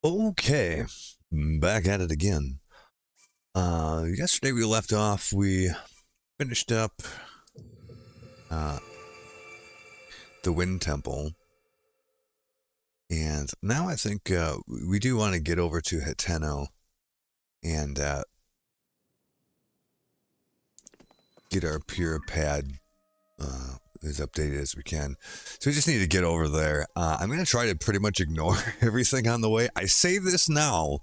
Okay, back at it again. Yesterday we left off, we finished up uh, the Wind Temple, and now I think we do want to get over to Hateno and get our pure pad as updated as we can. So we just need to get over there. I'm going to try to pretty much ignore everything on the way. I say this now.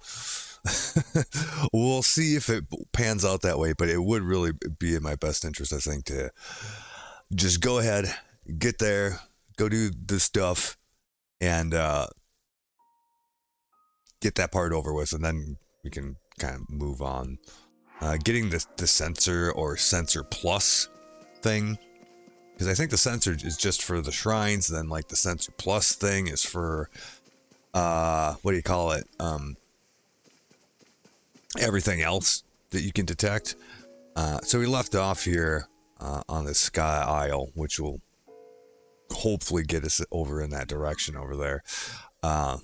We'll see if it pans out that way, but it would really be in my best interest, I think, to just go ahead, get there, go do the stuff, and get that part over with, and then we can kind of move on. Getting the sensor or sensor plus thing, because I think the sensor is just for the shrines, and then like the sensor plus thing is for what do you call it? Everything else that you can detect. So we left off here on the Sky Isle, which will hopefully get us over in that direction over there. But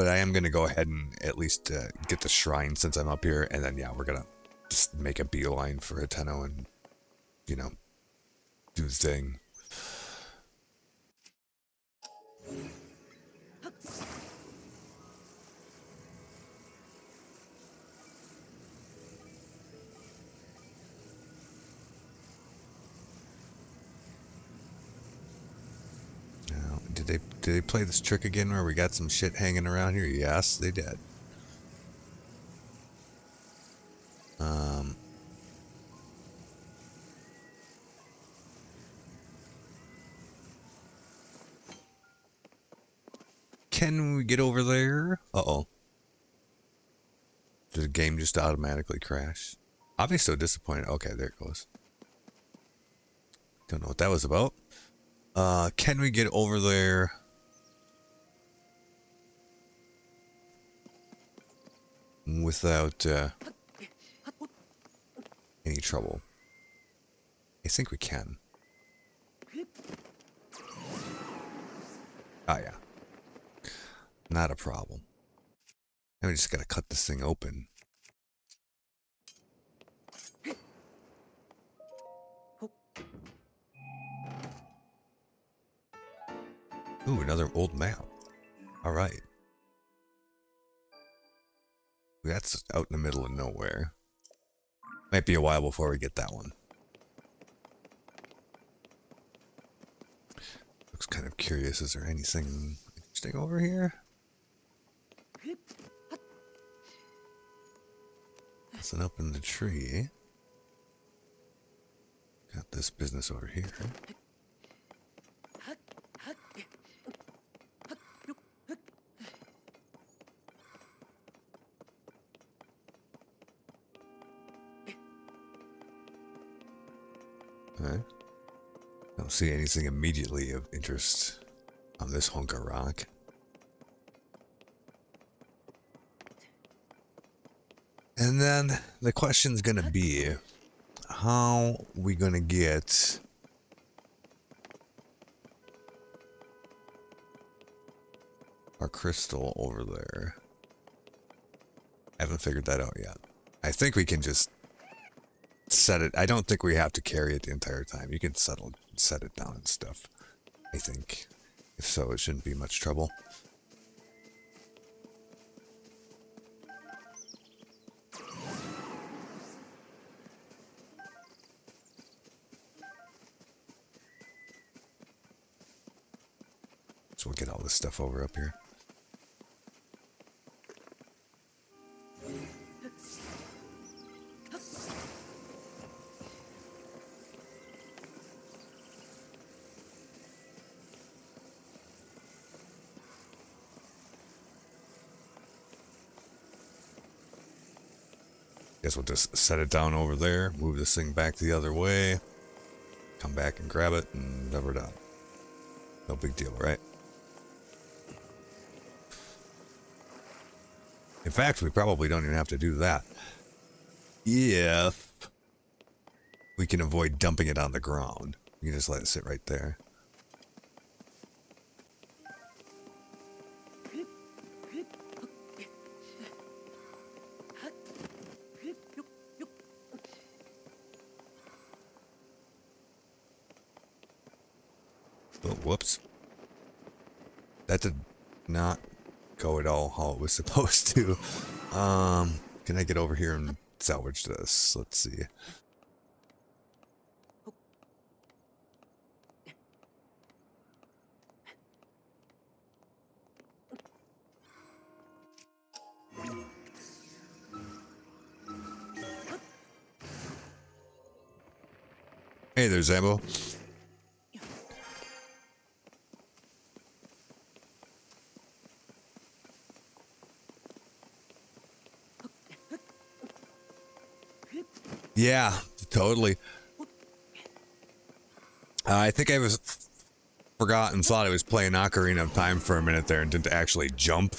I am going to go ahead and at least get the shrine since I'm up here, and then yeah, we're going to just make a beeline for Hateno and, you know, do the thing. Now, did they play this trick again where we got some shit hanging around here? Yes, they did. Can we get over there? Uh-oh. Did the game just automatically crash? I'll be so disappointed. Okay, there it goes. Don't know what that was about. Can we get over there without any trouble? I think we can. Oh yeah. Not a problem. Now we just gotta cut this thing open. Ooh, another old map. Alright. That's out in the middle of nowhere. Might be a while before we get that one. Looks kind of curious. Is there anything interesting over here? Nothing up in the tree. Got this business over here. Alright. Don't see anything immediately of interest on this hunk of rock. And then the question's gonna be, how we gonna get our crystal over there? I haven't figured that out yet. I think we can just set it. I don't think we have to carry it the entire time. You can set it down and stuff. I think. If so, it shouldn't be much trouble. So we'll get all this stuff over up here. Guess we'll just set it down over there, move this thing back the other way, come back and grab it, and then we're done. No big deal, right? In fact, we probably don't even have to do that. If we can avoid dumping it on the ground. You can just let it sit right there. Oh, whoops. That did not go at all how it was supposed to. Can I get over here and salvage this? Let's see. Hey there, Zambo. Yeah, totally. I think I was forgot and thought I was playing Ocarina of Time for a minute there and didn't actually jump.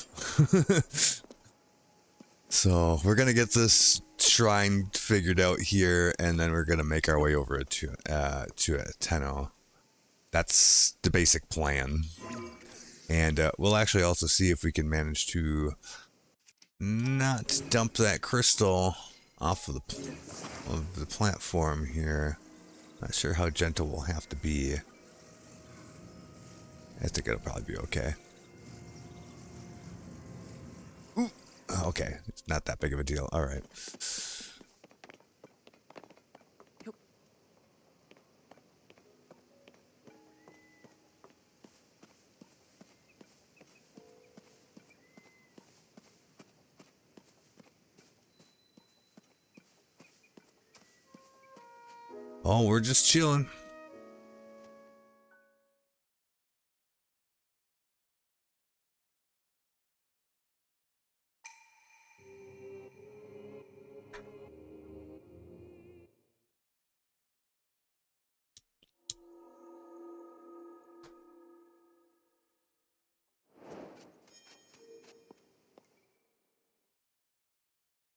So we're gonna get this shrine figured out here, and then we're gonna make our way over to Tenno. That's the basic plan, and we'll actually also see if we can manage to not dump that crystal off of the platform here. Not sure how gentle we'll have to be. I think it'll probably be okay. Ooh, okay, it's not that big of a deal. All right. Oh, we're just chilling.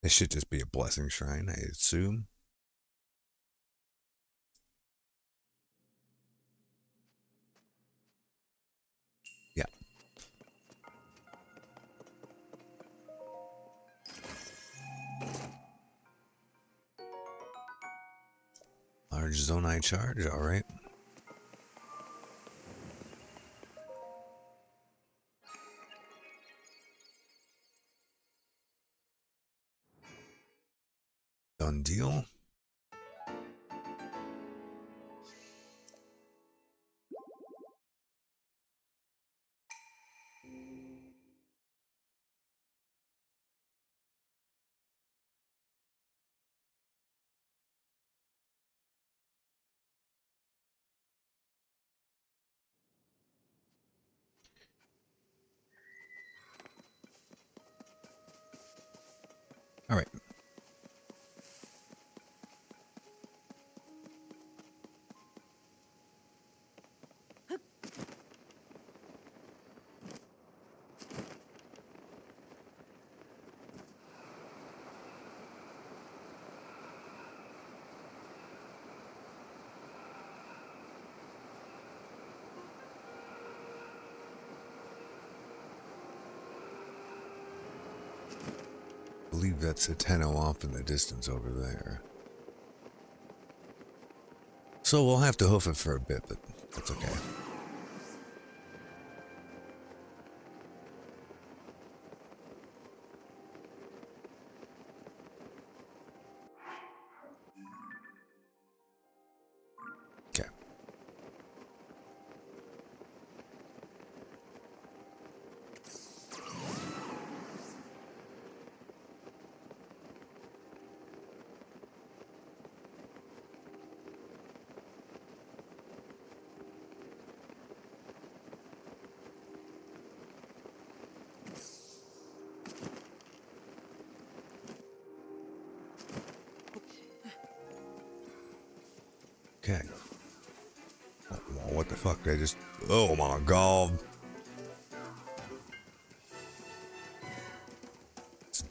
This should just be a blessing shrine, I assume. Yeah. Large Zonai charge, alright. Done deal. Alright. I believe that's a Tenno off in the distance over there. So we'll have to hoof it for a bit, but that's okay. Okay. Okay. Oh, what the fuck? They just... Oh my god.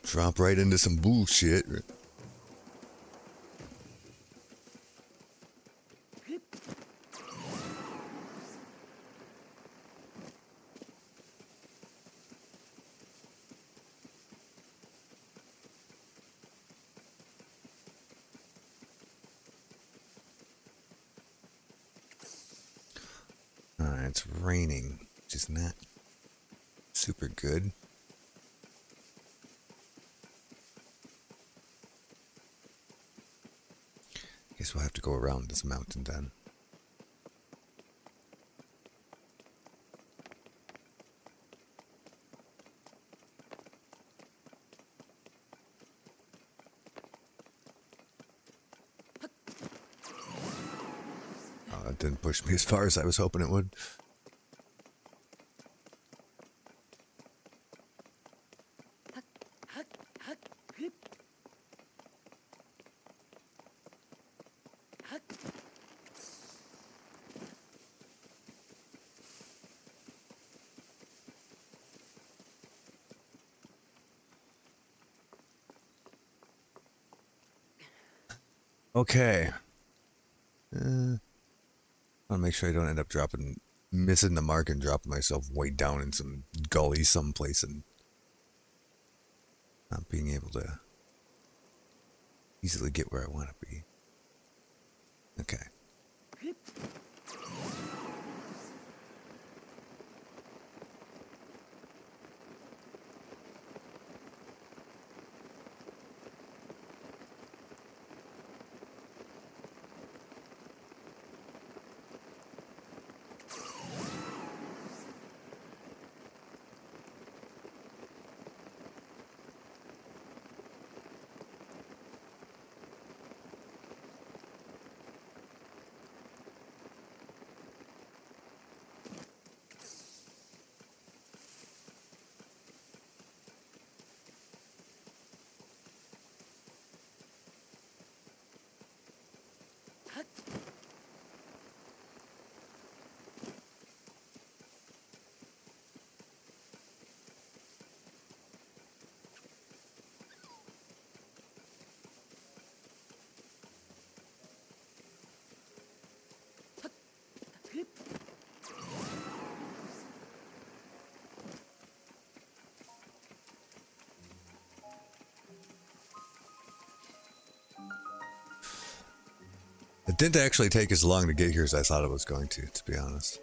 Drop right into some bullshit. Alright. it's raining, which is not super good. Guess we'll have to go around this mountain then. Oh, it didn't push me as far as I was hoping it would. Okay. I want to make sure I don't end up missing the mark and dropping myself way down in some gully someplace and not being able to easily get where I want to be. Okay. It didn't actually take as long to get here as I thought it was going to be honest.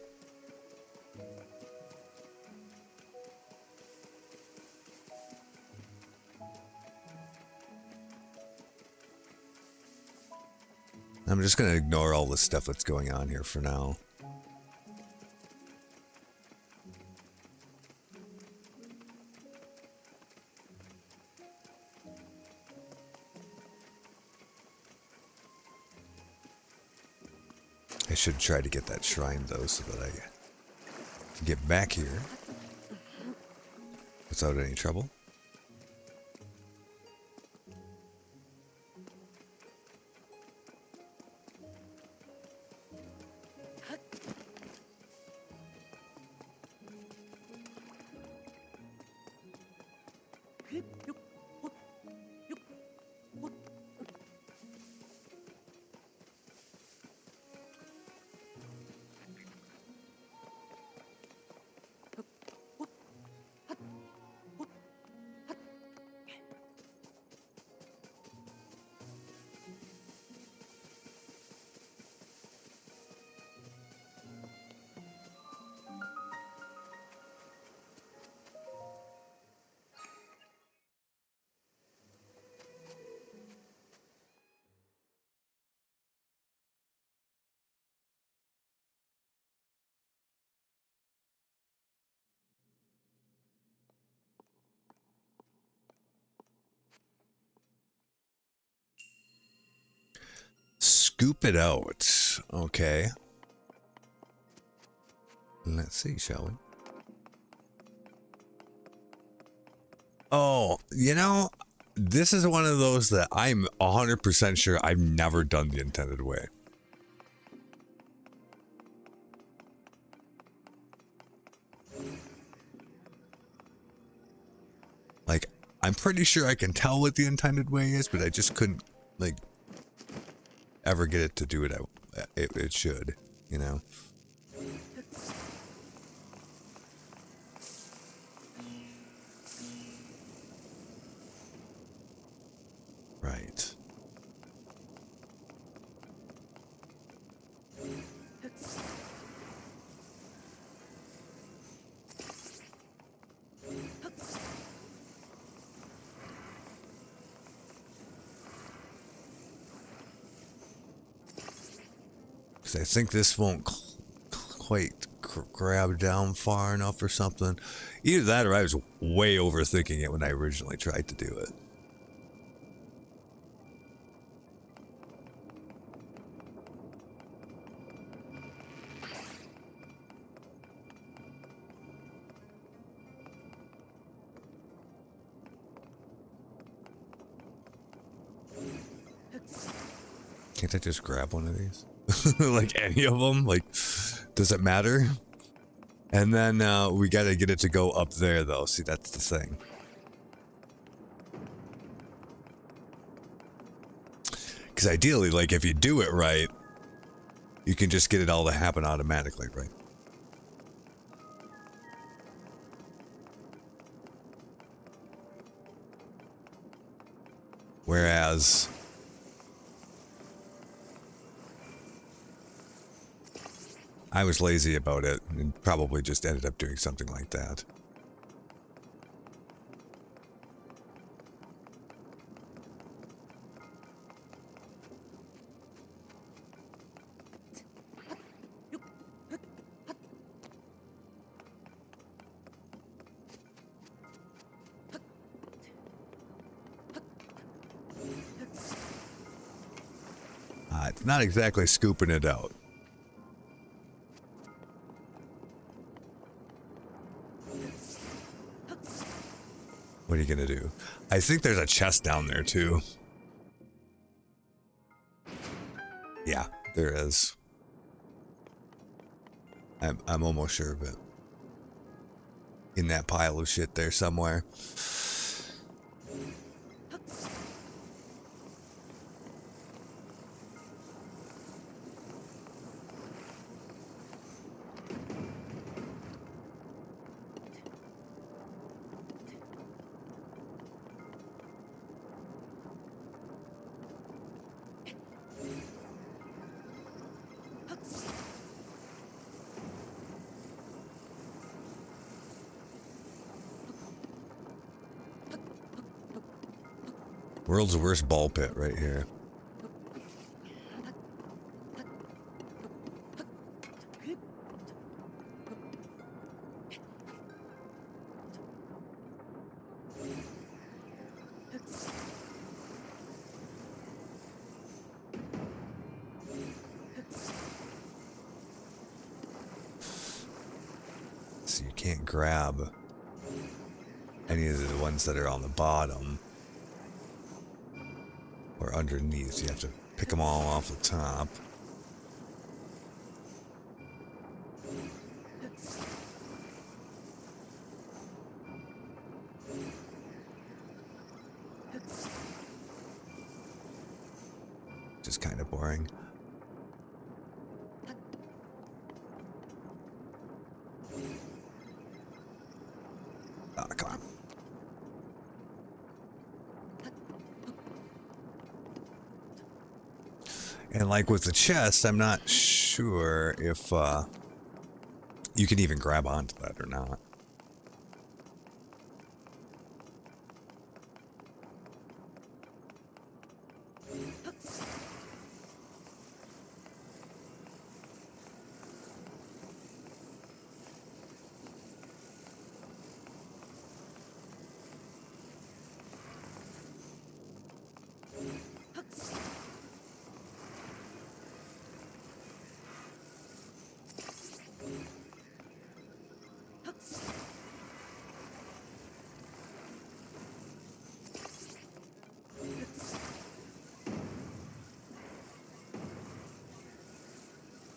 I'm just going to ignore all the stuff that's going on here for now. I should try to get that shrine though so that I can get back here without any trouble. Scoop it out. Okay. Let's see, shall we? Oh, you know, this is one of those that I'm 100% sure I've never done the intended way. Like, I'm pretty sure I can tell what the intended way is, but I just couldn't, like, ever get it to do it should, you know? Right. 'Cause I think this won't quite grab down far enough or something. Either that or I was way overthinking it when I originally tried to do it. Can't I just grab one of these? Like any of them? Like, does it matter? And then we got to get it to go up there, though. See, that's the thing. Because ideally, like, if you do it right, you can just get it all to happen automatically, right? Whereas I was lazy about it and probably just ended up doing something like that. It's not exactly scooping it out. What are you gonna do? I think there's a chest down there too. Yeah, there is. I'm almost sure of it. In that pile of shit there somewhere. World's worst ball pit right here. So you can't grab any of the ones that are on the bottom. Or underneath, you have to pick them all off the top. Just kind of boring. Ah, come on. And like with the chest, I'm not sure if you can even grab onto that or not.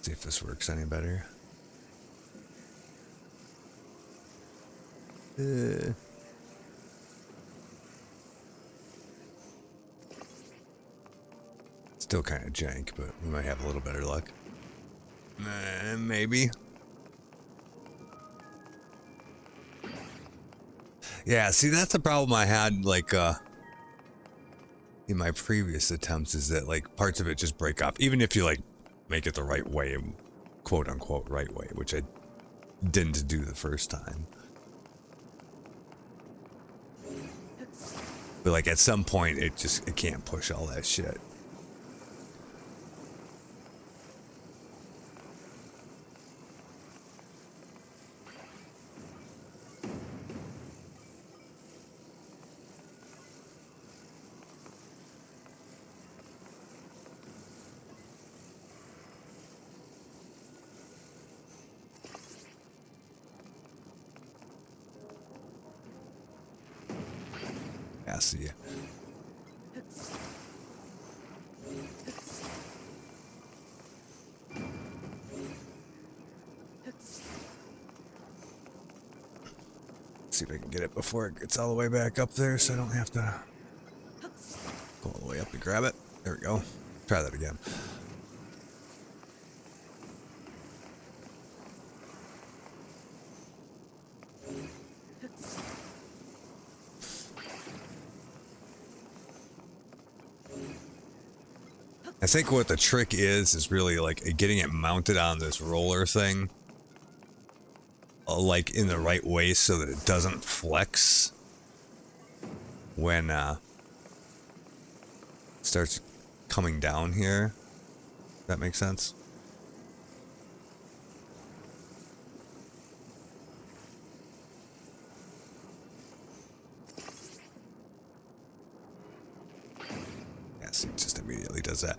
See if this works any better. Still kind of jank, but we might have a little better luck. Maybe. Yeah, see, that's a problem I had, like, in my previous attempts, is that, like, parts of it just break off. Even if you, like, make it the right way, quote-unquote right way, which I didn't do the first time. But, like, at some point, it can't push all that shit. Yeah, see. See if I can get it before it gets all the way back up there so I don't have to go all the way up to grab it. There we go. Try that again. I think what the trick is really like getting it mounted on this roller thing like in the right way so that it doesn't flex when it starts coming down here. That makes sense. Yes, it just immediately does that.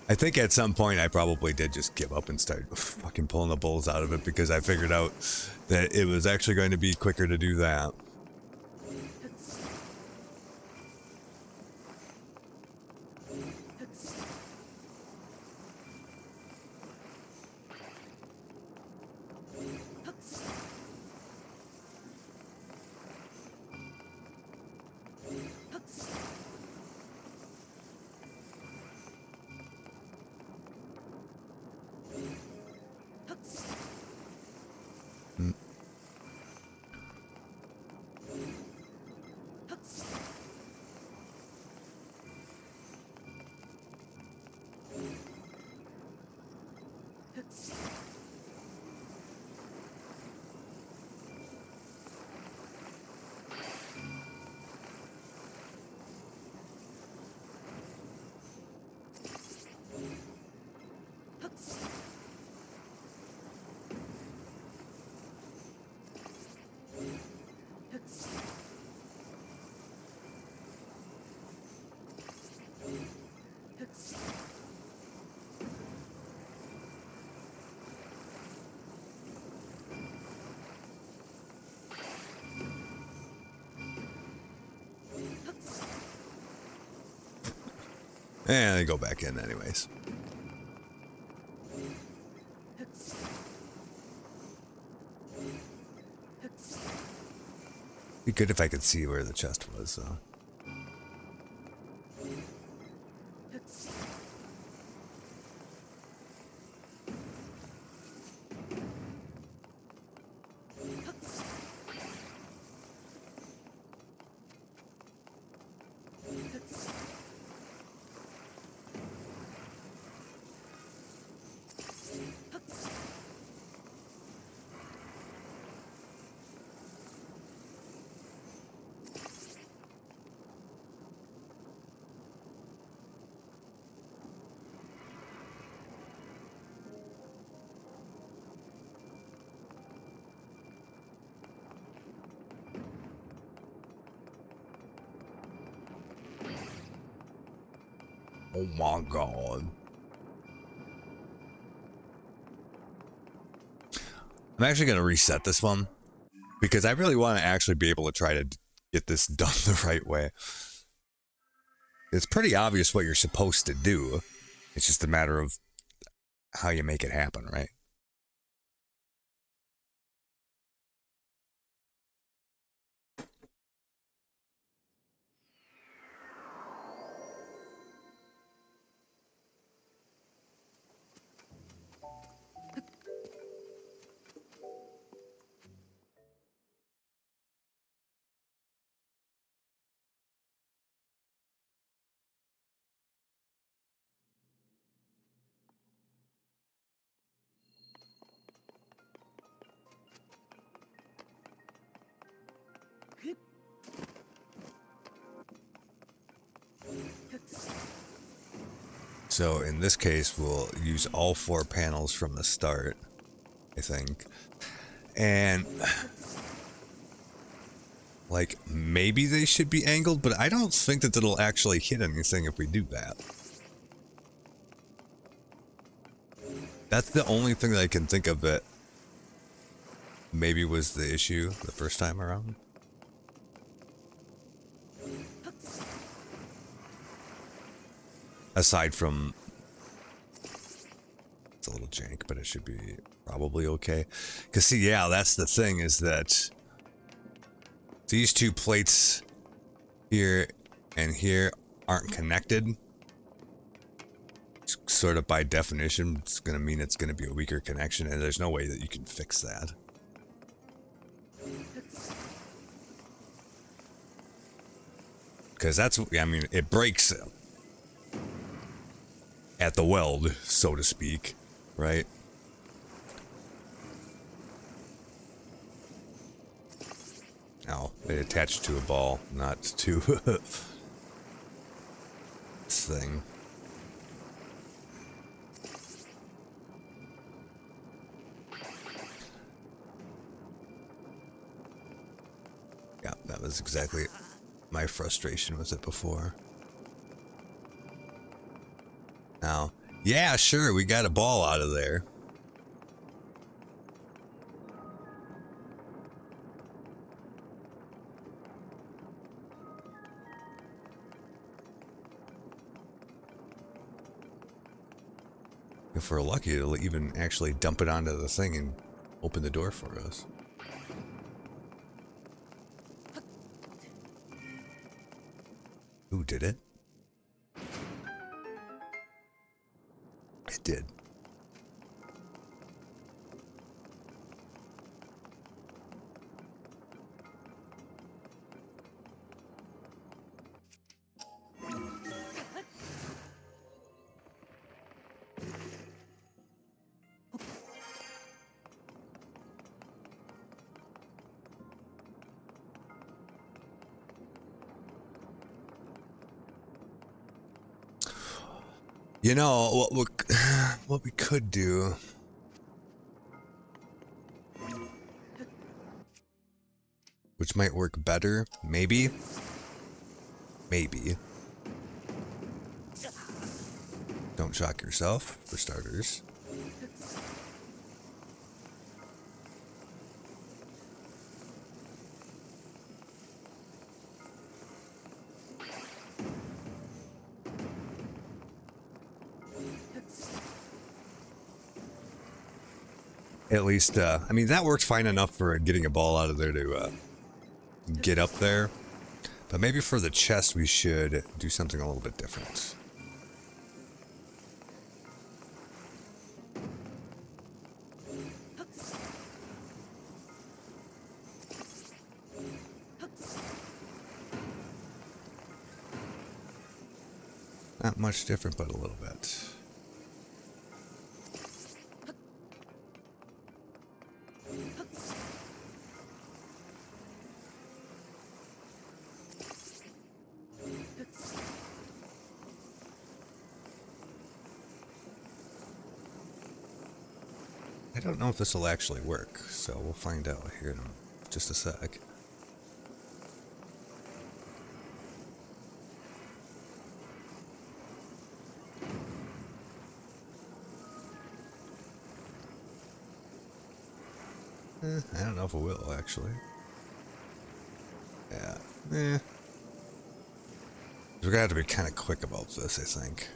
I think at some point I probably did just give up and start fucking pulling the bolts out of it because I figured out that it was actually going to be quicker to do that. And they go back in anyways. Be good if I could see where the chest was, though. Oh my god. I'm actually going to reset this one because I really want to actually be able to try to get this done the right way. It's pretty obvious what you're supposed to do. It's just a matter of how you make it happen, right? So in this case, we'll use all 4 panels from the start, I think. And Like, maybe they should be angled, but I don't think that it'll actually hit anything if we do that. That's the only thing that I can think of that maybe was the issue the first time around. Aside from, it's a little jank, but it should be probably okay. Because see, yeah, that's the thing, is that these two plates here and here aren't connected. Sort of by definition, it's going to mean it's going to be a weaker connection, and there's no way that you can fix that. Because that's, I mean, it breaks at the weld, so to speak, right? Oh, it attached to a ball, not to this thing. Yeah, that was exactly my frustration with it before. Now, yeah, sure, we got a ball out of there. If we're lucky, it'll even actually dump it onto the thing and open the door for us. Who did it? It did. You know, what we could do, which might work better, maybe, don't shock yourself, for starters. At least, I mean, that worked fine enough for getting a ball out of there to get up there. But maybe for the chest, we should do something a little bit different. Not much different, but a little bit. I don't know if this will actually work, so we'll find out here in just a sec. I don't know if it will, actually. Yeah. We're gonna have to be kind of quick about this, I think.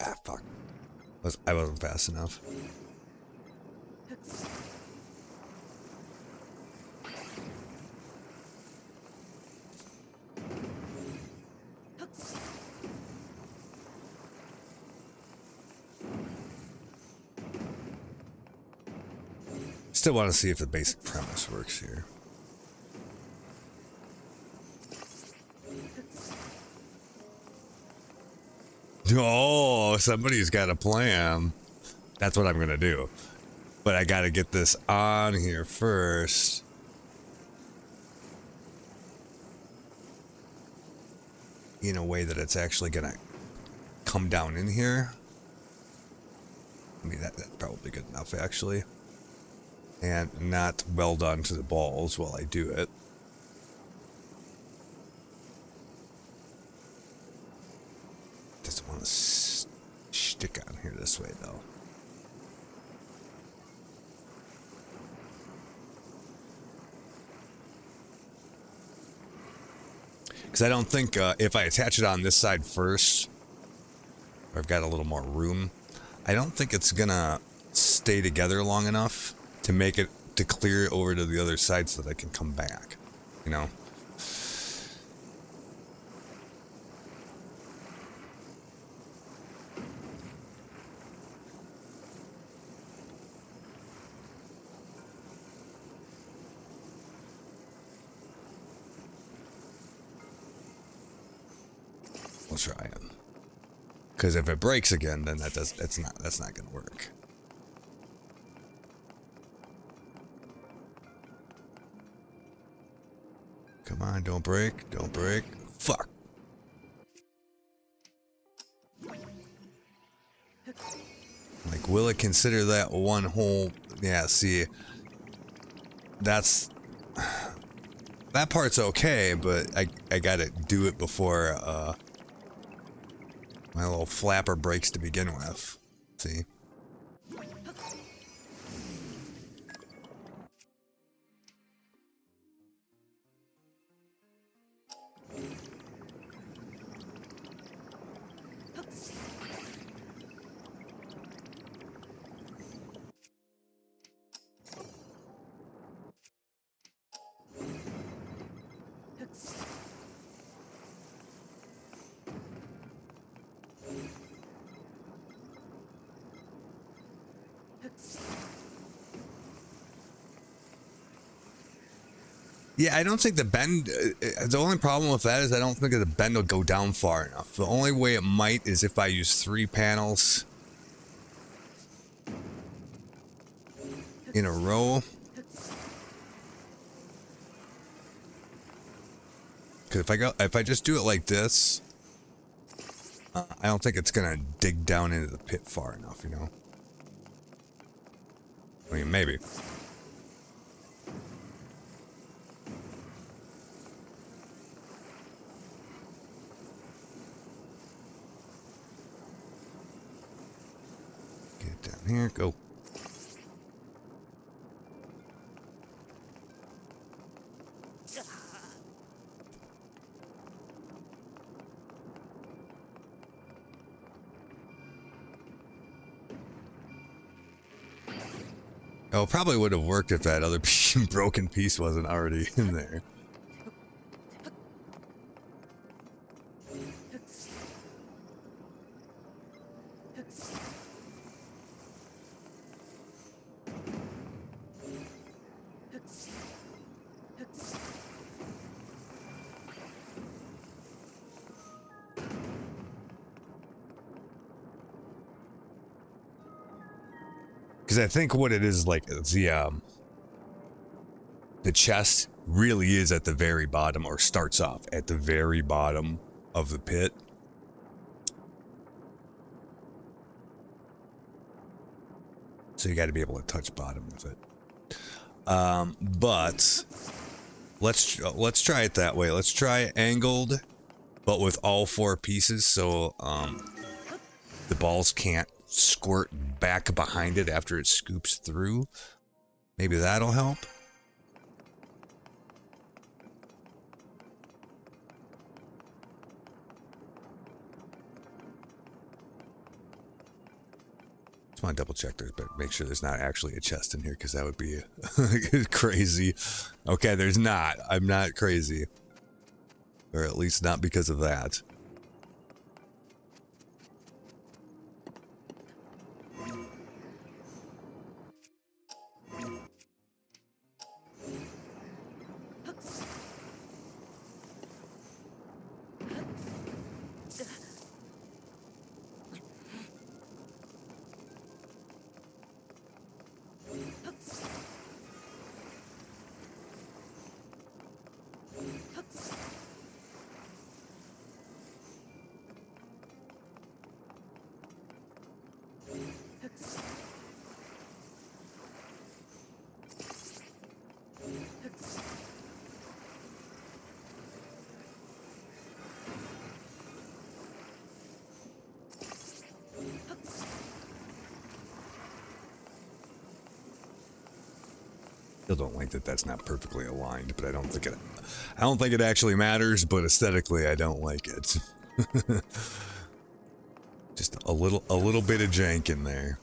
Ah, fuck. I wasn't fast enough. Still want to see if the basic premise works here. Oh, somebody's got a plan. That's what I'm going to do. But I got to get this on here first. In a way that it's actually going to come down in here. I mean, that's probably good enough, actually. And not weld onto the balls while I do it. Doesn't want to stick on here this way, though. Because I don't think if I attach it on this side first, I've got a little more room, I don't think it's gonna stay together long enough to make it, to clear it over to the other side so that I can come back, you know? We'll try it. Because if it breaks again, then that's not gonna work. Come on, don't break, don't break. Fuck. Like, will it consider that one whole? Yeah, see, that's that part's okay, but I gotta do it before my little flapper breaks to begin with. See? Yeah, I don't think the bend, the only problem with that is I don't think the bend will go down far enough. The only way it might is if I use 3 panels in a row. Because if I just do it like this, I don't think it's gonna dig down into the pit far enough, you know? I mean, maybe. Get down here, go. Oh, probably would have worked if that other broken piece wasn't already in there. Because I think what it is, like, the chest really is at the very bottom, or starts off at the very bottom of the pit. So you got to be able to touch bottom with it. But let's try it that way. Let's try angled, but with all 4 pieces, so the balls can't squirt back behind it after it scoops through. Maybe that'll help. Just want to double check there, but make sure there's not actually a chest in here, because that would be crazy. Okay, there's not. I'm not crazy. Or at least not because of that. Still don't like that that's not perfectly aligned, but I don't think it actually matters, but aesthetically I don't like it. Just a little bit of jank in there.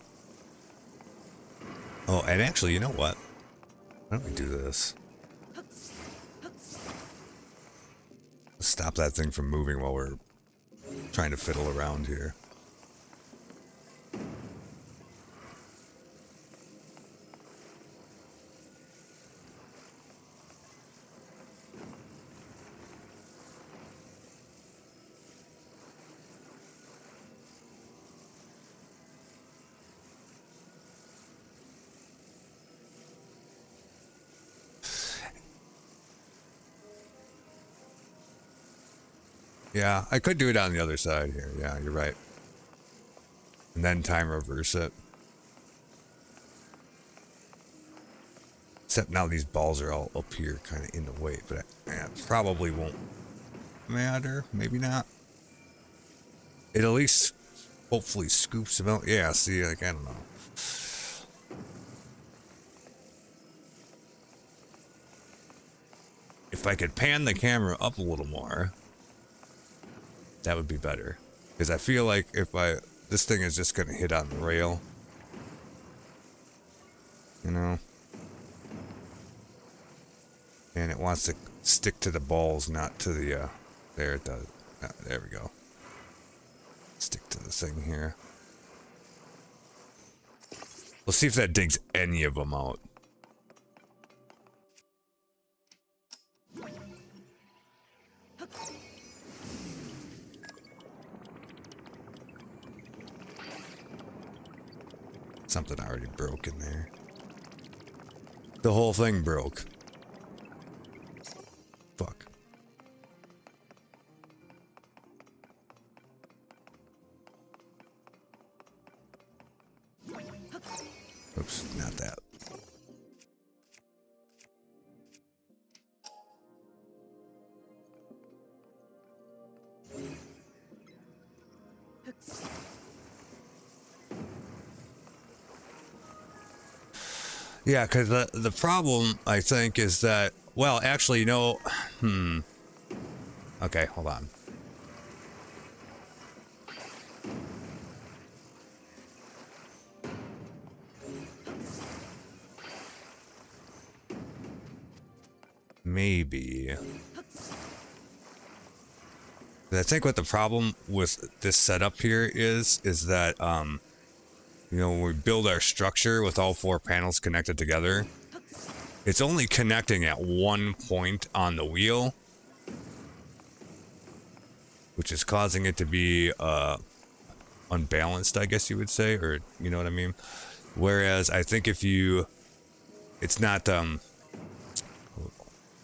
Oh, and actually, you know what? Why don't we do this? Let's stop that thing from moving while we're trying to fiddle around here. Yeah, I could do it on the other side here. Yeah, you're right. And then time reverse it. Except now these balls are all up here kind of in the way, but it probably won't matter. Maybe not. It at least hopefully scoops them out. Yeah, see, like, I don't know. If I could pan the camera up a little more, that would be better. Because I feel like this thing is just going to hit on the rail. You know? And it wants to stick to the balls, not to the, there it does. There we go. Stick to the thing here. Let's see if that digs any of them out. Something already broke in there. The whole thing broke. Fuck. Oops, not that. Yeah, because the problem, I think, is that, well, actually, no. Okay, hold on. Maybe. I think what the problem with this setup here is that, you know, when we build our structure with all 4 panels connected together, it's only connecting at one point on the wheel, which is causing it to be unbalanced, I guess you would say, or you know what I mean? Whereas I think if you, it's not,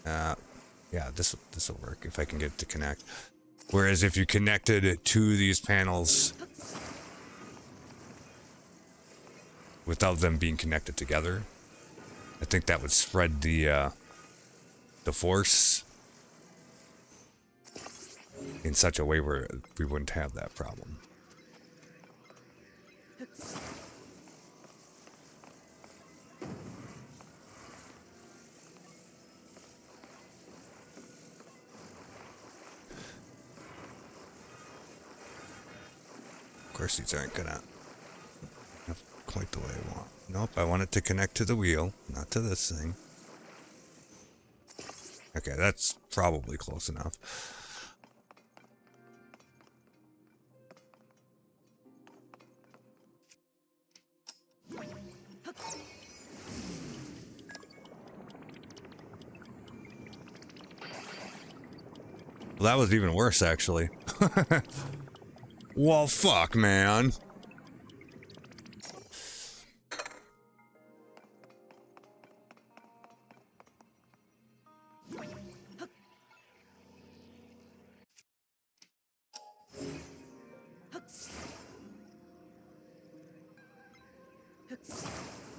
yeah, this will work if I can get it to connect. Whereas if you connected it to these panels without them being connected together, I think that would spread the force in such a way where we wouldn't have that problem. Of course, these aren't gonna have quite the way I want. Nope, I want it to connect to the wheel, not to this thing. Okay, that's probably close enough. Well, that was even worse, actually. Well, fuck, man.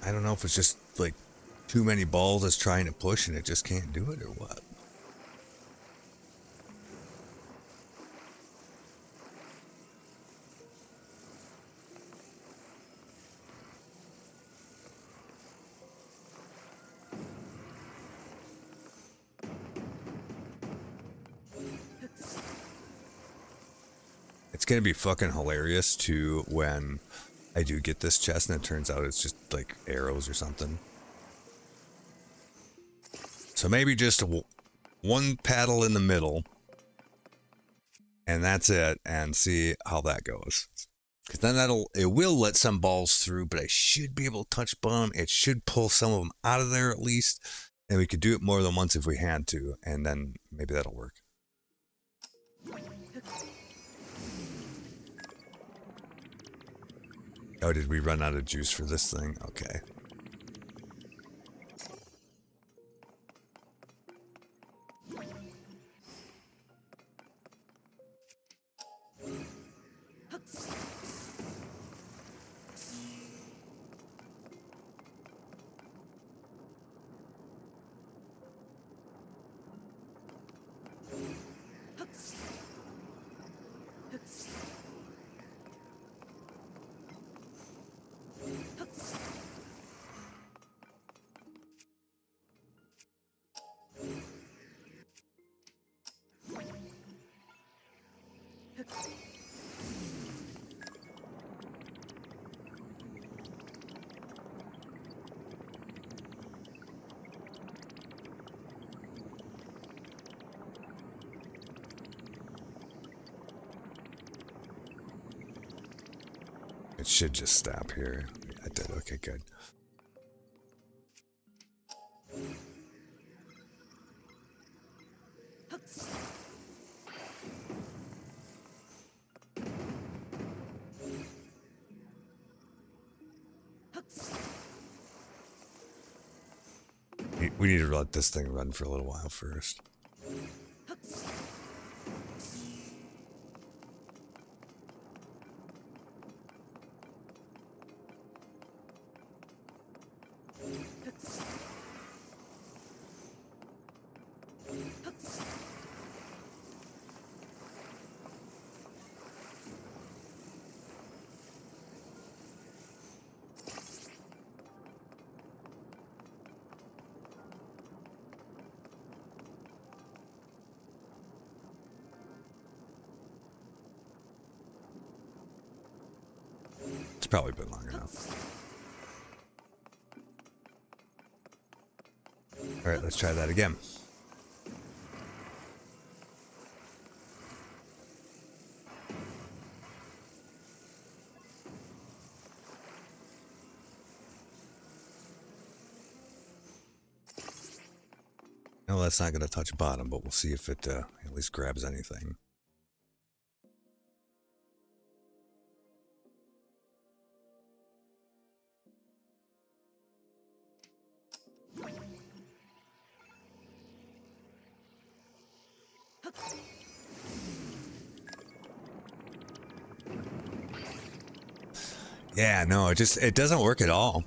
I don't know if it's just, like, too many balls it's trying to push and it just can't do it or what. It's gonna be fucking hilarious too when I do get this chest and it turns out it's just like arrows or something. So maybe just one paddle in the middle, and that's it, and see how that goes. Because then it will let some balls through, but I should be able to touch bottom. It should pull some of them out of there at least, and we could do it more than once if we had to, and then maybe that'll work. Oh, did we run out of juice for this thing? Okay. It should just stop here. I did. Okay, good. We need to let this thing run for a little while first. It's probably been long enough. All right, let's try that again. No, that's not going to touch bottom, but we'll see if it at least grabs anything. Yeah, no, it doesn't work at all.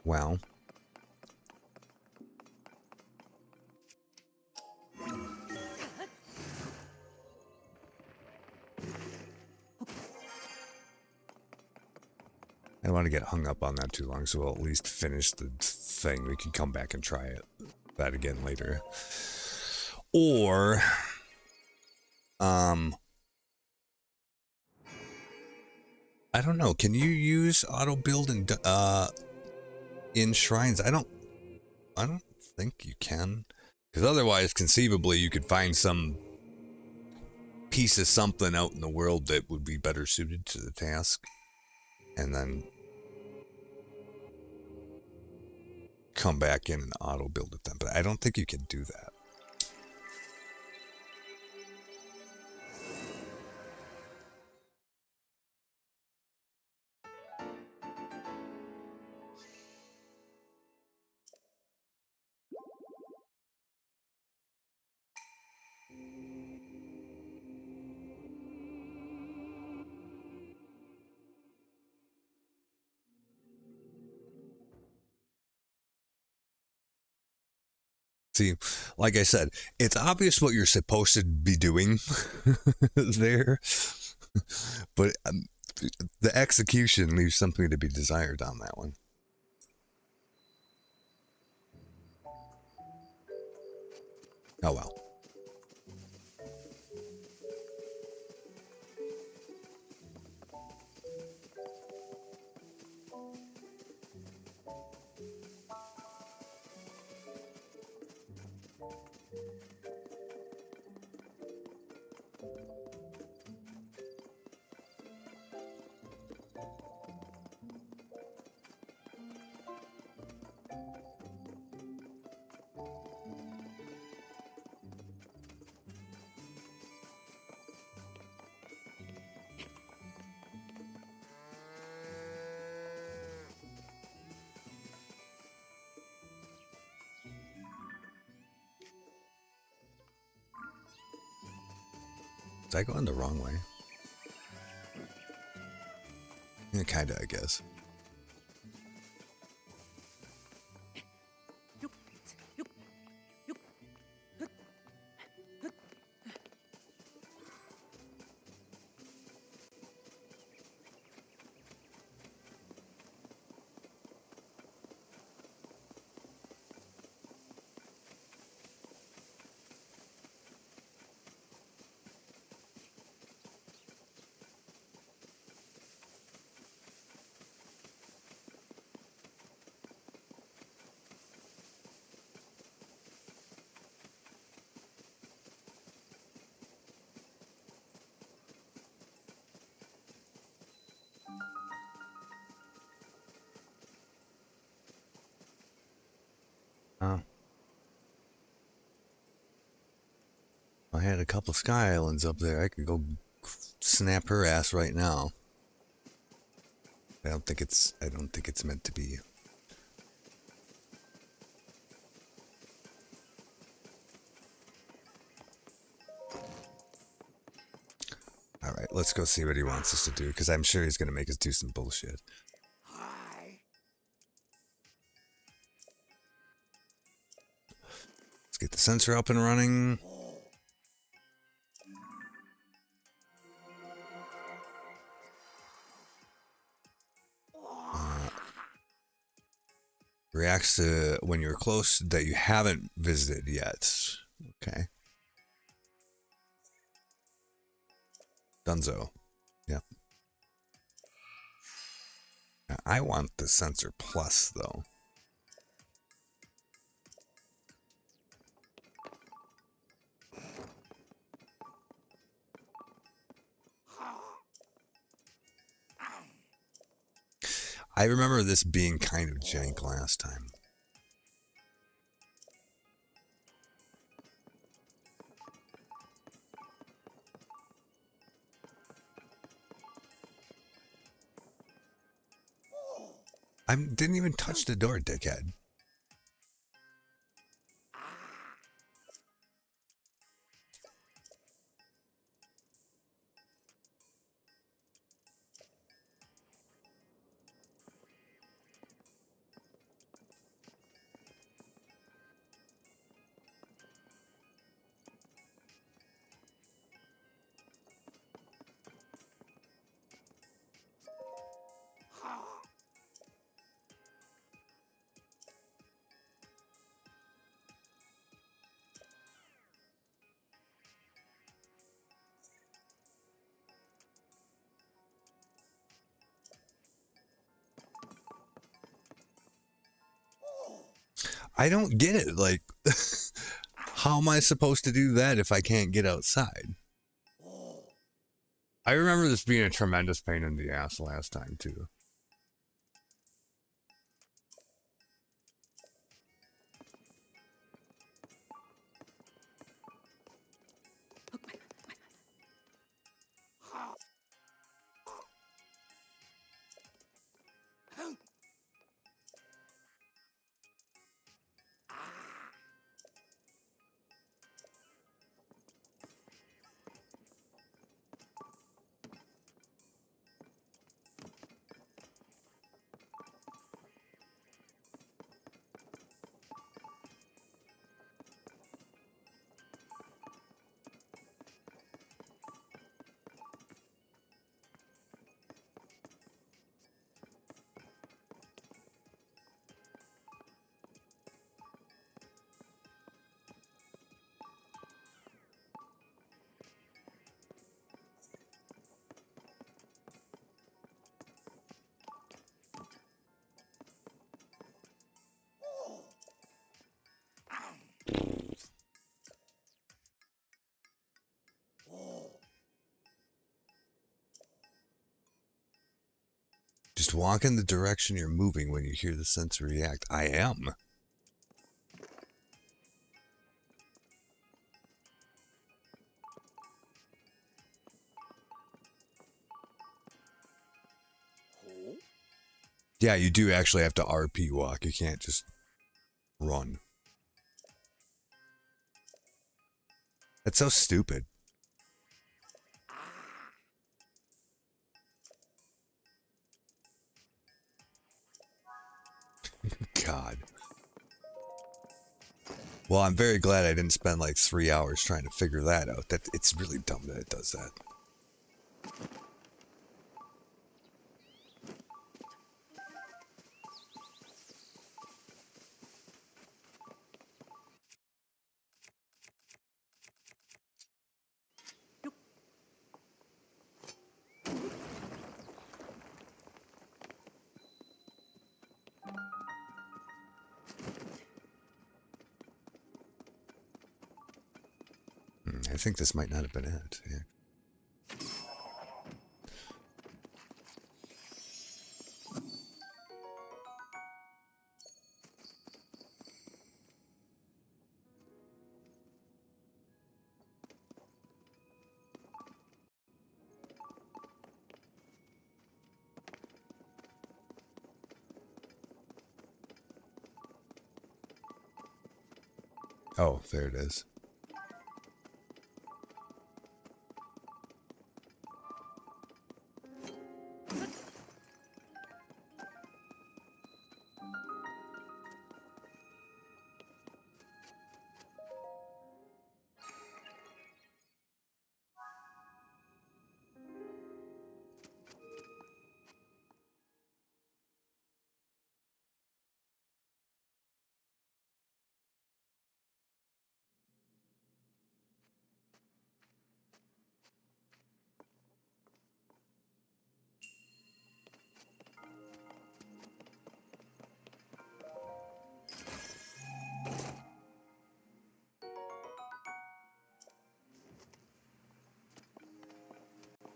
Well, I don't want to get hung up on that too long, so we'll at least finish the thing. We can come back and try that again later. Or, I don't know. Can you use auto build in shrines? I don't think you can, because otherwise, conceivably, you could find some piece of something out in the world that would be better suited to the task, and then come back in and auto build it then. But I don't think you can do that. See, like I said, it's obvious what you're supposed to be doing there, but the execution leaves something to be desired on that one. Oh well. Is I going the wrong way? Yeah, kinda, I guess. Oh. I had a couple Sky Islands up there. I could go snap her ass right now. I don't think it's meant to be. All right, let's go see what he wants us to do, because I'm sure he's going to make us do some bullshit. Let's get the sensor up and running. Reacts to when you're close that you haven't visited yet. Okay. Dunzo. Yep. I want the sensor plus, though. I remember this being kind of jank last time. I didn't even touch the door, dickhead. I don't get it. Like, how am I supposed to do that if I can't get outside? I remember this being a tremendous pain in the ass last time, too. Just walk in the direction you're moving when you hear the sensor react. I am. Yeah, you do actually have to RP walk. You can't just run. That's so stupid. God. Well, I'm very glad I didn't spend like 3 hours trying to figure that out. That it's really dumb that it does that. I think this might not have been it. Yeah. Oh, there it is.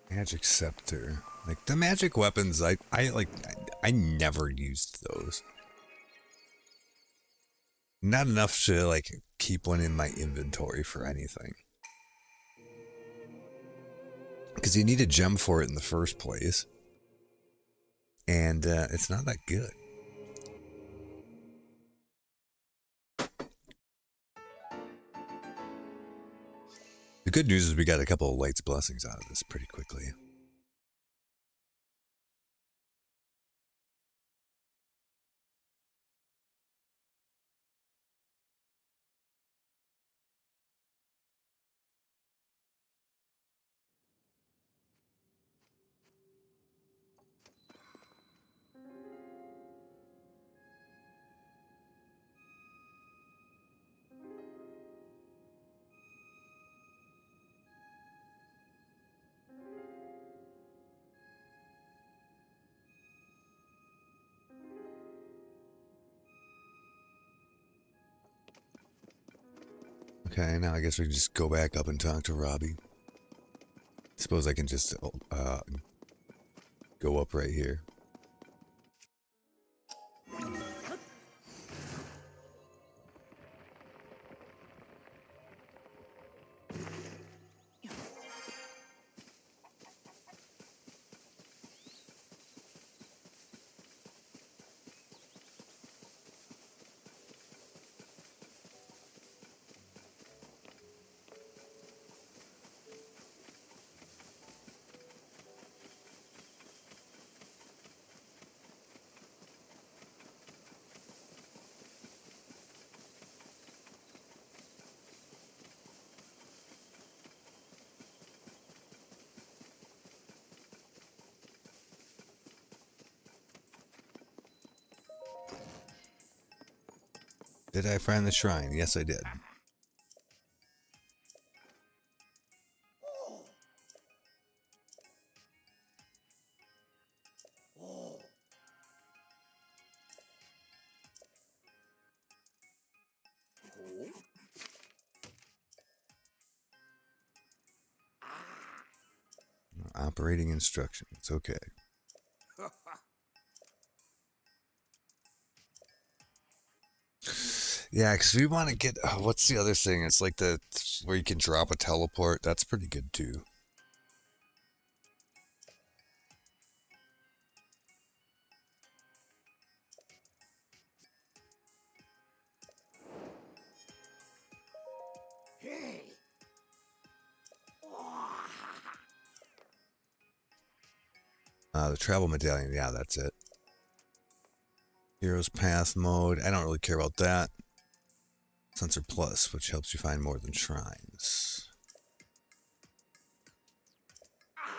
Magic scepter. Like the magic weapons, I never used those. Not enough to like keep one in my inventory for anything. Because you need a gem for it in the first place. And it's not that good. The good news is we got a couple of Light's Blessings out of this pretty quickly. Okay, now I guess we can just go back up and talk to Robbie. Suppose I can just go up right here. Did I find the shrine? Yes, I did. Operating instructions. Okay. Yeah, because we want to get. What's the other thing? It's like the where you can drop a teleport. That's pretty good too. The travel medallion. Yeah, that's it. Heroes Path mode. I don't really care about that. Sensor Plus, which helps you find more than shrines.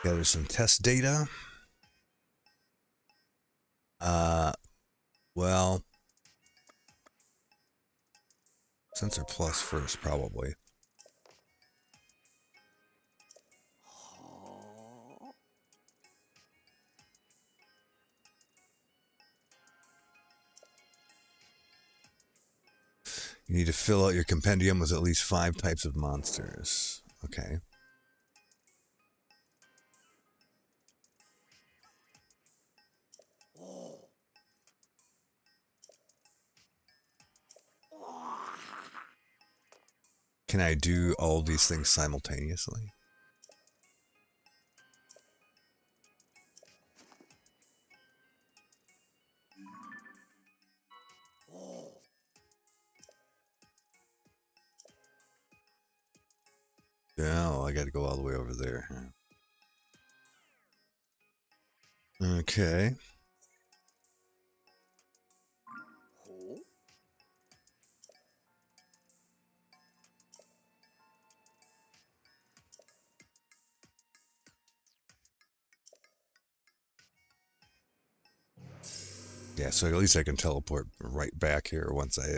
Gather some test data. Well, Sensor Plus first, probably. You need to fill out your compendium with at least 5 types of monsters. Okay. Can I do all these things simultaneously? No, I got to go all the way over there. Okay. Yeah, so at least I can teleport right back here once I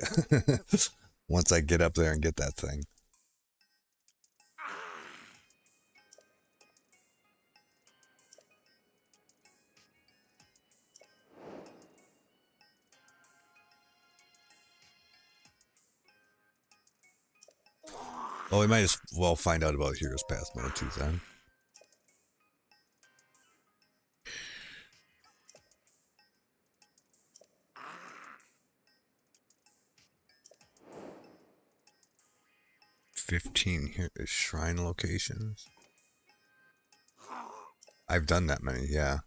once I get up there and get that thing. Well, we might as well find out about Heroes Path mode too then. $15 shrine locations. I've done that many, yeah.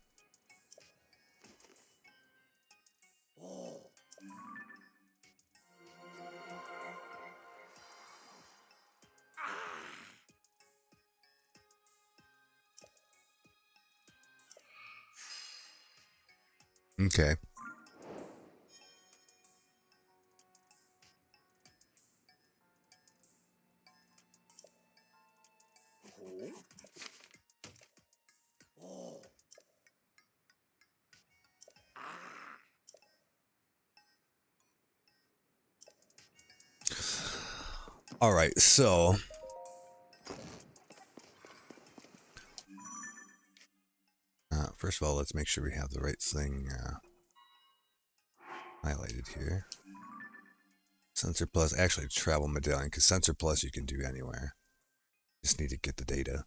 Okay. All right, so first of all, let's make sure we have the right thing highlighted here. Sensor Plus, actually travel medallion, because Sensor Plus you can do anywhere. Just need to get the data.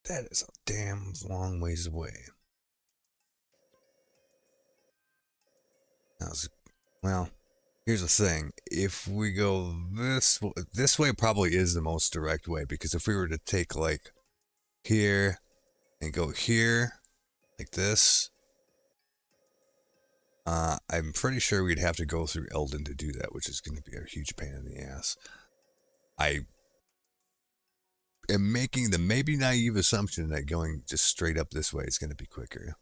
That is a damn long ways away. Well, here's the thing. If we go this way probably is the most direct way, because if we were to take like here and go here like this, I'm pretty sure we'd have to go through Eldin to do that, which is going to be a huge pain in the ass. I am making the maybe naive assumption that going just straight up this way is going to be quicker.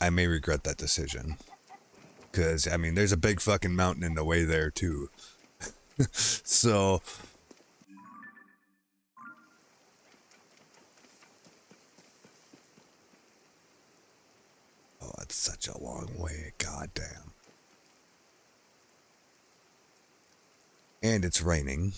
I may regret that decision. Because, I mean, there's a big fucking mountain in the way there, too. So... Oh, it's such a long way. Goddamn. And it's raining.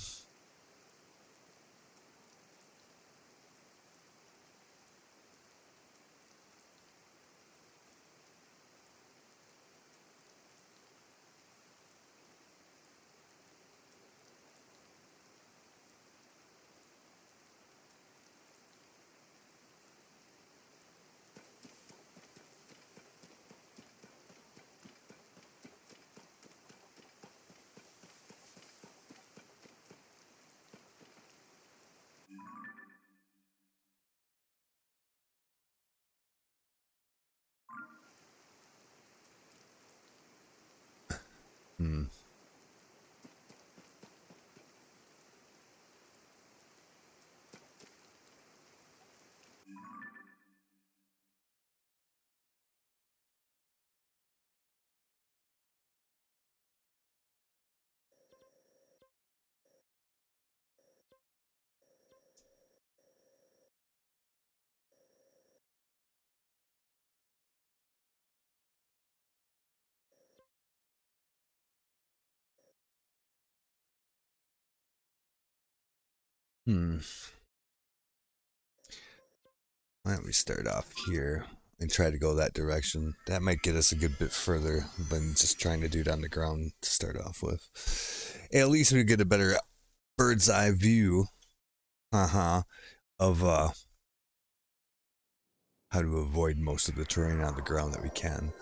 Hmm. Why don't we start off here and try to go that direction? That might get us a good bit further than just trying to do it on the ground to start off with. At least we get a better bird's eye view, of how to avoid most of the terrain on the ground that we can.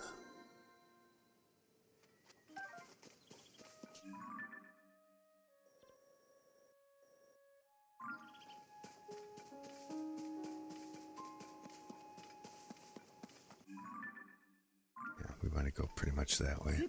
Yeah, we want to go pretty much that way.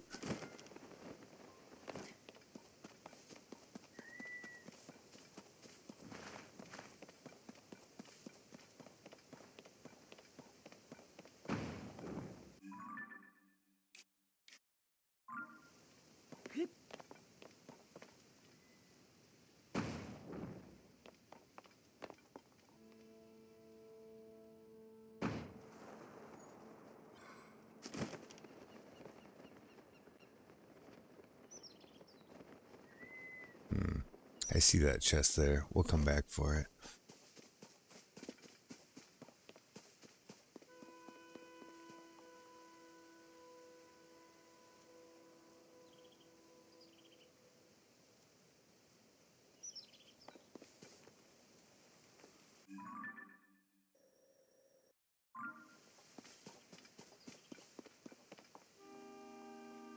I see that chest there. We'll come back for it.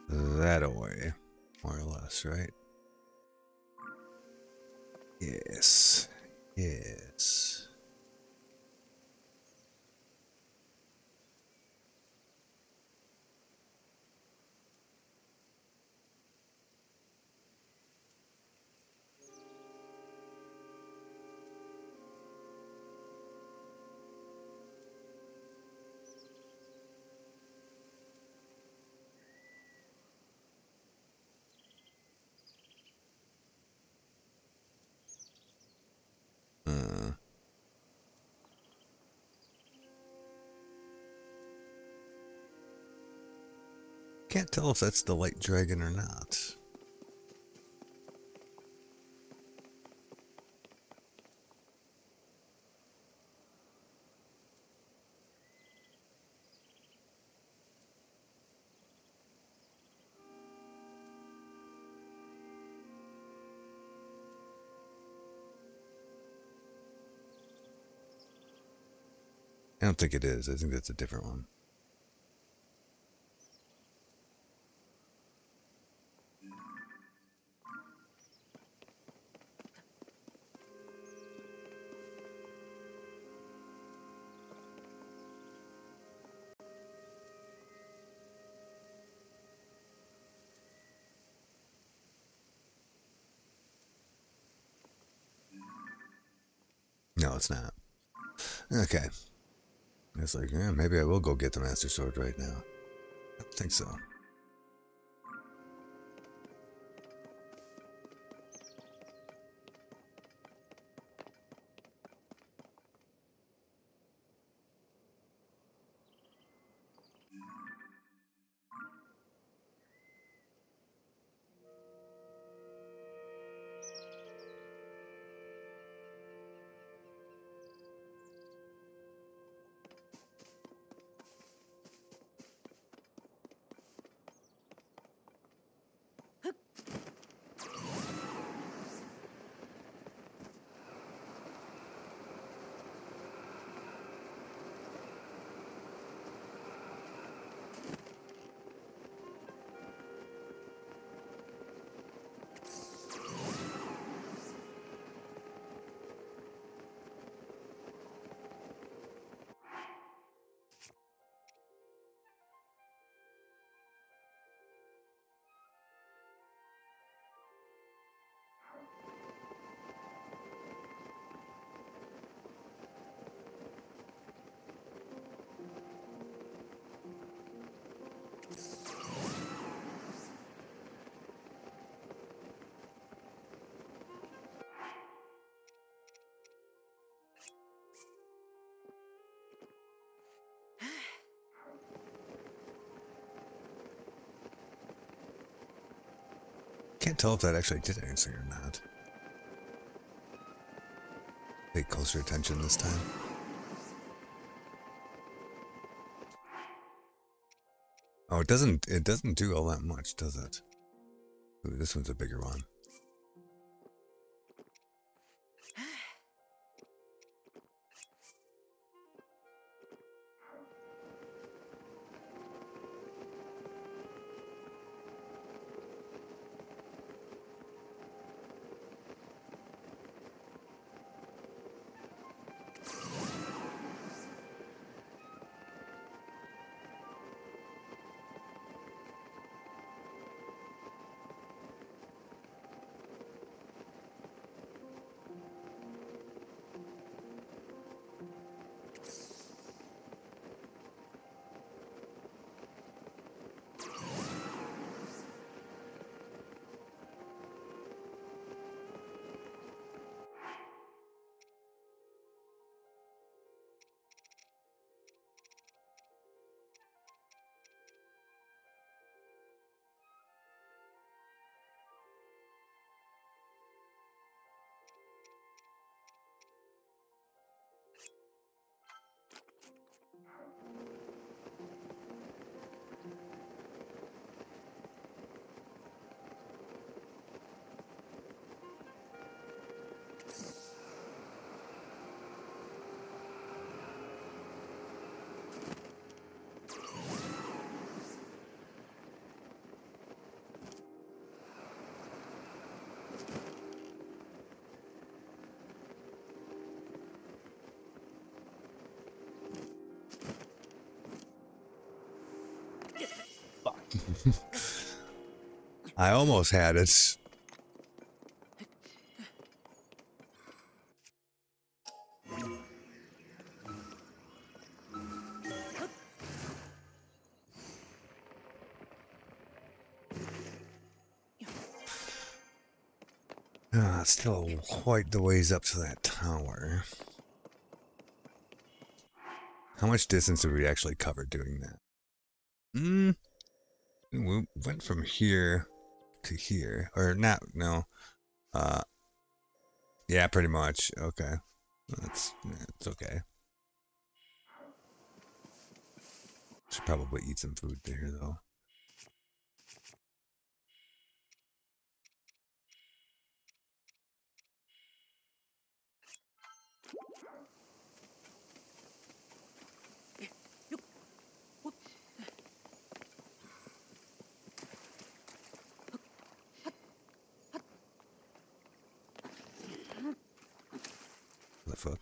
That away, more or less, right? Yes. Yes. Uh, can't tell if that's the light dragon or not. I don't think it is. I think that's a different one. No, it's not. Okay. It's like, yeah, maybe I will go get the Master Sword right now. I don't think so. Can't tell if that actually did anything or not. Pay closer attention this time. Oh, it doesn't do all that much, does it? Ooh, this one's a bigger one. I almost had it. Still quite the ways up to that tower. How much distance did we actually cover doing that? We went from here to here, or not? No. Yeah, pretty much. Okay, it's okay. Should probably eat some food there though. The fuck?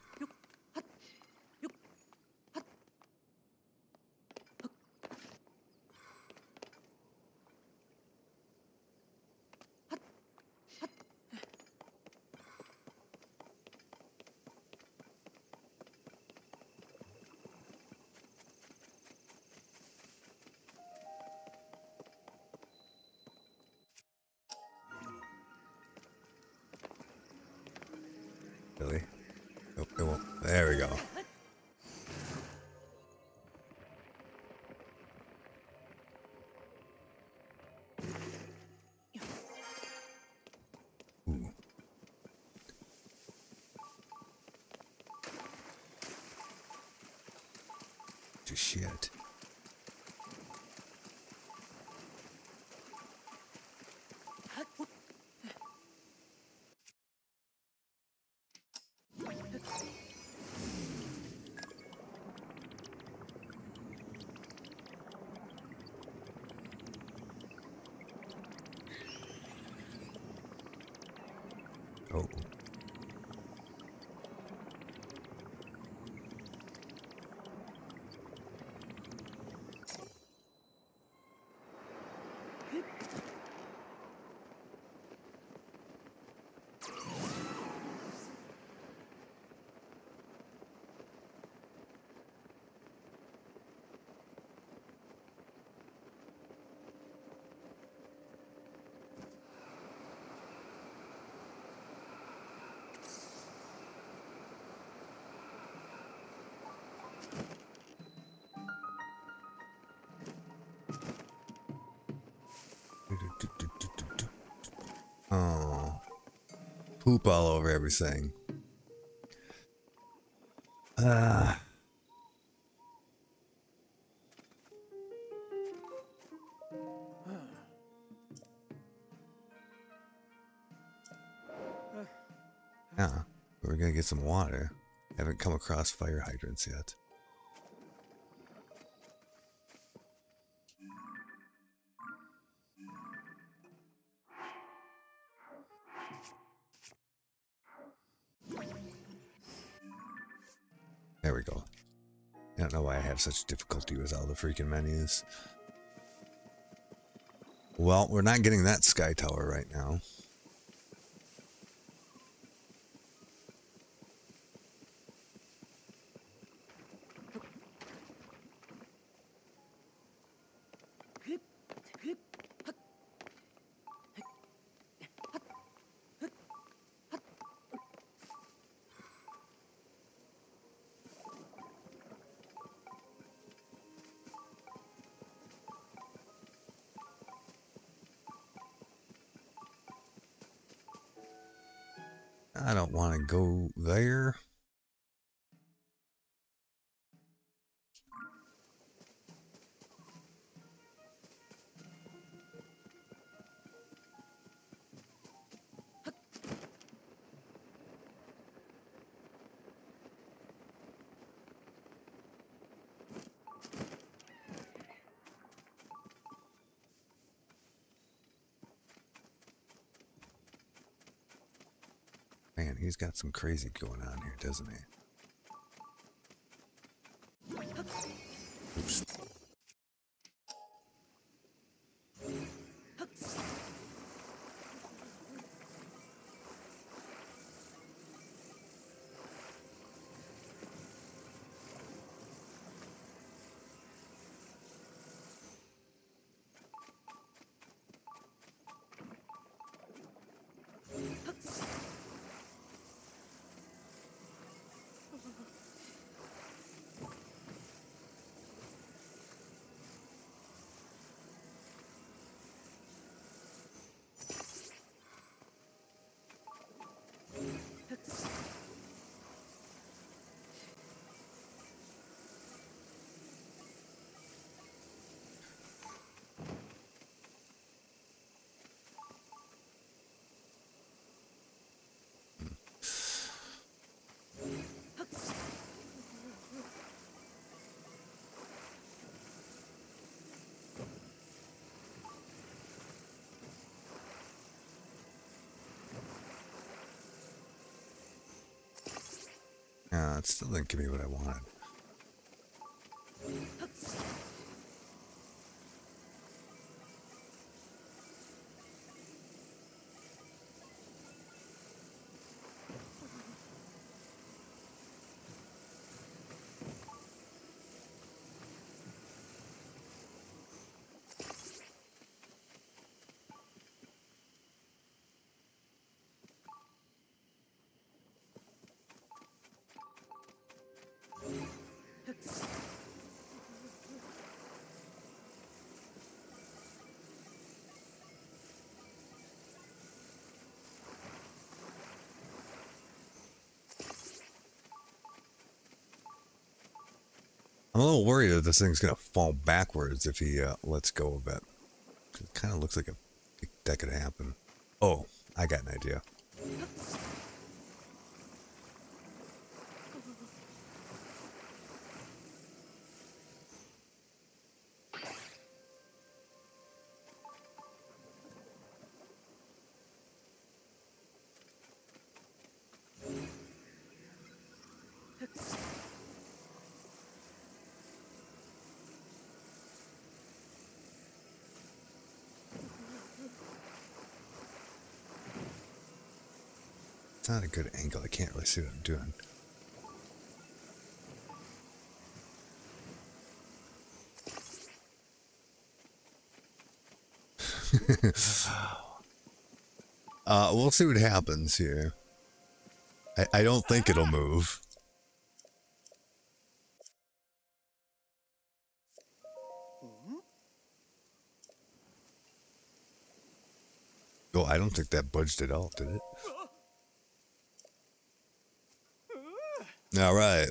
Really? Oh, it won't. There we go. Ooh. Just shit. Oh. Oh. Poop all over everything. Uh, yeah, we're gonna get some water. Haven't come across fire hydrants yet. There we go. I don't know why I have such difficulty with all the freaking menus. Well, we're not getting that sky tower right now. I don't want to go there. Man, he's got some crazy going on here, doesn't he? Oops. Yeah, it still didn't give me what I wanted. I'm a little worried that this thing's gonna fall backwards if he lets go of it. It kind of looks like that could happen. Oh, I got an idea. It's not a good angle. I can't really see what I'm doing. We'll see what happens here. I don't think it'll move. Oh, I don't think that budged at all, did it? All right.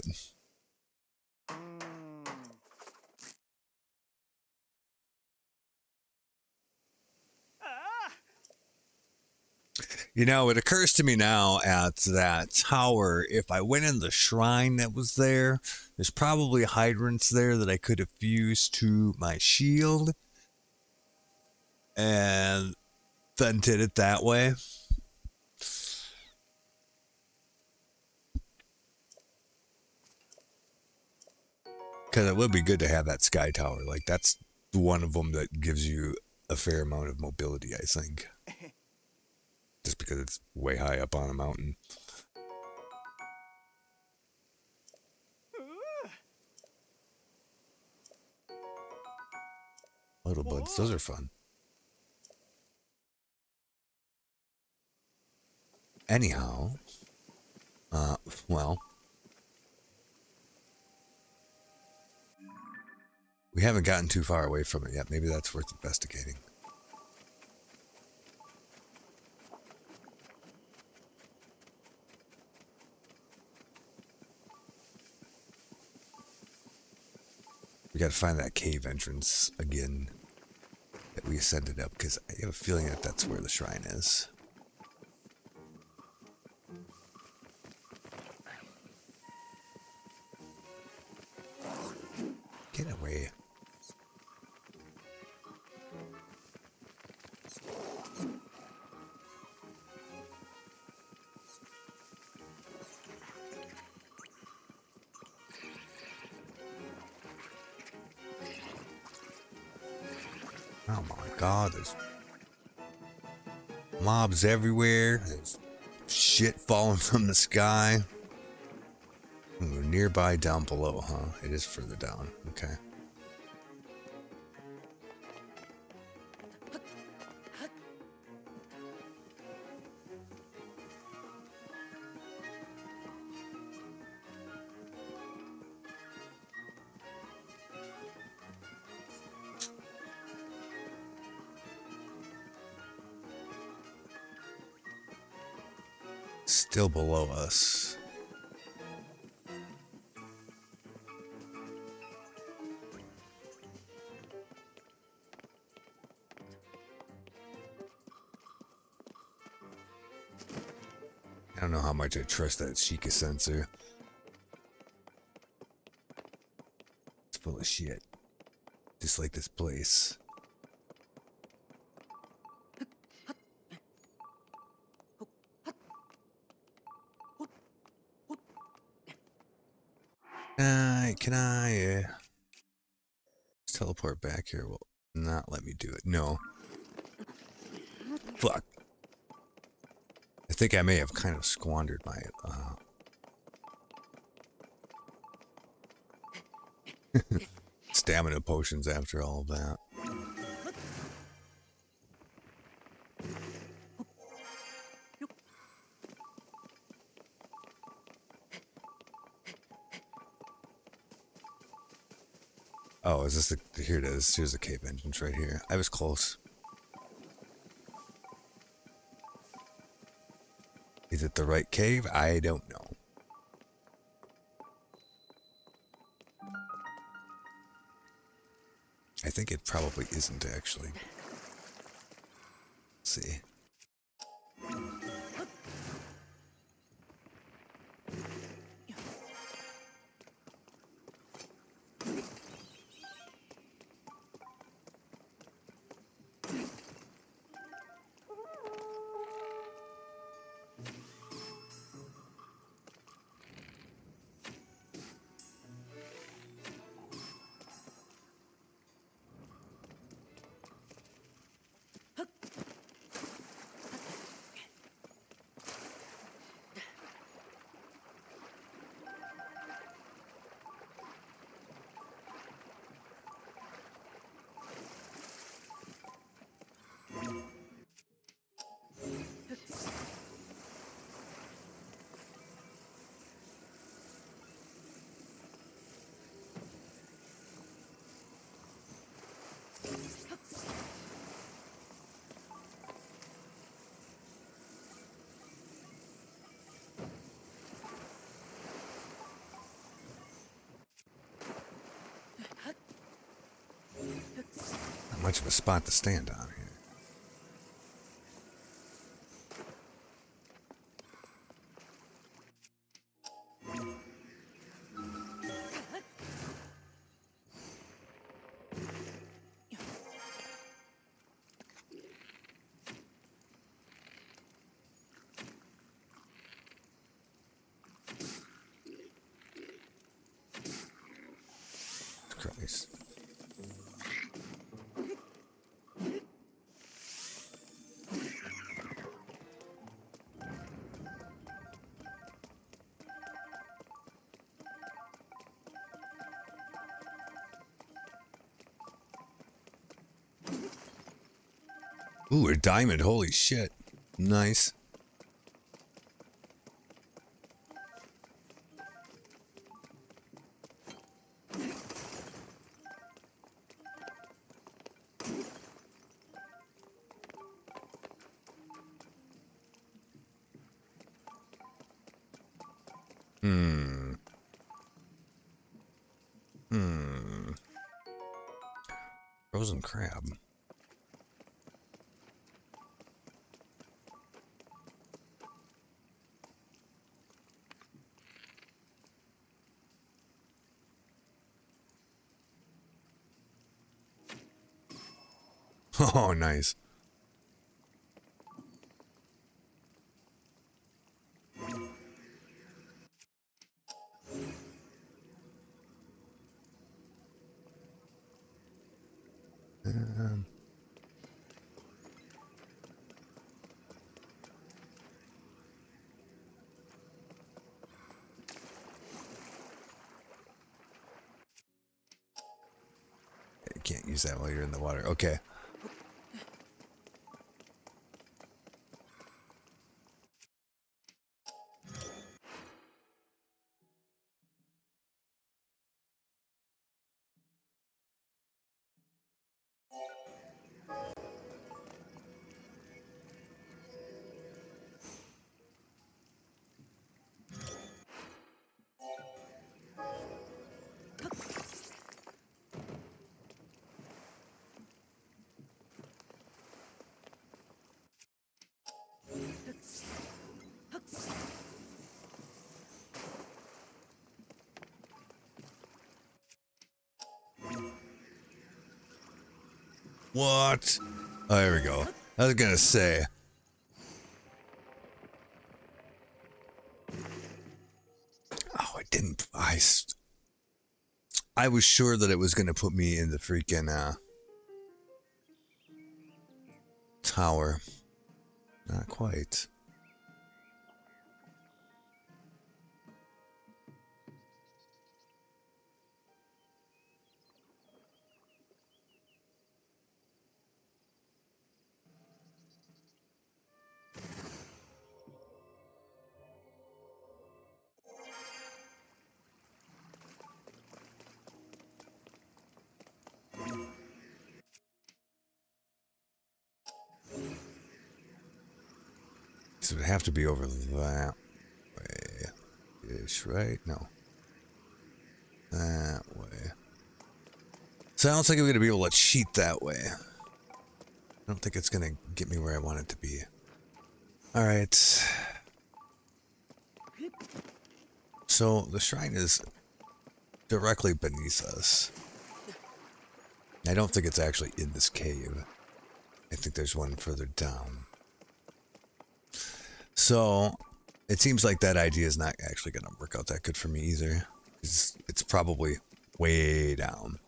You know, it occurs to me now at that tower, if I went in the shrine that was there, there's probably hydrants there that I could have fused to my shield and then did it that way. Because it would be good to have that sky tower. Like, that's one of them that gives you a fair amount of mobility, I think. Just because it's way high up on a mountain. Little buds, those are fun. Anyhow, well, we haven't gotten too far away from it yet. Maybe that's worth investigating. We gotta find that cave entrance again that we ascended up, because I have a feeling that that's where the shrine is. Get away. Oh my god, there's mobs everywhere. There's shit falling from the sky. We're nearby down below, huh? It is further down. Okay. Still below us. I don't know how much I trust that Sheikah sensor. It's full of shit. Just like this place. Can I teleport back here? Will not let me do it. No. Fuck. I think I may have kind of squandered my stamina potions after all of that. Oh, is this the... Here it is. Here's the cave entrance right here. I was close. Is it the right cave? I don't know. I think it probably isn't, actually. Let's see. Not much of a spot to stand on here. Ooh, a diamond. Holy shit. Nice. Frozen crab. Oh, nice. You can't use that while you're in the water. Okay. What? Oh, there we go. I was gonna say. Oh, it didn't. I was sure that it was gonna put me in the freaking tower. Not quite. So it would have to be over that way. Ish, right? No. That way. So I don't think I'm going to be able to cheat that way. I don't think it's going to get me where I want it to be. Alright. So the shrine is directly beneath us. I don't think it's actually in this cave. I think there's one further down. So it seems like that idea is not actually going to work out that good for me either. It's probably way down.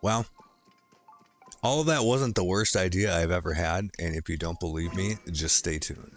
Well, all of that wasn't the worst idea I've ever had, and if you don't believe me, just stay tuned.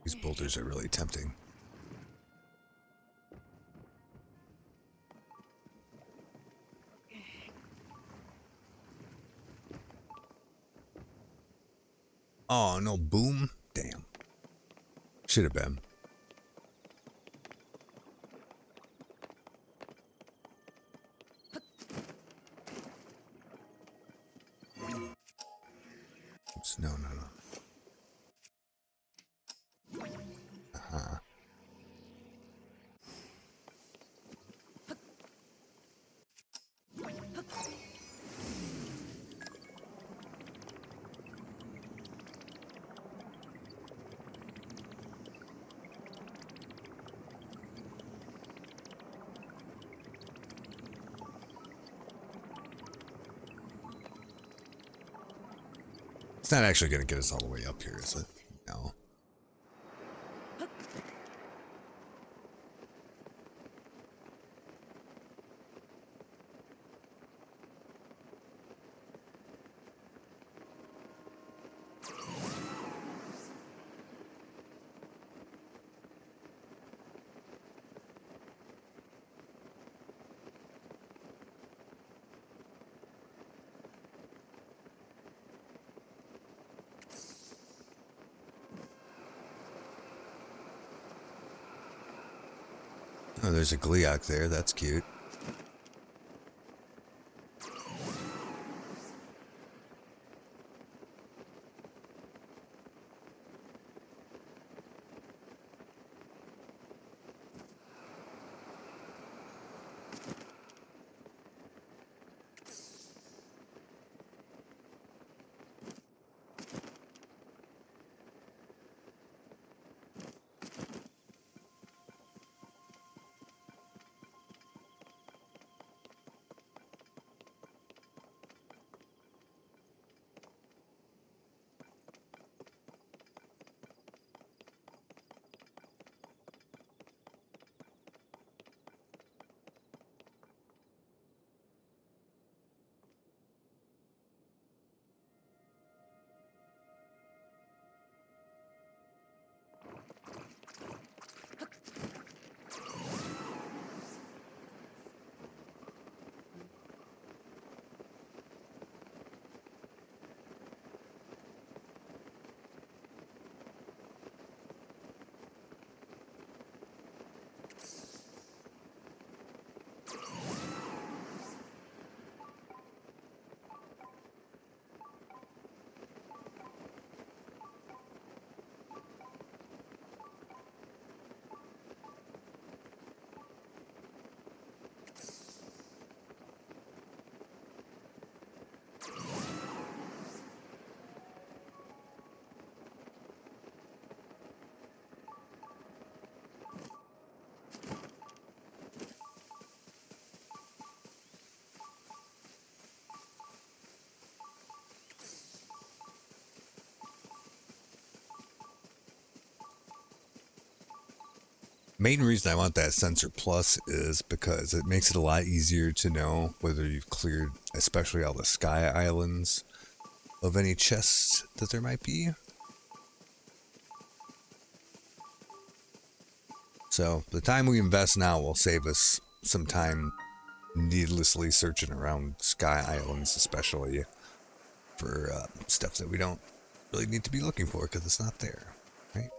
These boulders are really tempting. Oh, no boom? Damn. Should have been. No, no, no. Uh-huh. It's not actually going to get us all the way up here, is it? No. Oh, there's a Gleeok there. That's cute. Main reason I want that sensor plus is because it makes it a lot easier to know whether you've cleared, especially all the sky islands, of any chests that there might be. So the time we invest now will save us some time needlessly searching around sky islands, especially for stuff that we don't really need to be looking for because it's not there, right?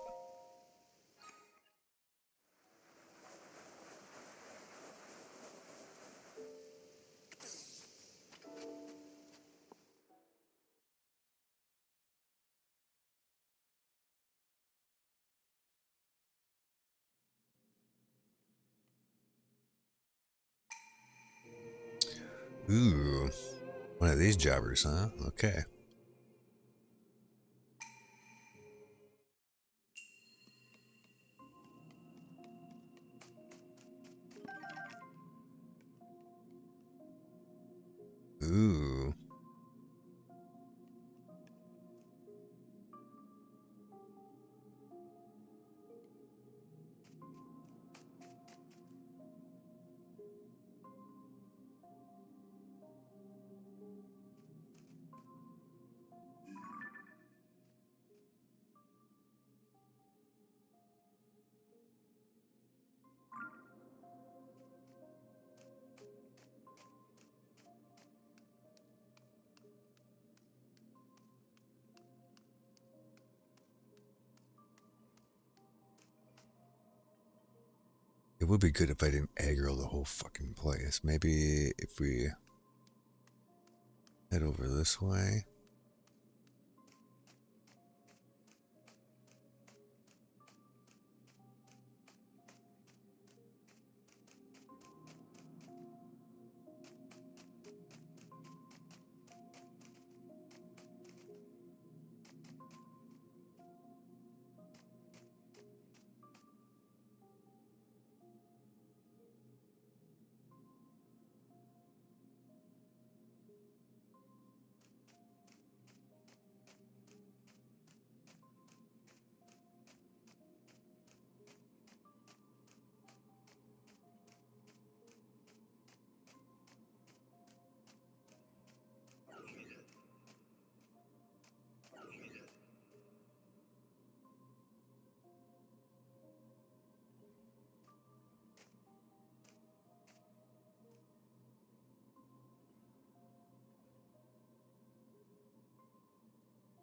Ooh, one of these jobbers, huh? Okay. Ooh. It would be good if I didn't aggro the whole fucking place. Maybe if we head over this way.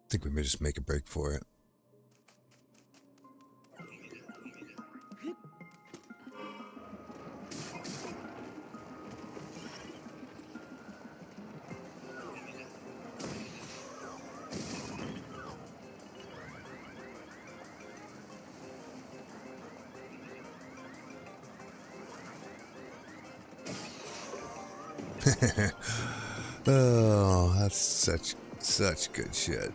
think we may just make a break for it. Oh, that's such good shit.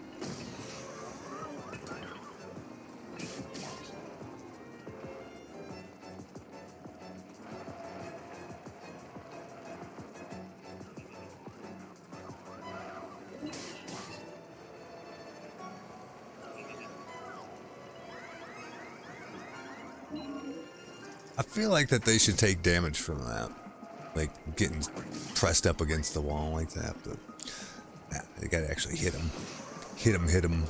I feel like that they should take damage from that. Like getting pressed up against the wall like that, but yeah, they gotta actually hit him. Hit him.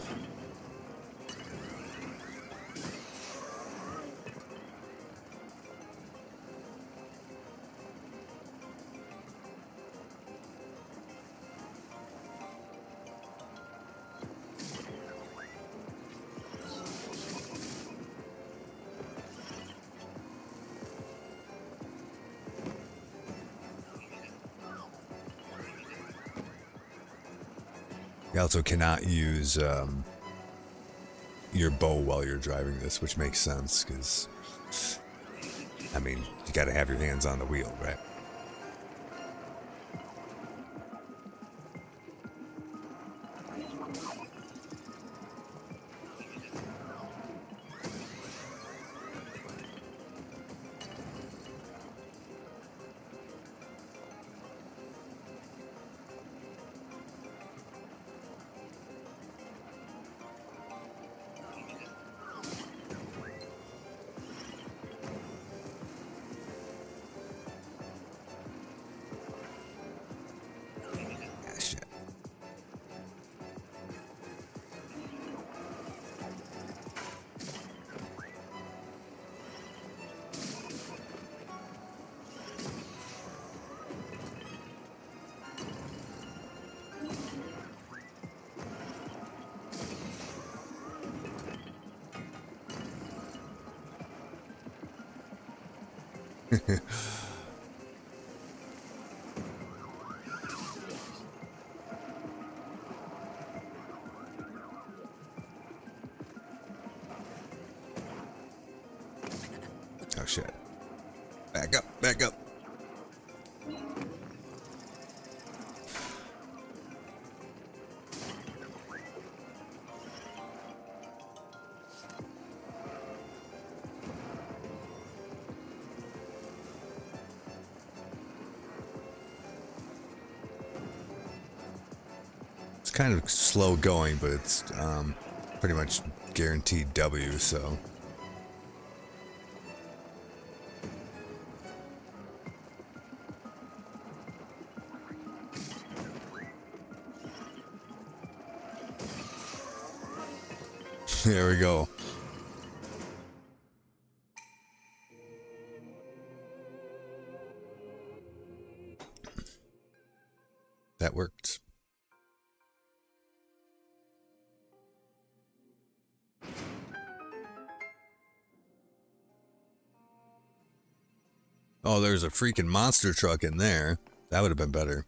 You also cannot use your bow while you're driving this, which makes sense because, I mean, you got to have your hands on the wheel, right? Oh shit. Back up, back up. It's kind of slow going, but it's pretty much guaranteed W, so. There we go. That worked. Oh, there's a freaking monster truck in there. That would have been better.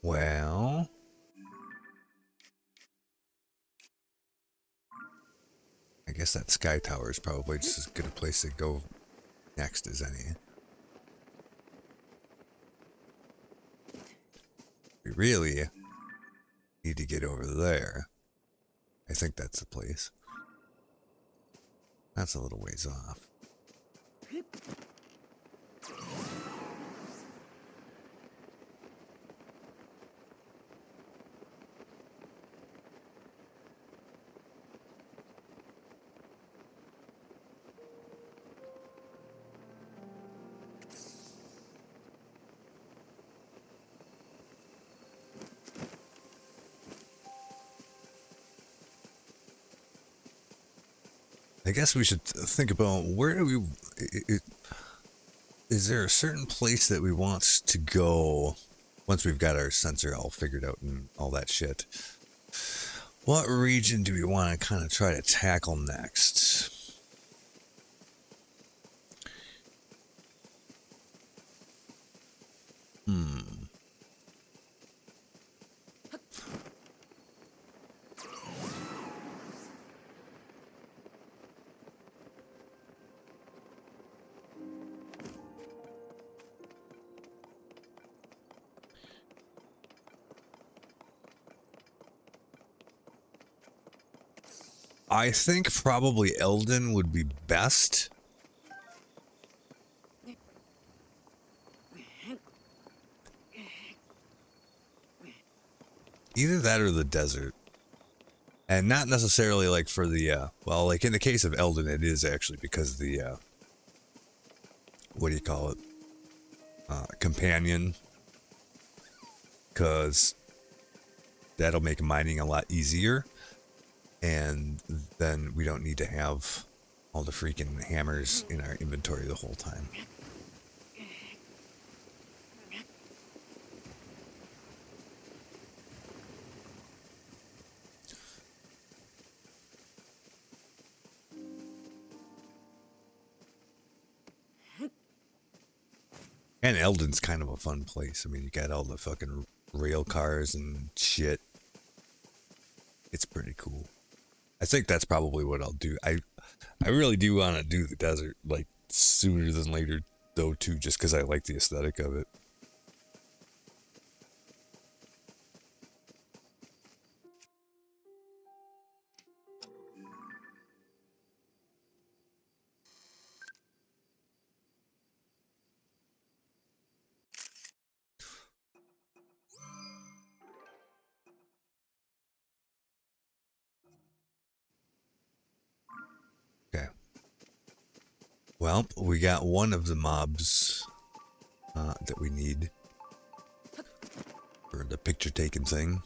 Well, I guess that sky tower is probably just as good a place to go next as any. We really need to get over there. I think that's the place. That's a little ways off. I guess we should think about where do we... Is there a certain place that we want to go once we've got our sensor all figured out and all that shit? What region do we want to kind of try to tackle next? I think probably Eldin would be best. Either that or the desert. And not necessarily like for the, well, like in the case of Eldin, it is actually because the, what do you call it? Companion. Because that'll make mining a lot easier. And then we don't need to have all the freaking hammers in our inventory the whole time. And Eldon's kind of a fun place. I mean, you got all the fucking rail cars and shit. It's pretty cool. I think that's probably what I'll do. I really do want to do the desert, like, sooner than later, though, too, just because I like the aesthetic of it. Okay. Well, we got one of the mobs that we need for the picture taking thing.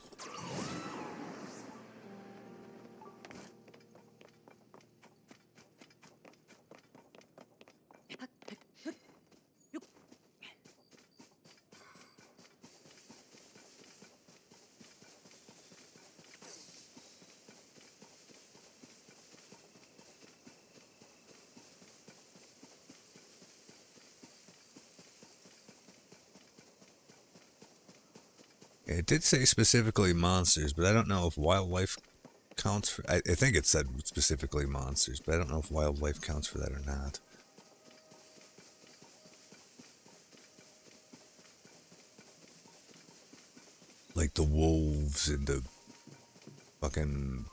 It did say specifically monsters, but I don't know if wildlife counts for... I think it said specifically monsters, but I don't know if wildlife counts for that or not. Like the wolves and the fucking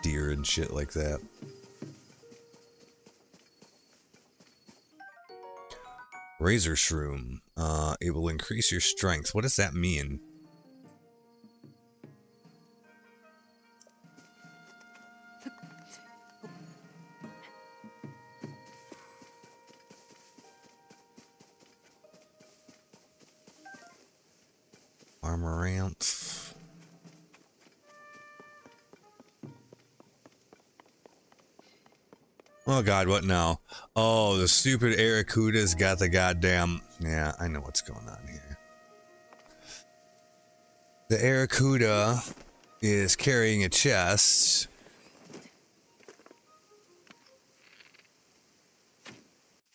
deer and shit like that. Razor Shroom. It will increase your strength. What does that mean? Armoranth. Oh god, what now? Oh, the stupid Aracuda's got the goddamn... Yeah, I know what's going on here. The Aracuda is carrying a chest.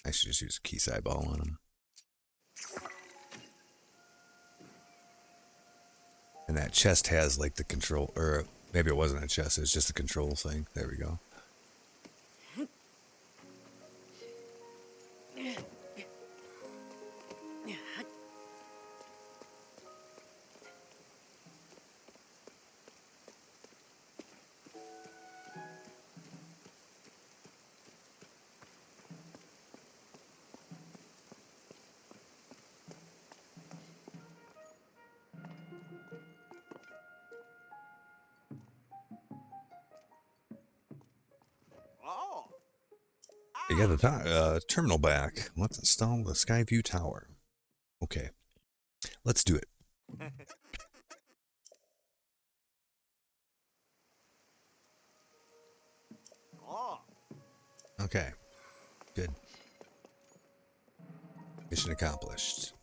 I should just use a key eyeball on him. And that chest has like the control, or maybe it wasn't a chest, it's just a control thing. There we go. You got the terminal back. Let's install the Skyview Tower. Okay, let's do it. Okay, good. Mission accomplished.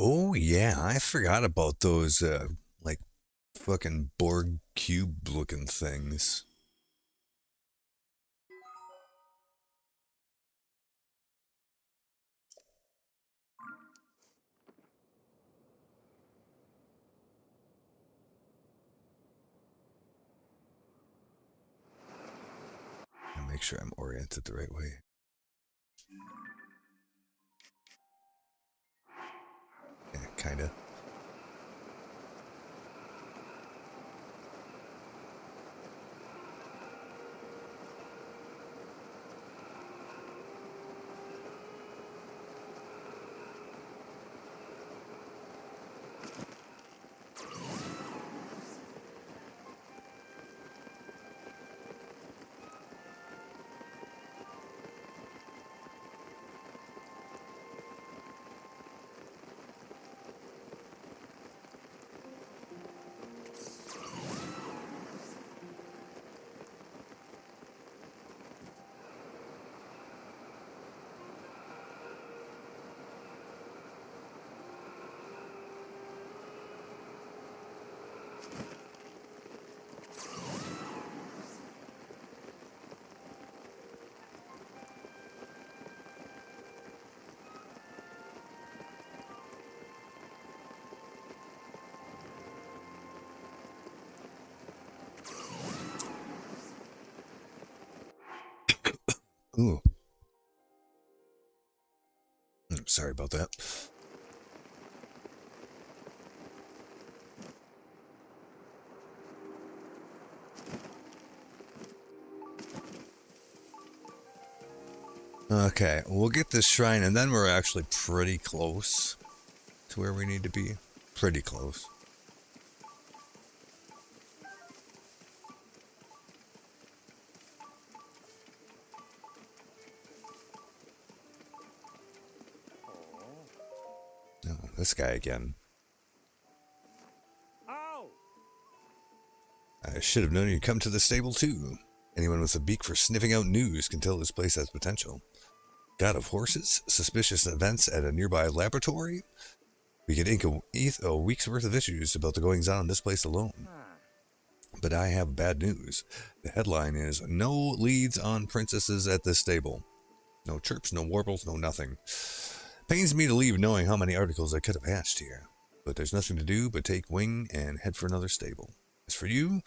Oh yeah, I forgot about those like fucking Borg cube looking things. I'll make sure I'm oriented the right way. Yeah, kinda. Ooh. Sorry about that. Okay, we'll get this shrine and then we're actually pretty close to where we need to be. Pretty close. Oh, this guy again. I should have known you'd come to the stable too. Anyone with a beak for sniffing out news can tell this place has potential. God of horses? Suspicious events at a nearby laboratory? We could ink a week's worth of issues about the goings on in this place alone. But I have bad news. The headline is No Leads on Princesses at this Stable. No chirps, no warbles, no nothing. Pains me to leave knowing how many articles I could have hatched here. But there's nothing to do but take wing and head for another stable. As for you,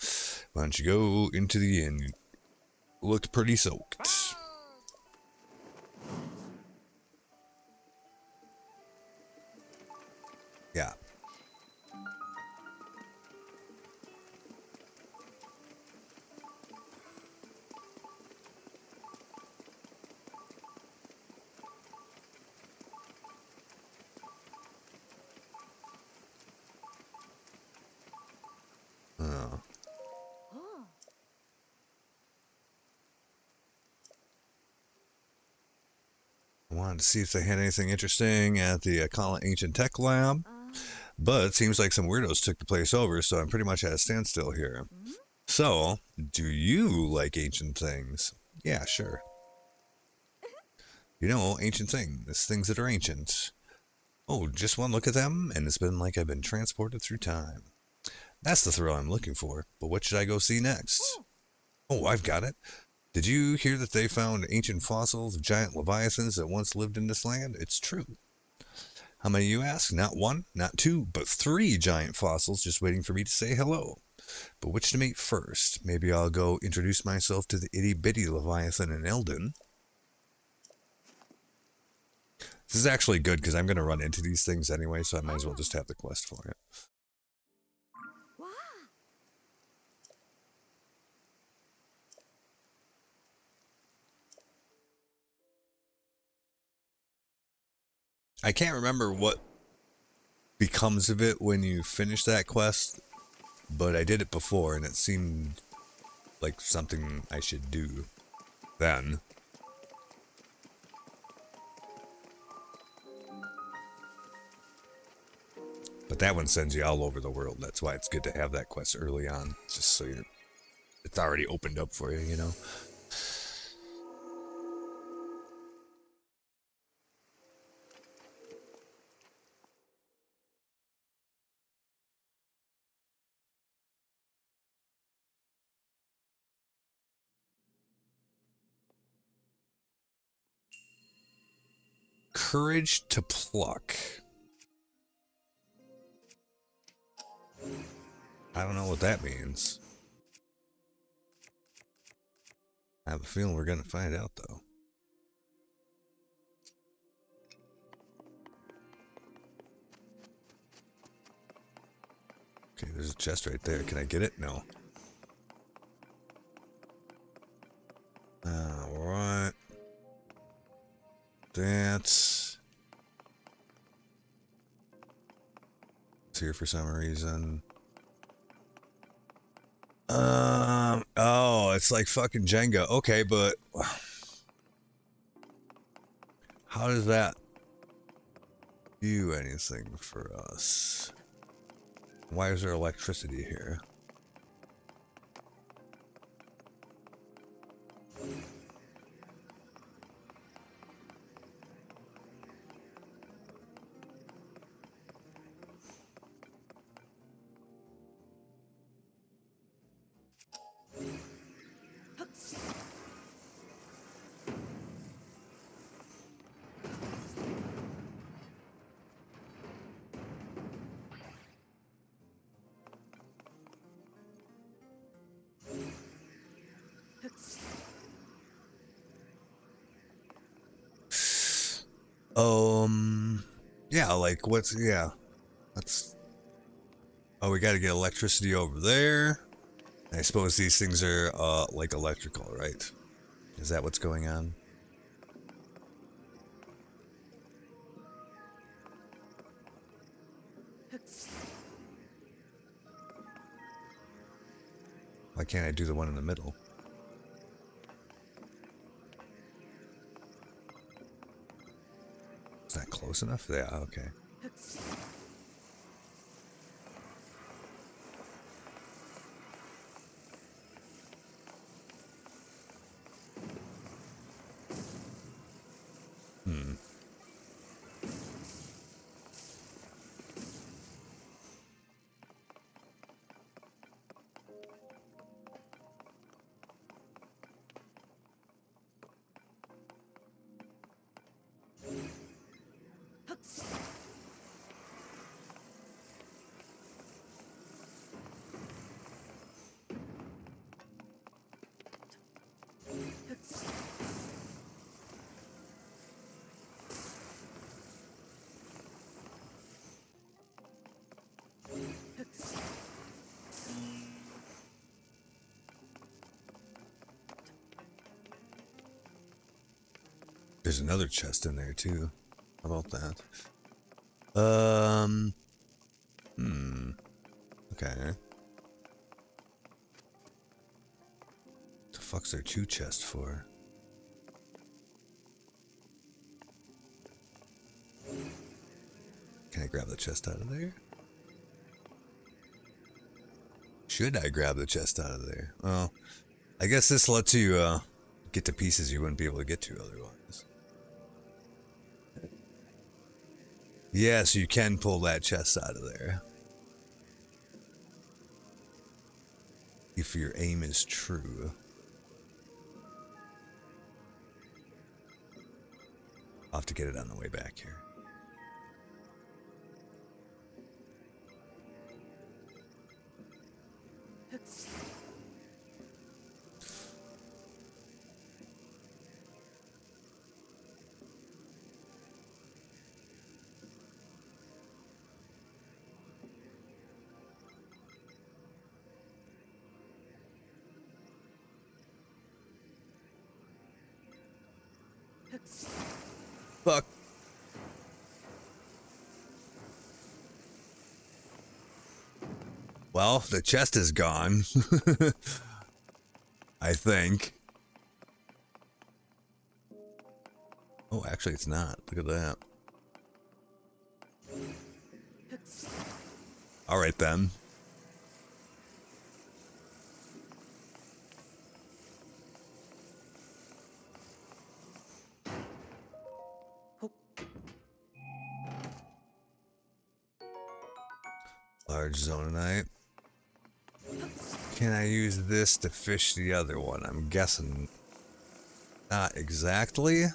why don't you go into the inn? You looked pretty soaked. Yeah. Wanted to see if they had anything interesting at the Kala Ancient Tech Lab. But it seems like some weirdos took the place over, so I'm pretty much at a standstill here. So, do you like ancient things? Yeah, sure. You know, ancient things, things that are ancient. Oh, just one look at them, and it's been like I've been transported through time. That's the thrill I'm looking for, but what should I go see next? Oh, I've got it. Did you hear that they found ancient fossils of giant leviathans that once lived in this land? It's true. How many, you ask? Not one, not two, but 3 giant fossils just waiting for me to say hello. But which to meet first? Maybe I'll go introduce myself to the itty-bitty leviathan in Eldin. This is actually good because I'm going to run into these things anyway, so I might as well just have the quest for it. I can't remember what becomes of it when you finish that quest, but I did it before and it seemed like something I should do then. But that one sends you all over the world. That's why it's good to have that quest early on, just so it's already opened up for you, you know? Courage to pluck. I don't know what that means. I have a feeling we're going to find out, though. Okay, there's a chest right there. Can I get it? No. Alright. That's... It's here for some reason. Oh, it's like fucking Jenga. Okay, but... How does that do anything for us? Why is there electricity here? Yeah, like what's, yeah. That's, oh, we gotta get electricity over there. I suppose these things are, like electrical, right? Is that what's going on? Why can't I do the one in the middle? Is that close enough? Yeah, okay. There's another chest in there too. How about that? Okay. The fuck's there 2 chests for? I grab the chest out of there? Should I grab the chest out of there? Well, I guess this lets you get to pieces you wouldn't be able to get to otherwise. Yeah, so you can pull that chest out of there. If your aim is true. I'll have to get it on the way back here. Fuck. Well, the chest is gone. I think. Oh, actually, it's not. Look at that. All right, then. Large zononite. Can I use this to fish the other one? I'm guessing not exactly.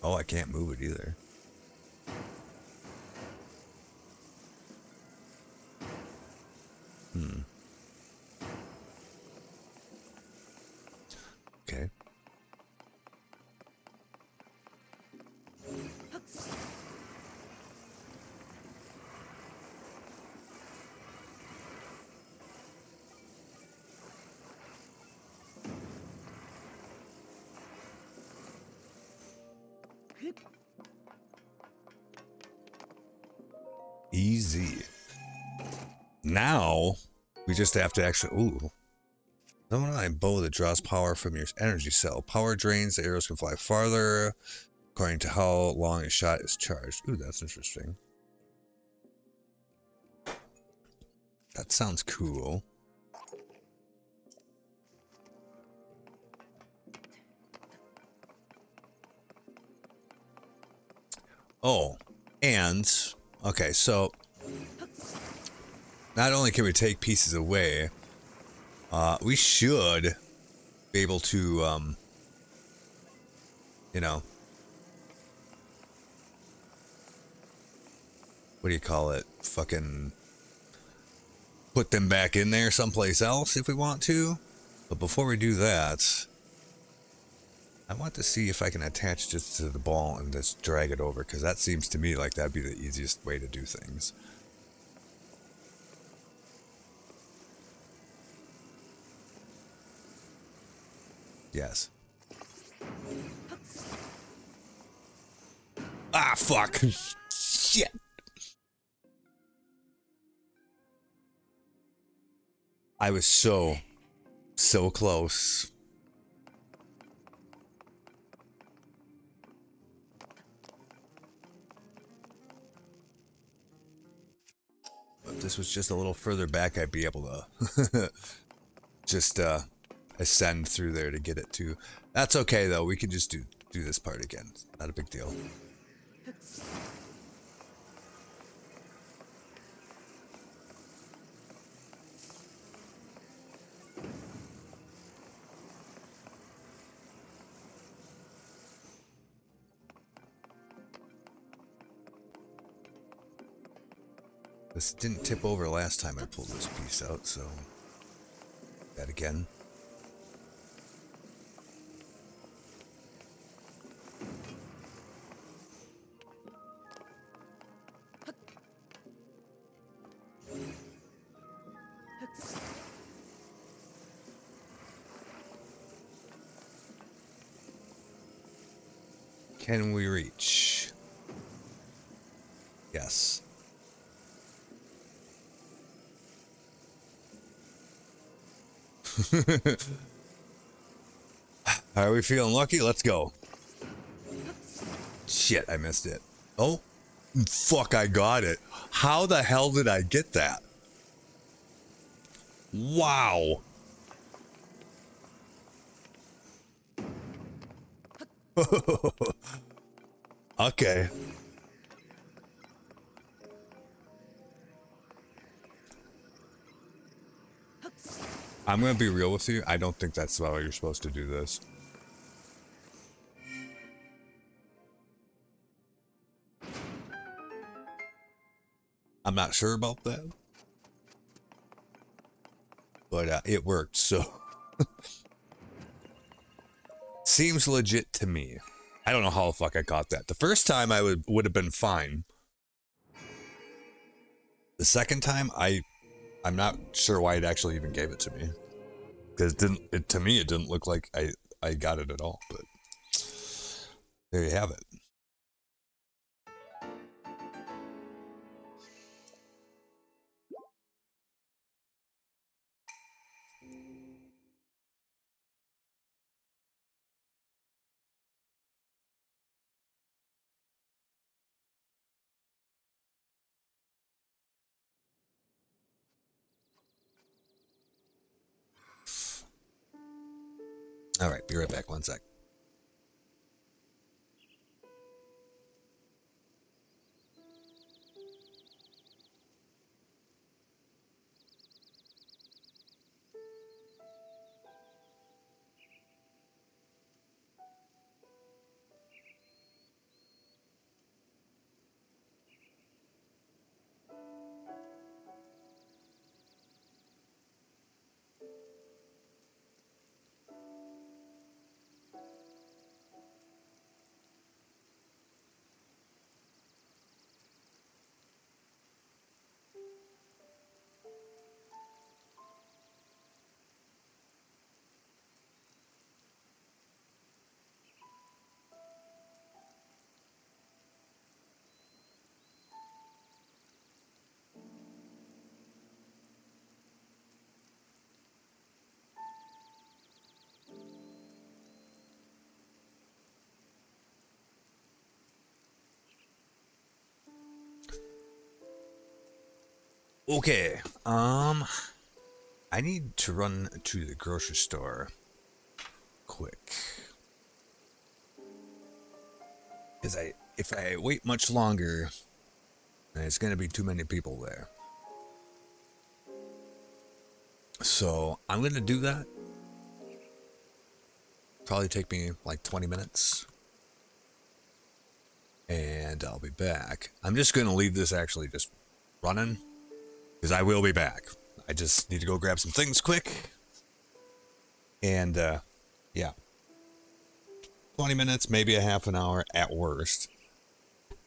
Oh, I can't move it either. Okay. Easy. Now, we just have to actually... Ooh. Zononite bow that draws power from your energy cell. Power drains, the arrows can fly farther according to how long a shot is charged. Ooh, that's interesting. That sounds cool. Oh, and... Okay, so... Not only can we take pieces away, we should be able to, you know... What do you call it? Fucking... Put them back in there someplace else if we want to. But before we do that... I want to see if I can attach this to the ball and just drag it over, because that seems to me like that'd be the easiest way to do things. Yes. Ah, fuck. Shit. I was so close. If this was just a little further back, I'd be able to just ascend through there to get it to. That's okay though. We can just do this part again. Not a big deal. This didn't tip over last time I pulled this piece out, so that again. Can we reach? Yes. Are we feeling lucky? Let's go. Shit, I missed it. Oh, fuck, I got it. How the hell did I get that? Wow. Okay. I'm going to be real with you. I don't think that's how you're supposed to do this. I'm not sure about that. But it worked, so. Seems legit to me. I don't know how the fuck I caught that. The first time I would have been fine. The second time, I'm not sure why it actually even gave it to me. Because to me, it didn't look like I got it at all. But there you have it. All right, be right back. One sec. Okay. I need to run to the grocery store quick. Because if I wait much longer, there's gonna be too many people there. So I'm gonna do that. Probably take me like 20 minutes. And I'll be back. I'm just gonna leave this actually just running. Because I will be back. I just need to go grab some things quick. And yeah. 20 minutes, maybe a half an hour at worst.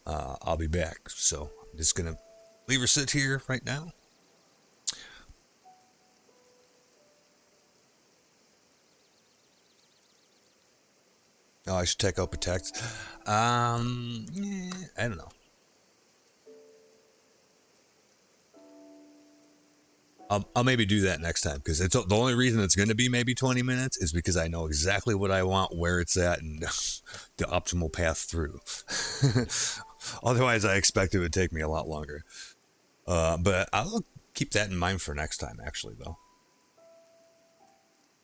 I'll be back. So I'm just gonna leave her sit here right now. Oh, I should take out text. I don't know. I'll maybe do that next time because it's the only reason it's going to be maybe 20 minutes is because I know exactly what I want, where it's at, and the optimal path through. Otherwise, I expect it would take me a lot longer. But I'll keep that in mind for next time, actually, though.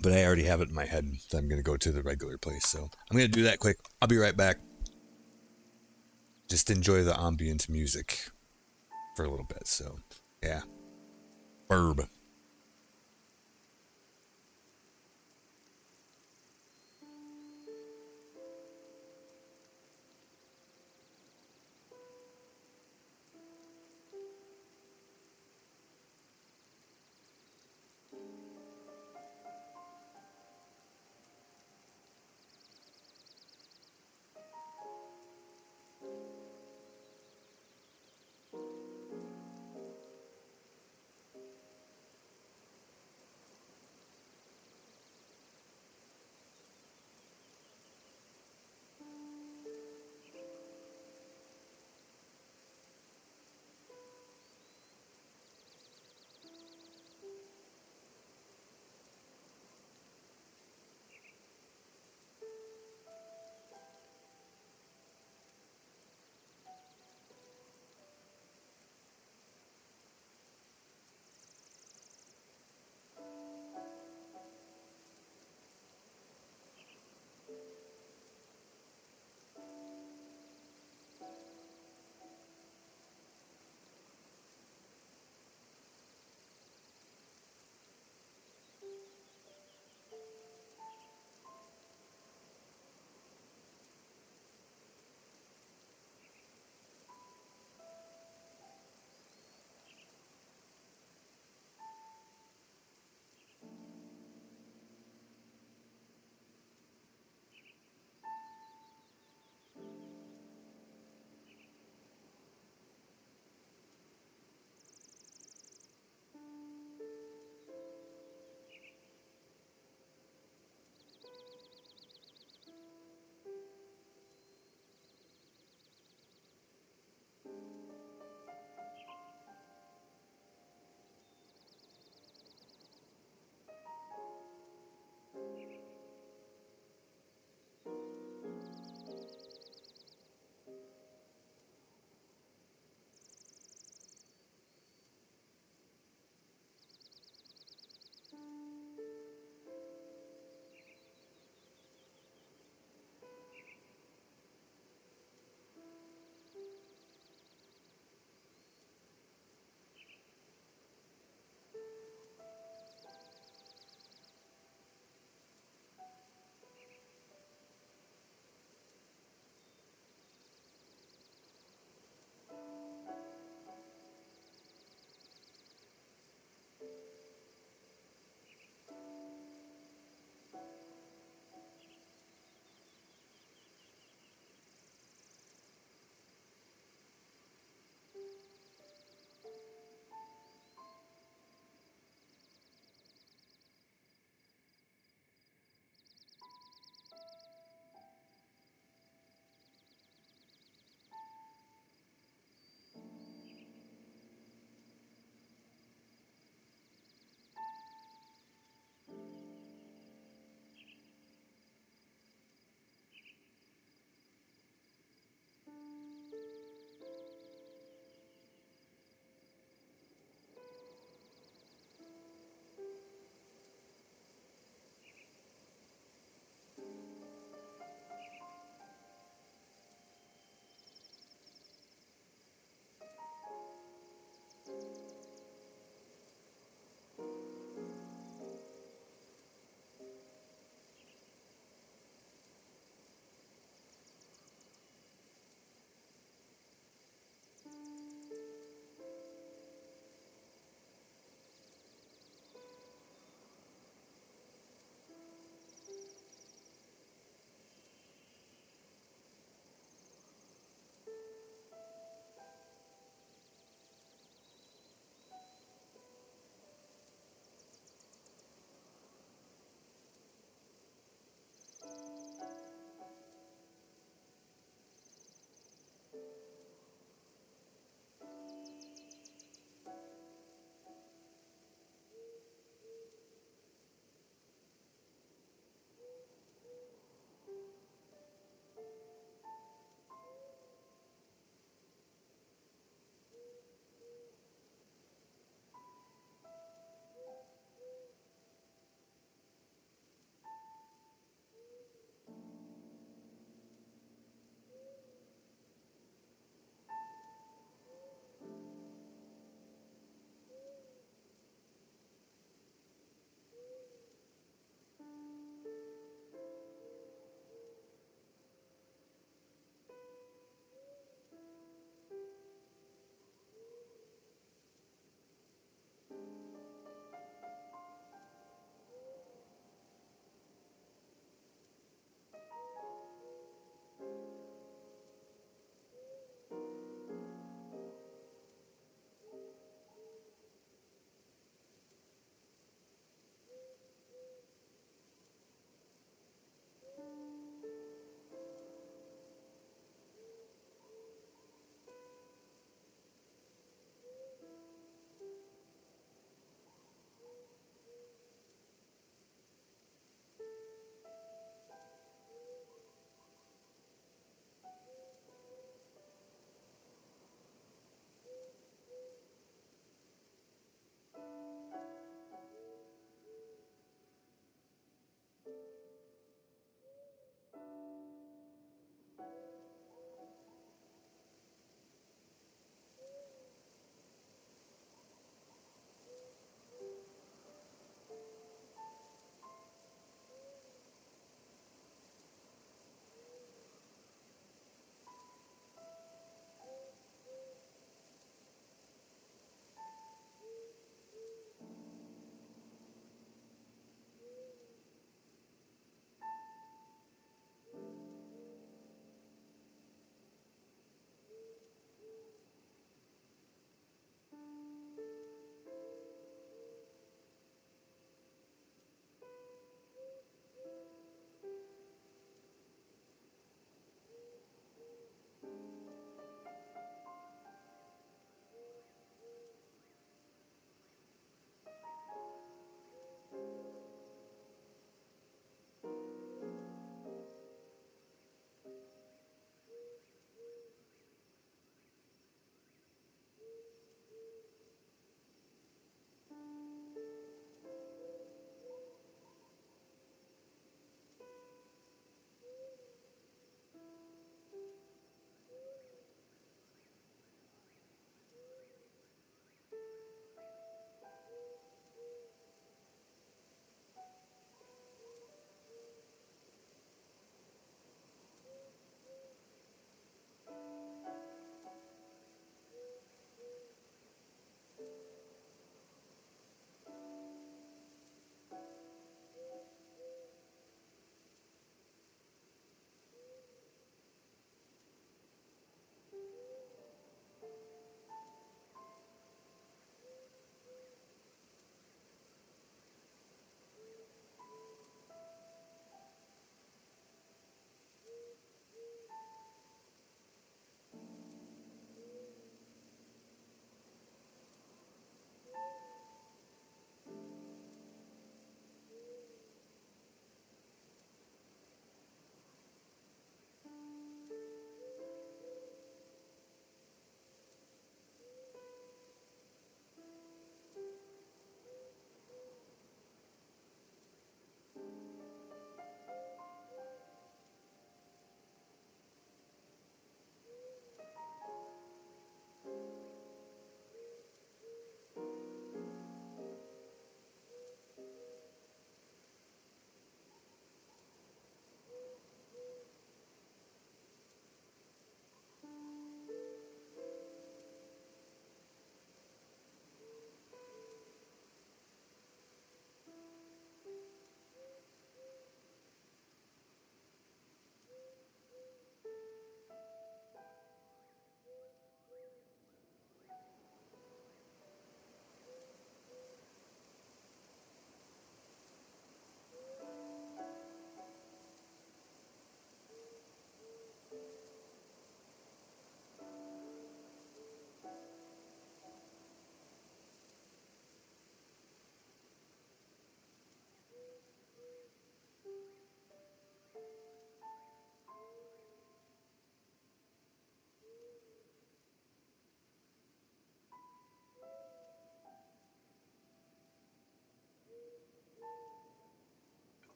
But I already have it in my head that I'm going to go to the regular place, so I'm going to do that quick. I'll be right back. Just enjoy the ambient music for a little bit, so yeah. Burb.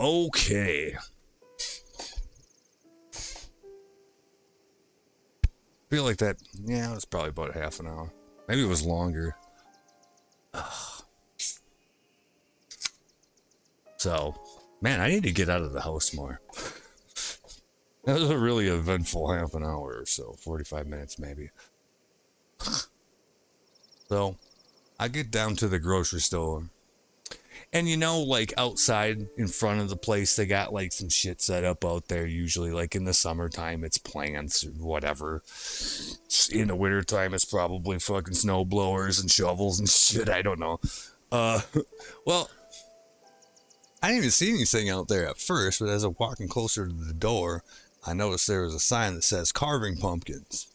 Okay. Feel like that, yeah, it was probably about half an hour. Maybe it was longer. So, man, I need to get out of the house more. That was a really eventful half an hour or so, 45 minutes maybe. So, I get down to the grocery store. And you know, like outside in front of the place, they got like some shit set up out there. Usually, like in the summertime, it's plants or whatever. In the wintertime, it's probably fucking snow blowers and shovels and shit. I don't know. Well, I didn't even see anything out there at first, but as I'm walking closer to the door, I noticed there was a sign that says carving pumpkins.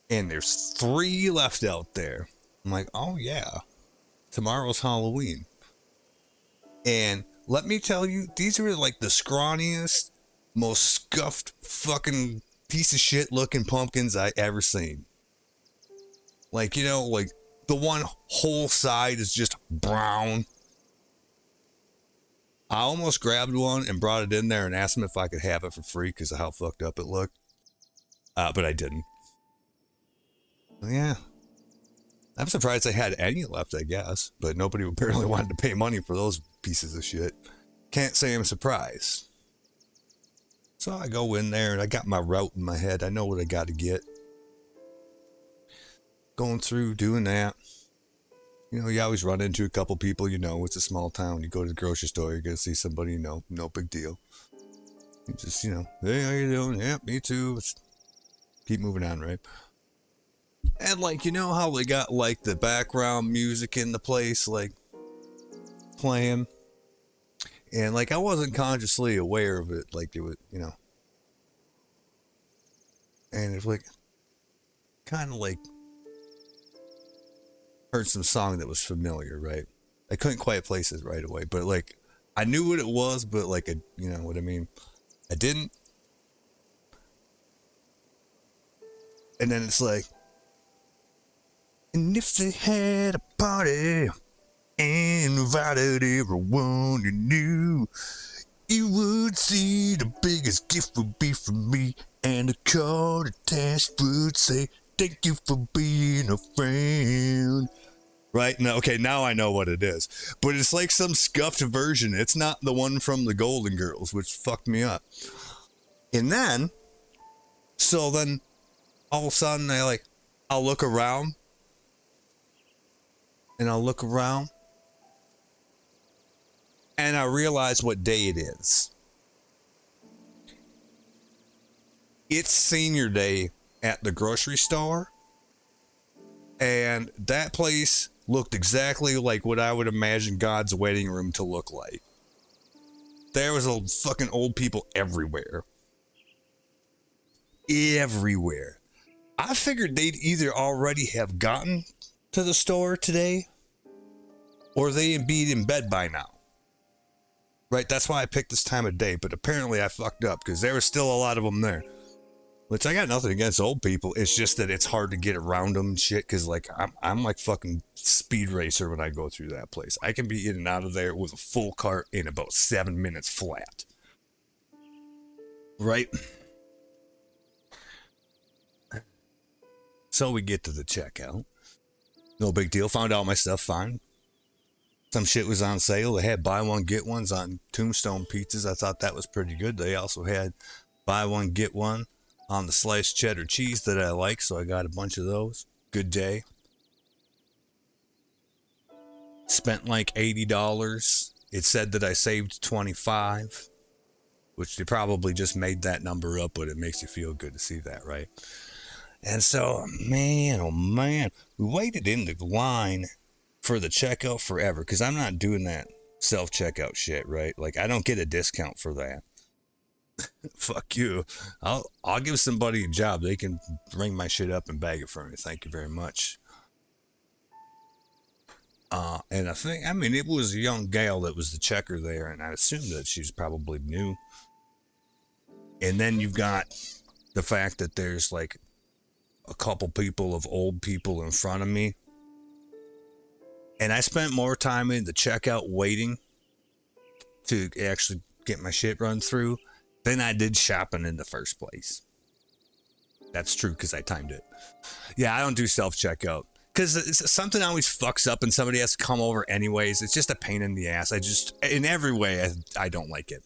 And there's 3 left out there. I'm like, oh yeah. Tomorrow's Halloween. And let me tell you, these are like the scrawniest, most scuffed fucking piece of shit looking pumpkins I ever seen. Like, you know, like the one whole side is just brown. I almost grabbed one and brought it in there and asked them if I could have it for free because of how fucked up it looked. But I didn't. Yeah. I'm surprised they had any left, I guess. But nobody apparently wanted to pay money for those pieces of shit. Can't say I'm surprised. So I go in there and I got my route in my head. I know what I got to get. Going through, doing that. You know, you always run into a couple people, you know, it's a small town. You go to the grocery store, you're going to see somebody you know, no big deal. You just, you know, hey, how you doing? Yeah, me too. Let's keep moving on, right? And like, you know how they got like the background music in the place, like playing? And like, I wasn't consciously aware of it, like it was, you know. And it's like, kind of like, heard some song that was familiar, right? I couldn't quite place it right away, but like, I knew what it was, but like, you know what I mean? I didn't. And then it's like, and if they had a party and invited everyone you knew, you would see the biggest gift would be from me, and the card attached would say, thank you for being a friend. Right? No, okay, now I know what it is. But it's like some scuffed version. It's not the one from the Golden Girls, which fucked me up. And then, so then, all of a sudden, I'll look around. And I'll look around. And I realize what day it is. It's senior day at the grocery store. And that place looked exactly like what I would imagine God's waiting room to look like. There was a fucking old people everywhere. Everywhere. I figured they'd either already have gotten to the store today or they'd be in bed by now. Right? That's why I picked this time of day, but apparently I fucked up because there was still a lot of them there. Which I got nothing against old people. It's just that it's hard to get around them and shit. Cause like I'm like fucking Speed Racer when I go through that place. I can be in and out of there with a full cart in about 7 minutes flat. Right? So we get to the checkout. No big deal. Found out my stuff fine. Some shit was on sale. They had buy one get ones on Tombstone pizzas. I thought that was pretty good. They also had buy one get one on the sliced cheddar cheese that I like, so I got a bunch of those. Good day. Spent like $80. It said that I saved $25, which they probably just made that number up, but it makes you feel good to see that, right? And so, man, oh man, we waited in the line for the checkout forever, because I'm not doing that self-checkout shit, right? Like, I don't get a discount for that. Fuck you. I'll give somebody a job. They can bring my shit up and bag it for me. Thank you very much. And I mean, it was a young gal that was the checker there, and I assumed that she's probably new. And then you've got the fact that there's like a couple people of old people in front of me. And I spent more time in the checkout waiting to actually get my shit run through than I did shopping in the first place. That's true because I timed it. Yeah, I don't do self-checkout because something always fucks up and somebody has to come over anyways. It's just a pain in the ass. In every way, I don't like it.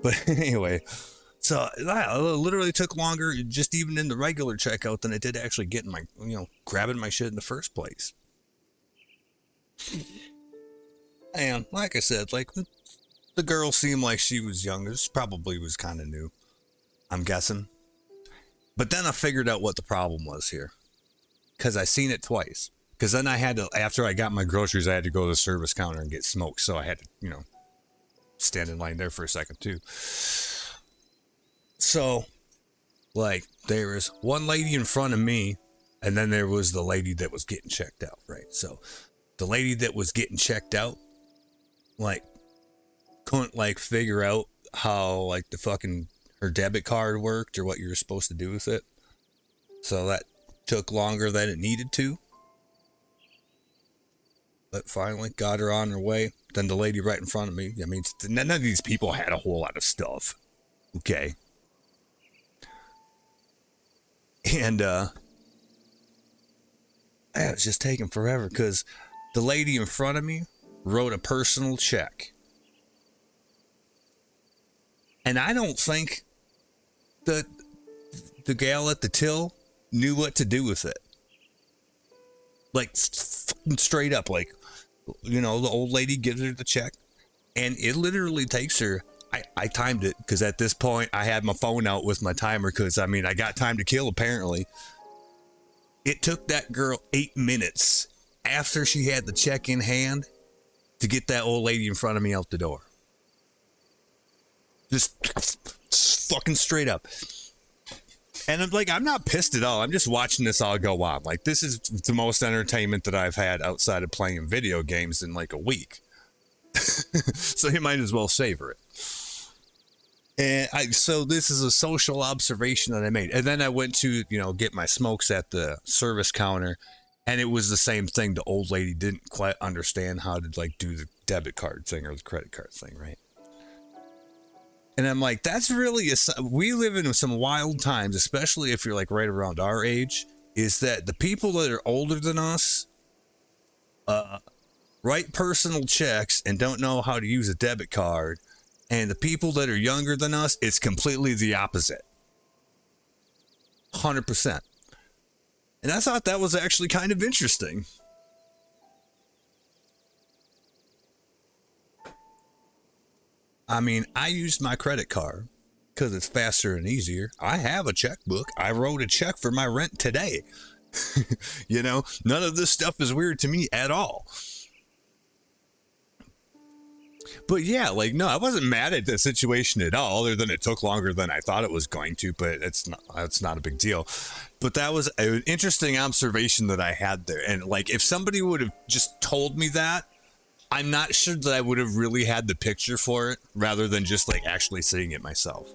But anyway, so it literally took longer just even in the regular checkout than it did actually getting my, grabbing my shit in the first place. And like I said, like the girl seemed like she was young. This probably was kind of new, I'm guessing. But then I figured out what the problem was here. Because I seen it twice. Because then I had to, after I got my groceries, I had to go to the service counter and get smoked. So I had to, stand in line there for a second too. So, like, there was one lady in front of me, and then there was the lady that was getting checked out, right? So, the lady that was getting checked out, like, couldn't, like, figure out how, like, her debit card worked or what you were supposed to do with it. So that took longer than it needed to. But finally got her on her way. Then the lady right in front of me. I mean, none of these people had a whole lot of stuff. Okay. And it was just taking forever because the lady in front of me wrote a personal check. And I don't think the gal at the till knew what to do with it. Like, straight up, like, the old lady gives her the check, and it literally takes her, I timed it, because at this point, I had my phone out with my timer, because, I got time to kill, apparently. It took that girl 8 minutes after she had the check in hand to get that old lady in front of me out the door. Just fucking straight up. And I'm not pissed at all. I'm just watching this all go on. Like, this is the most entertainment that I've had outside of playing video games in like a week. So you might as well savor it. And so this is a social observation that I made. And then I went to, get my smokes at the service counter, and it was the same thing. The old lady didn't quite understand how to, like, do the debit card thing or the credit card thing, right? And I'm like, that's really, we live in some wild times, especially if you're like right around our age, is that the people that are older than us write personal checks and don't know how to use a debit card. And the people that are younger than us, it's completely the opposite. 100%. And I thought that was actually kind of interesting. I used my credit card because it's faster and easier. I have a checkbook. I wrote a check for my rent today. None of this stuff is weird to me at all. But yeah, no, I wasn't mad at the situation at all, other than it took longer than I thought it was going to, but it's not a big deal. But that was an interesting observation that I had there. And if somebody would have just told me that, I'm not sure that I would have really had the picture for it, rather than just actually seeing it myself.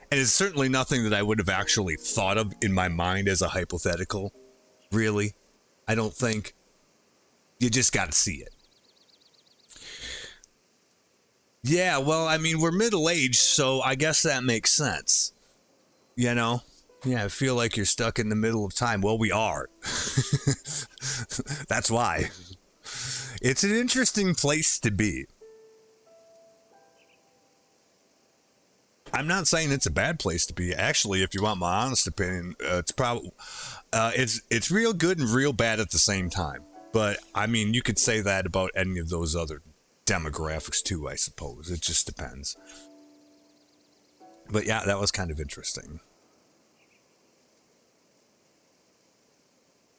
And it's certainly nothing that I would have actually thought of in my mind as a hypothetical. Really. I don't think. You just got to see it. Yeah, well, we're middle-aged, so I guess that makes sense. Yeah, I feel like you're stuck in the middle of time. Well, we are. That's why. It's an interesting place to be. I'm not saying it's a bad place to be. Actually, if you want my honest opinion, it's probably it's real good and real bad at the same time. But you could say that about any of those other demographics too, I suppose. It just depends. But yeah, that was kind of interesting.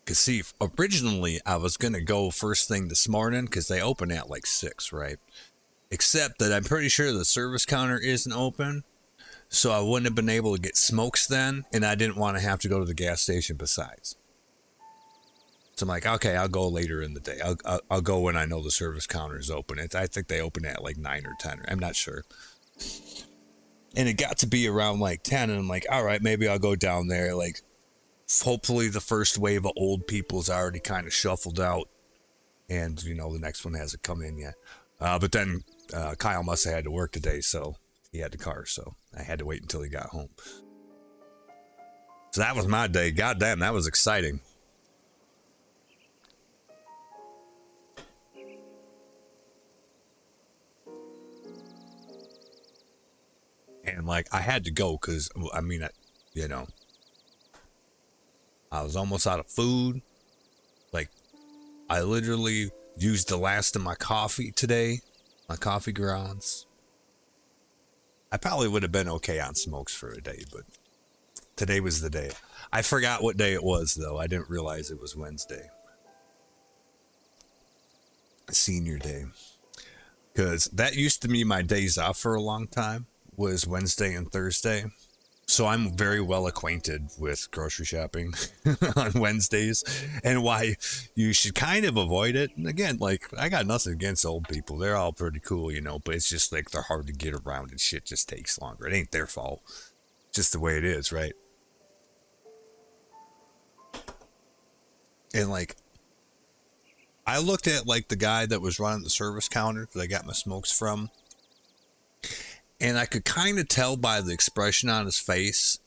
Because see, originally I was going to go first thing this morning because they open at 6, right? Except that I'm pretty sure the service counter isn't open. So I wouldn't have been able to get smokes then, and I didn't want to have to go to the gas station besides. So I'm like, okay, I'll go later in the day. I'll go when I know the service counter is open. I think they open at 9 or 10. I'm not sure. And it got to be around 10, and I'm like, all right, maybe I'll go down there. Hopefully the first wave of old people's already kind of shuffled out, and the next one hasn't come in yet. But then Kyle must have had to work today, so he had the car, so I had to wait until he got home. So that was my day. God damn, that was exciting. And like I had to go because I mean, you know, I was almost out of food. Like I literally used the last of my coffee today, my coffee grounds. I probably would have been okay on smokes for a day, but today was the day. I forgot what day it was though. I didn't realize it was Wednesday. Senior day. Because that used to be my days off for a long time, was Wednesday and Thursday. So I'm very well acquainted with grocery shopping on Wednesdays and why you should kind of avoid it. And again, like I got nothing against old people. They're all pretty cool, you know, but it's just like they're hard to get around and shit just takes longer. It ain't their fault. Just the way it is, right? And like I looked at like the guy that was running the service counter that I got my smokes from, and I could kind of tell by the expression on his face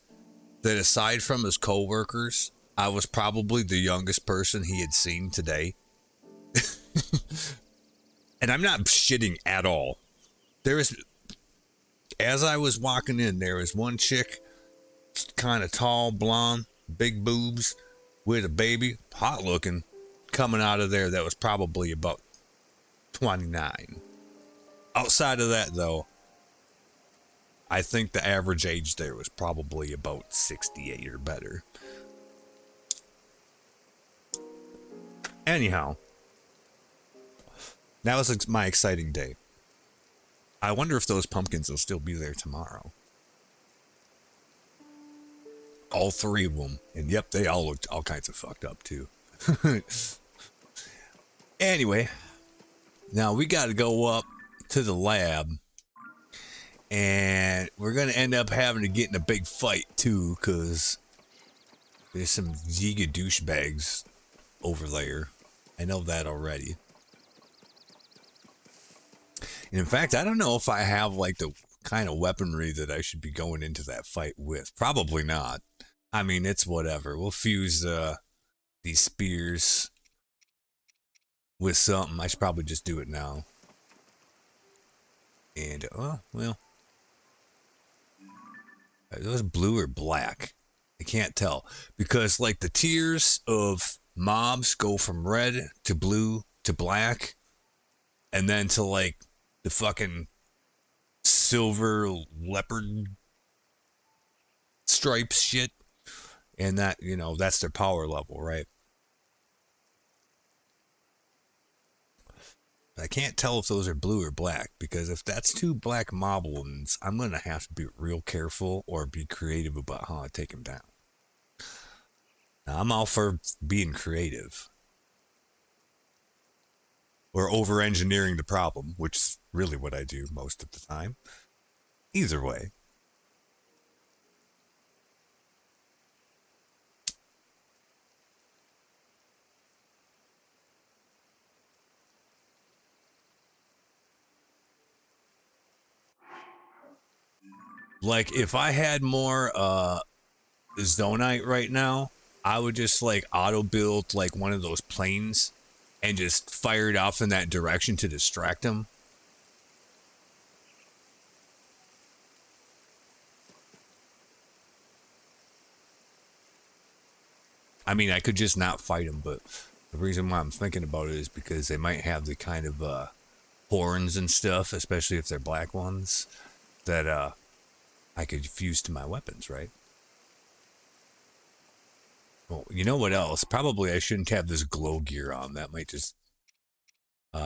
that aside from his coworkers, I was probably the youngest person he had seen today. And I'm not shitting at all. There is, as I was walking in, there was one chick, kind of tall, blonde, big boobs, with a baby, hot looking, coming out of there that was probably about 29. Outside of that, though, I think the average age there was probably about 68 or better. Anyhow, that was my exciting day. I wonder if those pumpkins will still be there tomorrow. All three of them. And yep, they all looked all kinds of fucked up too. Anyway, now we got to go up to the lab. And we're going to end up having to get in a big fight too, because there's some Ziga douchebags over there. I know that already. And in fact, I don't know if I have like the kind of weaponry that I should be going into that fight with. Probably not. I mean, it's whatever. We'll fuse these spears with something. I should probably just do it now. And, well. Are those blue or black? I can't tell. Because, like, the tiers of mobs go from red to blue to black. And then to, like, the fucking silver leopard stripes shit. And that, you know, that's their power level, right? I can't tell if those are blue or black, because if that's two black moblins, I'm going to have to be real careful or be creative about how I take them down. Now, I'm all for being creative or over engineering the problem, which is really what I do most of the time. Either way. Like, if I had more Zonite right now, I would just like auto build like one of those planes and just fire it off in that direction to distract them. I mean, I could just not fight them, but the reason why I'm thinking about it is because they might have the kind of horns and stuff, especially if they're black ones, that I could fuse to my weapons, right? Well, you know what else? Probably I shouldn't have this glow gear on. That might just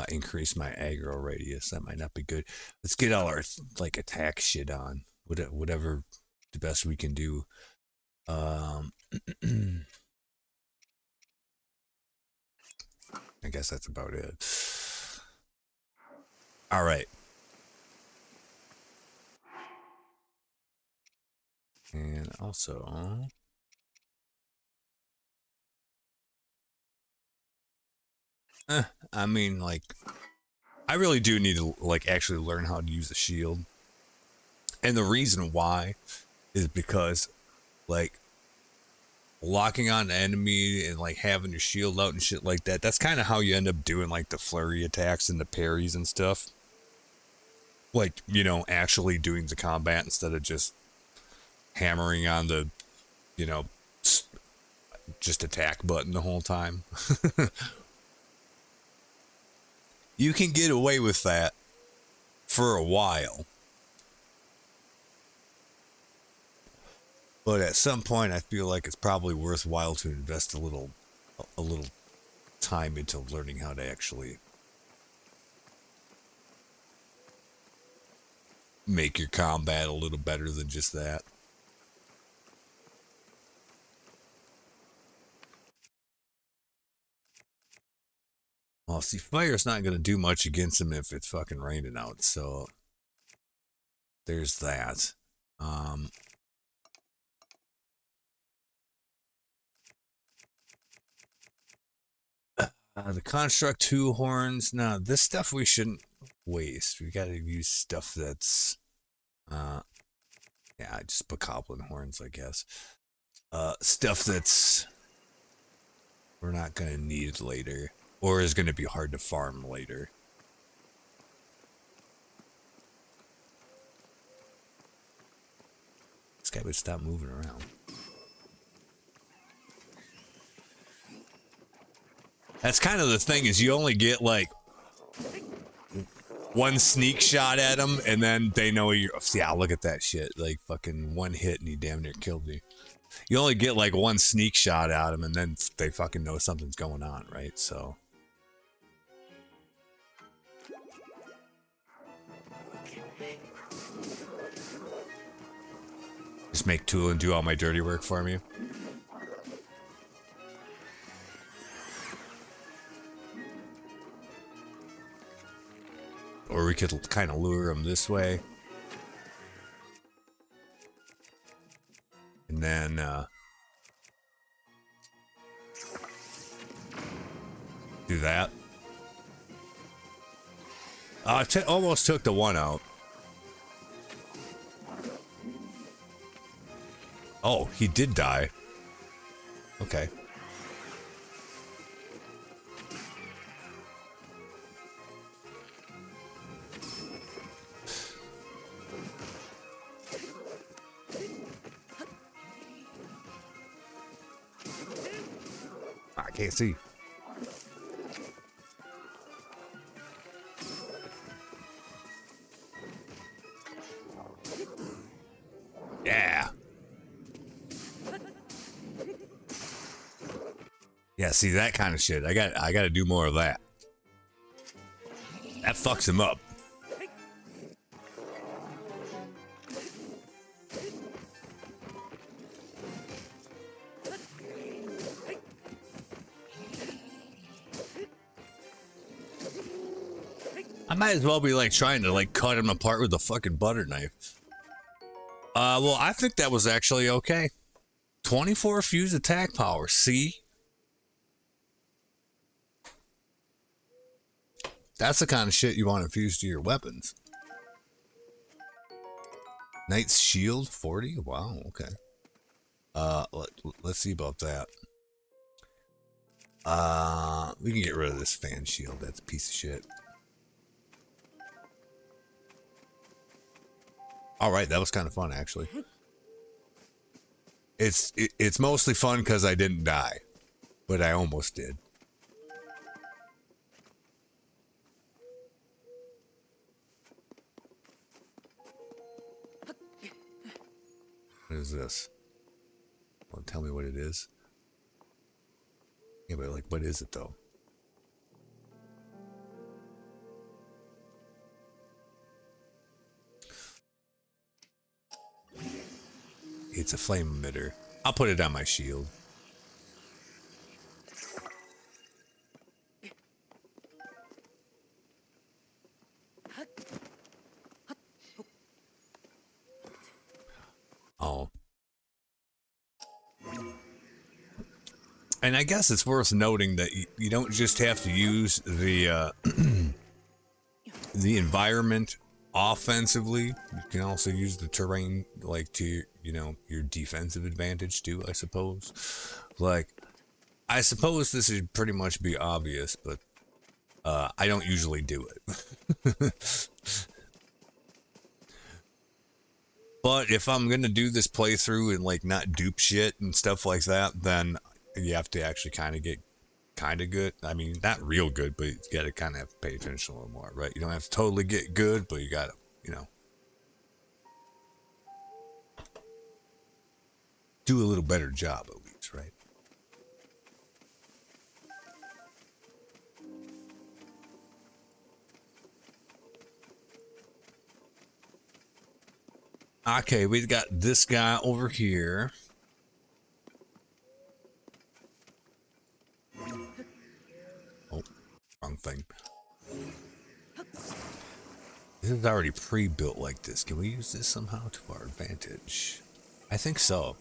increase my aggro radius. That might not be good. Let's get all our like attack shit on. Whatever the best we can do. I guess that's about it. All right. And also, I mean, like, I really do need to like actually learn how to use a shield. And the reason why is because like locking on an enemy and like having your shield out and shit like that, that's kind of how you end up doing like the flurry attacks and the parries and stuff. Like, you know, actually doing the combat instead of just hammering on the, you know, just attack button the whole time. You can get away with that for a while. But at some point I feel like it's probably worthwhile to invest a little time into learning how to actually make your combat a little better than just that. Well, see, fire's not going to do much against him if it's fucking raining out, so there's that. The Construct 2 horns. Now, this stuff we shouldn't waste. We gotta use stuff that's... yeah, just Bokoblin horns, I guess. Stuff that's... we're not gonna need later. Or is gonna be hard to farm later. This guy would stop moving around. That's kind of the thing, is you only get like one sneak shot at them, and then they know you're... yeah, look at that shit. Like fucking one hit and he damn near killed me. You only get like one sneak shot at them, and then they fucking know something's going on, right? So... just make Tulin do all my dirty work for me. Or we could kind of lure him this way. And then, do that. I almost took the one out. Oh, he did die. Okay. I can't see. Yeah. Yeah, see that kind of shit. I got to do more of that. That fucks him up. I might as well be like trying to like cut him apart with a fucking butter knife. Well, I think that was actually okay. 24 fused attack power. See? That's the kind of shit you want to fuse to your weapons. Knight's Shield 40? Wow, okay. Let's see about that. We can get rid of this fan shield. That's a piece of shit. All right, that was kind of fun, actually. It's mostly fun because I didn't die, but I almost did. What is this? Well, tell me what it is. Yeah, but like, what is it though? It's a flame emitter. I'll put it on my shield. Oh. And I guess it's worth noting that you don't just have to use the the environment offensively. You can also use the terrain like to, you know, your defensive advantage too, I suppose. Like, I suppose this would pretty much be obvious, but I don't usually do it. But if I'm gonna do this playthrough and like not dupe shit and stuff like that, then you have to actually kind of get kind of good. I mean, not real good, but you gotta kind of have to pay attention a little more, right? You don't have to totally get good, but you gotta, you know, do a little better job at least, right? Okay, we've got this guy over here. Oh, wrong thing. This is already pre-built like this. Can we use this somehow to our advantage? I think so.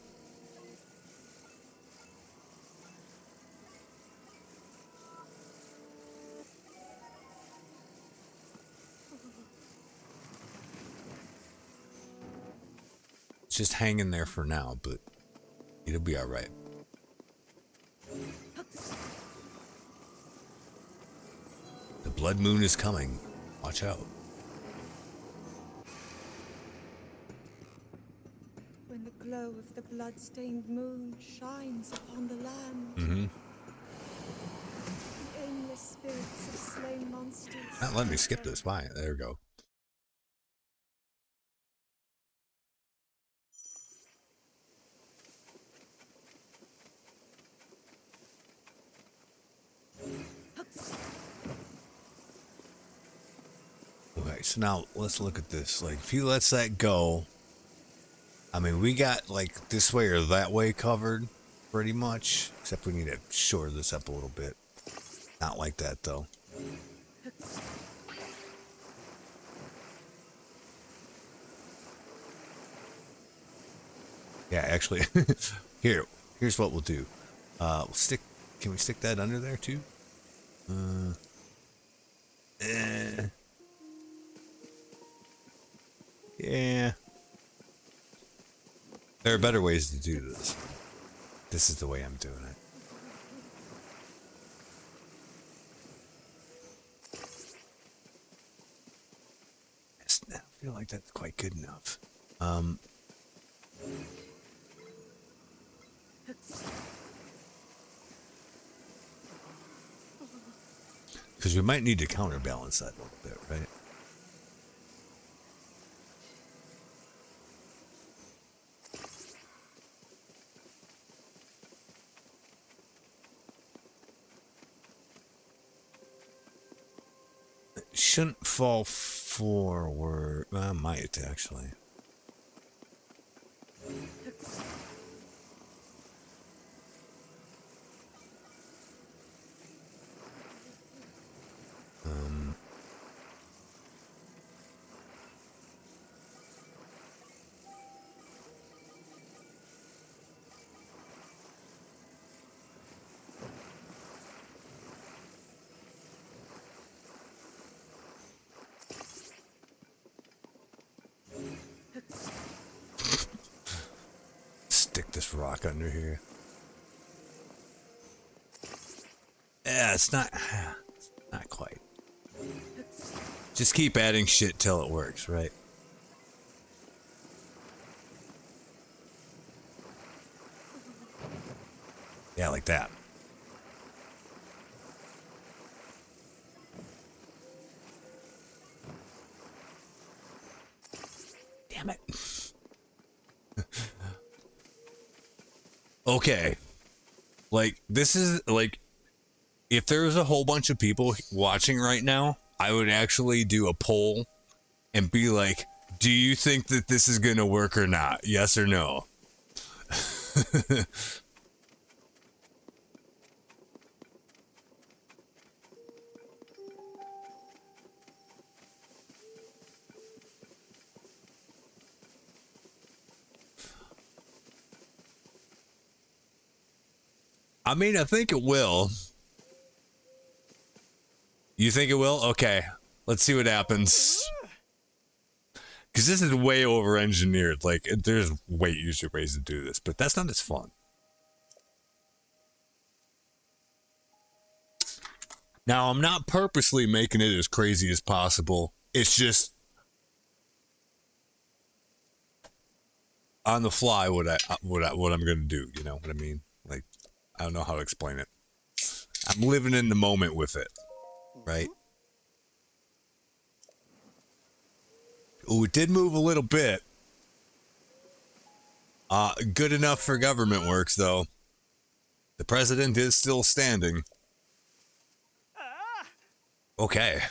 It's just hanging there for now, but it'll be all right. The blood moon is coming. Watch out. When the glow of the blood-stained moon shines upon the land, Mm-hmm. the aimless spirits of slain monsters. Not letting me skip this. Fine. There we go. Okay, so now let's look at this. Like, if he lets that go, I mean, we got like this way or that way covered pretty much, except we need to shore this up a little bit. Not like that though. Yeah, actually, here's what we'll do. We'll stick. Can we stick that under there too? Yeah. There are better ways to do this. This is the way I'm doing it. I feel like that's quite good enough. Because we might need to counterbalance that a little bit, right? It shouldn't fall forward. Well, it might actually. Stick this rock under here. Yeah, it's not quite. Just keep adding shit till it works, right? Yeah, like that. Damn it. Okay. Like, this is like, if there was a whole bunch of people watching right now, I would actually do a poll and be like, do you think that this is going to work or not? Yes or no? I mean, I think it will. You think it will? Okay. Let's see what happens. Because this is way over engineered. Like, there's way easier ways to do this, but that's not as fun. Now, I'm not purposely making it as crazy as possible. It's just on the fly what I'm gonna do. You know what I mean? Like, I don't know how to explain it. I'm living in the moment with it, right? Oh, it did move a little bit. Good enough for government works, though. The president is still standing. Okay.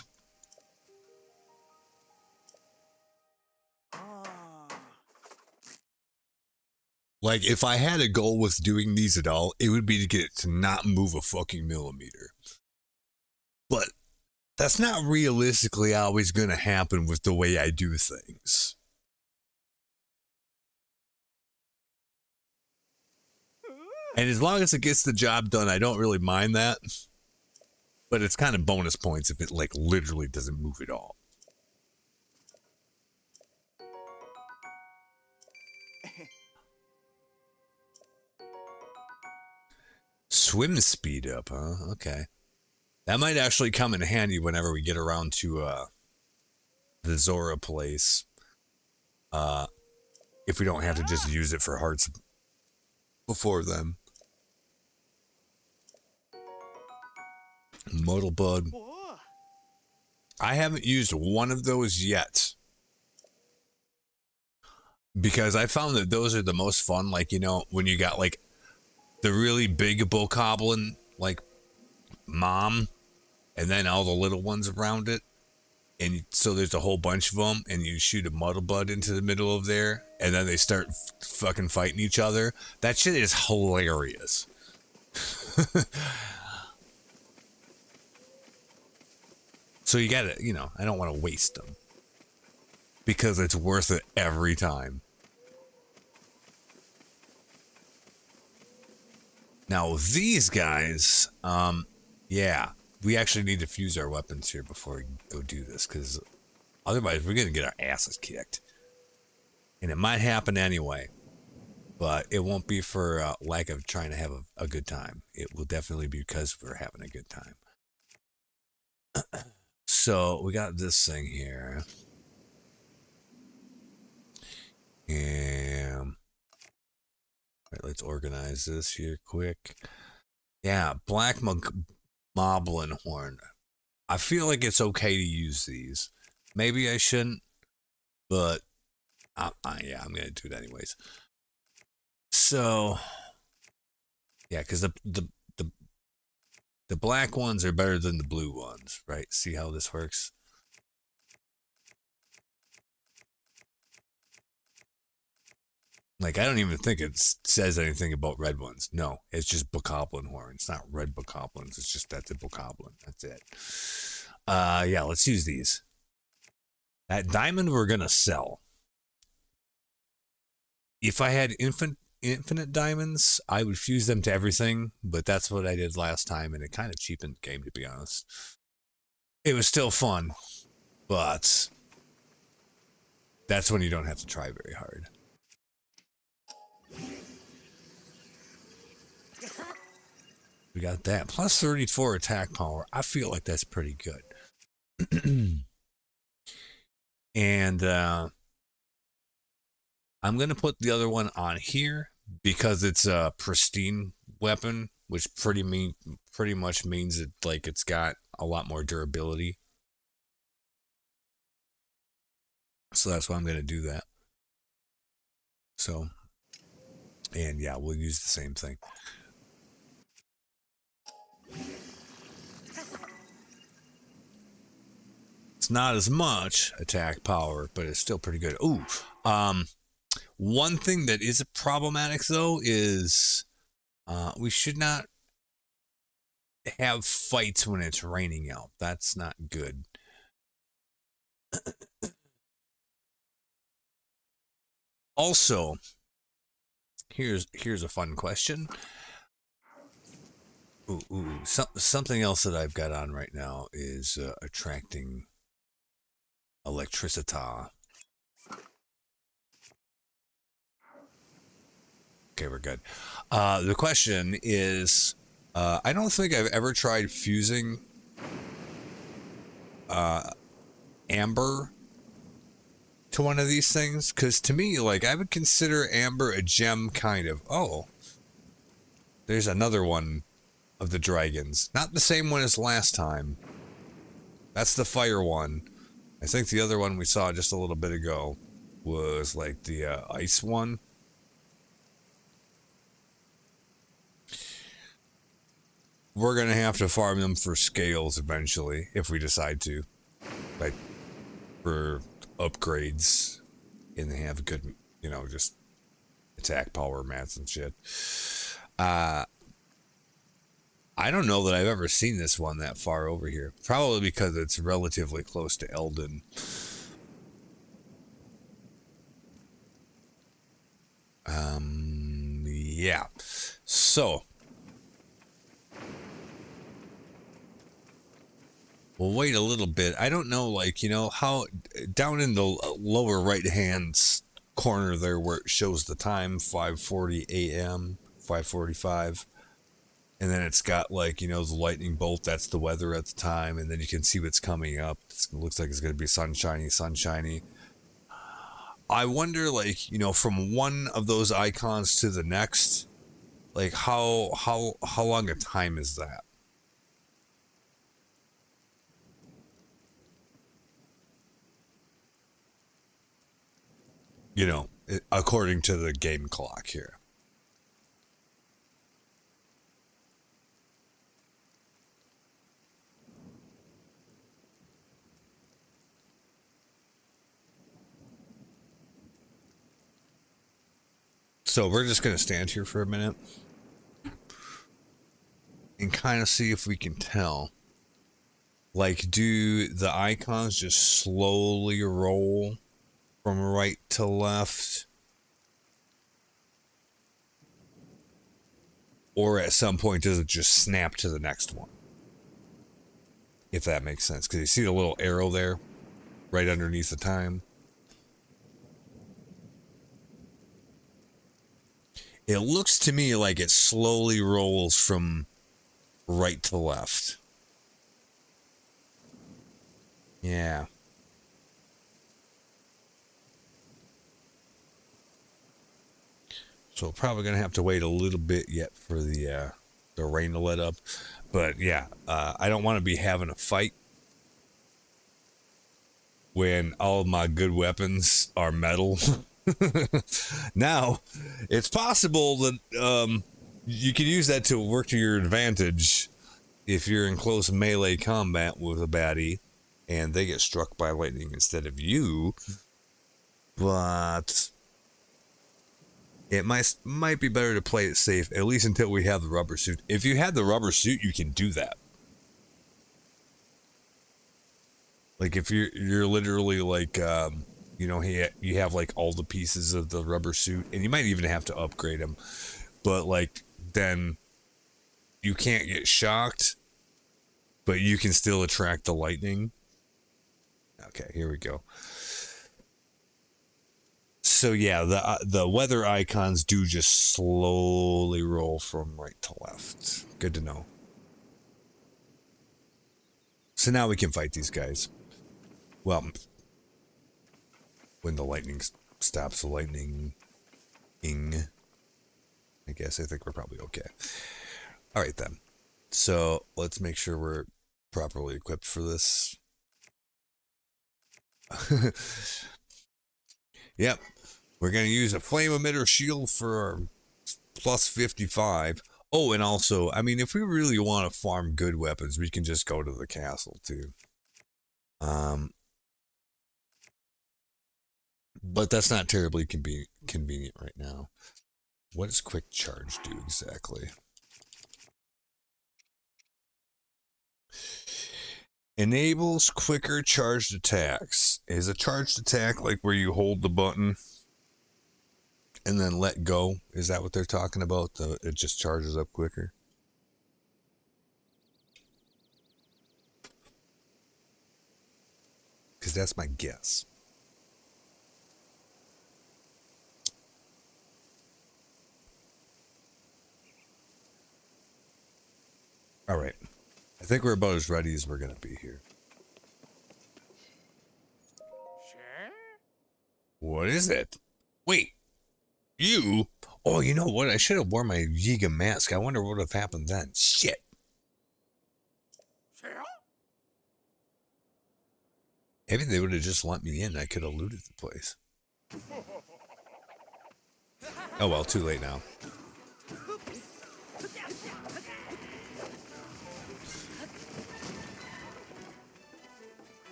Like, if I had a goal with doing these at all, it would be to get it to not move a fucking millimeter. But that's not realistically always going to happen with the way I do things. And as long as it gets the job done, I don't really mind that. But it's kind of bonus points if it, like, literally doesn't move at all. Swim speed up, huh? Okay. That might actually come in handy whenever we get around to the Zora place. If we don't have to just use it for hearts before then. Modal Bud. I haven't used one of those yet. Because I found that those are the most fun. Like, you know, when you got like the really big bokoblin, like mom, and then all the little ones around it. And so there's a whole bunch of them, and you shoot a Muddle Bud into the middle of there, and then they start fucking fighting each other. That shit is hilarious. So you gotta, you know, I don't want to waste them. Because it's worth it every time. Now, these guys, yeah, we actually need to fuse our weapons here before we go do this, because otherwise we're going to get our asses kicked. And it might happen anyway, but it won't be for lack of trying to have a good time. It will definitely be because we're having a good time. So, we got this thing here. And right, let's organize this here quick. Yeah, Black Moblin Horn. I feel like it's okay to use these. Maybe I shouldn't, but yeah, I'm gonna do it anyways. So, yeah, because the black ones are better than the blue ones, right? See how this works? Like, I don't even think it says anything about red ones. No, it's just bokoblin horn. It's not red bokoblins. It's just that's a bokoblin. That's it. Yeah, let's use these. That diamond we're gonna sell. If I had infinite diamonds, I would fuse them to everything, but that's what I did last time, and it kind of cheapened the game, to be honest. It was still fun, but that's when you don't have to try very hard. We got that. Plus 34 attack power. I feel like that's pretty good. And I'm going to put the other one on here because it's a pristine weapon, which pretty much means that like it's got a lot more durability. So that's why I'm going to do that. So, and yeah, we'll use the same thing. It's not as much attack power, but it's still pretty good. Ooh, one thing that is problematic though is we should not have fights when it's raining out. That's not good. Also, here's a fun question. Something else that I've got on right now is attracting Electricita. Okay, we're good. The question is, I don't think I've ever tried fusing amber to one of these things, because to me, like, I would consider amber a gem, kind of. Oh, there's another one of the dragons. Not the same one as last time. That's the fire one. I think the other one we saw just a little bit ago was like the ice one. We're going to have to farm them for scales eventually, if we decide to. Like, for upgrades. And they have good, you know, just attack power mats and shit. I don't know that I've ever seen this one that far over here. Probably because it's relatively close to Eldin. Yeah. So we'll wait a little bit. I don't know, like, you know, how down in the lower right hand corner there where it shows the time, 5:40 a.m., 5:45. And then it's got, like, you know, the lightning bolt. That's the weather at the time. And then you can see what's coming up. It looks like it's going to be sunshiny, sunshiny. I wonder, like, you know, from one of those icons to the next, like, how long a time is that? You know, according to the game clock here. So we're just going to stand here for a minute and kind of see if we can tell. Like, do the icons just slowly roll from right to left? Or at some point, does it just snap to the next one? If that makes sense. Because you see the little arrow there right underneath the time. It looks to me like it slowly rolls from right to left. Yeah. So probably going to have to wait a little bit yet for the rain to let up. But yeah, I don't want to be having a fight when all of my good weapons are metal. Now, it's possible that you can use that to work to your advantage if you're in close melee combat with a baddie and they get struck by lightning instead of you. But it might be better to play it safe, at least until we have the rubber suit. If you had the rubber suit, you can do that. Like, if you're literally like, you know, you have like all the pieces of the rubber suit, and you might even have to upgrade them. But like, then you can't get shocked, but you can still attract the lightning. Okay, here we go. So yeah, the weather icons do just slowly roll from right to left. Good to know. So now we can fight these guys. Well, when the lightning stops the lightning, I guess I think we're probably okay. All right then. So let's make sure we're properly equipped for this. Yep. We're going to use a flame emitter shield for our plus 55. Oh, and also, I mean, if we really want to farm good weapons, we can just go to the castle too. But that's not terribly convenient right now. What does quick charge do exactly? Enables quicker charged attacks. Is a charged attack like where you hold the button and then let go? Is that what they're talking about? It just charges up quicker? Because least that's my guess. All right. I think we're about as ready as we're going to be here. What is it? Wait. You? Oh, you know what? I should have worn my Yiga mask. I wonder what would have happened then. Shit. Maybe they would have just let me in. I could have looted the place. Oh well, too late now.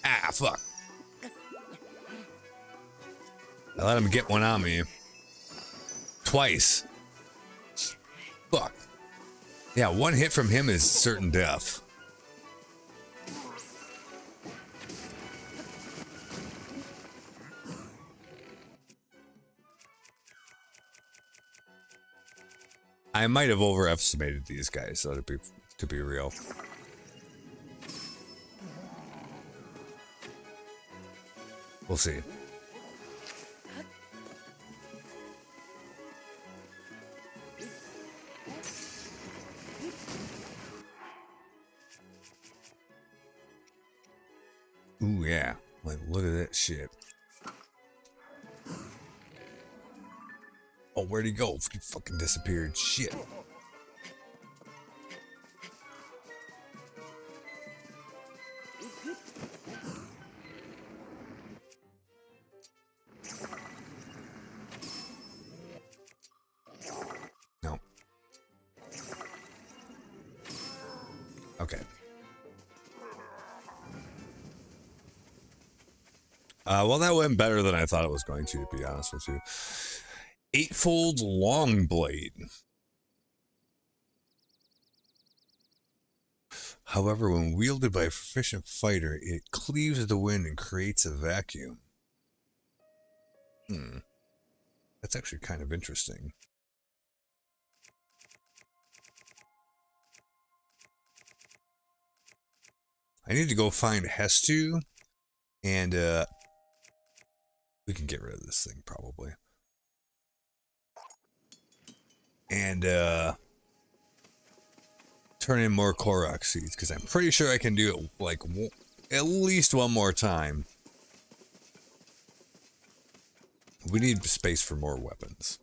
Ah, fuck. I let him get one on me. Twice. Fuck. Yeah, one hit from him is certain death. I might have overestimated these guys, so to be real. We'll see. Ooh, yeah. Like, look at that shit. Oh, where'd he go? He fucking disappeared. Shit. No. Okay. Well, that went better than I thought it was going to be honest with you. Eightfold long blade. However, when wielded by a proficient fighter, it cleaves the wind and creates a vacuum. That's actually kind of interesting. I need to go find Hestu, and we can get rid of this thing probably. And turn in more Korok seeds, because I'm pretty sure I can do it like at least one more time. We need space for more weapons.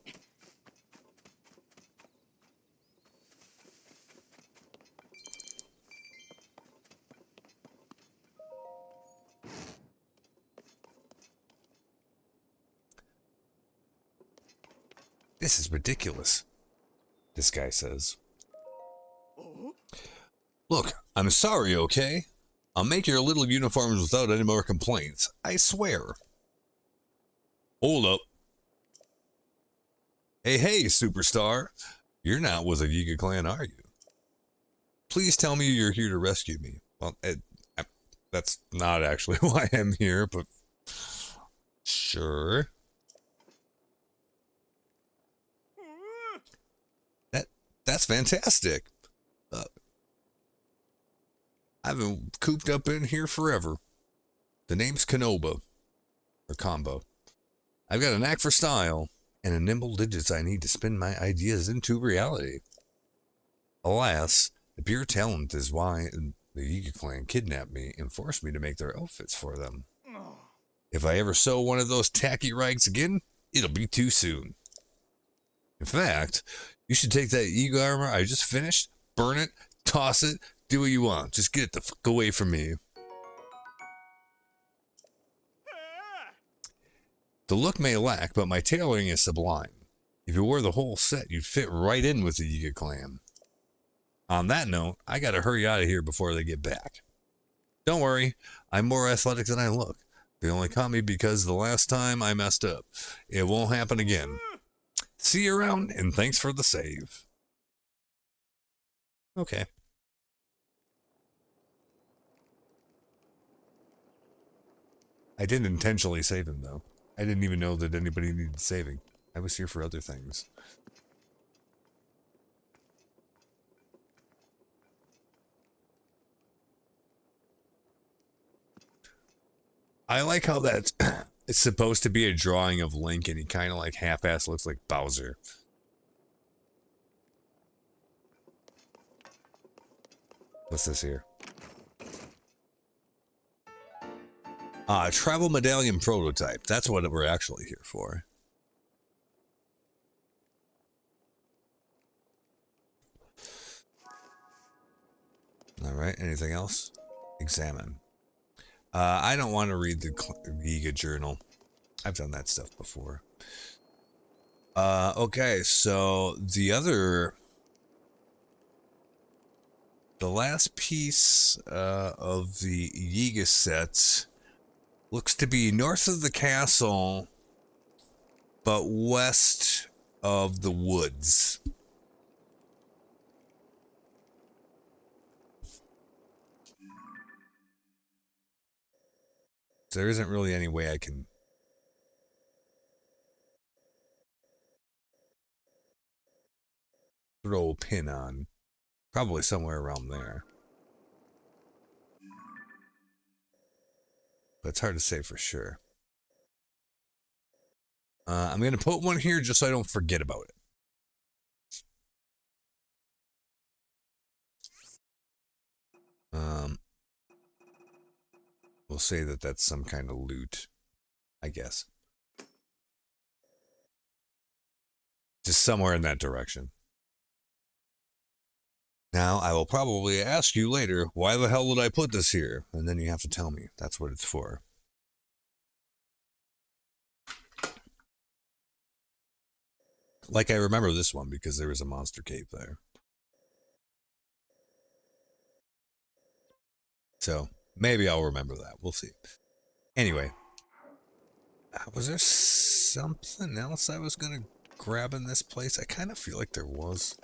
This is ridiculous, this guy says. Look, I'm sorry, okay? I'll make your little uniforms without any more complaints. I swear. Hold up. Hey, superstar. You're not with the Yiga clan, are you? Please tell me you're here to rescue me. Well, that's not actually why I'm here, but sure. That's fantastic. I've been cooped up in here forever. The name's Kanoba, or Combo. I've got a knack for style, and a nimble digits I need to spin my ideas into reality. Alas, the pure talent is why the Yiga clan kidnapped me and forced me to make their outfits for them. If I ever sew one of those tacky rags again, it'll be too soon. In fact, you should take that Yiga armor I just finished, burn it, toss it, do what you want. Just get it the fuck away from me. The look may lack, but my tailoring is sublime. If you wore the whole set, you'd fit right in with the Yiga clan. On that note, I gotta hurry out of here before they get back. Don't worry, I'm more athletic than I look. They only caught me because the last time I messed up. It won't happen again. See you around, and thanks for the save. Okay. I didn't intentionally save him, though. I didn't even know that anybody needed saving. I was here for other things. I like how that's it's supposed to be a drawing of Link, and he kind of like half-ass looks like Bowser. What's this here? Travel medallion prototype. That's what we're actually here for. All right. Anything else? Examine. I don't want to read the Giga journal. I've done that stuff before. Okay. So the last piece of the Yiga set looks to be north of the castle, but west of the woods. So there isn't really any way I can throw a pin on. Probably somewhere around there. But it's hard to say for sure. I'm going to put one here just so I don't forget about it. We'll say that that's some kind of loot, I guess. Just somewhere in that direction. Now, I will probably ask you later, why the hell did I put this here? And then you have to tell me that's what it's for. Like I remember this one because there was a monster cave there. So maybe I'll remember that. We'll see. Anyway, was there something else I was going to grab in this place? I kind of feel like there was.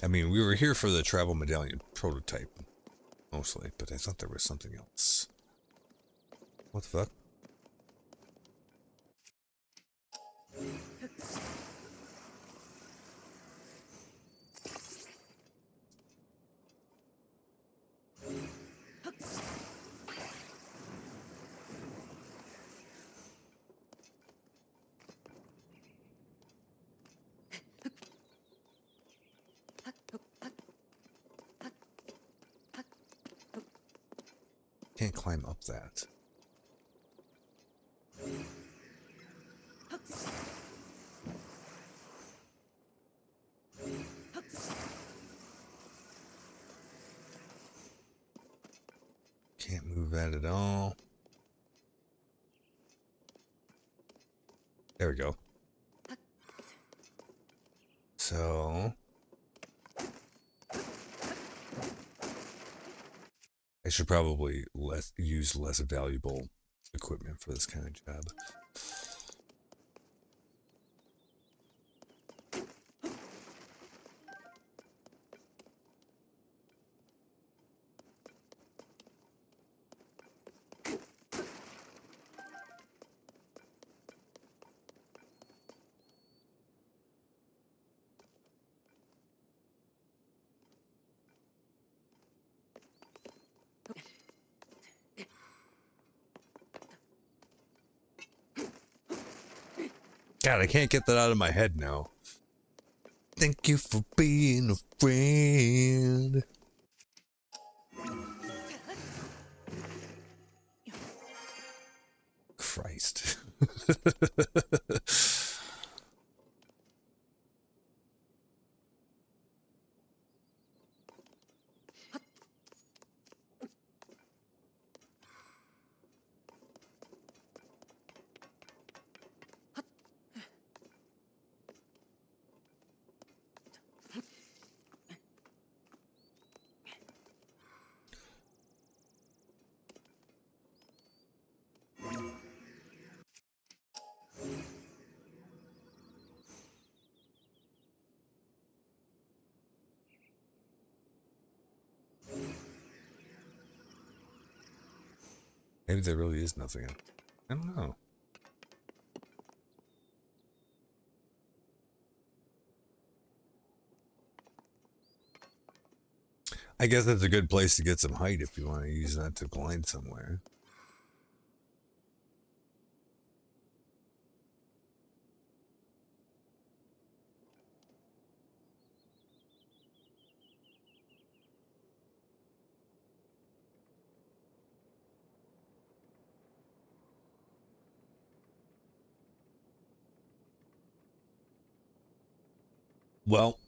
I mean, we were here for the travel medallion prototype, mostly, but I thought there was something else. What the fuck? Can't climb up that. Can't move that at all. There we go. So I should probably use less valuable equipment for this kind of job. God, I can't get that out of my head now. Thank you for being a friend. Christ. Maybe there really is nothing. I don't know. I guess that's a good place to get some height if you want to use that to blind somewhere. Well,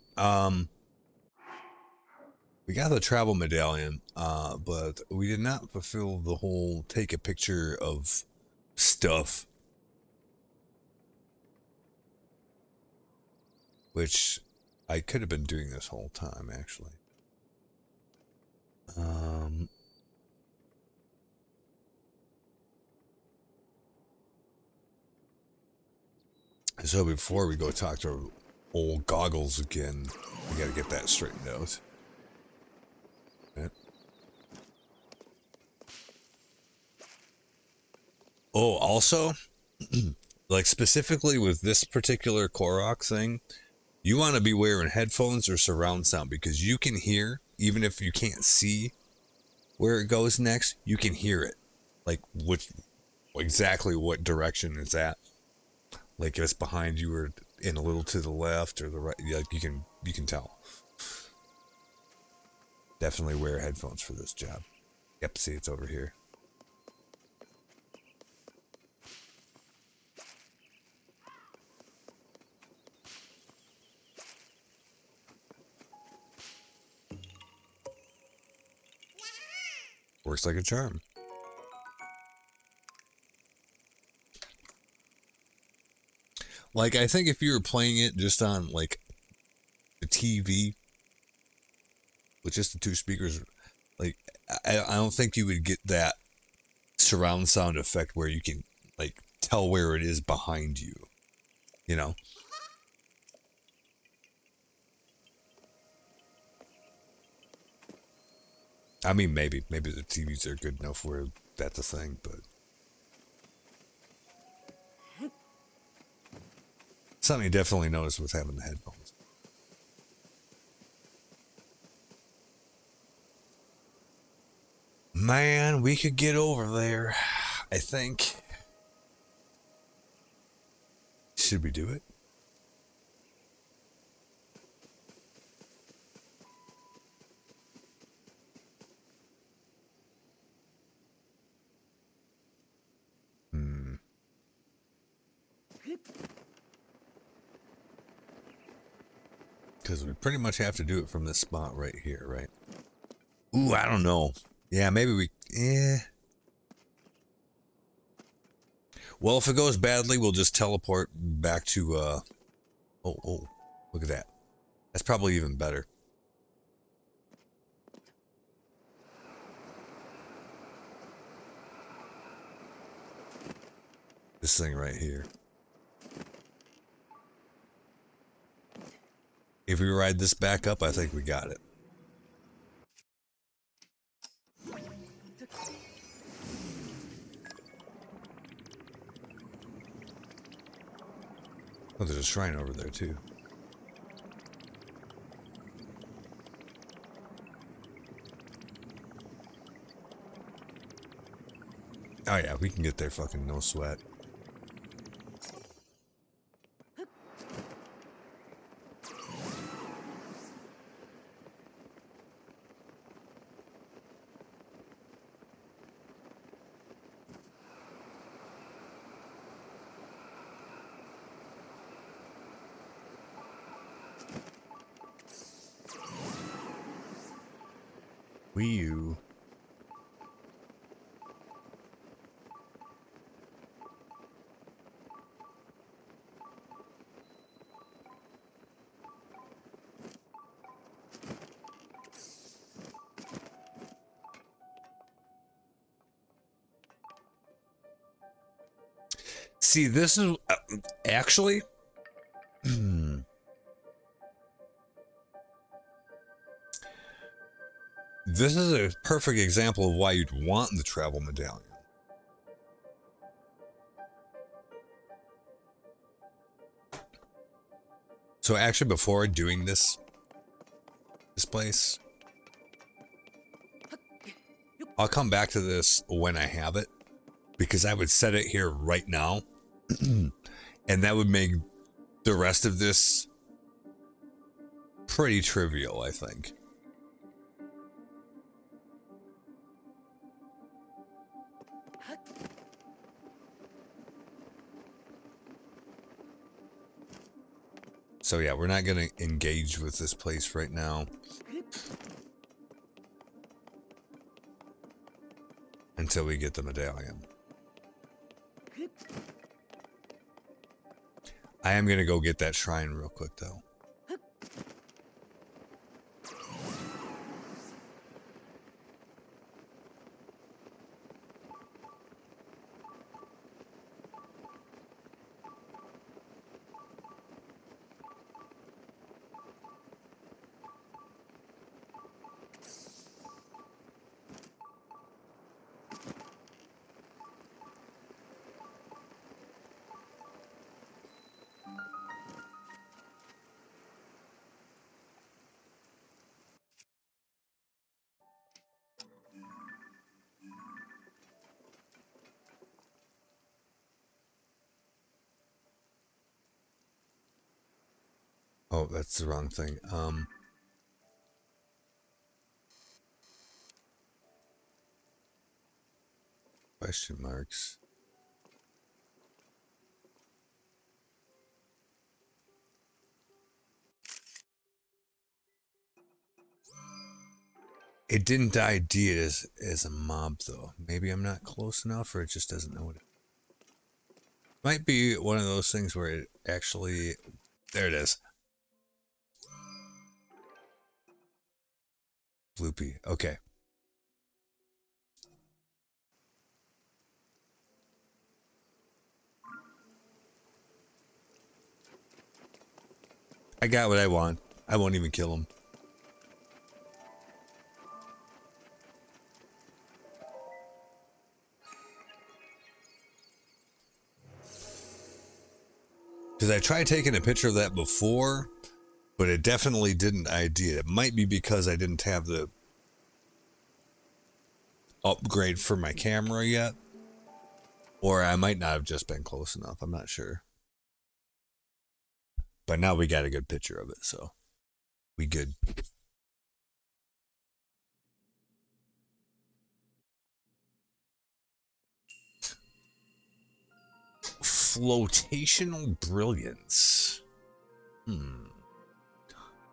we got the travel medallion, but we did not fulfill the whole take a picture of stuff, which I could have been doing this whole time, actually. So before we go talk to old Goggles again, we got to get that straightened out. Okay. Oh, also, like specifically with this particular Korok thing, you want to be wearing headphones or surround sound because you can hear, even if you can't see where it goes next, you can hear it. Like exactly what direction it's at. Like if it's behind you or in a little to the left or the right, like you can tell. Definitely wear headphones for this job. Yep, see it's over here. Works like a charm. Like, I think if you were playing it just on, like, the TV with just the two speakers, like, I don't think you would get that surround sound effect where you can, like, tell where it is behind you, you know? I mean, maybe the TVs are good enough where that's a thing, but something you definitely notice with having the headphones. Man, we could get over there, I think. Should we do it? Because we pretty much have to do it from this spot right here, right? Ooh, I don't know. Yeah, maybe we... Well, if it goes badly, we'll just teleport back to, Oh, look at that. That's probably even better. This thing right here. If we ride this back up, I think we got it. Oh, there's a shrine over there, too. Oh, yeah, we can get there fucking no sweat. Wii U. See, this is actually. This is a perfect example of why you'd want the travel medallion. So actually, before doing this place, I'll come back to this when I have it, because I would set it here right now, and that would make the rest of this pretty trivial, I think. So yeah, we're not going to engage with this place right now until we get the medallion. I am going to go get that shrine real quick, though. Oh, that's the wrong thing. Question marks. It didn't ID it as a mob, though. Maybe I'm not close enough, or it just doesn't know it. Might be one of those things where it actually... There it is. Loopy. Okay. I got what I want. I won't even kill him. Because I tried taking a picture of that before, but it definitely didn't ID it. It might be because I didn't have the upgrade for my camera yet. Or I might not have just been close enough. I'm not sure. But now we got a good picture of it, so we good. Flotational brilliance.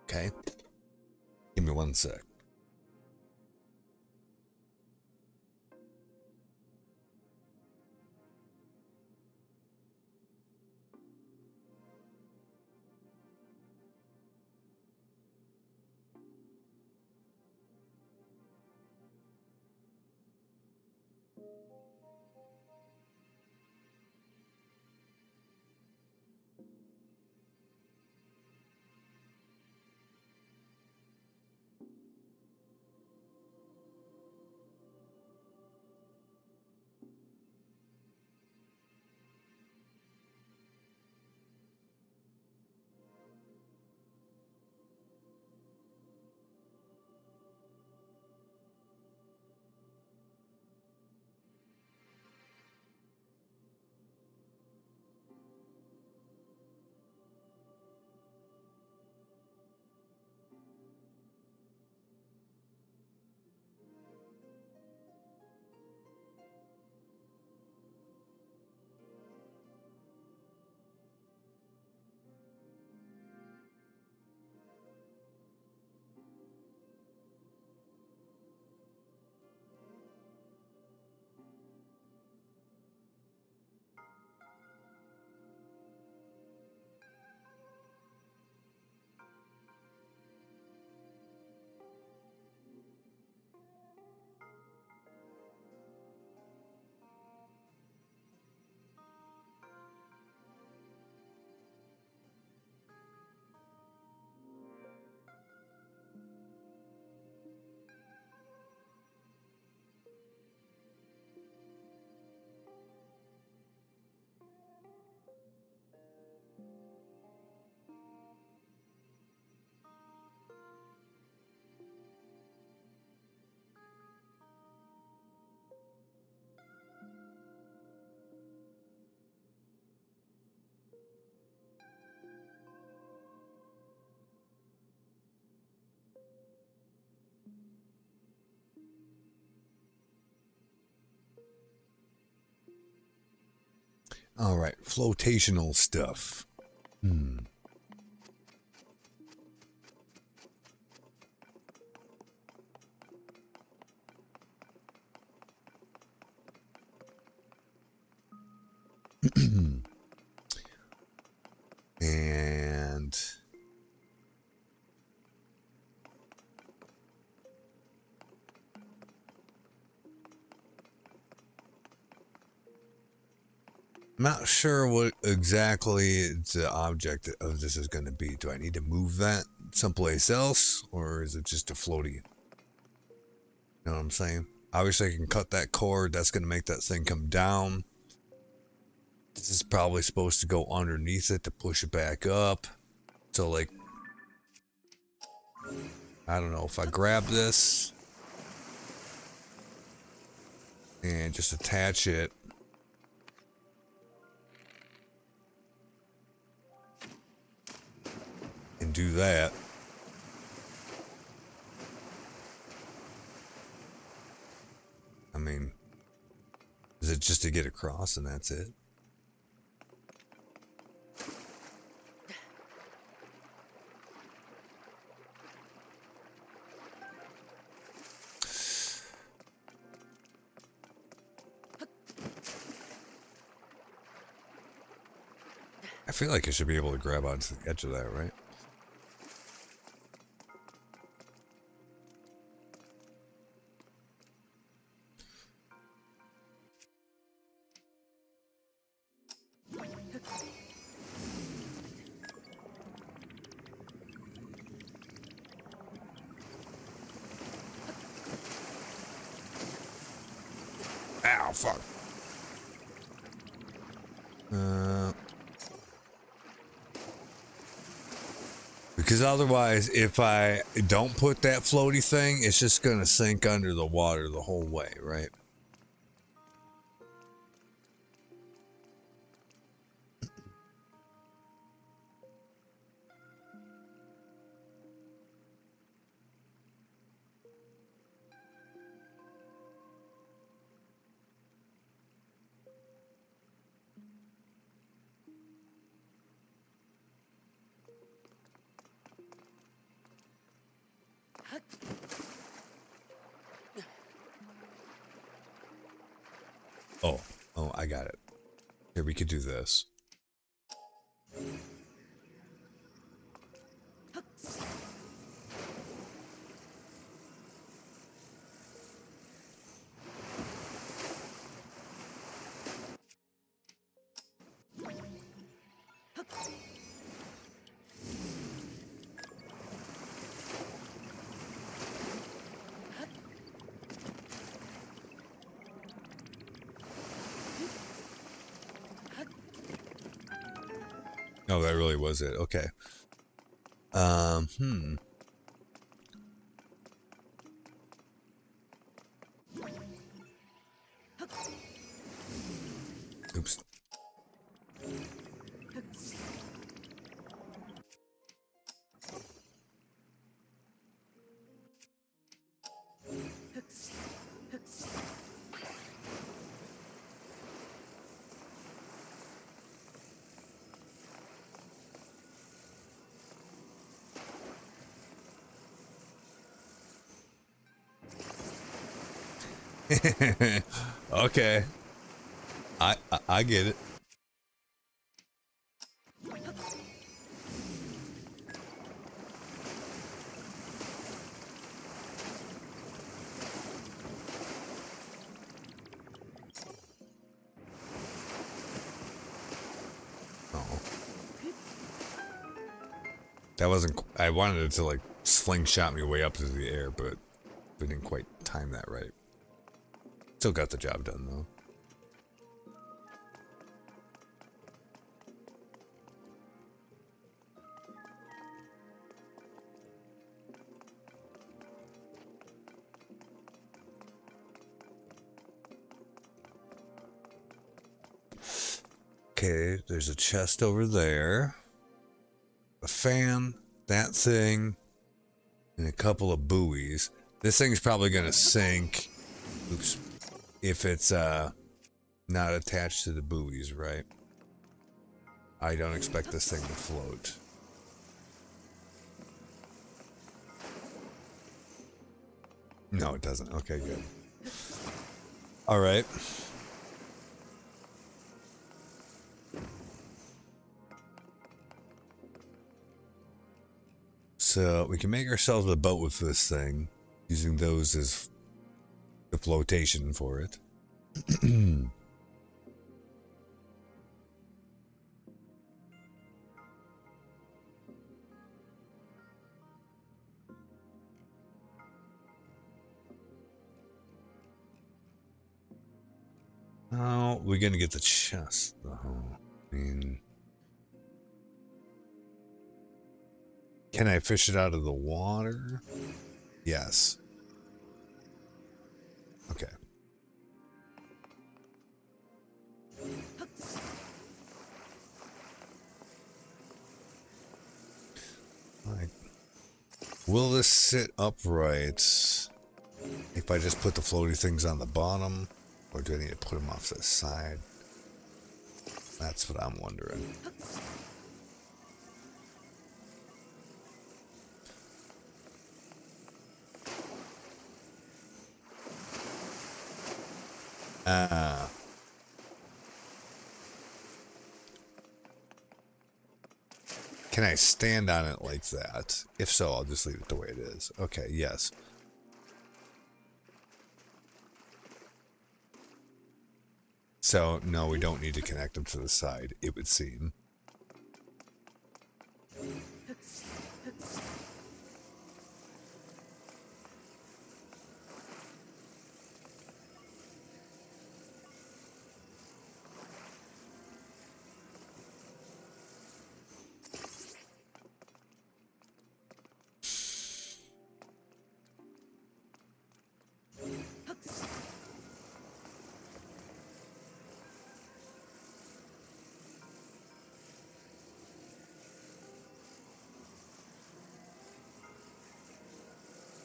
Okay. Give me one sec. All right, flotational stuff. And I'm not sure what exactly the object of this is going to be. Do I need to move that someplace else, or is it just a floaty? You know what I'm saying? Obviously, I can cut that cord. That's going to make that thing come down. This is probably supposed to go underneath it to push it back up. So, like, I don't know, if I grab this and just attach it, and do that. I mean, is it just to get across and that's it? I feel like I should be able to grab onto the edge of that, right? Ow, fuck. Because otherwise, if I don't put that floaty thing, it's just going to sink under the water the whole way, right? Oh, I got it. Here, we could do this. No, that really was it. Okay. Oops. Okay. I get it. Oh. That wasn't... I wanted it to, like, slingshot me way up into the air, but we didn't quite time that right. Still got the job done, though. Okay, there's a chest over there. A fan, that thing, and a couple of buoys. This thing's probably gonna sink. Oops. If it's not attached to the buoys, right? I don't expect this thing to float. No, it doesn't. Okay, good. All right. So we can make ourselves a boat with this thing, using those as the flotation for it. Oh, we're gonna get the chest though. I mean, can I fish it out of the water? Yes. Okay. Like, will this sit upright if I just put the floaty things on the bottom? Or do I need to put them off to the side? That's what I'm wondering. Can I stand on it like that? If so, I'll just leave it the way it is. Okay, yes. So, no, we don't need to connect them to the side, it would seem.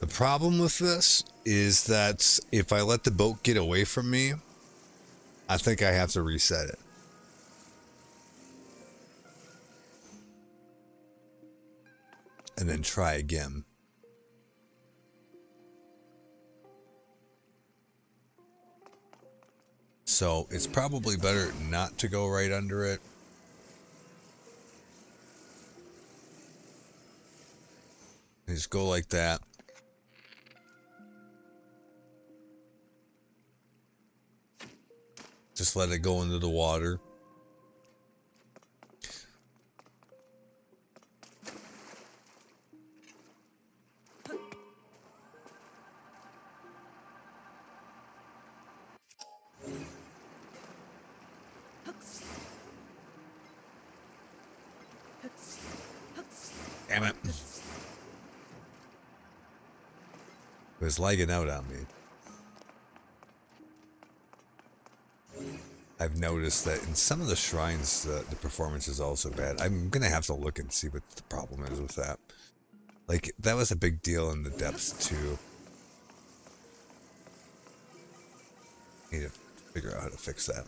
The problem with this is that if I let the boat get away from me, I think I have to reset it. And then try again. So it's probably better not to go right under it. Just go like that. Just let it go into the water. Damn it. It was lagging out on me. I've noticed that in some of the shrines, the performance is also bad. I'm going to have to look and see what the problem is with that. Like, that was a big deal in the depths, too. Need to figure out how to fix that.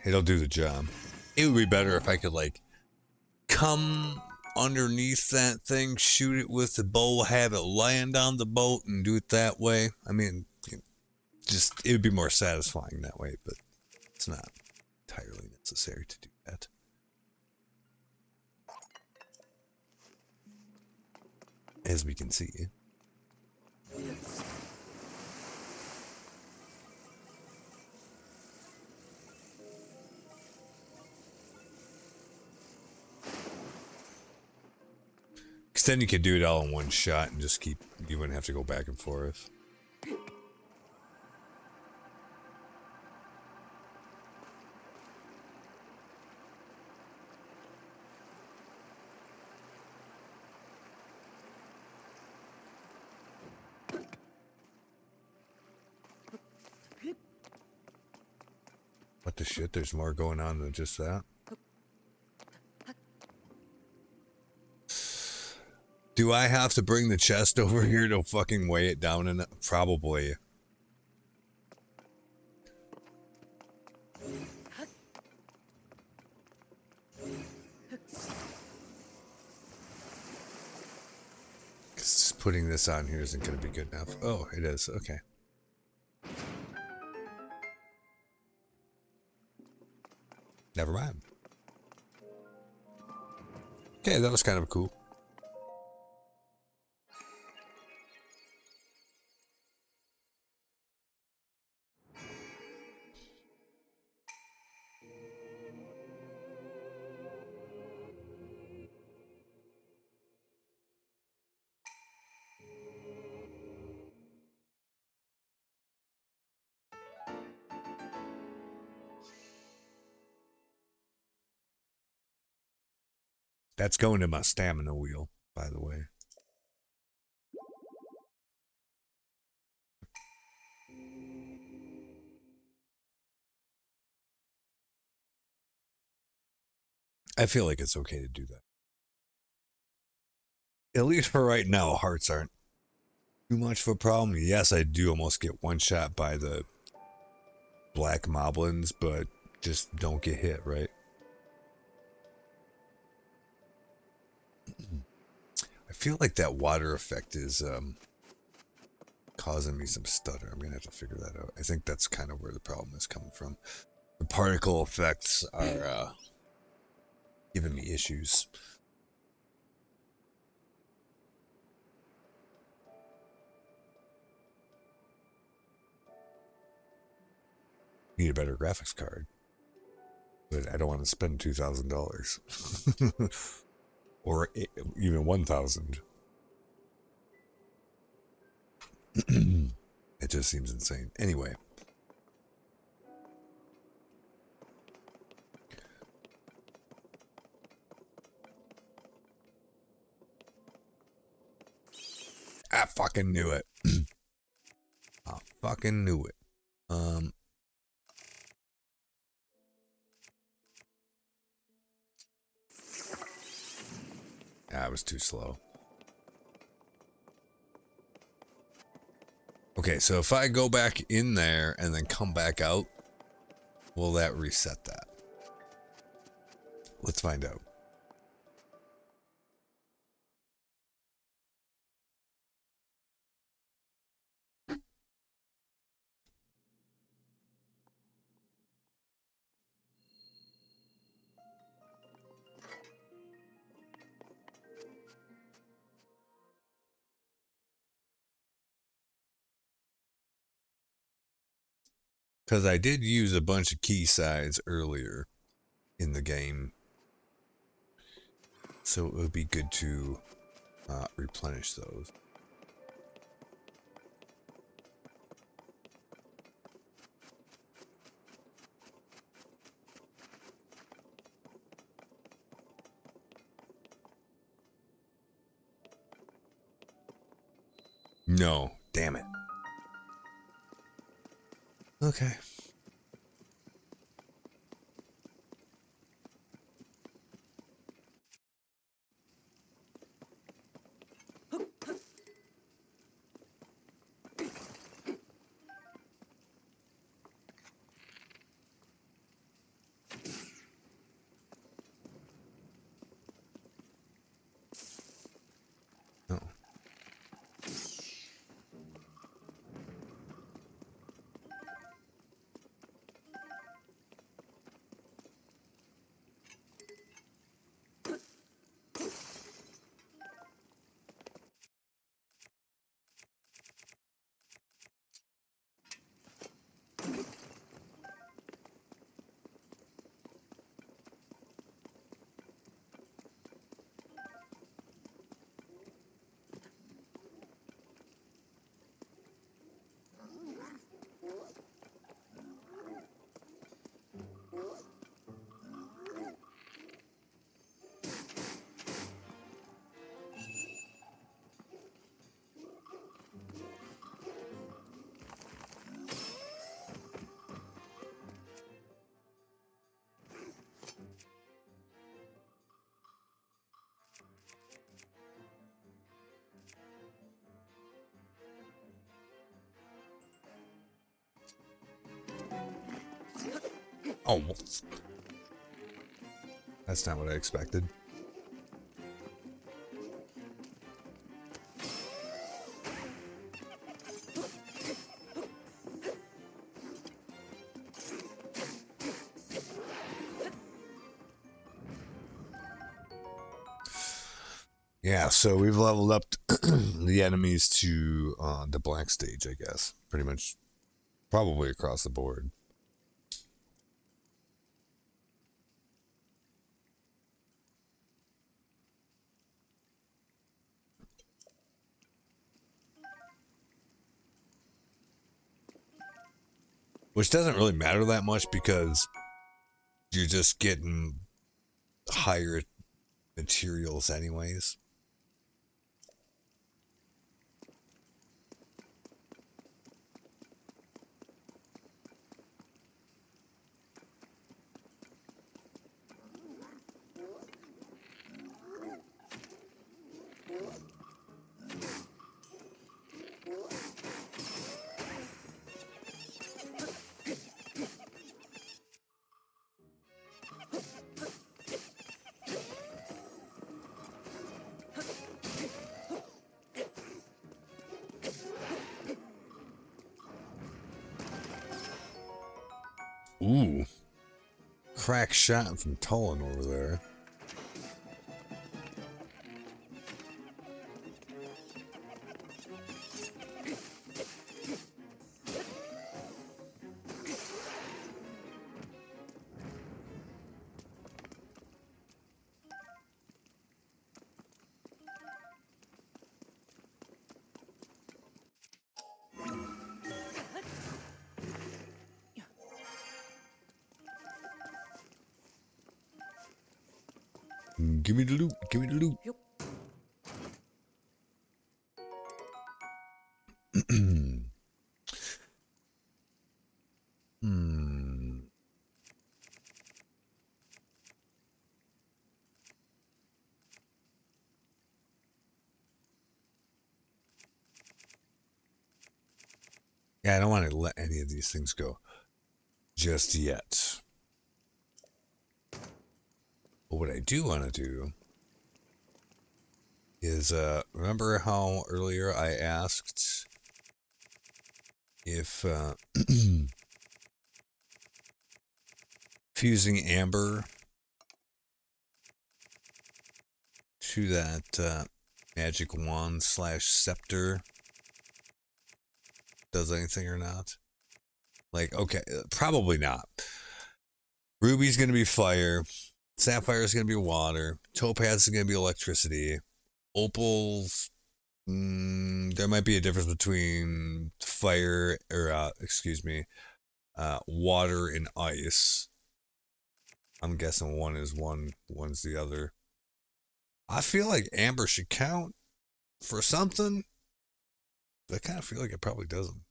It'll do the job. It would be better if I could, like, come underneath that thing, shoot it with the bow, have it land on the boat, and do it that way. I mean, just, it would be more satisfying that way, but it's not entirely necessary to do that. As we can see. Because then you could do it all in one shot and just keep, you wouldn't have to go back and forth. What the shit? There's more going on than just that. Do I have to bring the chest over here to fucking weigh it down? And probably. Just putting this on here isn't going to be good enough. Oh, it is. Okay. Never mind. Okay, that was kind of cool. That's going to my stamina wheel, by the way. I feel like it's okay to do that. At least for right now, hearts aren't too much of a problem. Yes, I do almost get one shot by the black moblins, but just don't get hit, right? I feel like that water effect is causing me some stutter. I'm gonna have to figure that out. I think that's kind of where the problem is coming from. The particle effects are giving me issues. Need a better graphics card, but I don't want to spend $2,000 or even 1,000. It just seems insane. Anyway. I fucking knew it. I fucking knew it. I was too slow. Okay, so if I go back in there and then come back out, will that reset that? Let's find out. Because I did use a bunch of key sides earlier in the game. So it would be good to replenish those. No, damn it. Okay. Oh. Oh, that's not what I expected. Yeah, so we've leveled up the enemies to the black stage, I guess. Pretty much, probably across the board. Which doesn't really matter that much because you're just getting higher materials anyways. Ooh. Crack shot from Tolan over there. Give me the loot. Give me the loot. Yeah, I don't want to let any of these things go just yet. But what I do want to do is, remember how earlier I asked if fusing amber to that magic wand / scepter does anything or not? Like, okay, probably not. Ruby's going to be fire. Sapphire is going to be water. Topaz is going to be electricity. Opals, there might be a difference between fire, or, water and ice. I'm guessing one is one, one's the other. I feel like amber should count for something. I kind of feel like it probably doesn't.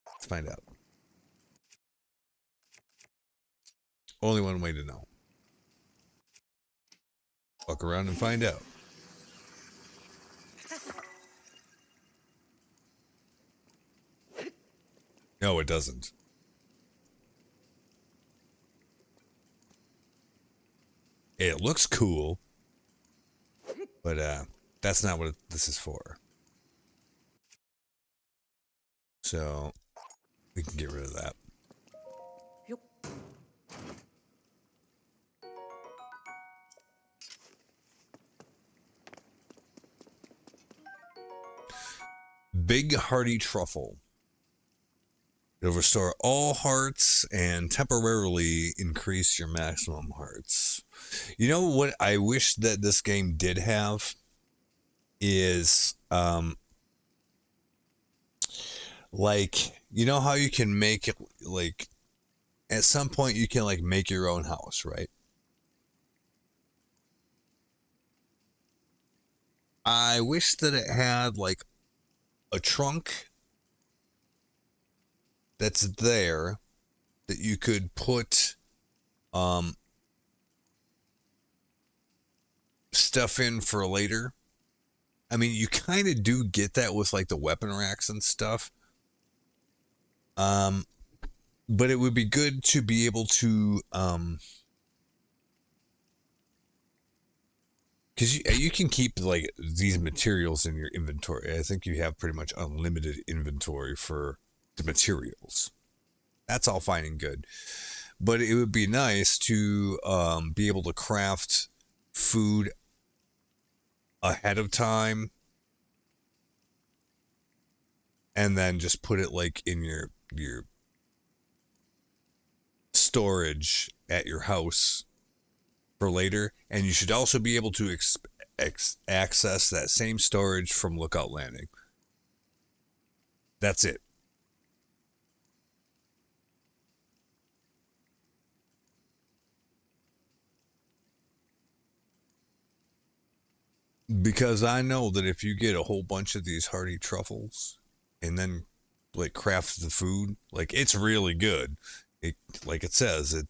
Let's find out. Only one way to know. Walk around and find out. No, it doesn't. It looks cool, but that's not what this is for. So we can get rid of that. Big Hearty Truffle. It'll restore all hearts and temporarily increase your maximum hearts. You know what I wish that this game did have is like, you know how you can make it, like, at some point you can like make your own house, right? I wish that it had like a trunk that's there that you could put stuff in for later. I mean, you kind of do get that with like the weapon racks and stuff. But it would be good to be able to because you can keep like these materials in your inventory. I think you have pretty much unlimited inventory for the materials. That's all fine and good. But it would be nice to be able to craft food ahead of time and then just put it like in your storage at your house for later. And you should also be able to access that same storage from Lookout Landing. That's it. Because I know that if you get a whole bunch of these hardy truffles and then like craft the food, like it's really good. It, like it says, it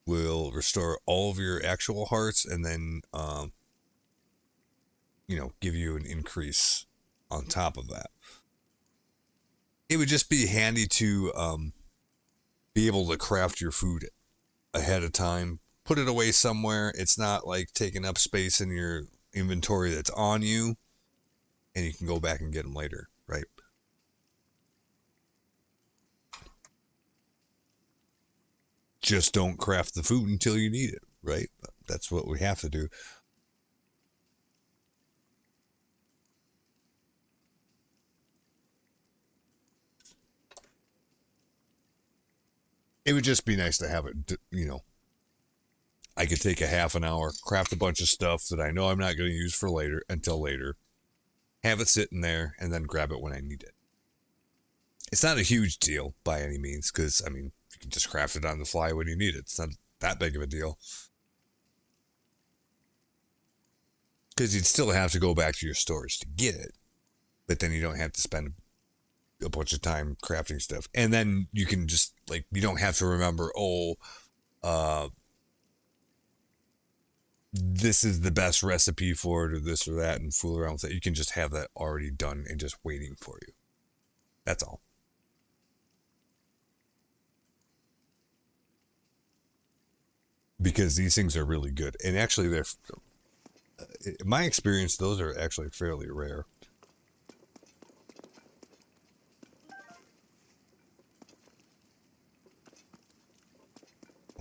will restore all of your actual hearts and then give you an increase on top of that. It would just be handy to be able to craft your food ahead of time, put it away somewhere. It's not like taking up space in your inventory that's on you, and you can go back and get them later, right? Just don't craft the food until you need it, right? That's what we have to do. It would just be nice to have it, I could take a half an hour, craft a bunch of stuff that I know I'm not going to use for later until later, have it sitting there, and then grab it when I need it. It's not a huge deal by any means, because, I mean, you can just craft it on the fly when you need it. It's not that big of a deal. Because you'd still have to go back to your storage to get it, but then you don't have to spend a bunch of time crafting stuff. And then you can just, like, you don't have to remember, this is the best recipe for it or this or that and fool around with it. You can just have that already done and just waiting for you. That's all. Because these things are really good. And actually, they're, in my experience, those are actually fairly rare.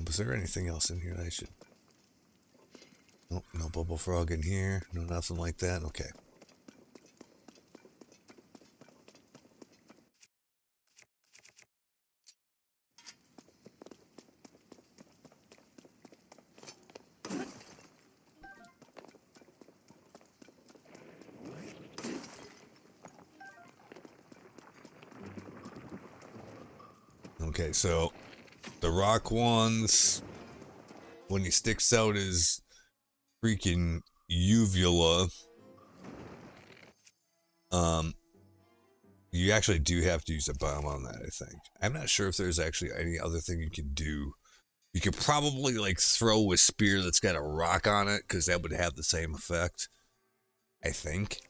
Was there anything else in here that I should... Nope, no bubble frog in here. No nothing like that. Okay. Okay, so the rock ones, when he sticks out his freaking uvula, you actually do have to use a bomb on that, I think. I'm not sure if there's actually any other thing you can do. You could probably like throw a spear that's got a rock on it, because that would have the same effect, I think.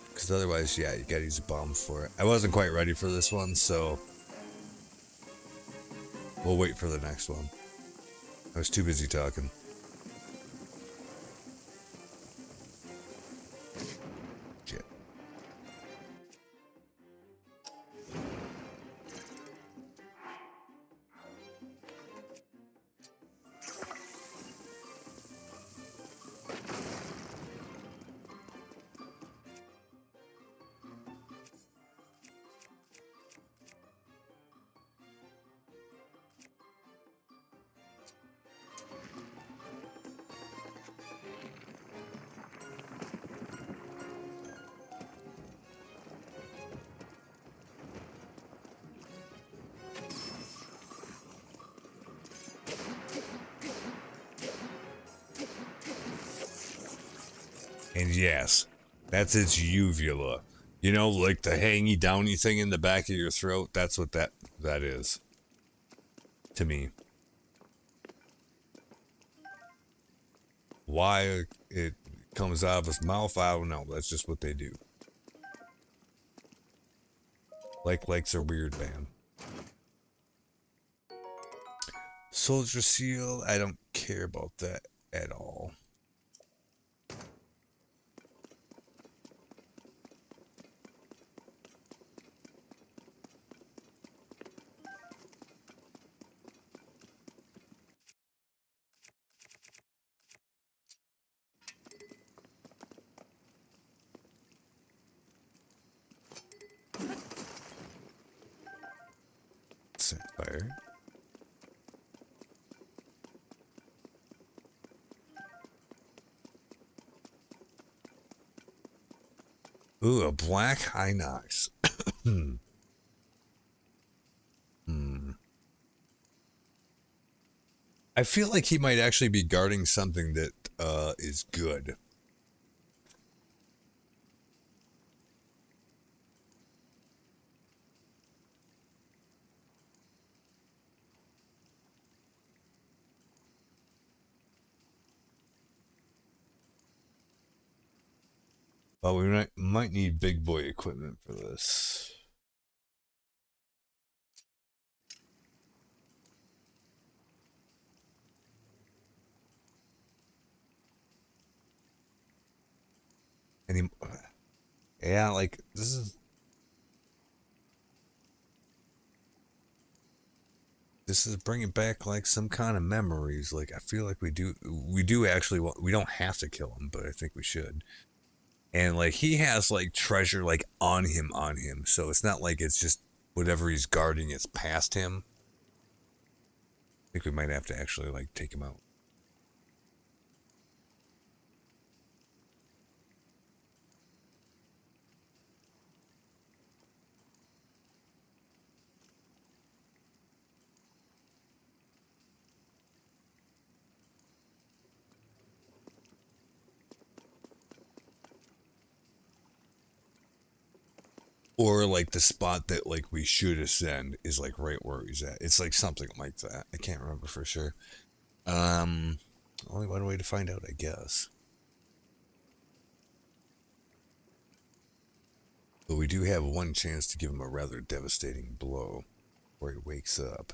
Because otherwise, yeah, you gotta use a bomb for it. I wasn't quite ready for this one, so we'll wait for the next one. I was too busy talking. Shit. And yes, that's its uvula. You know, like the hangy downy thing in the back of your throat. That's what that is. To me. Why it comes out of his mouth, I don't know. That's just what they do. Like's a weird man. Soldier seal, I don't care about that at all. Sapphire. Ooh, a black Hinox. I feel like he might actually be guarding something that is good. Well, we might need big boy equipment for this. Any, yeah, like this is bringing back like some kind of memories. Like I feel like we do actually want, we don't have to kill him, but I think we should. And like he has like treasure like on him, so it's not like it's just whatever he's guarding is past him. I think we might have to actually like take him out. Or like the spot that like we should ascend is like right where he's at. It's like something like that. I can't remember for sure. Only one way to find out, I guess. But we do have one chance to give him a rather devastating blow where he wakes up.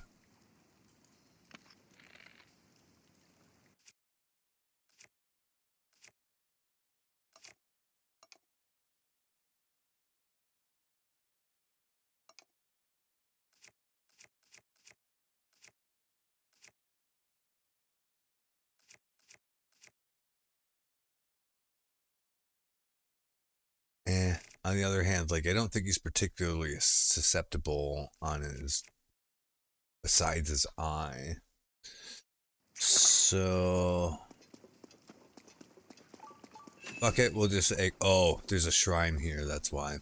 On the other hand, like I don't think he's particularly susceptible on his besides his eye. So fuck it, we'll just say oh, there's a shrine here, that's why.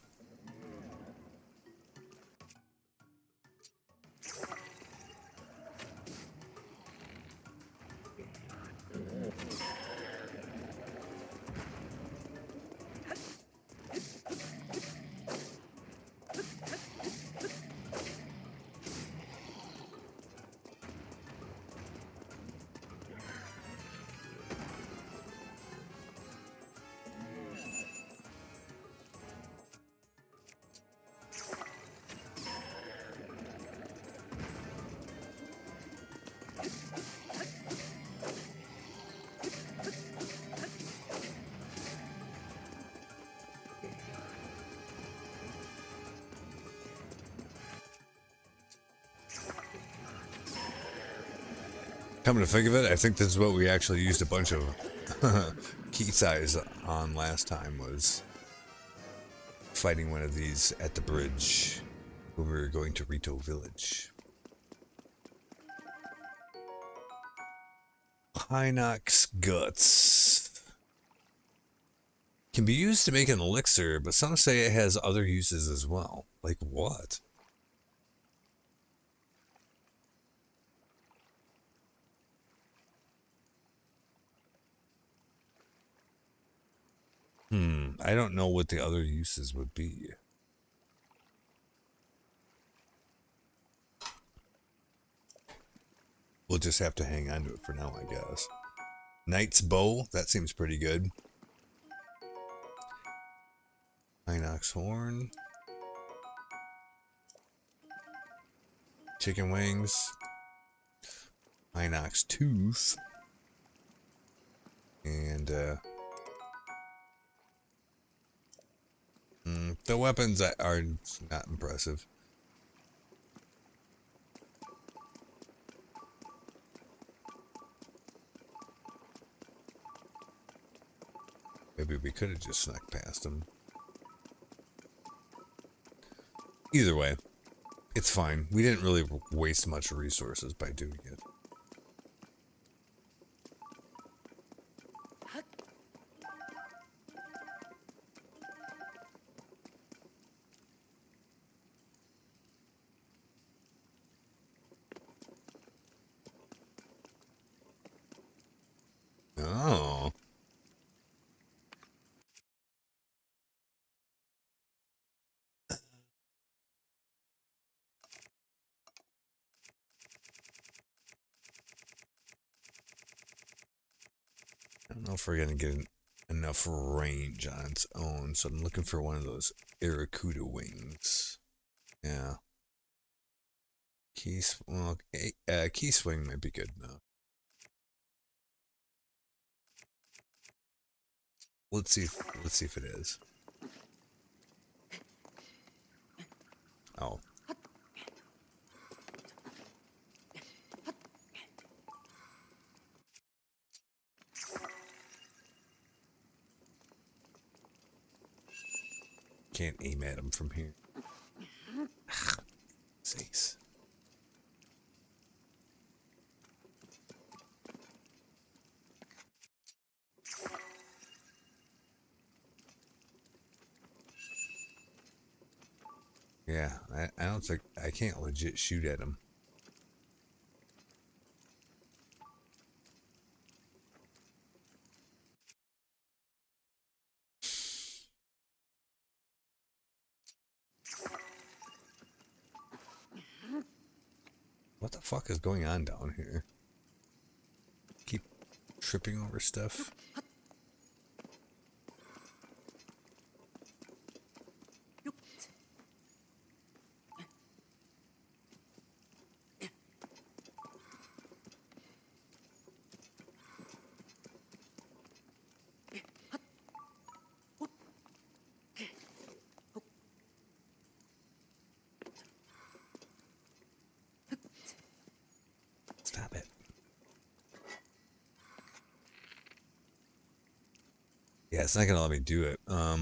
Coming to think of it, I think this is what we actually used a bunch of key size on last time, was fighting one of these at the bridge when we were going to Rito Village. Hinox guts can be used to make an elixir, but some say it has other uses as well. Like what? I don't know what the other uses would be. We'll just have to hang on to it for now, I guess. Knight's bow, that seems pretty good. Hinox horn. chicken wings, Inox tooth, and the weapons are not impressive. Maybe we could have just snuck past them. Either way, it's fine. We didn't really waste much resources by doing it. Oh. I don't know if we're going to get enough range on its own, so I'm looking for one of those Aracuda wings. Yeah. Key swing might be good enough. Let's see if it is. Oh. Can't aim at him from here. Sakes. Yeah, I don't think I can't legit shoot at him. What the fuck is going on down here? Keep tripping over stuff. Stop it. Yeah, it's not gonna let me do it. I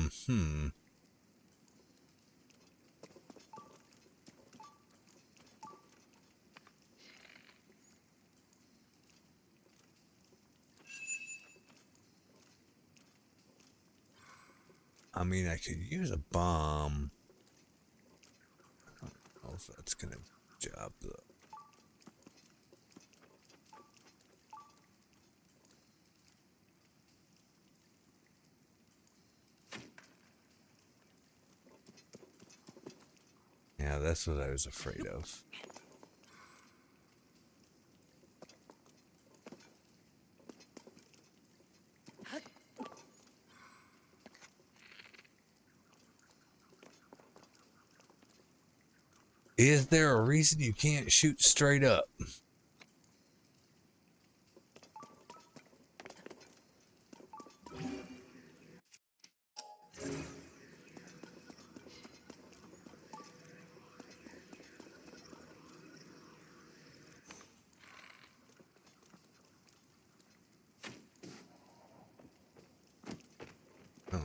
mean, I could use a bomb. I don't know if that's gonna job though. Yeah, that's what I was afraid of. Is there a reason you can't shoot straight up? Oh.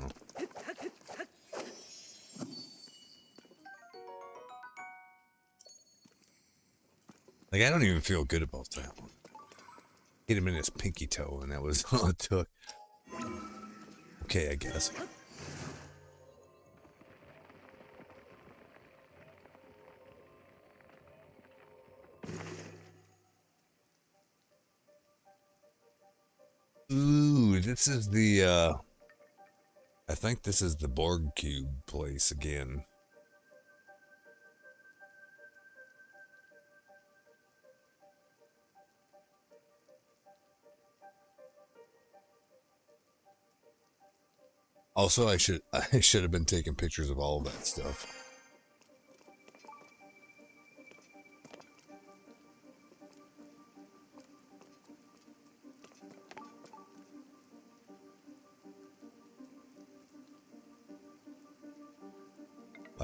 Like, I don't even feel good about that one. Hit him in his pinky toe, and that was all it took. Okay, I guess. Ooh, this is the, I think this is the Borg Cube place again. Also, I should have been taking pictures of all of that stuff.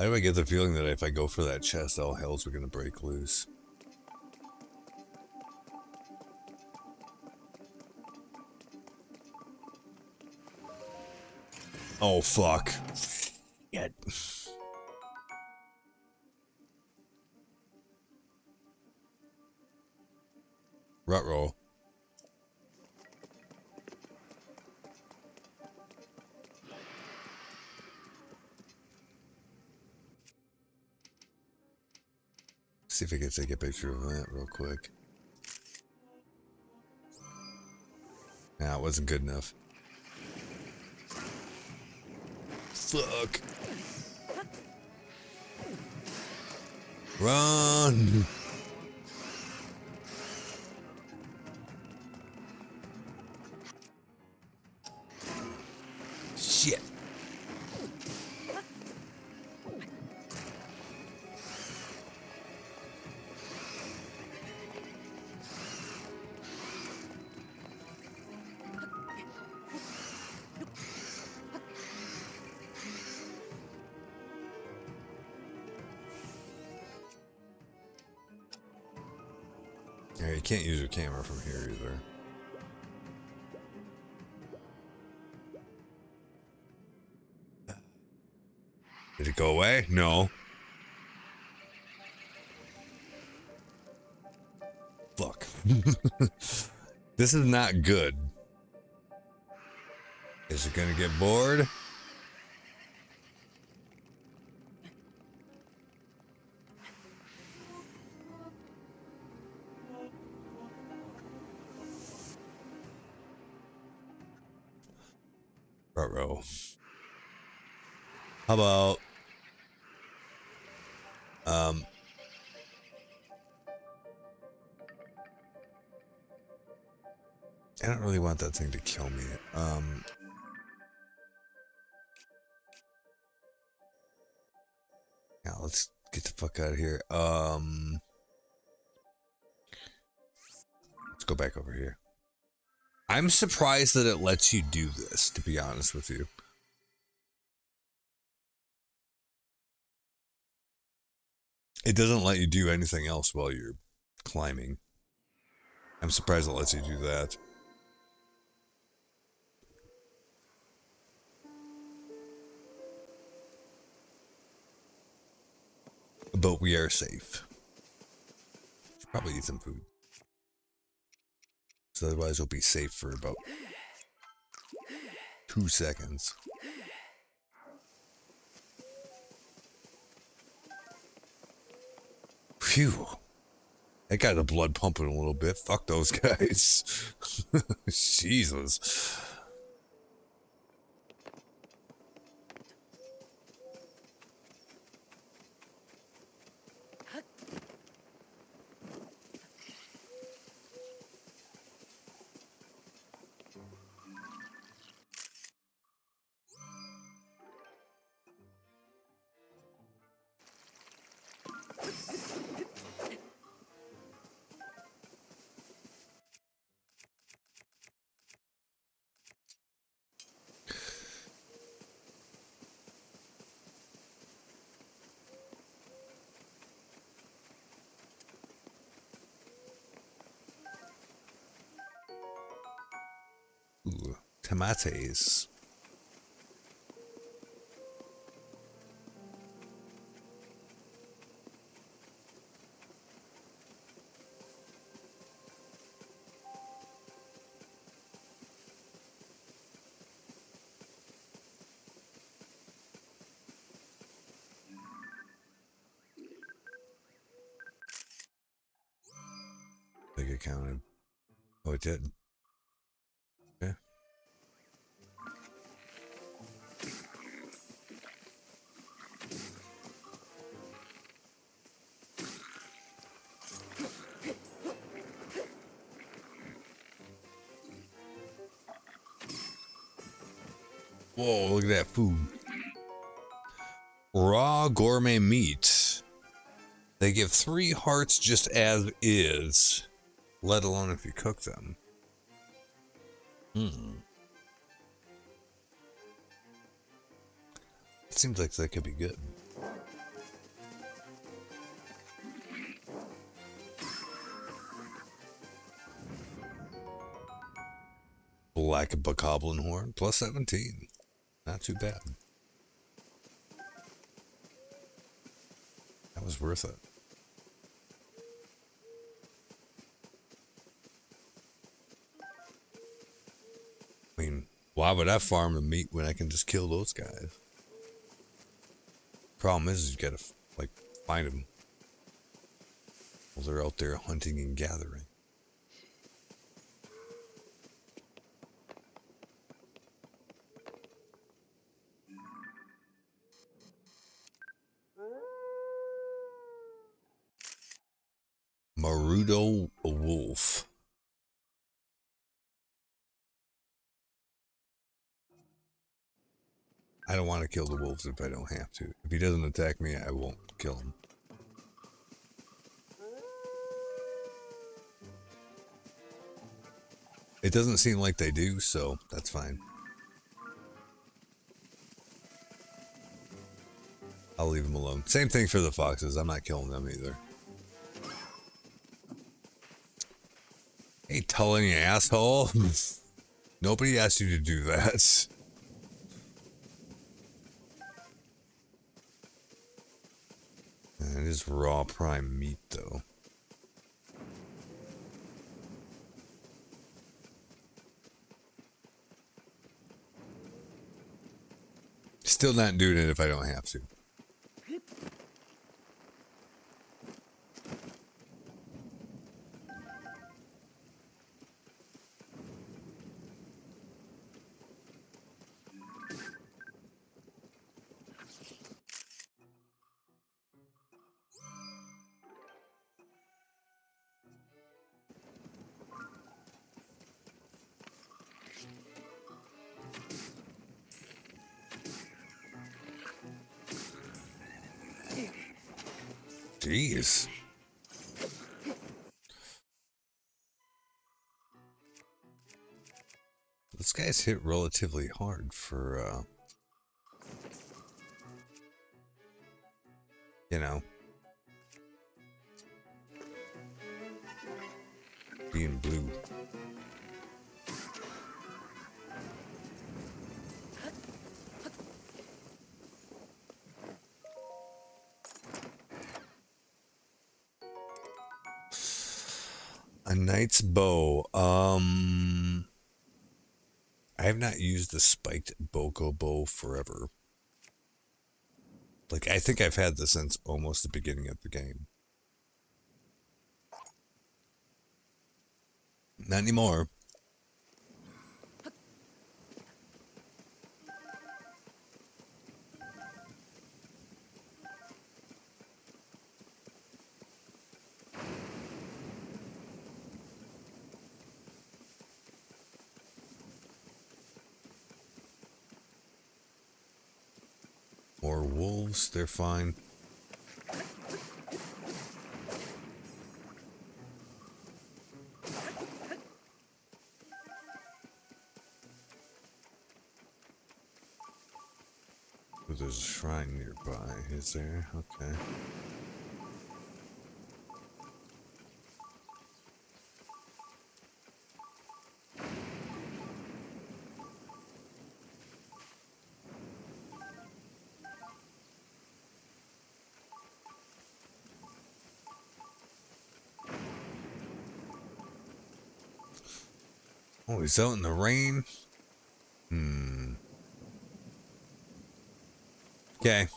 Why do I get the feeling that if I go for that chest, all hells are gonna break loose? Oh, fuck. Shit. Ruh-roh. See if I can take a picture of that real quick. Nah, it wasn't good enough. Fuck. Run! Shit. Yeah, you can't use your camera from here either. Did it go away? No. Fuck. This is not good. Is it gonna get bored? Ruh-roh. How about I don't really want that thing to kill me. Yeah, let's get the fuck out of here. Let's go back over here. I'm surprised that it lets you do this, to be honest with you. It doesn't let you do anything else while you're climbing. I'm surprised it lets you do that. But we are safe. Should probably eat some food. So otherwise we'll be safe for about 2 seconds. Phew. That got the blood pumping a little bit. Fuck those guys. Jesus. Ooh, tomatoes. I think it counted. Oh, it did. Okay. Whoa, look at that food. Raw gourmet meat. They give 3 hearts just as is, let alone if you cook them. It seems like that could be good. Black Bokoblin Horn, plus 17. Not too bad. That was worth it. I mean, why would I farm the meat when I can just kill those guys? Problem is you gotta, like, find them while they're out there hunting and gathering. Marudo Wolf. I don't want to kill the wolves if I don't have to. If he doesn't attack me, I won't kill him. It doesn't seem like they do, so that's fine. I'll leave them alone. Same thing for the foxes. I'm not killing them either. Hey, Tullen, you asshole. Nobody asked you to do that. It is raw prime meat, though. Still not doing it if I don't have to. Jeez. This guy's hit relatively hard for, you know, being blue. A knight's bow. I have not used the spiked Boko bow forever. Like, I think I've had this since almost the beginning of the game. Not anymore. More wolves, they're fine. Oh, there's a shrine nearby, is there? Okay. Oh, he's out in the rain? Okay.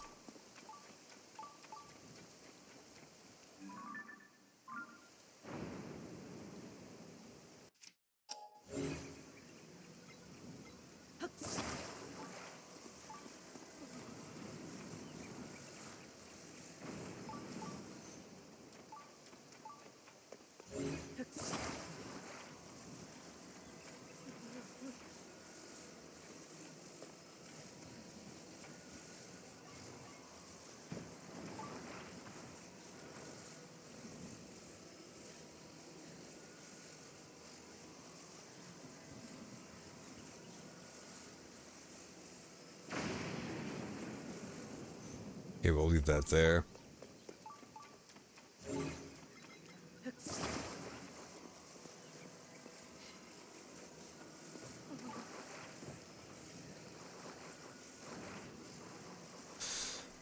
Okay, we'll leave that there.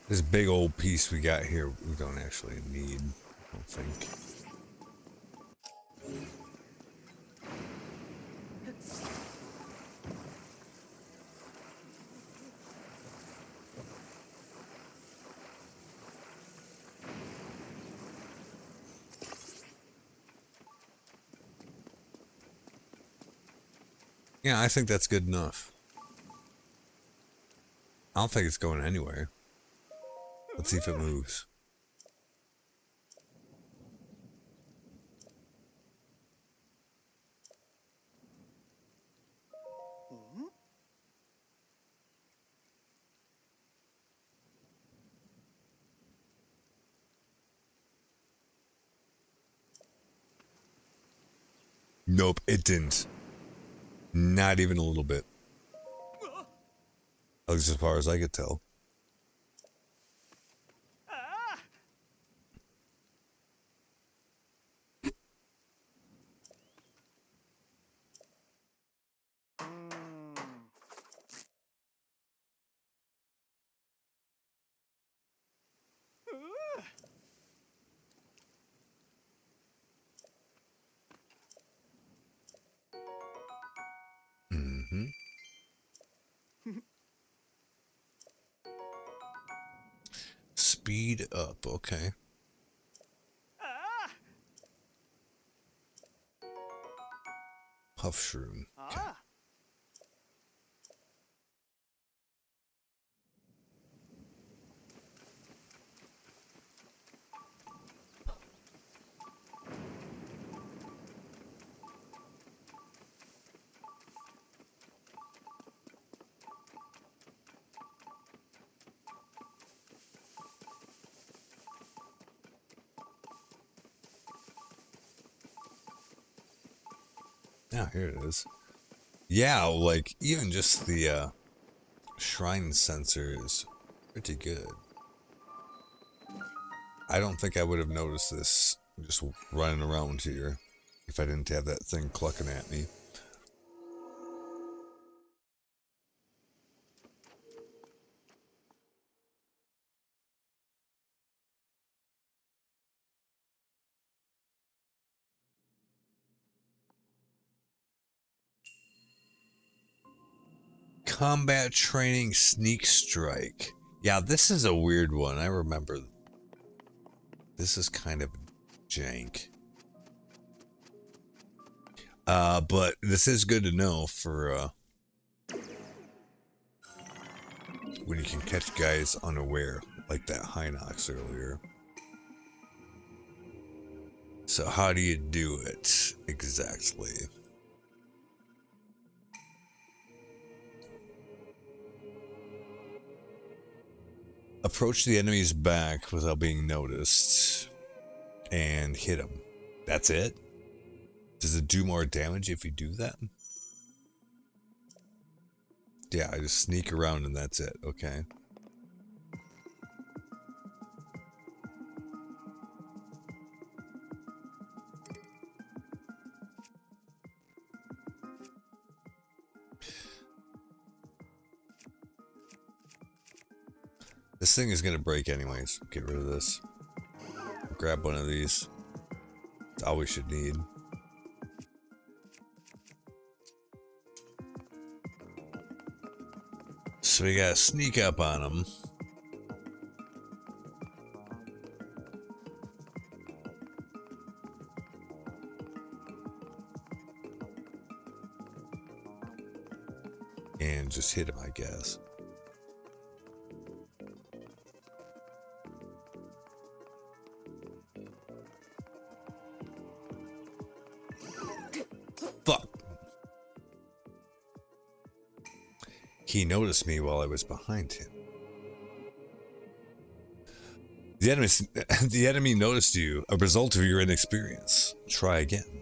This big old piece we got here, we don't actually need, I don't think. Yeah, I think that's good enough. I don't think it's going anywhere. Let's see if it moves. Nope, it didn't. Not even a little bit. At least as far as I could tell. Mm-hmm. Speed up, okay. Puff shroom. Okay. Yeah, here it is. Yeah, like even just the shrine sensor is pretty good. I don't think I would have noticed this just running around here if I didn't have that thing clucking at me. Combat training sneak strike. Yeah, this is a weird one. I remember. This is kind of jank. But this is good to know for when you can catch guys unaware, like that Hinox earlier. So how do you do it exactly? Approach the enemy's back without being noticed and hit him. That's it? Does it do more damage if you do that? Yeah, I just sneak around and that's it, okay. This thing is gonna break anyways. Get rid of this. Grab one of these. That's all we should need. So we gotta sneak up on them. And just hit him, I guess. Fuck. He noticed me while I was behind him. The enemy noticed you, a result of your inexperience. Try again.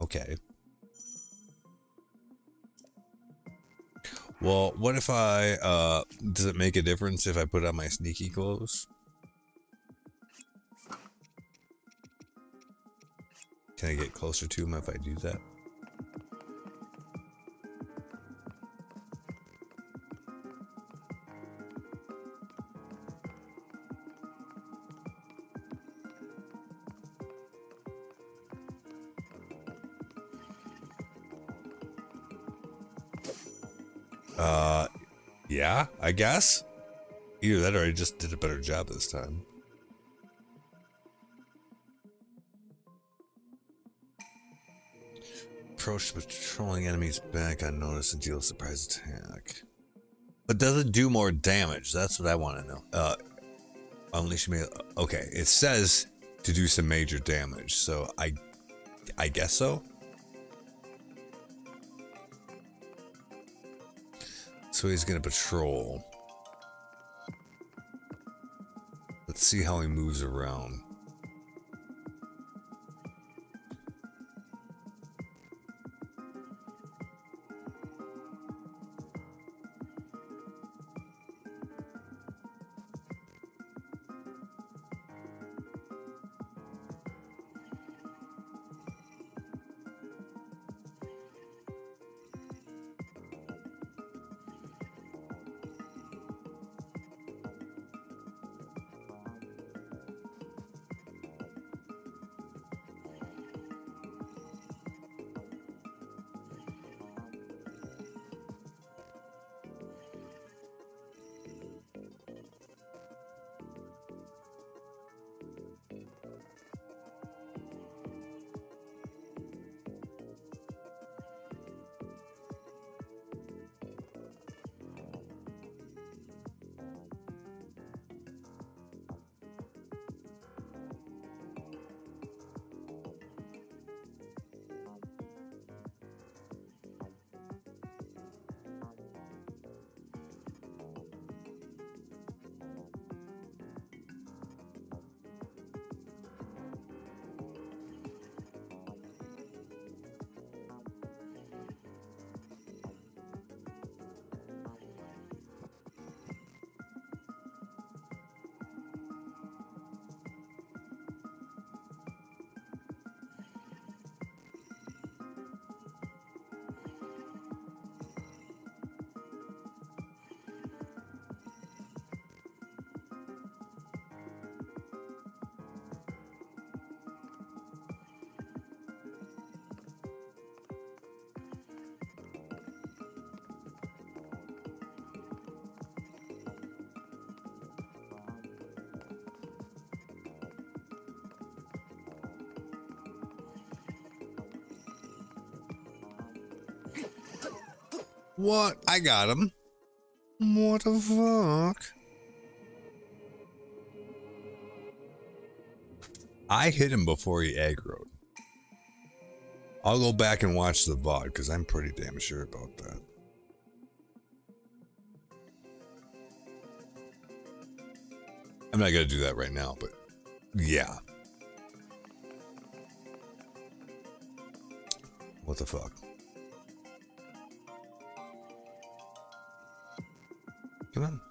Okay. Well, what if I, does it make a difference if I put on my sneaky clothes? Can I get closer to him if I do that? Yeah, I guess. Either that or I just did a better job this time. Approach the patrolling enemies back unnoticed and deal a surprise attack. But does it do more damage? That's what I want to know. Unleash me. Okay, it says to do some major damage, so I guess so. So he's gonna patrol. Let's see how he moves around. What? I got him. What the fuck? I hit him before he aggroed. I'll go back and watch the VOD because I'm pretty damn sure about that. I'm not going to do that right now, but yeah. What the fuck? Come on.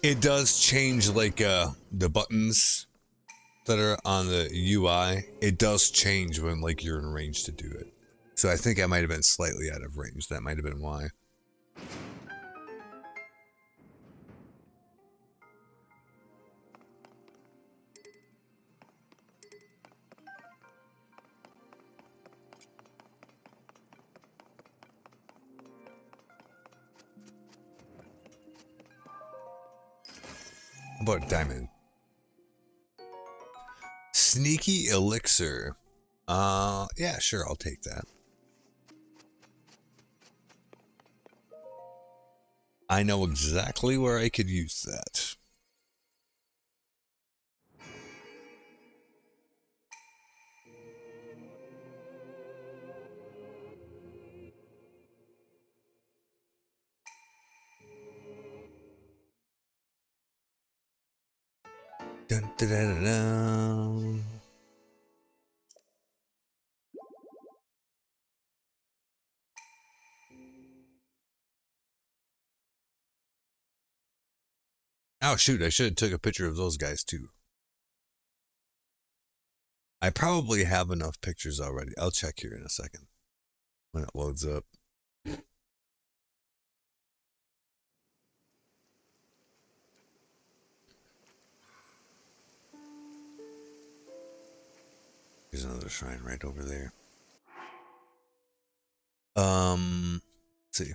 It does change like the buttons that are on the UI. It does change when like you're in range to do it. So I think I might have been slightly out of range. That might have been why. How about diamond? Sneaky elixir. Yeah, sure, I'll take that. I know exactly where I could use that. Dun, dun, dun, dun, dun. Oh shoot, I should have took a picture of those guys too. I probably have enough pictures already. I'll check here in a second when it loads up. There's another shrine right over there. Let's see.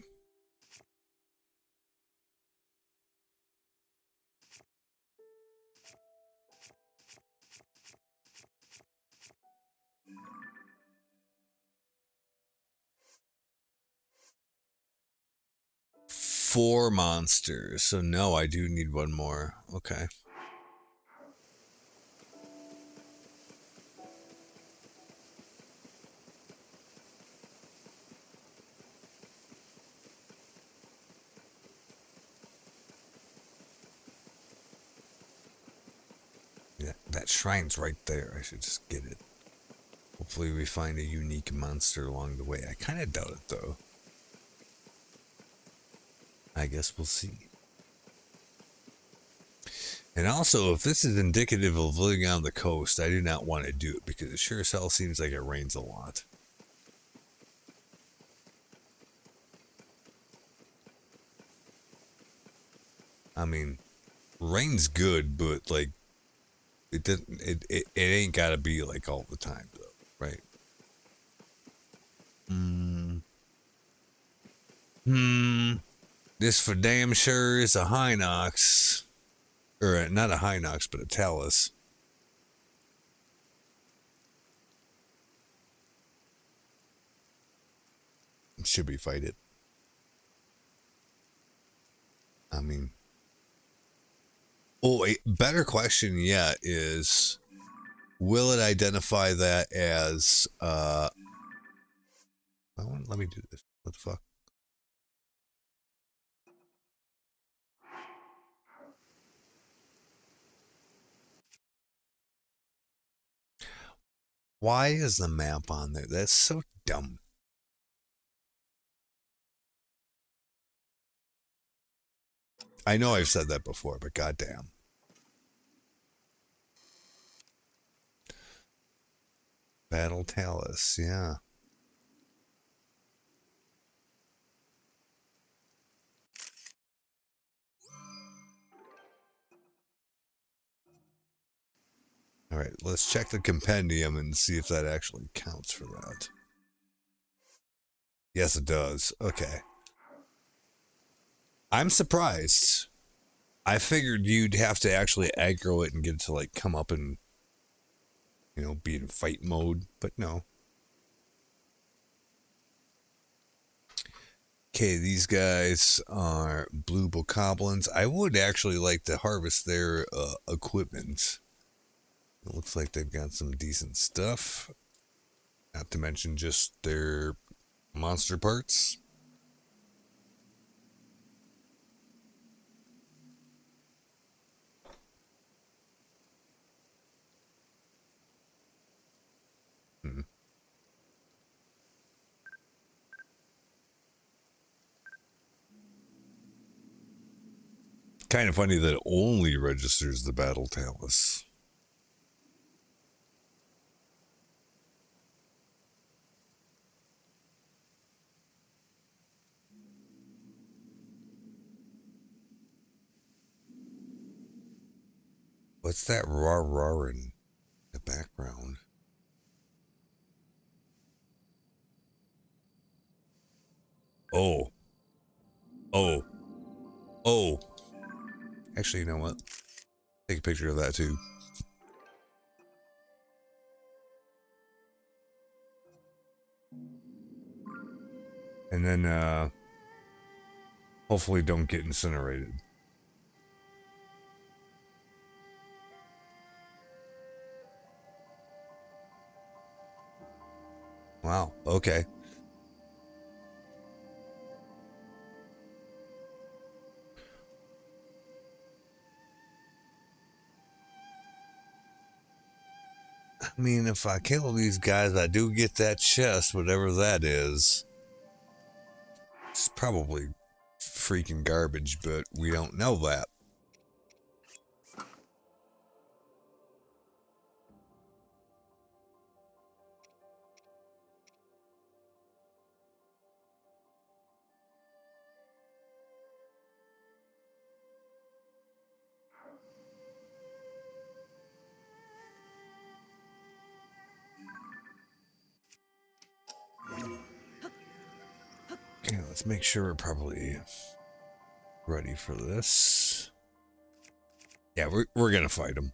Four monsters. So no, I do need one more. Okay. Yeah, that shrine's right there. I should just get it. Hopefully we find a unique monster along the way. I kind of doubt it though. I guess we'll see. And also, if this is indicative of living on the coast, I do not want to do it because it sure as hell seems like it rains a lot. I mean, rain's good, but like it doesn't it ain't gotta be like all the time though, right? This for damn sure is a Hinox. Or not a Hinox, but a Talus. Should we fight it? I mean, oh, a better question yet is, will it identify that as, let me do this. What the fuck? Why is the map on there? That's so dumb. I know I've said that before, but goddamn. Battle Talus, yeah. All right, let's check the compendium and see if that actually counts for that. Yes, it does. Okay. I'm surprised. I figured you'd have to actually aggro it and get it to like come up and, be in fight mode, but no. Okay, these guys are blue bokoblins. I would actually like to harvest their equipment. It looks like they've got some decent stuff. Not to mention just their monster parts. Hmm. Kind of funny that it only registers the battle talus. What's that raw in the background? Oh. Oh. Oh. Actually, you know what? Take a picture of that too. And then hopefully don't get incinerated. Wow, okay. I mean, if I kill these guys, I do get that chest, whatever that is. It's probably freaking garbage, but we don't know that. let's make sure we're probably ready for this. Yeah, we're gonna fight him.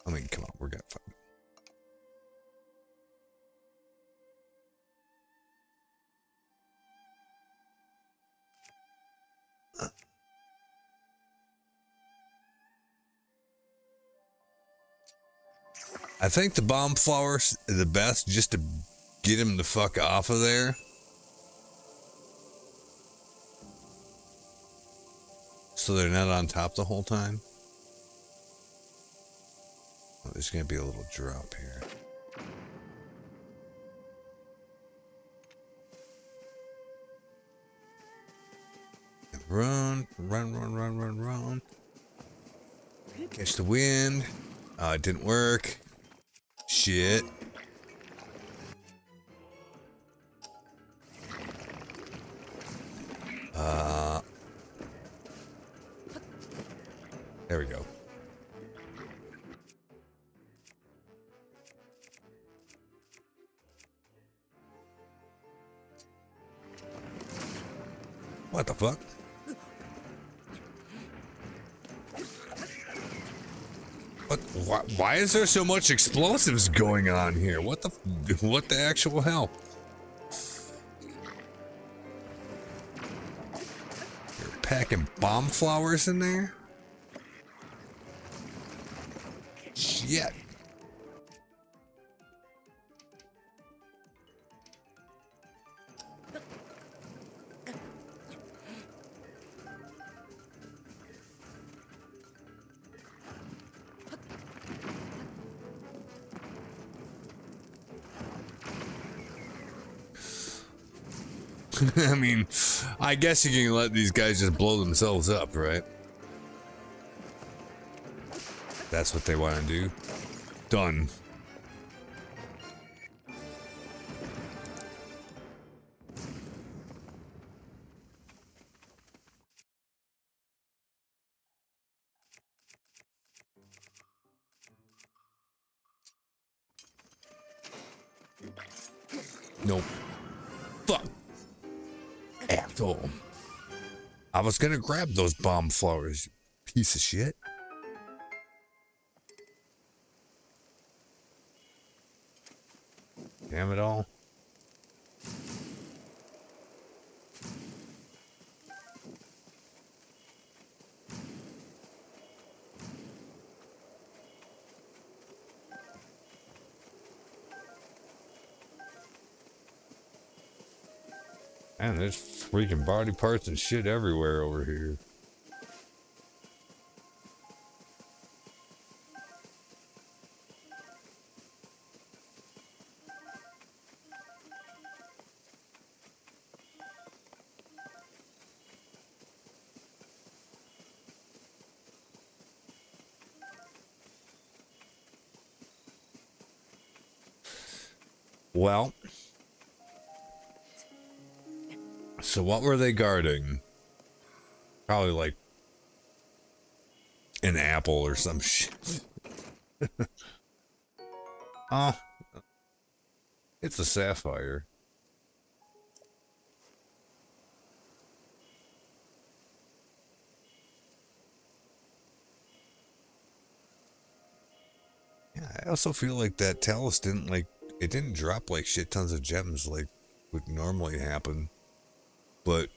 I mean, come on, we're gonna fight him. I think the bomb flowers are the best just to get him the fuck off of there. So they're not on top the whole time. Oh, there's gonna be a little drop here. Run, run, run, run, run, run. Catch the wind. It didn't work. Shit. There we go. What the fuck? What? Why is there so much explosives going on here? What the actual hell? You're packing bomb flowers in there? Shit. I mean, I guess you can let these guys just blow themselves up, right? That's what they want to do. Done. Nope. Fuck. Asshole. I was gonna grab those bomb flowers, you piece of shit. Damn it all. Man, there's freaking body parts and shit everywhere over here. Well, so what were they guarding? Probably like an apple or some shit. Oh, it's a sapphire. Yeah, I also feel like that Talus didn't it didn't drop like shit tons of gems like would normally happen. But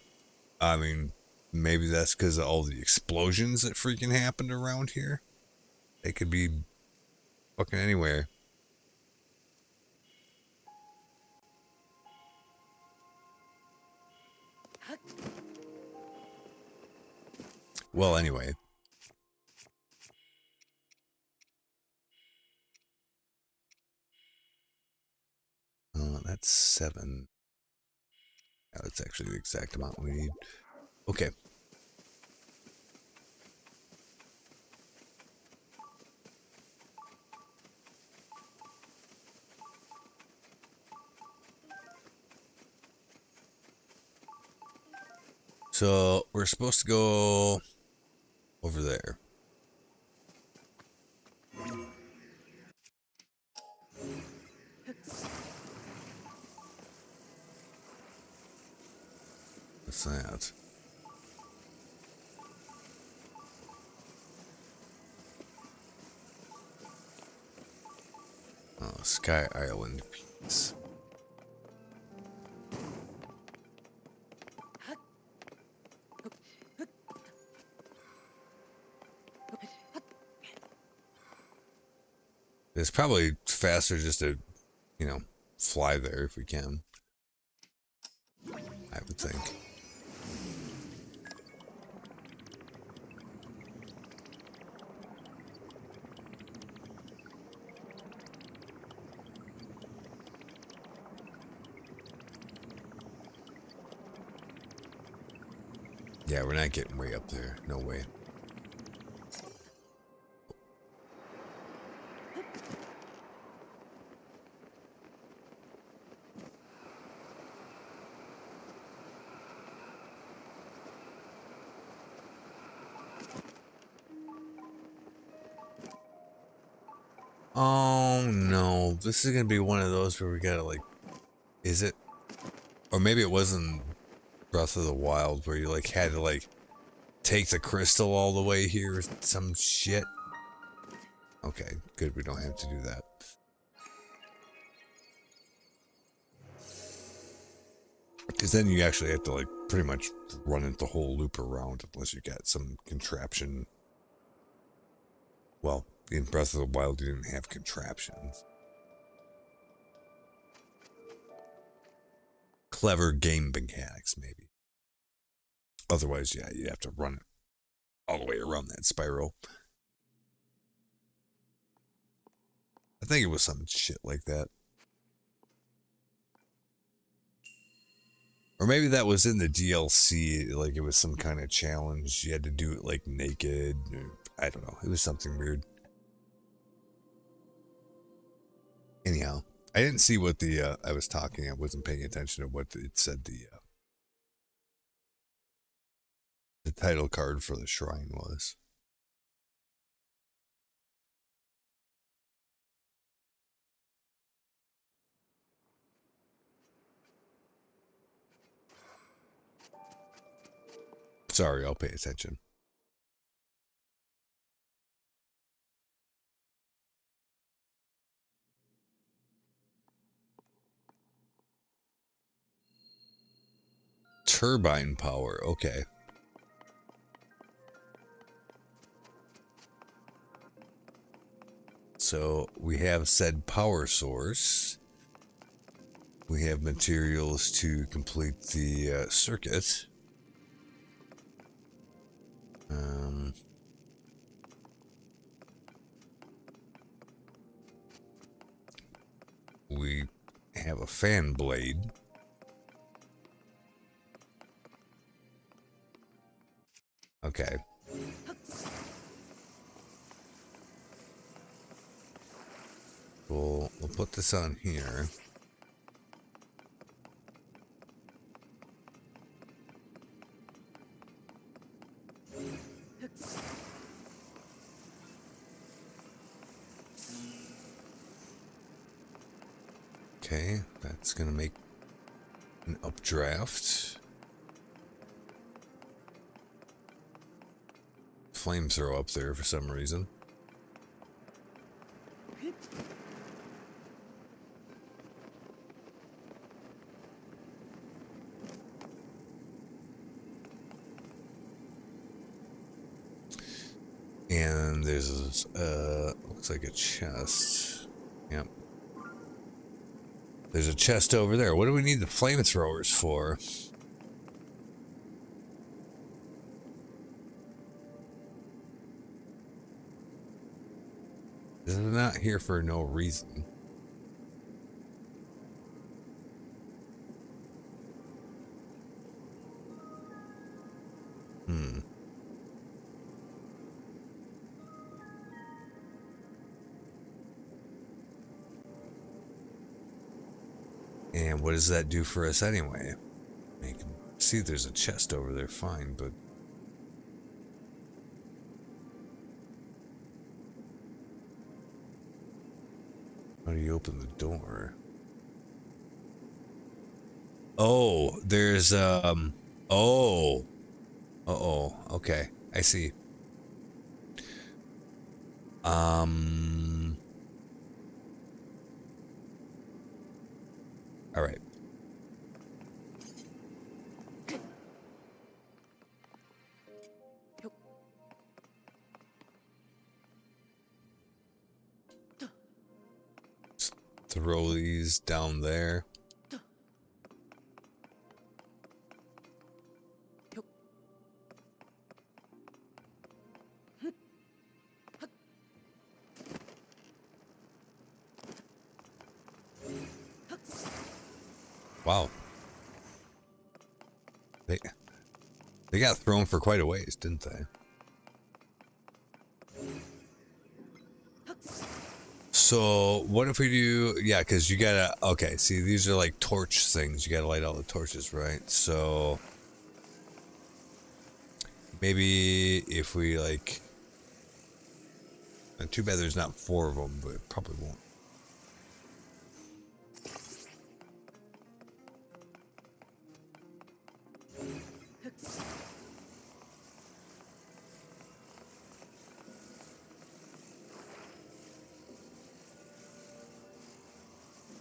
I mean, maybe that's because of all the explosions that freaking happened around here. They could be fucking anywhere. Well, anyway. That's 7. Yeah, that's actually the exact amount we need. Okay. So we're supposed to go over there. Let's What's that? Oh, Sky Island piece. It's probably faster just to, you know, fly there if we can. I would think. Yeah, we're not getting way up there. No way. Oh no, this is gonna be one of those where we gotta like, is it? Or maybe it wasn't Breath of the Wild where you like had to like take the crystal all the way here or some shit. Okay, good, we don't have to do that. Because then you actually have to like pretty much run it the whole loop around unless you got some contraption. Well, in Breath of the Wild you didn't have contraptions. Clever game mechanics, maybe. Otherwise, yeah, you have to run it all the way around that spiral. I think it was some shit like that. Or maybe that was in the DLC, like it was some kind of challenge. You had to do it like naked. Or, I don't know. It was something weird. Anyhow, I didn't see what the, I was talking, I wasn't paying attention to what it said the title card for the shrine was. Sorry, I'll pay attention. Turbine power, okay. So we have said power source. We have materials to complete the circuit. We have a fan blade. Okay. We'll put this on here. Okay, that's gonna make an updraft. Flamethrower up there for some reason. And there's looks like a chest. Yep. There's a chest over there. What do we need the flamethrowers for? They're not here for no reason. And what does that do for us anyway? You can see there's a chest over there, fine, but how do you open the door? Oh, there's Oh. Uh-oh. Okay. I see. All right. Throw these down there. Wow. They got thrown for quite a ways, didn't they? So what if we do, yeah, because you gotta, okay, see, these are like torch things. You gotta light all the torches, right? So maybe if we like, too bad there's not 4 of them, but it probably won't.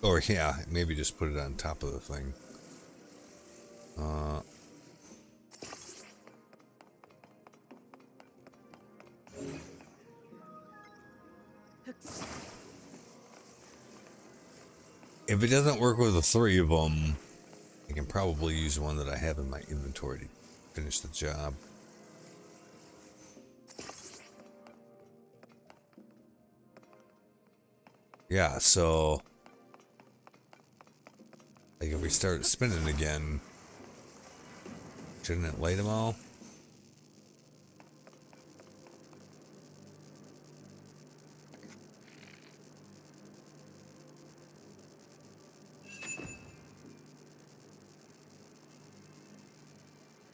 Or yeah, maybe just put it on top of the thing. If it doesn't work with the 3 of them, I can probably use one that I have in my inventory to finish the job. Yeah, so like if we start spinning again, shouldn't it light them all?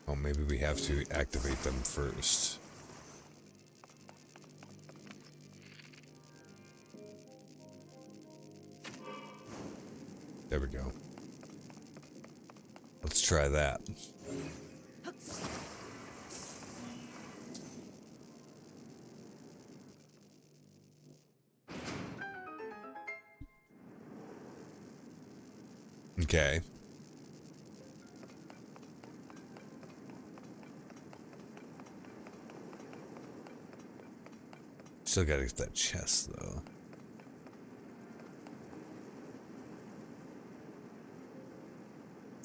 Oh, maybe we have to activate them first. There we go. Let's try that. Okay. Still gotta get that chest though.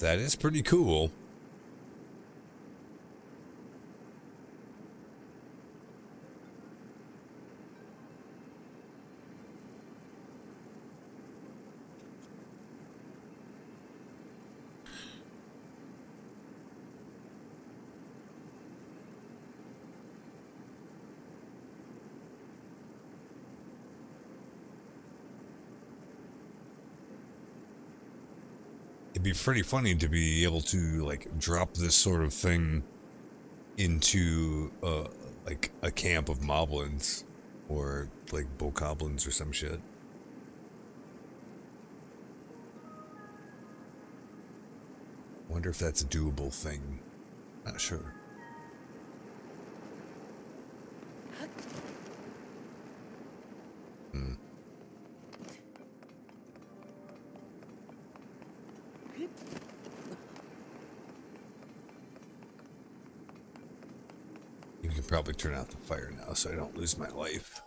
That is pretty cool. It'd be pretty funny to be able to like drop this sort of thing into like a camp of moblins or like bokoblins or some shit. Wonder if that's a doable thing. Not sure. You can probably turn out the fire now so I don't lose my life.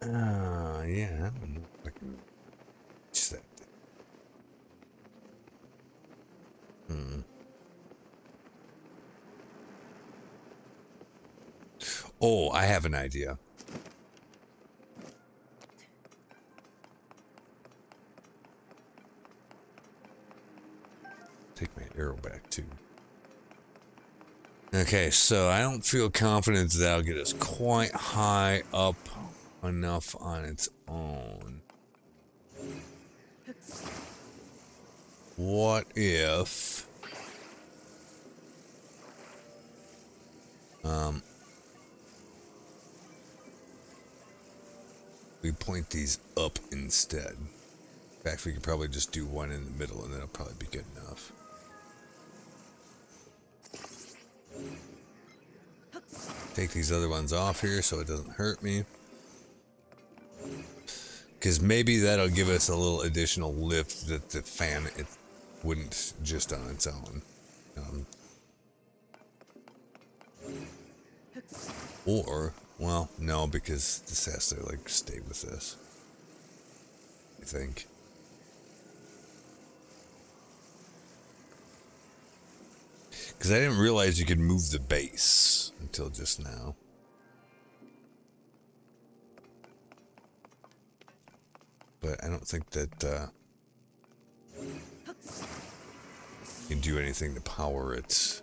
Yeah, I don't know if I can reach that. Oh, I have an idea. arrow back too. Okay, so I don't feel confident that'll get us quite high up enough on its own. What if we point these up instead? In fact, we could probably just do one in the middle and that'll probably be good enough. Take these other ones off here so it doesn't hurt me. Because maybe that'll give us a little additional lift that the fan it wouldn't just on its own. Or, well, no, because this has to like stay with this, I think. Because I didn't realize you could move the base until just now. But I don't think that you can do anything to power it.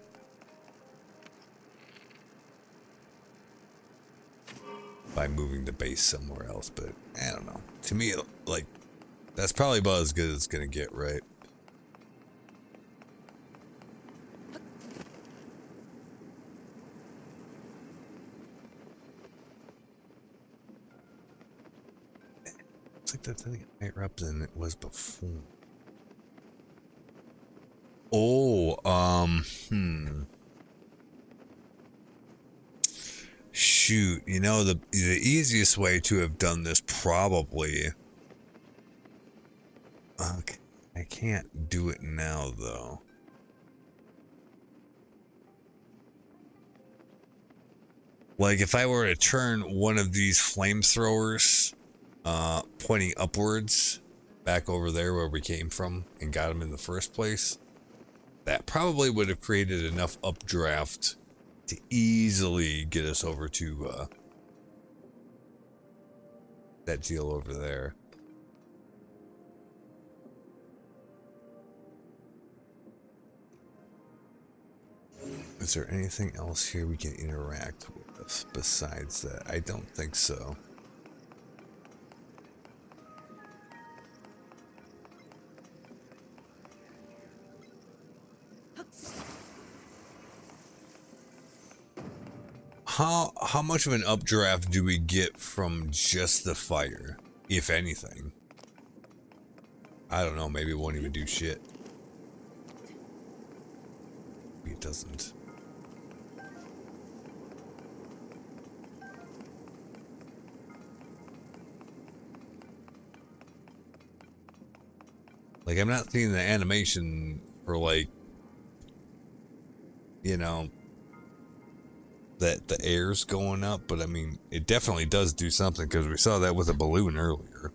By moving the base somewhere else, but I don't know. To me, like, that's probably about as good as it's gonna get, right? It's like that's higher up than it was before. Oh, shoot, you know, the easiest way to have done this probably. Okay, I can't do it now though. Like if I were to turn one of these flamethrowers pointing upwards back over there where we came from and got them in the first place, that probably would have created enough updraft to easily get us over to that deal over there. Is there anything else here we can interact with besides that? I don't think so. How much of an updraft do we get from just the fire, if anything? I don't know, maybe it won't even do shit. Maybe it doesn't. Like, I'm not seeing the animation for, like, you know, that the air's going up, but I mean, it definitely does do something because we saw that with a balloon earlier.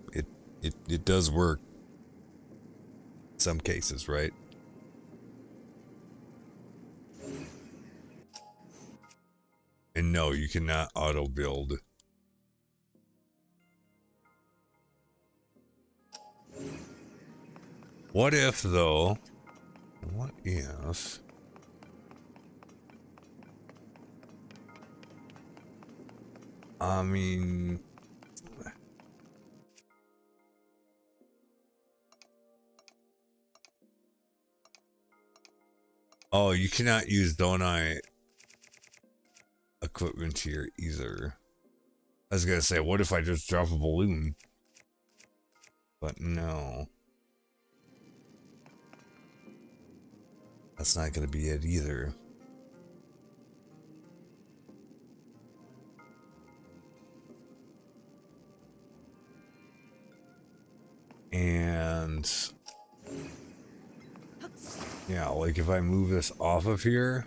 It does work in some cases, right? And no, you cannot auto build. What if, though? What if? I mean, oh, you cannot use Donai equipment here either. I was gonna say, what if I just drop a balloon? But no. That's not gonna be it either. And yeah, like if I move this off of here,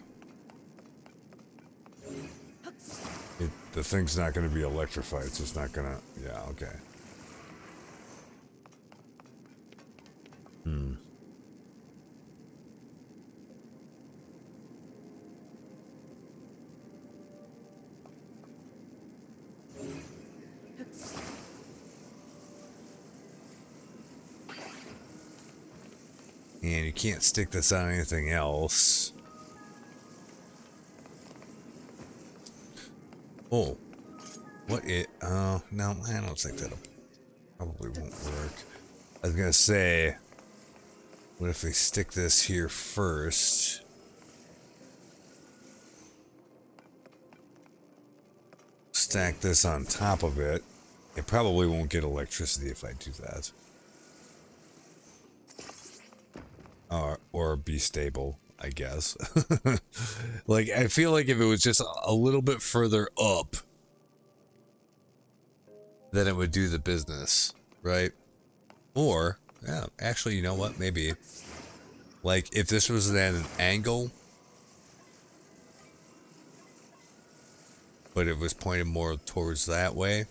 the thing's not going to be electrified. It's just not going to, yeah, okay. And you can't stick this on anything else. Oh, what it? Oh, no, I don't think that'll probably won't work. I was gonna say, what if we stick this here first? Stack this on top of it. It probably won't get electricity if I do that. Or be stable, I guess. Like, I feel like if it was just a little bit further up, then it would do the business, right? Or, yeah, actually, you know what? Maybe. Like, if this was at an angle, but it was pointed more towards that way.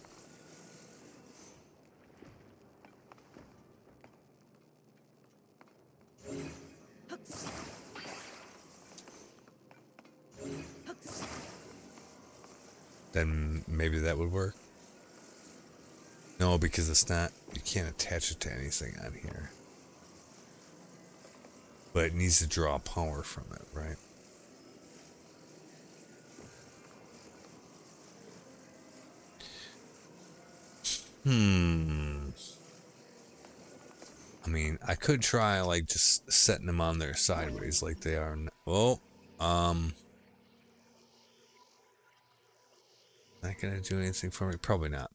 Then maybe that would work. No, because it's not, you can't attach it to anything on here. But it needs to draw power from it, right? I mean, I could try, like, just setting them on there sideways like they are now. Oh, not gonna do anything for me? Probably not.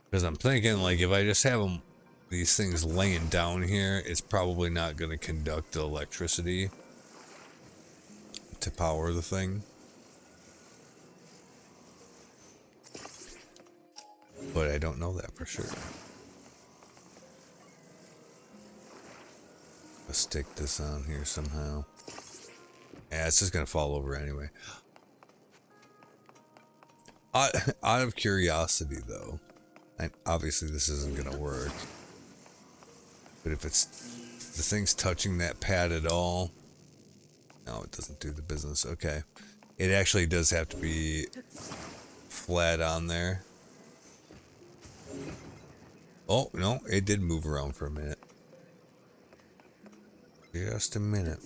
Because I'm thinking, like, if I just have them, these things laying down here, it's probably not going to conduct the electricity to power the thing. But I don't know that for sure. Let's stick this on here somehow. Yeah, it's just going to fall over anyway. Out of curiosity, though, and obviously this isn't going to work, but if it's, the thing's touching that pad at all, no, it doesn't do the business. Okay. It actually does have to be flat on there. Oh, no, it did move around for a minute. Just a minute.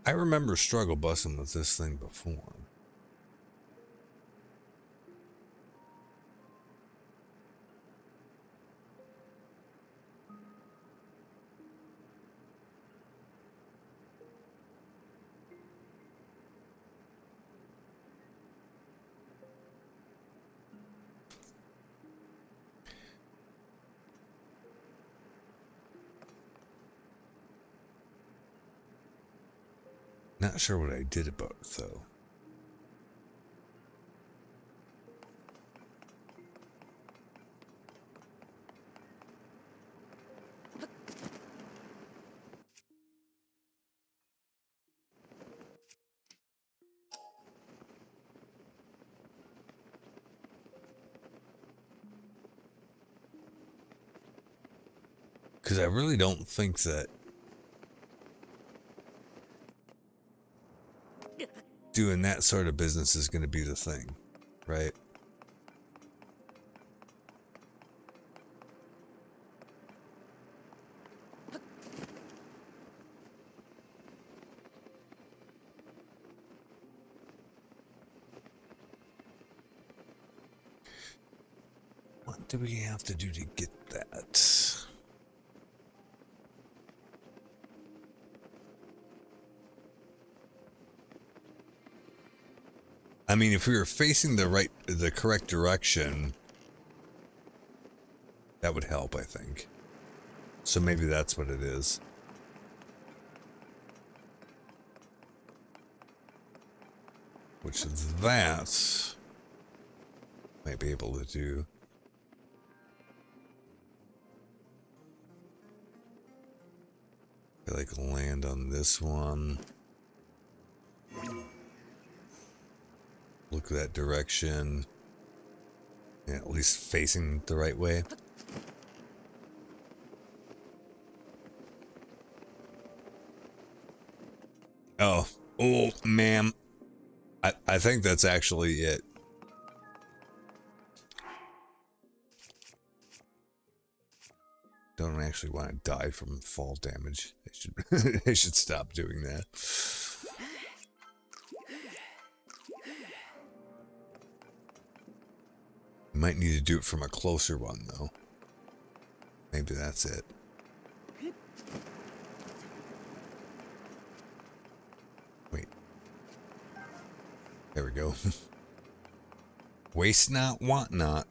I remember struggle busting with this thing before. Not sure what I did about it, though. Because I really don't think that doing that sort of business is going to be the thing, right? What do we have to do to get that? I mean, if we were facing the correct direction, that would help, I think. So maybe that's what it is. Which that might be able to do. I like land on this one. Look that direction. Yeah, at least facing the right way. Oh, ma'am. I think that's actually it. Don't actually want to die from fall damage. I should stop doing that. Might need to do it from a closer one though. Maybe that's it. Wait. There we go. Waste not, want not.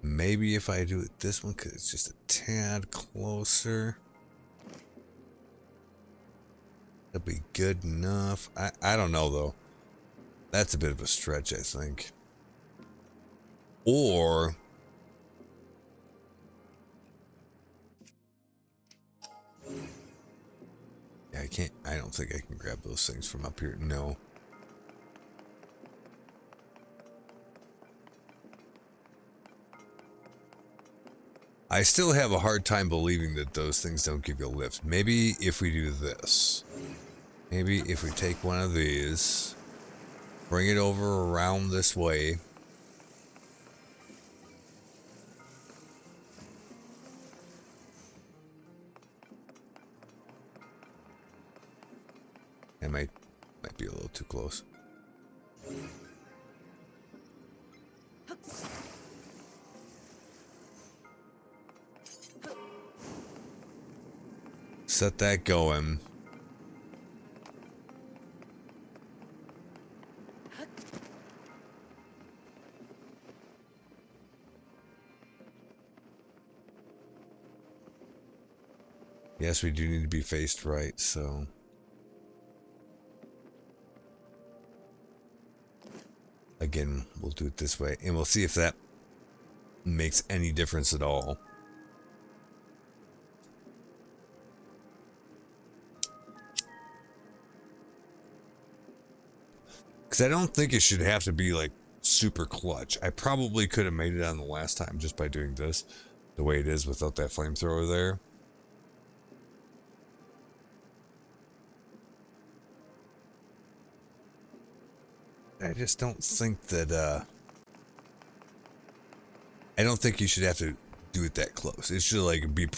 Maybe if I do it this one, because it's just a tad closer. That'd be good enough. I don't know, though. That's a bit of a stretch, I think. Or... yeah, I can't... I don't think I can grab those things from up here. No. I still have a hard time believing that those things don't give you a lift. Maybe if we do this. Maybe if we take one of these, bring it over around this way. It might be a little too close. Set that going. Yes, we do need to be faced right, so... again, we'll do it this way, and we'll see if that makes any difference at all. Because I don't think it should have to be, like, super clutch. I probably could have made it on the last time just by doing this the way it is without that flamethrower there. I just don't think that, I don't think you should have to do it that close. It should, like, be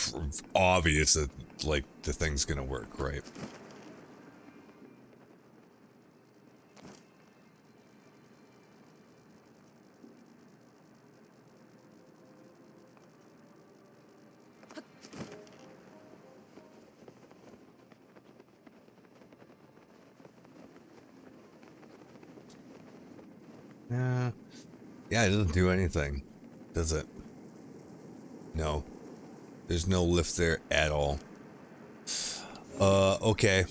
obvious that, like, the thing's gonna work, right? Yeah, it doesn't do anything, does it? No. There's no lift there at all. Okay.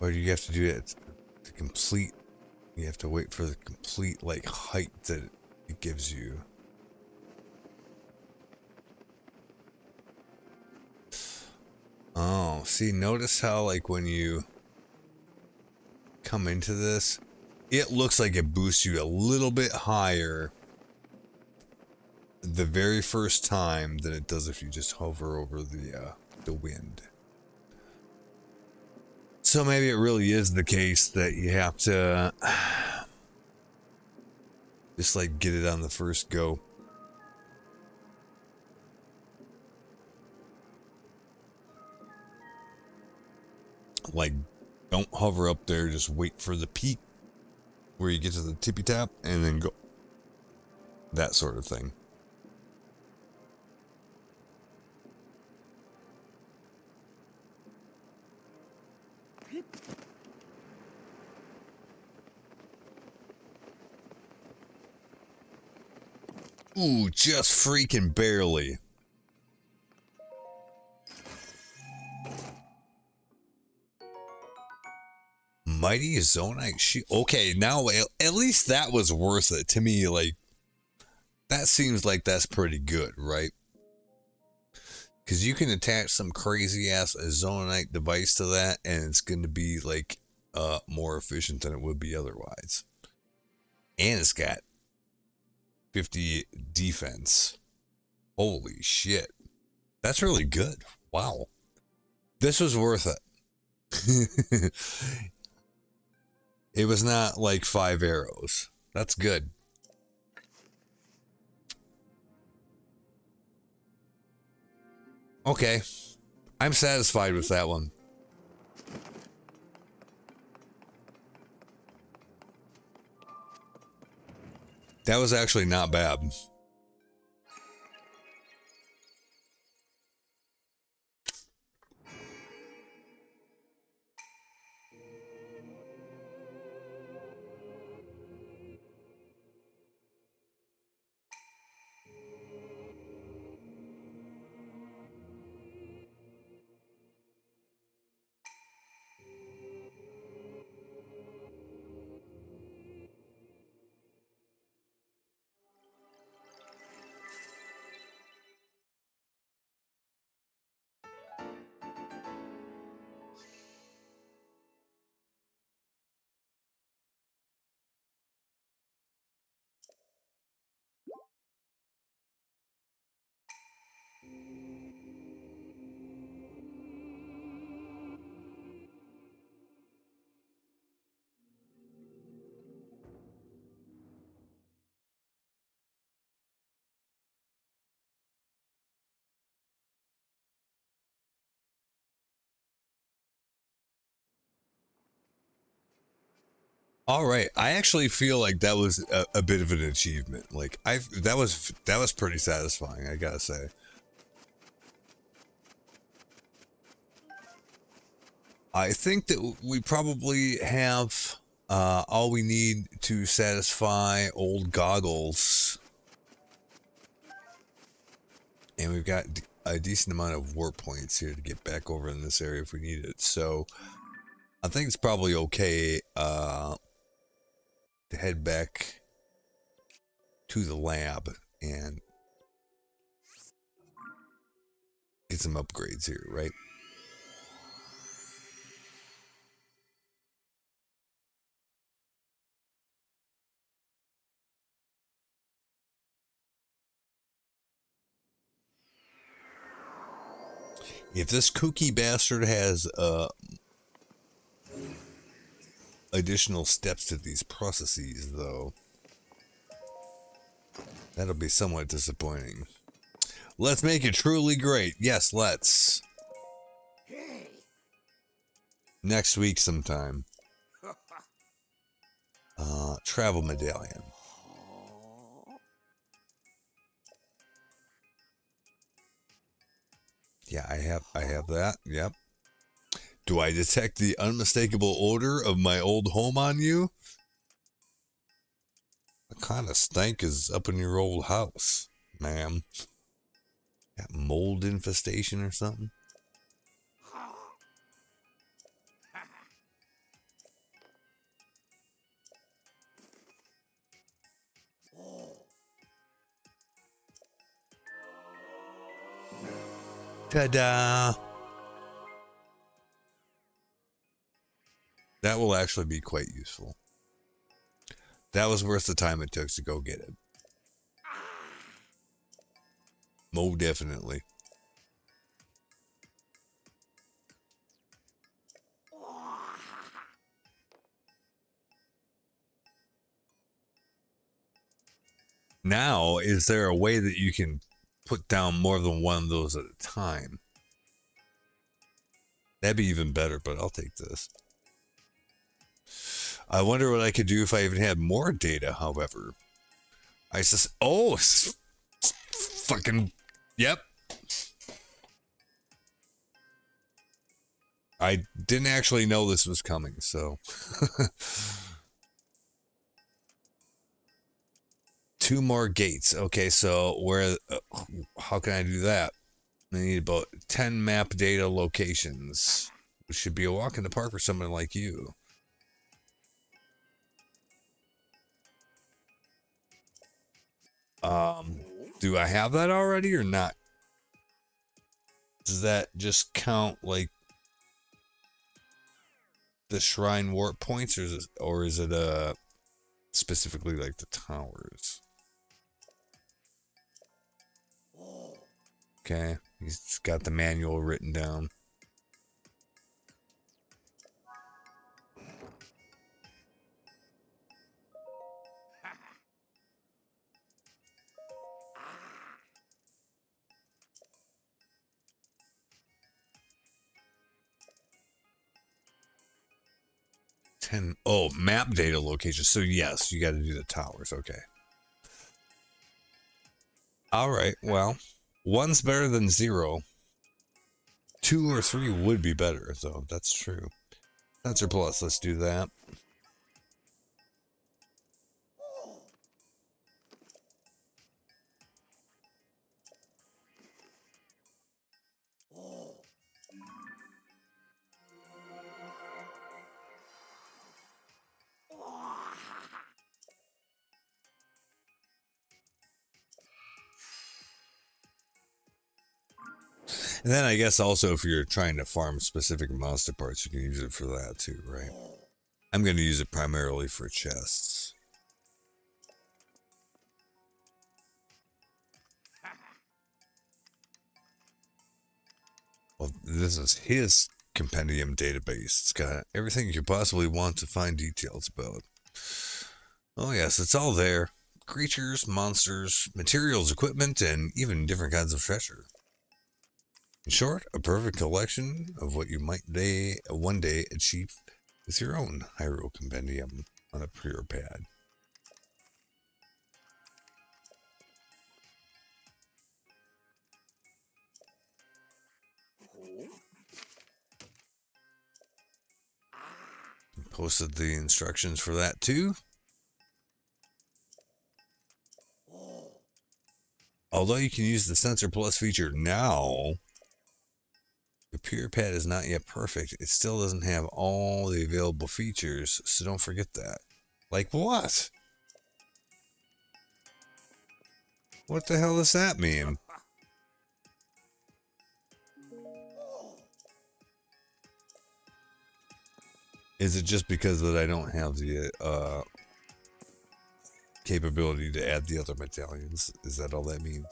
Or do you have to do it to complete? You have to wait for the complete, like, height that it gives you. Oh, see, notice how, like, when you come into this, it looks like it boosts you a little bit higher the very first time than it does if you just hover over the wind. So maybe it really is the case that you have to just like get it on the first go. Like, don't hover up there, just wait for the peak where you get to the tippy top and then go. That sort of thing. Ooh, just freaking barely. Mighty Zonite Shield. Okay, now at least that was worth it to me. Like, that seems like that's pretty good, right? Because you can attach some crazy ass Zonite device to that, and it's going to be like more efficient than it would be otherwise. And it's got 50 defense. Holy shit. That's really good. Wow. This was worth it. It was not like 5 arrows. That's good. Okay. I'm satisfied with that one. That was actually not bad. All right, I actually feel like that was a bit of an achievement. Like that was pretty satisfying, I gotta say. I think that we probably have all we need to satisfy old Goggles, and we've got a decent amount of warp points here to get back over in this area if we need it. So I think it's probably okay to head back to the lab and get some upgrades here, right? If this kooky bastard has additional steps to these processes, though, that'll be somewhat disappointing. Let's make it truly great. Yes, let's. Next week sometime. Travel medallion. Yeah, I have that. Yep. Do I detect the unmistakable odor of my old home on you? What kind of stank is up in your old house, ma'am? Got mold infestation or something? Ta-da! That will actually be quite useful. That was worth the time it took to go get it. Mo definitely. Now, is there a way that you can put down more than one of those at a time? That'd be even better, but I'll take this. I wonder what I could do if I even had more data, however. Oh, fucking, yep. I didn't actually know this was coming, so. 2 more gates. Okay, so how can I do that? I need about 10 map data locations, which should be a walk in the park for someone like you. Do I have that already or not? Does that just count like the shrine warp points, or is it specifically like the towers? Okay, he's got the manual written down. Oh, map data location. So yes, you got to do the towers. Okay. All right. Well, 1's better than 0. 2 or 3 would be better, though. That's true. Sensor plus. Let's do that. And then I guess also if you're trying to farm specific monster parts, you can use it for that too, right? I'm going to use it primarily for chests. Well, this is his compendium database. It's got everything you could possibly want to find details about. Oh yes, it's all there. Creatures, monsters, materials, equipment, and even different kinds of treasure. In short, a perfect collection of what you might one day achieve with your own Hyrule Compendium on a pure pad. Posted the instructions for that too. Although you can use the Sensor Plus feature now, the Pure Pad is not yet perfect. It still doesn't have all the available features, so don't forget that. Like what? What the hell does that mean? Is it just because that I don't have the capability to add the other medallions? Is that all that means?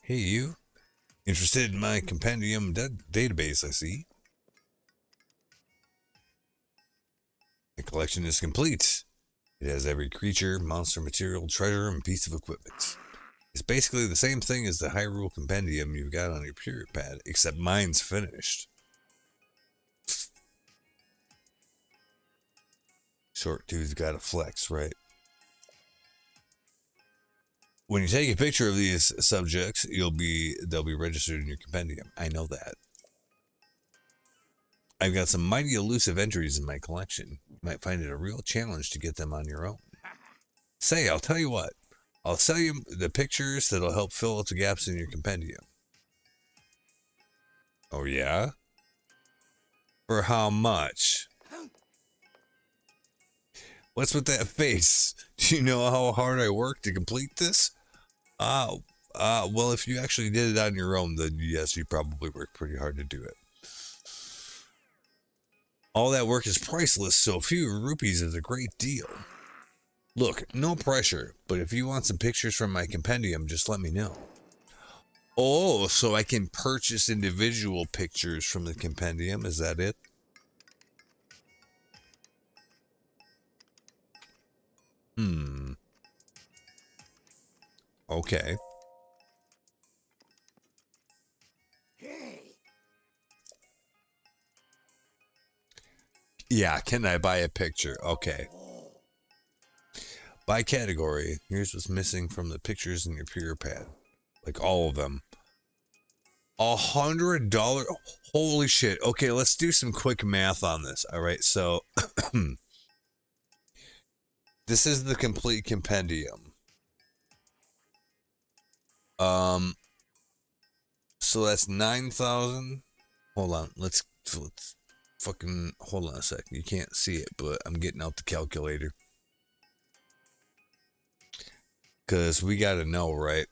Hey, you. Interested in my compendium database, I see. The collection is complete. It has every creature, monster, material, treasure, and piece of equipment. It's basically the same thing as the Hyrule Compendium you've got on your Pure Pad, except mine's finished. Short dude's got a flex, right? When you take a picture of these subjects, they'll be registered in your compendium. I know that. I've got some mighty elusive entries in my collection. You might find it a real challenge to get them on your own. Say, I'll tell you what. I'll sell you the pictures that'll help fill out the gaps in your compendium. Oh yeah? For how much? What's with that face? Do you know how hard I worked to complete this? Well, if you actually did it on your own, then yes, you probably worked pretty hard to do it. All that work is priceless, so a few rupees is a great deal. Look, no pressure, but if you want some pictures from my compendium, just let me know. Oh, so I can purchase individual pictures from the compendium, is that it? Okay. Yeah, can I buy a picture? Okay. By category, here's what's missing from the pictures in your pure pad. Like all of them. $100. Holy shit. Okay, let's do some quick math on this. All right, so this is the complete compendium. So that's 9,000. Hold on, let's fucking hold on a sec. You can't see it, but I'm getting out the calculator. Cause we gotta know, right?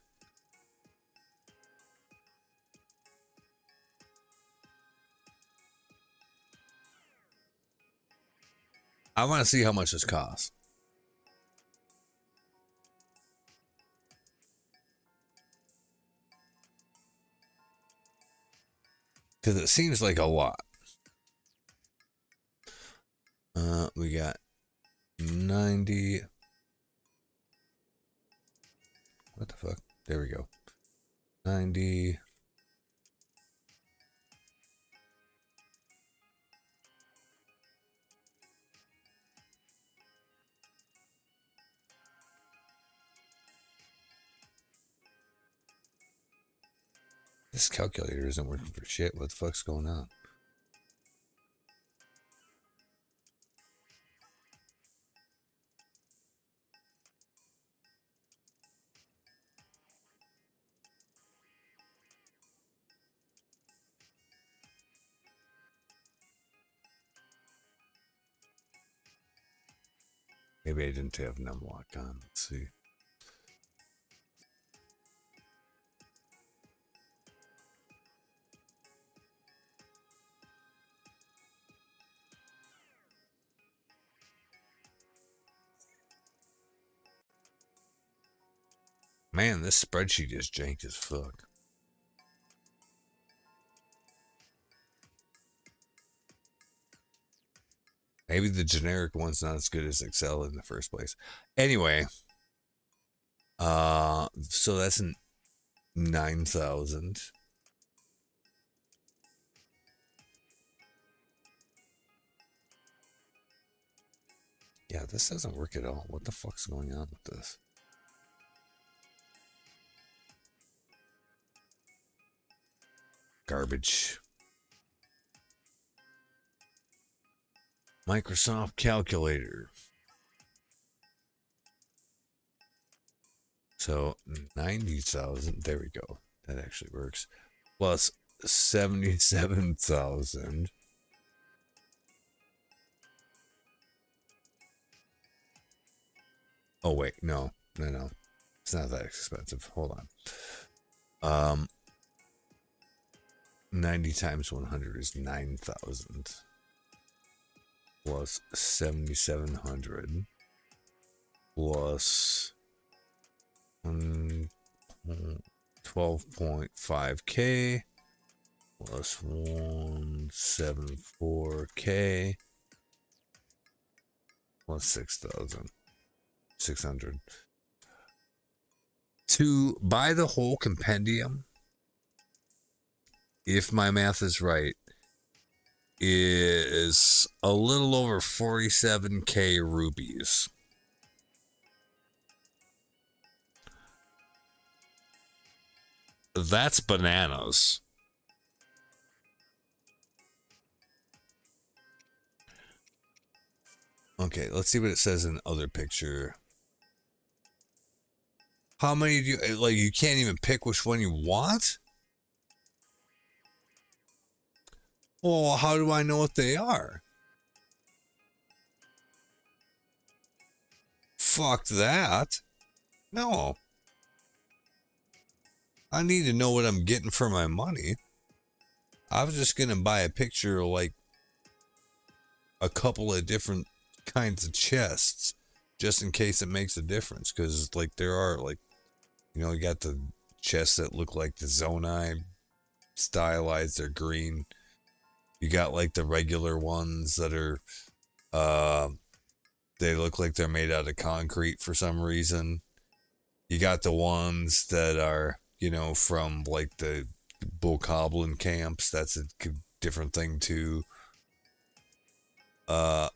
I want to see how much this costs. Because it seems like a lot. We got 90. What the fuck? There we go. 90. This calculator isn't working for shit. What the fuck's going on? Maybe I didn't have numlock on. Let's see. Man, this spreadsheet is jank as fuck. Maybe the generic one's not as good as Excel in the first place. Anyway, so that's 9,000. Yeah, this doesn't work at all. What the fuck's going on with this? Garbage. Microsoft Calculator. So 90,000. There we go. That actually works. Plus 77,000. Oh wait, no. It's not that expensive. Hold on. 90 times 100 is 9,000. Plus 7,700. Plus 12.5k. Plus 174k. Plus 6,600. To buy the whole compendium, if my math is right, is a little over 47k rupees. That's bananas. Okay, let's see what it says in the other picture. How many do you, like, you can't even pick which one you want? Well, how do I know what they are? Fuck that. No. I need to know what I'm getting for my money. I was just going to buy a picture of, like, a couple of different kinds of chests just in case it makes a difference. Because, like, there are, like, you know, you got the chests that look like the Zonai stylized, they're green. You got, like, the regular ones that are, they look like they're made out of concrete for some reason. You got the ones that are, you know, from, like, the Bokoblin camps. That's a different thing, too. But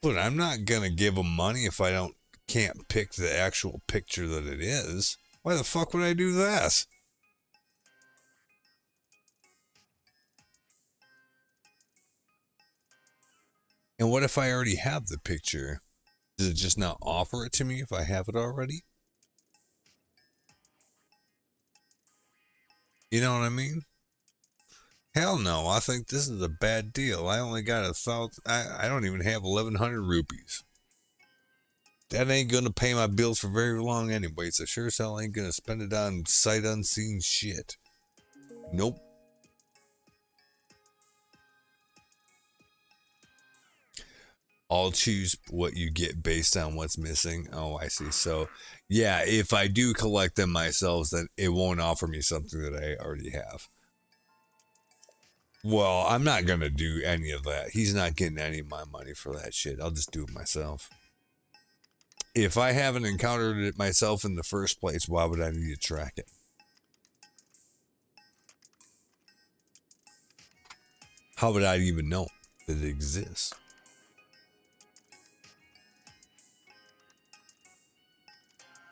I'm not gonna give them money if I can't pick the actual picture that it is. Why the fuck would I do that? And what if I already have the picture? Does it just not offer it to me if I have it already? You know what I mean? Hell no, I think this is a bad deal. I only got 1,000. I don't even have 1,100 rupees. That ain't gonna pay my bills for very long anyway, so sure as hell ain't gonna spend it on sight unseen shit. Nope. I'll choose what you get based on what's missing. Oh, I see. So, yeah, if I do collect them myself, then it won't offer me something that I already have. Well, I'm not going to do any of that. He's not getting any of my money for that shit. I'll just do it myself. If I haven't encountered it myself in the first place, why would I need to track it? How would I even know that it exists?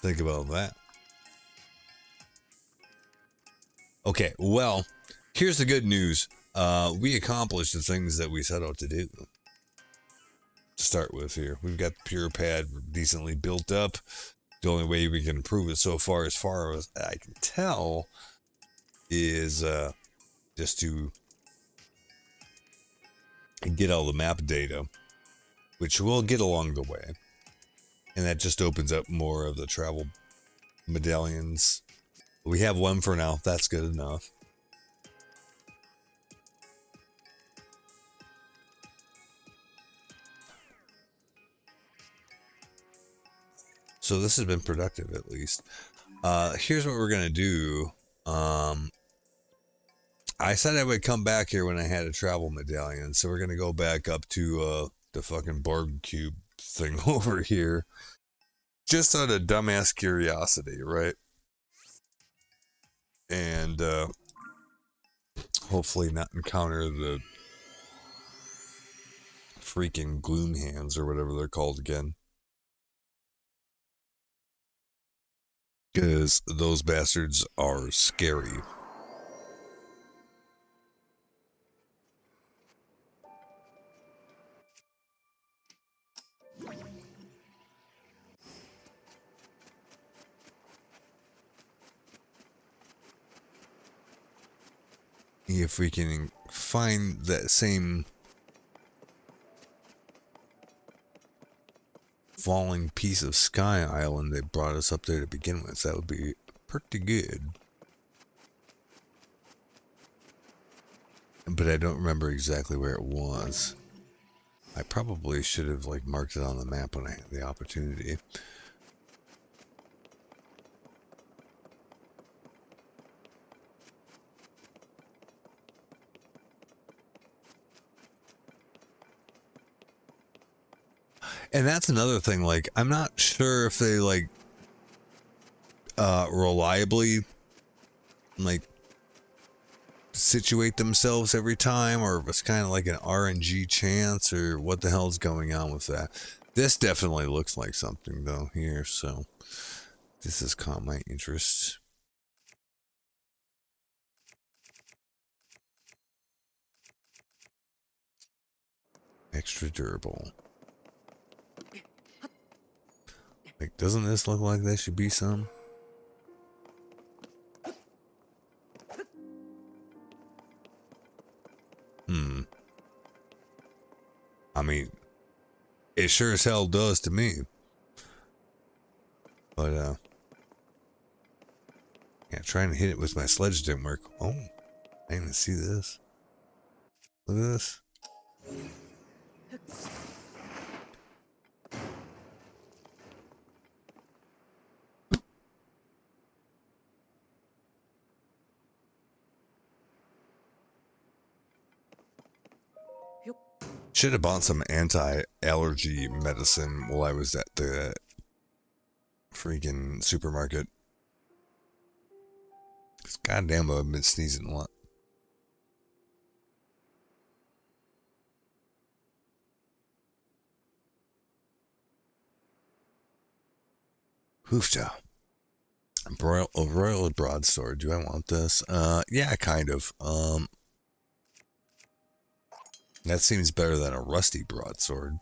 Think about that. Okay, well, here's the good news. We accomplished the things that we set out to do. To start with here, we've got the pure pad decently built up. The only way we can improve it so far as I can tell, is just to get all the map data, which we'll get along the way. And that just opens up more of the travel medallions. We have one for now. That's good enough. So this has been productive, at least. Here's what we're going to do. I said I would come back here when I had a travel medallion. So we're going to go back up to the fucking Borg Cube thing over here. Just out of dumbass curiosity, right? And hopefully not encounter the freaking gloom hands or whatever they're called again. Because those bastards are scary. If we can find that same falling piece of Sky Island that brought us up there to begin with, that would be pretty good. But I don't remember exactly where it was. I probably should have like marked it on the map when I had the opportunity. And that's another thing, like, I'm not sure if they, like, reliably, like, situate themselves every time, or if it's kind of like an RNG chance, or what the hell's going on with that. This definitely looks like something, though, here, so this has caught my interest. Extra durable. Like, doesn't this look like there should be some? I mean, it sure as hell does to me. But, yeah, trying to hit it with my sledge didn't work. Oh, I didn't see this. Look at this. Should have bought some anti-allergy medicine while I was at the freaking supermarket. Cause goddamn, I've been sneezing a lot. Hoofta. A royal broadsword. Do I want this? Yeah, kind of. That seems better than a rusty broadsword.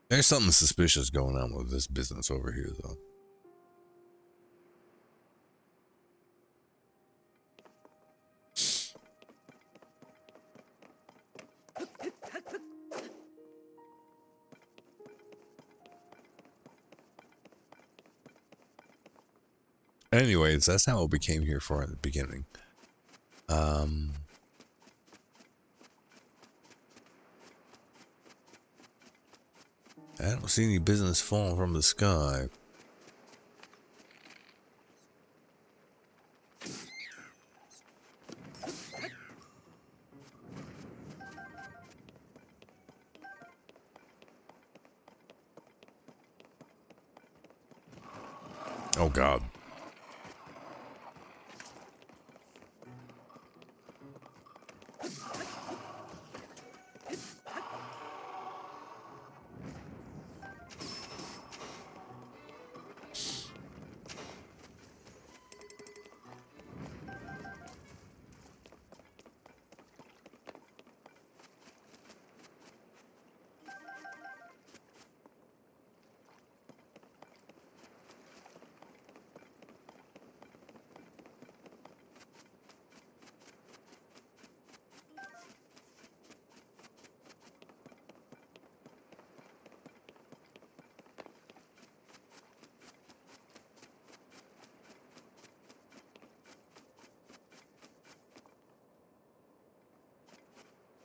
There's something suspicious going on with this business over here, though. Anyways, that's not what we came here for in the beginning. I don't see any business falling from the sky. Oh, God.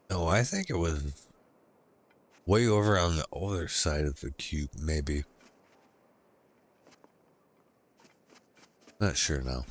Oh, I think it was way over on the other side of the cube, maybe. Not sure now.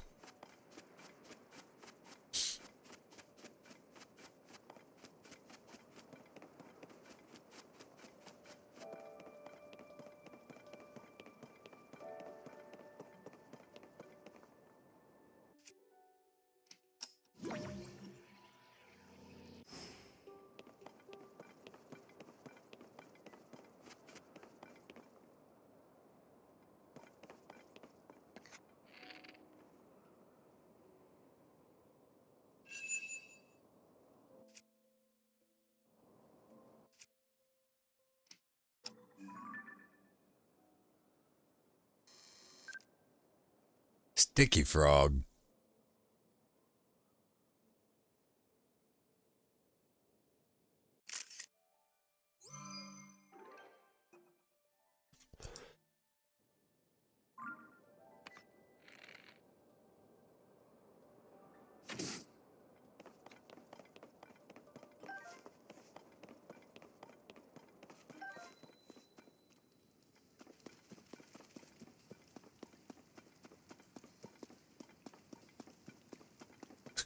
Sticky frog.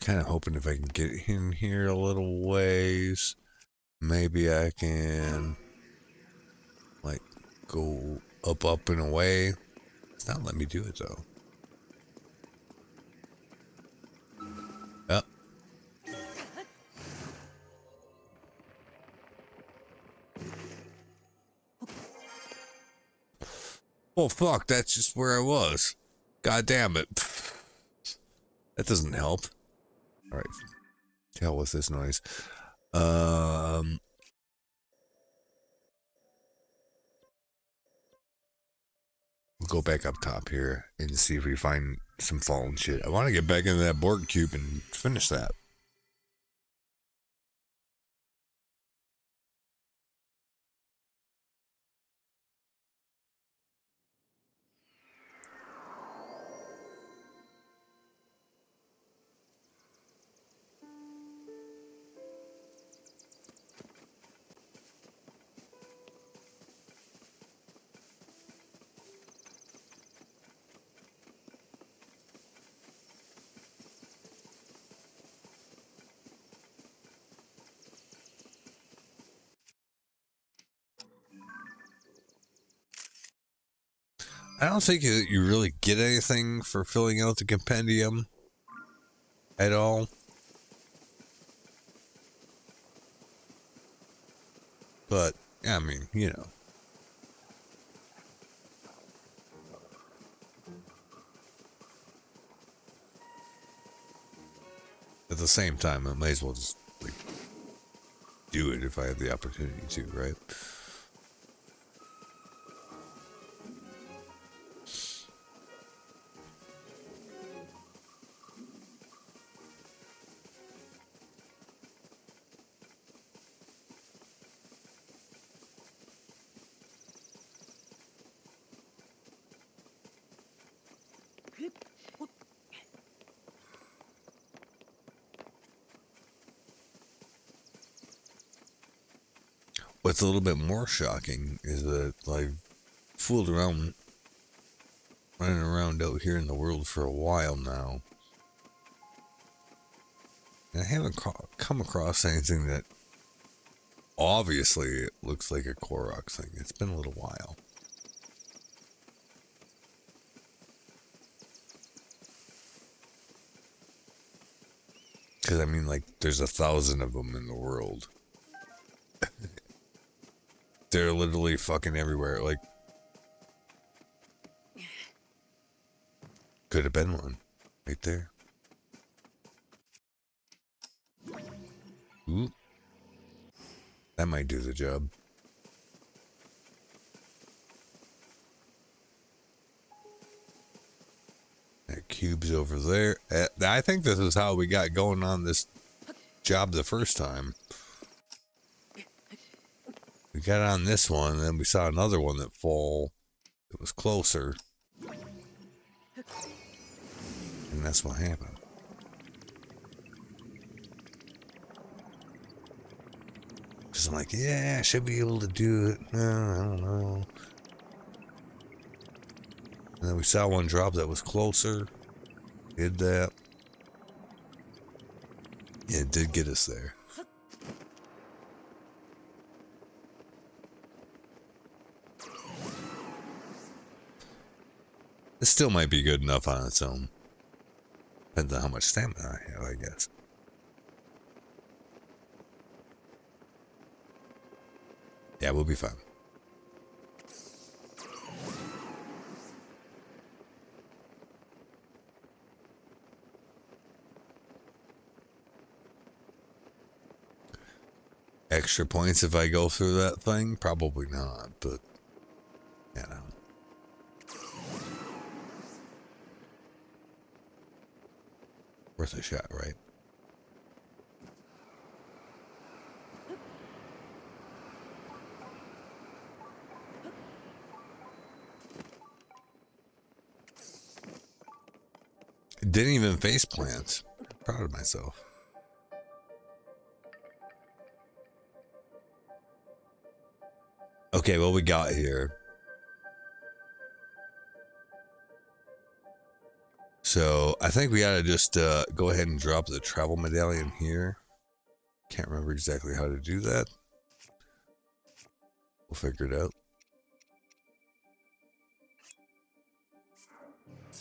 Kind of hoping if I can get in here a little ways, maybe I can like go up and away. It's not letting me do it though. Yep. Oh fuck, that's just where I was. God damn it. That doesn't help. Alright. The hell was this noise? We'll go back up top here and see if we find some fallen shit. I want to get back into that Borg cube and finish that. I don't think that you really get anything for filling out the compendium at all. But, yeah, I mean, you know. At the same time, I might as well just, like, do it if I have the opportunity to, right? What's a little bit more shocking is that I've fooled around, running around out here in the world for a while now. And I haven't come across anything that obviously it looks like a Korok thing. It's been a little while. Because, I mean, like, there's 1,000 of them in the world. They're literally fucking everywhere. Like, could have been one right there. Ooh. That might do the job. That cube's over there. I think this is how we got going on this job the first time. We got on this one, and then we saw another one that fall. It was closer. And that's what happened. Because I'm like, yeah, I should be able to do it. No, I don't know. And then we saw one drop that was closer. Did that. Yeah, it did get us there. It still might be good enough on its own. Depends on how much stamina I have, I guess. Yeah, we'll be fine. Extra points if I go through that thing? Probably not, but, you know. Worth a shot, right? Didn't even face plants. Proud of myself. Okay, what we got here? So I think we gotta just go ahead and drop the travel medallion here. Can't remember exactly how to do that. We'll figure it out.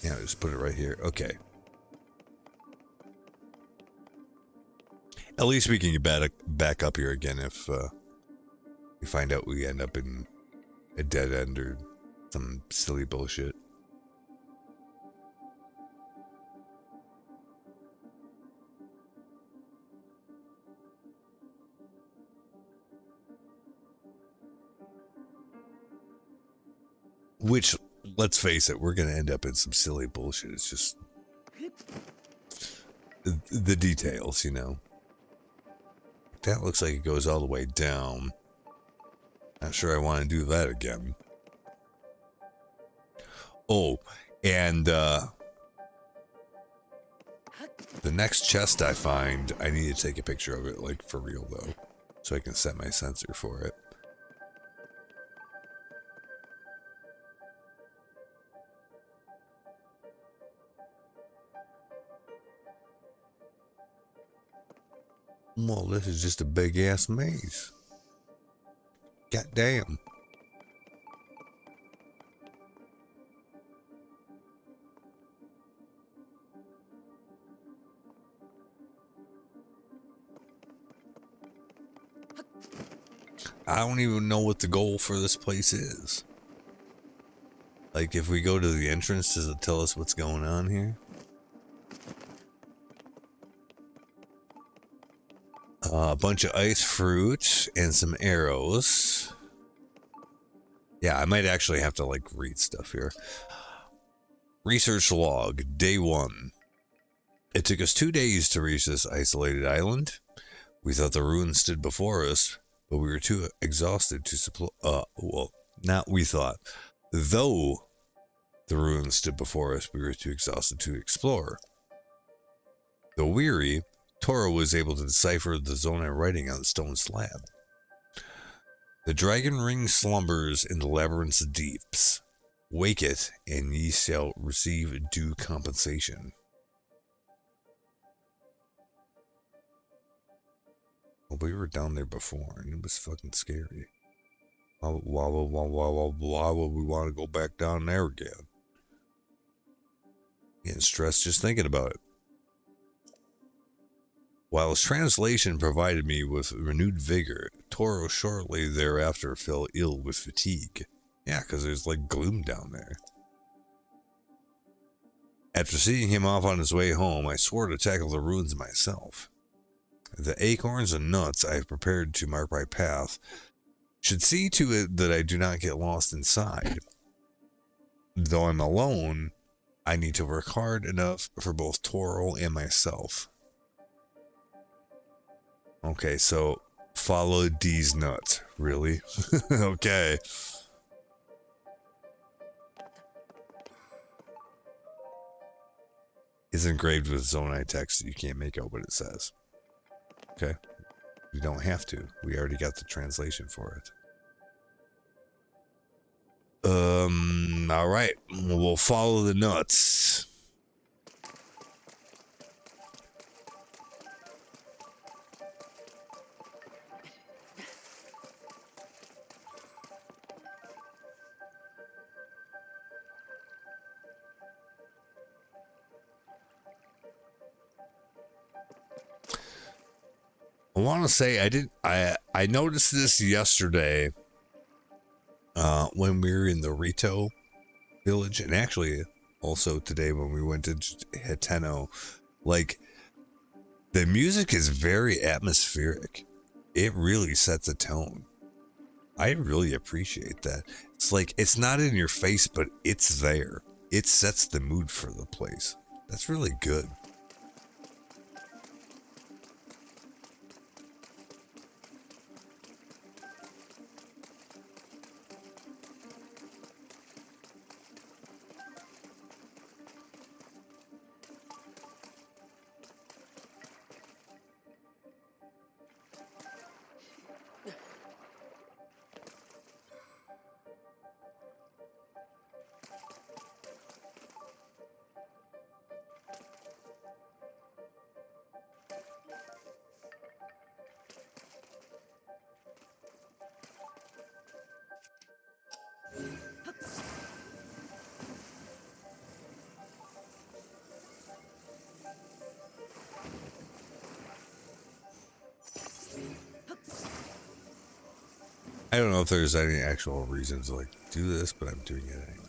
Yeah, just put it right here. Okay. At least we can get back up here again if we find out we end up in a dead end or some silly bullshit. Which, let's face it, we're going to end up in some silly bullshit. It's just the details, you know. That looks like it goes all the way down. Not sure I want to do that again. Oh, and the next chest I find, I need to take a picture of it, like for real though, so I can set my sensor for it. Well, this is just a big ass maze. God damn. I don't even know what the goal for this place is. Like, if we go to the entrance, does it tell us what's going on here? A bunch of ice fruit and some arrows. Yeah, I might actually have to, like, read stuff here. Research log, day 1. It took us 2 days to reach this isolated island. We thought the ruins stood before us, but we were too exhausted to supply. Well, not we thought. Though the ruins stood before us, we were too exhausted to explore. Though weary, Toro was able to decipher the Zonai writing on the stone slab. The dragon ring slumbers in the labyrinth's deeps. Wake it, and ye shall receive due compensation. Well, we were down there before, and it was fucking scary. Why would we want to go back down there again? Getting stressed just thinking about it. While his translation provided me with renewed vigor, Toro shortly thereafter fell ill with fatigue. Yeah, because there's like gloom down there. After seeing him off on his way home, I swore to tackle the ruins myself. The acorns and nuts I have prepared to mark my path should see to it that I do not get lost inside. Though I'm alone, I need to work hard enough for both Toro and myself. Okay, so follow D's nuts. Really? Okay. It's engraved with Zonai text. You can't make out what it says. Okay. We don't have to. We already got the translation for it. Alright. We'll follow the nuts. I want to say I noticed this yesterday when we were in the Rito village, and actually also today when we went to Hateno. Like, the music is very atmospheric. It really sets a tone. I really appreciate that. It's like, it's not in your face, but it's there. It sets the mood for the place. That's really good. I don't know if there's any actual reason to like do this, but I'm doing it anyway.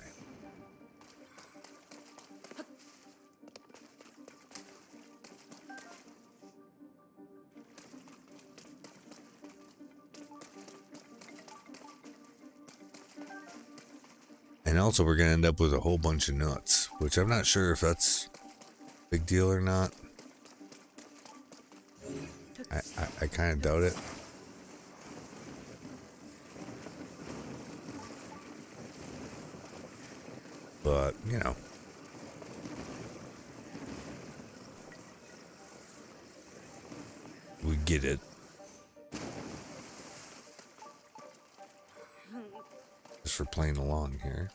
And also we're gonna end up with a whole bunch of nuts, which I'm not sure if that's a big deal or not. I kind of doubt it. But, you know. We get it. Just for playing along here.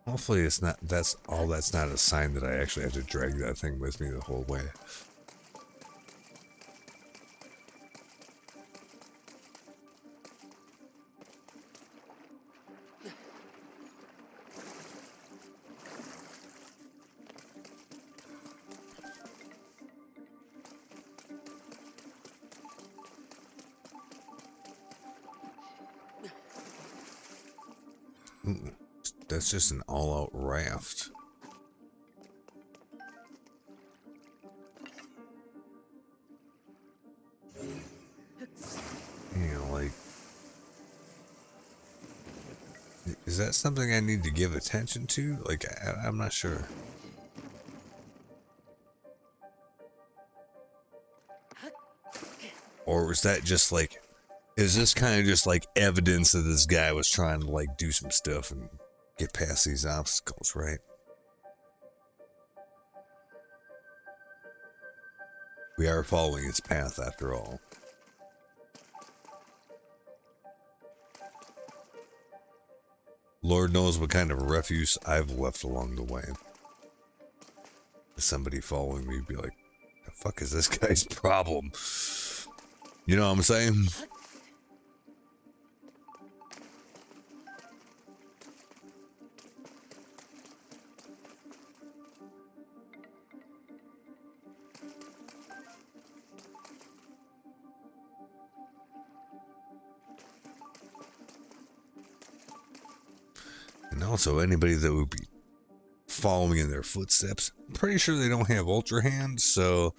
Hopefully it's not, that's not a sign that I actually have to drag that thing with me the whole way. Ooh, that's just an all-out raft. You know, like, is that something I need to give attention to? Like, I'm not sure. Or was that just like, is this kind of just like evidence that this guy was trying to like do some stuff and get past these obstacles, right? We are following his path after all. Lord knows what kind of refuse I've left along the way. Somebody following me be like, the fuck is this guy's problem? You know what I'm saying? And also, anybody that would be following in their footsteps, I'm pretty sure they don't have Ultra Hands, so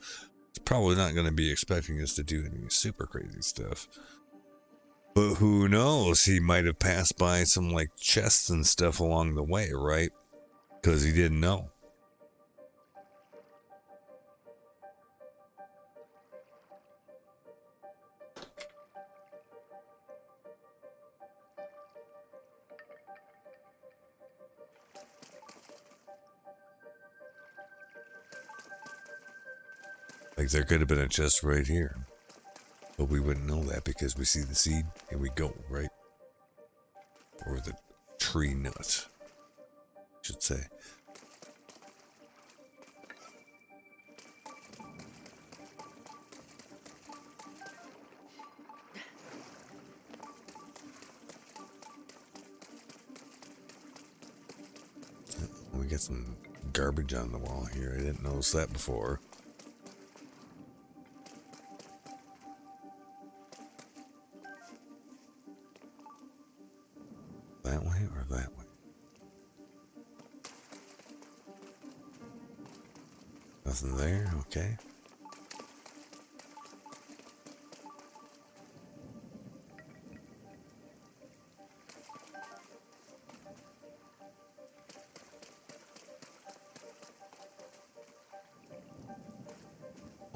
it's probably not going to be expecting us to do any super crazy stuff. But who knows? He might have passed by some like chests and stuff along the way, right? Because he didn't know. Like there could have been a chest right here. But we wouldn't know that because we see the seed and we go, right? Or the tree nut, I should say. We got some garbage on the wall here. I didn't notice that before. That way or that way? Nothing there, okay.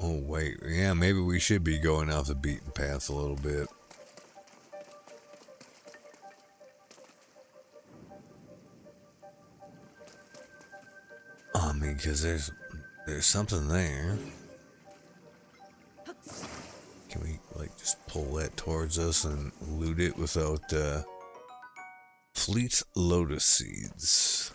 Oh, wait. Yeah, maybe we should be going off the beaten path a little bit. I mean, because there's something there. Can we, like, just pull that towards us and loot it without, Fleet Lotus Seeds?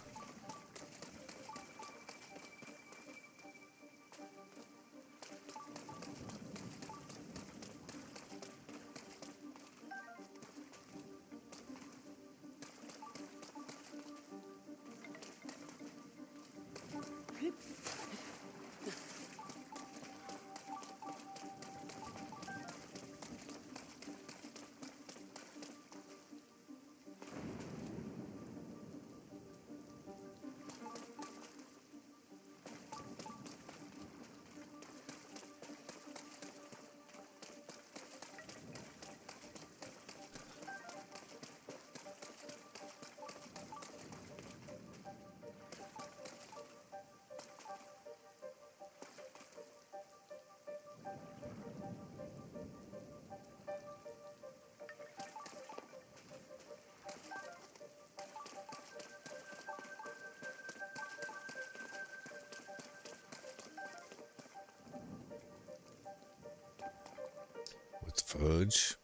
With fudge.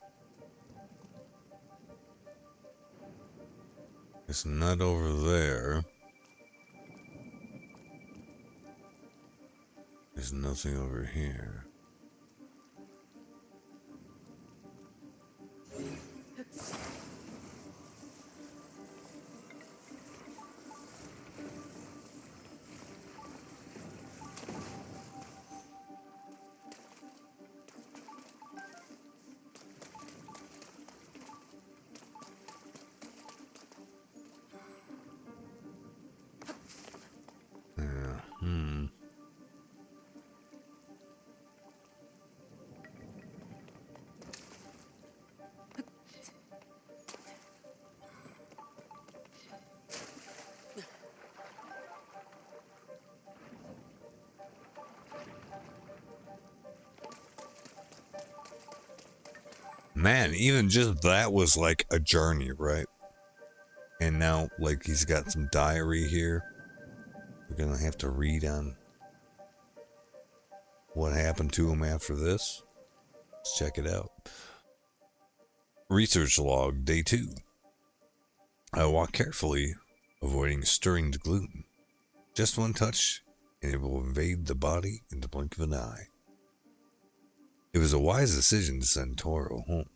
It's not over there. There's nothing over here. Man, even just that was like a journey, right? And now, like, he's got some diary here. We're gonna have to read on what happened to him after this. Let's check it out. Research log, day 2. I walk carefully, avoiding stirring the gloom. Just one touch, and it will invade the body in the blink of an eye. It was a wise decision to send Toro home.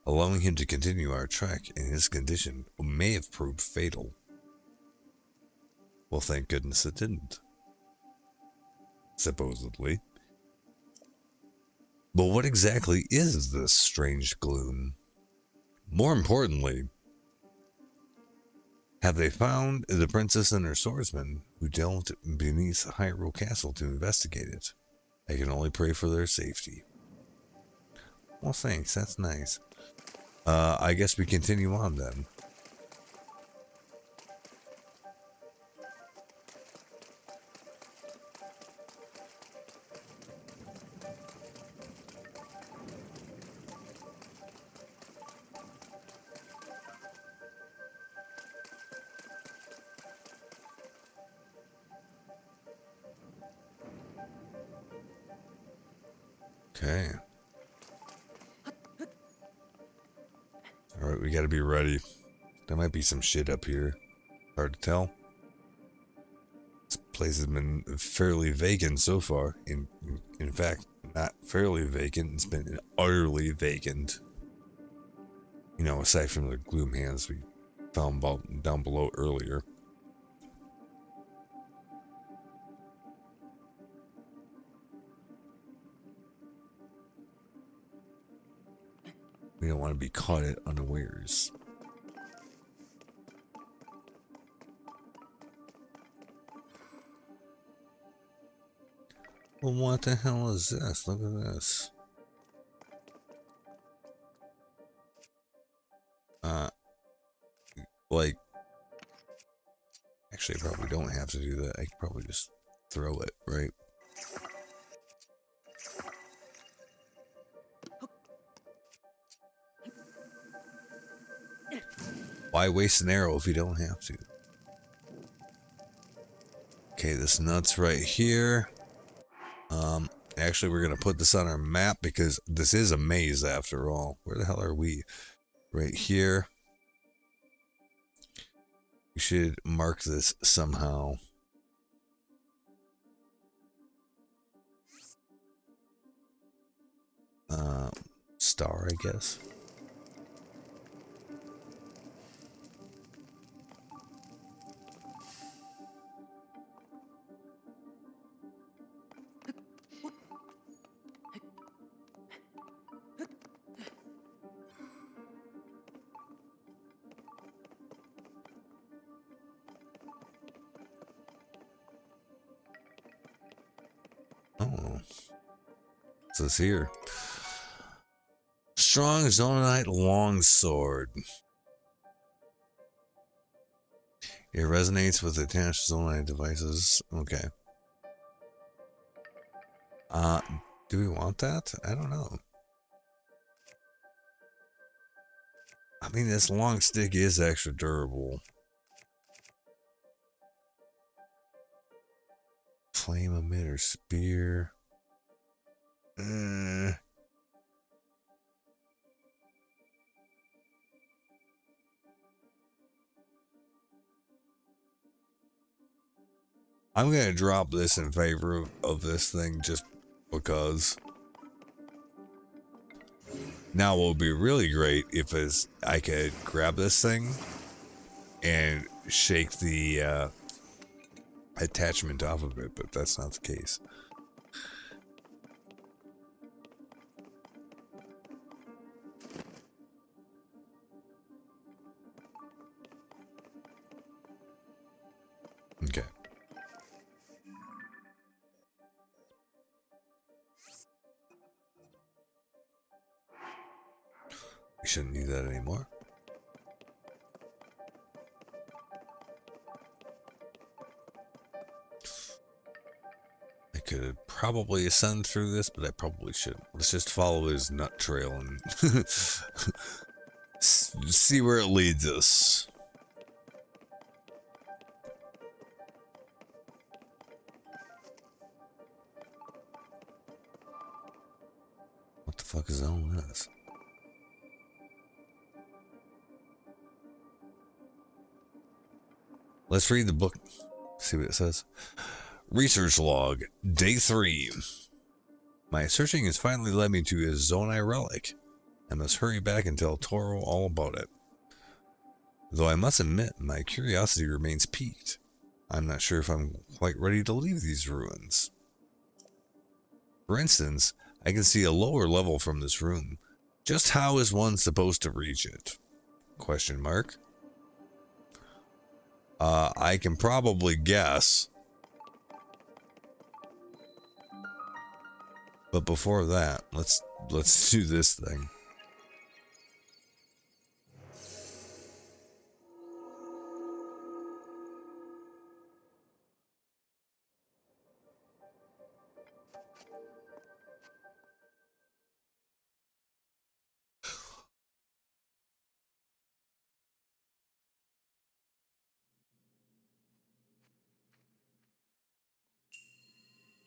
Allowing him to continue our trek in his condition may have proved fatal. Well, thank goodness it didn't. Supposedly. But what exactly is this strange gloom? More importantly, have they found the princess and her swordsman who delved beneath Hyrule Castle to investigate it? I can only pray for their safety. Well, thanks. That's nice. I guess we continue on then. Okay. Alright, we gotta be ready. There might be some shit up here. Hard to tell. This place has been fairly vacant so far. In fact, not fairly vacant, it's been utterly vacant. You know, aside from the gloom hands we found down below earlier. We don't want to be caught at unawares. Well, what the hell is this? Look at this. Like, actually, I probably don't have to do that. I could probably just throw it, right? Why waste an arrow if you don't have to? Okay, this nut's right here. Actually, we're gonna put this on our map because this is a maze after all. Where the hell are we? Right here. We should mark this somehow. Star, I guess. Oh, so it's here. Strong Zonite longsword. It resonates with attached Zonite devices. Okay. Do we want that? I don't know. I mean, this long stick is extra durable. Flame emitter spear. I'm gonna drop this in favor of this thing just because. Now, what would be really great if I could grab this thing and shake the attachment off of it, but that's not the case. Okay. We shouldn't need that anymore. I could probably ascend through this, but I probably shouldn't. Let's just follow his nut trail and see where it leads us. What the fuck is all this? Let's read the book. See what it says. Research log, day 3. My searching has finally led me to a Zonai relic. I must hurry back and tell Toro all about it. Though I must admit, my curiosity remains piqued. I'm not sure if I'm quite ready to leave these ruins. For instance, I can see a lower level from this room. Just how is one supposed to reach it? Question mark. I can probably guess. But before that, let's do this thing.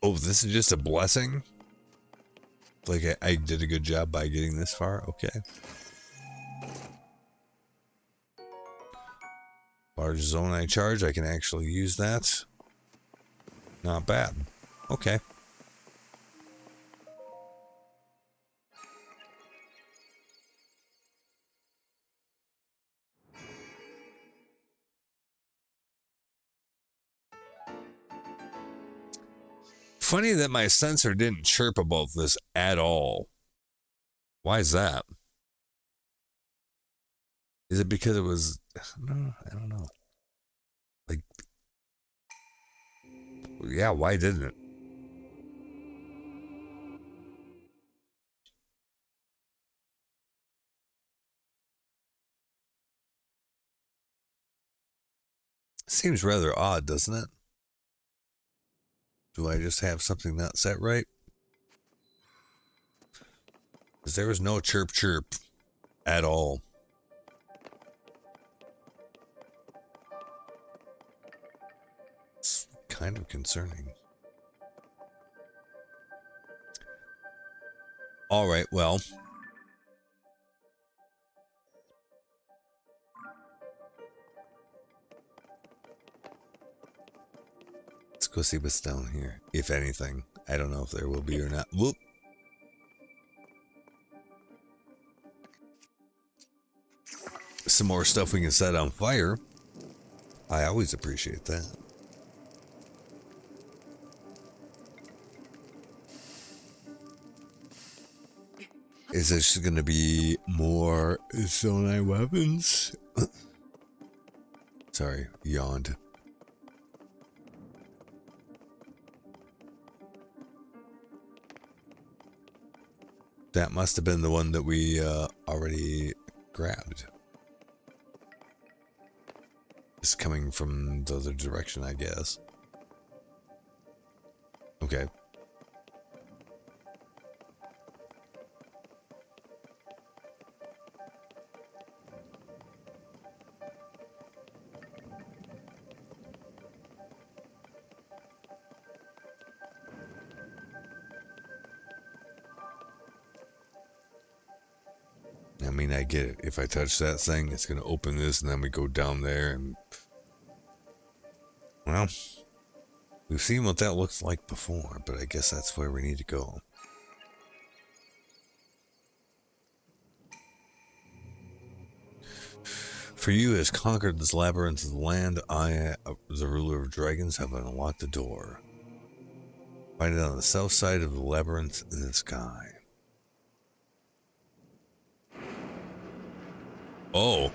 Oh, this is just a blessing? Like I did a good job by getting this far? Okay. Large Zonai charge, I can actually use that. Not bad. Okay. Funny that my sensor didn't chirp about this at all. Why is that? Is it because it was... No, I don't know. Like... Yeah, why didn't it? Seems rather odd, doesn't it? Do I just have something not set right? Because there was no chirp chirp at all. It's kind of concerning. All right, well. Let's go see what's down here, if anything. I don't know if there will be or not. Whoop. Some more stuff we can set on fire. I always appreciate that. Is this going to be more Zonai weapons? Sorry, yawned. That must have been the one that we already grabbed. It's coming from the other direction, I guess. Okay. I mean, I get it. If I touch that thing, it's going to open this, and then we go down there, and... Well, we've seen what that looks like before, but I guess that's where we need to go. For you, has conquered this labyrinth of the land, I, the ruler of dragons, have unlocked the door. Find it on the south side of the labyrinth in the sky. Oh.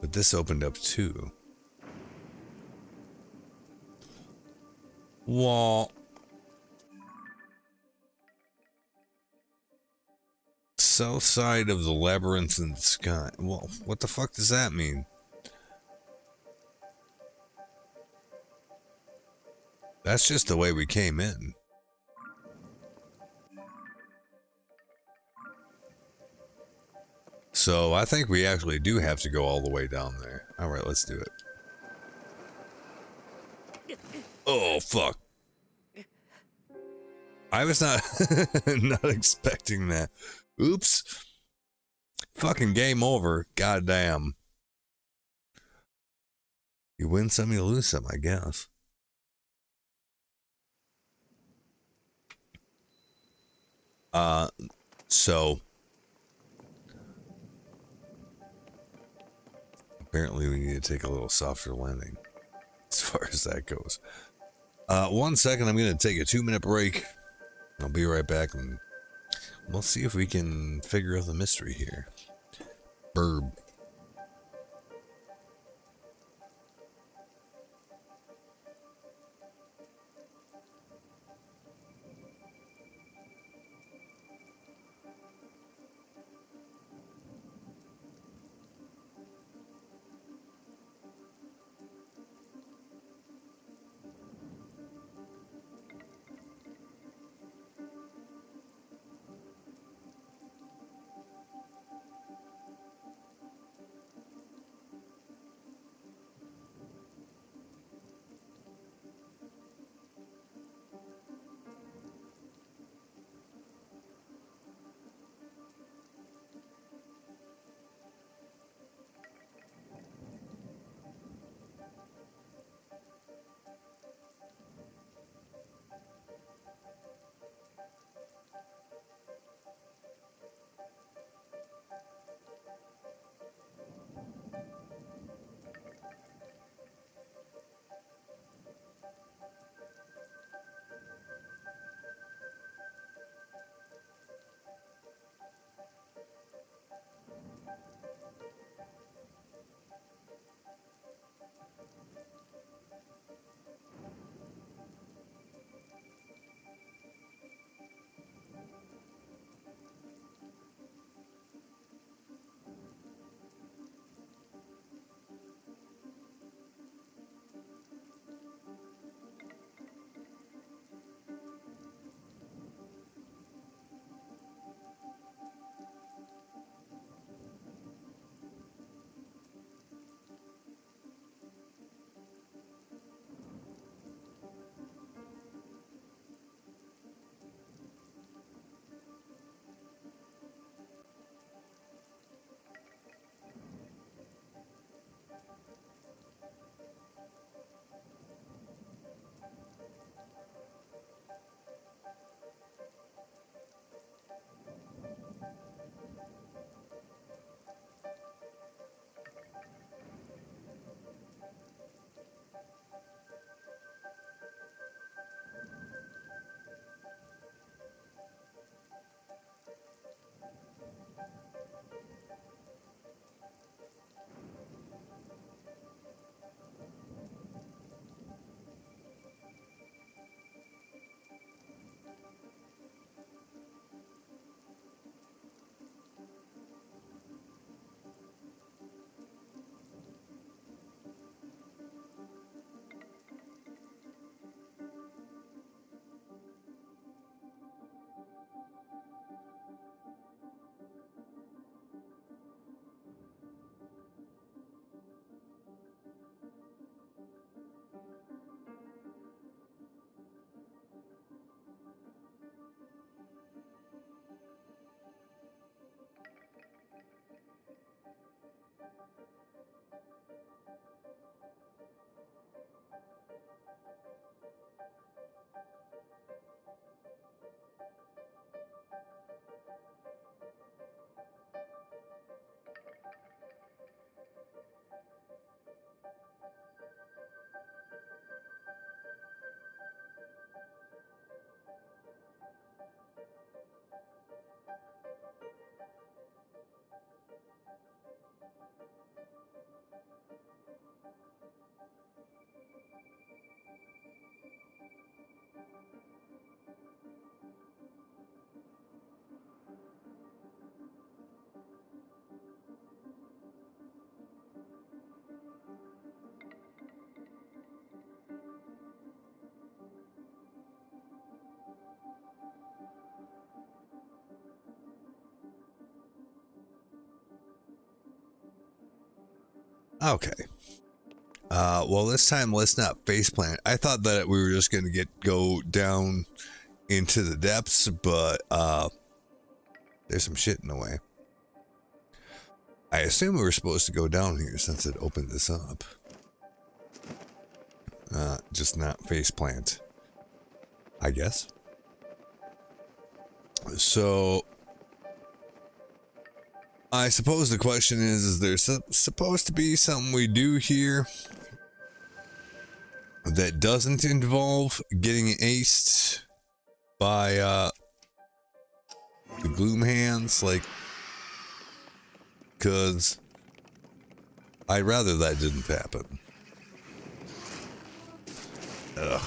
But this opened up too. Wall. South side of the labyrinth in the sky. Well, what the fuck does that mean? That's just the way we came in. So I think we actually do have to go all the way down there. All right, let's do it. Oh, fuck. I was not not expecting that. Oops. Fucking game over. Goddamn. You win some, you lose some, I guess. So apparently we need to take a little softer landing as far as that goes. 1 second, I'm going to take a 2-minute break. I'll be right back and we'll see if we can figure out the mystery here. Burb. Okay. Well, this time let's not faceplant. I thought that we were just gonna go down into the depths, but there's some shit in the way. I assume we were supposed to go down here since it opened this up. Just not faceplant, I guess. So I suppose the question is there supposed to be something we do here that doesn't involve getting aced by the gloom hands, like, cause I'd rather that didn't happen. Ugh.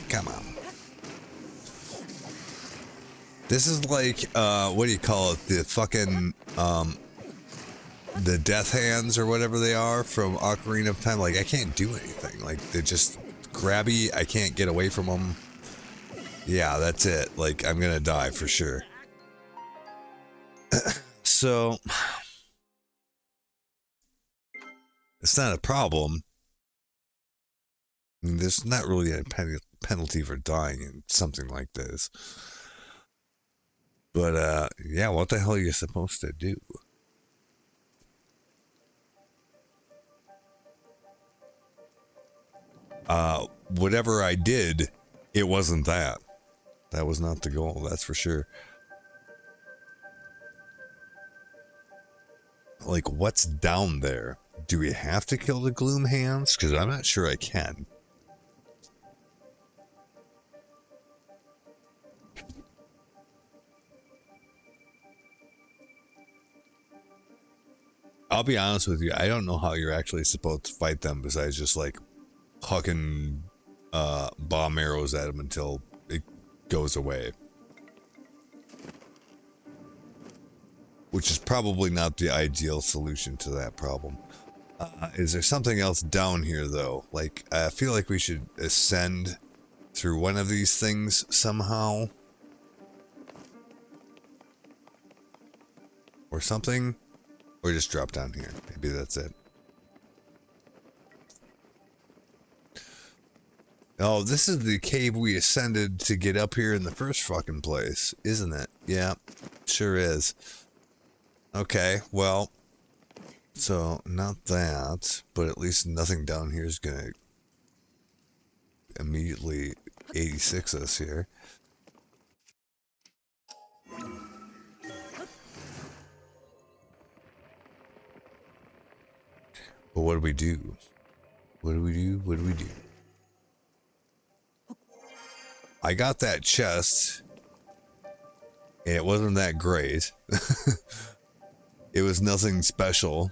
Come on. This is like, what do you call it? The fucking, the death hands or whatever they are from Ocarina of Time. Like, I can't do anything. Like, they're just grabby. I can't get away from them. Yeah, that's it. Like, I'm gonna die for sure. So, it's not a problem. I mean, there's not really a penalty for dying in something like this. But, yeah, what the hell are you supposed to do? Whatever I did, it wasn't that. That was not the goal, that's for sure. Like, what's down there? Do we have to kill the gloom hands? Because I'm not sure I can. I'll be honest with you, I don't know how you're actually supposed to fight them besides just like hucking bomb arrows at them until it goes away. Which is probably not the ideal solution to that problem. Is there something else down here though? Like, I feel like we should ascend through one of these things somehow. Or something. Or just drop down here. Maybe that's it. Oh, this is the cave we ascended to get up here in the first fucking place, isn't it? Yeah, sure is. Okay, well, so not that, but at least nothing down here is gonna immediately 86 us here. But what do we do? What do we do? What do we do? I got that chest, and it wasn't that great. It was nothing special.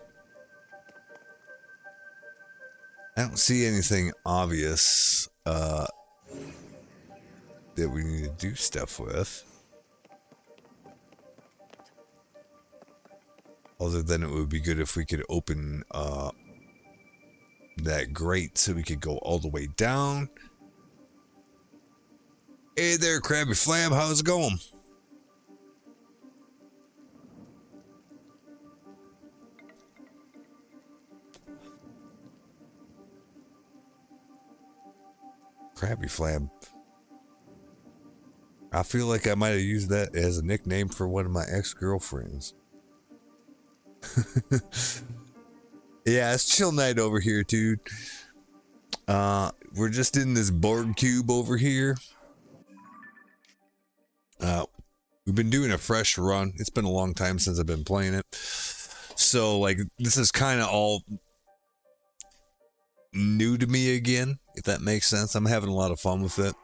I don't see anything obvious that we need to do stuff with. Other than it would be good if we could open that grate so we could go all the way down. Hey there, Krabby Flam, how's it going? Krabby Flam. I feel like I might have used that as a nickname for one of my ex-girlfriends. Yeah, it's chill night over here, dude. We're just in this Borg cube over here. We've been doing a fresh run. It's been a long time since I've been playing it. So, like, this is kind of all new to me again, if that makes sense. I'm having a lot of fun with it.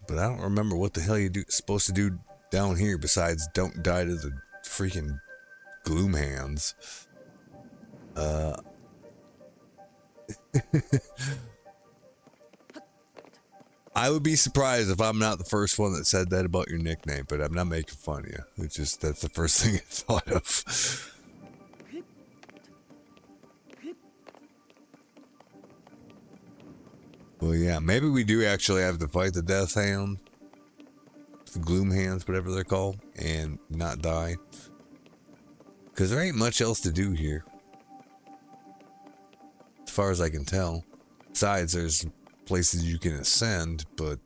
But I don't remember what the hell you're supposed to do down here besides don't die to the freaking gloom hands. I would be surprised if I'm not the first one that said that about your nickname, but I'm not making fun of you. It's just that's the first thing I thought of. Well, yeah, maybe we do actually have to fight the Death Hand, the Gloom Hands, whatever they're called, and not die. Because there ain't much else to do here. As far as I can tell. Besides, there's places you can ascend, but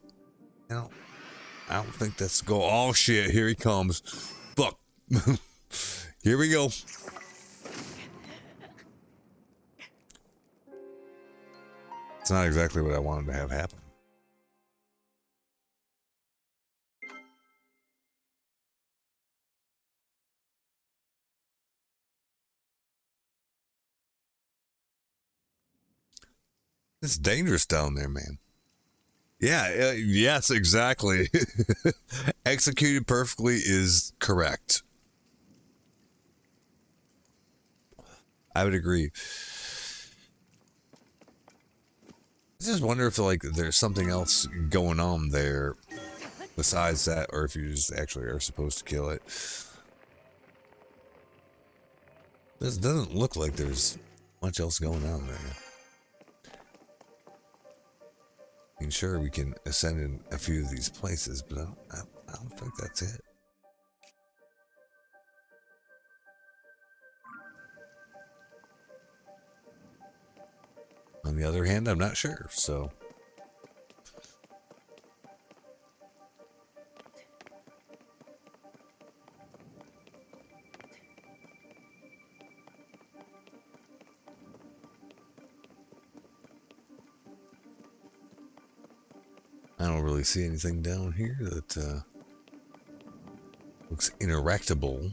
I don't think that's go. Oh shit, here he comes. Fuck. Here we go. It's not exactly what I wanted to have happen. It's dangerous down there, man. Yeah, yes, exactly. Executed perfectly is correct. I would agree. I just wonder if like there's something else going on there besides that, or if you just actually are supposed to kill it. This doesn't look like there's much else going on there. I mean, sure, we can ascend in a few of these places, but I don't think that's it. On the other hand, I'm not sure, so. I don't really see anything down here that looks interactable.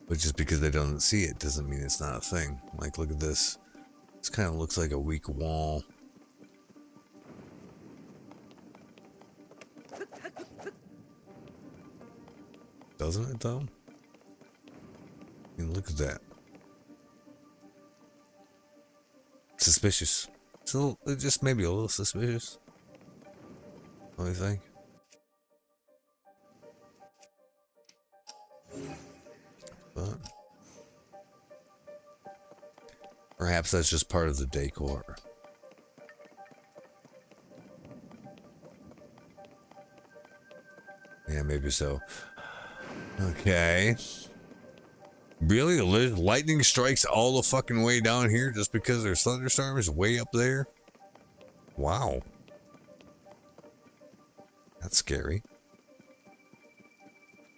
But just because I don't see it doesn't mean it's not a thing. Like, look at this. This kind of looks like a weak wall. Doesn't it, though? I mean, look at that. Suspicious. So just maybe a little suspicious. What do you think? But perhaps that's just part of the decor. Yeah, maybe so. Okay. Really? Lightning strikes all the fucking way down here just because there's thunderstorms way up there? Wow. That's scary.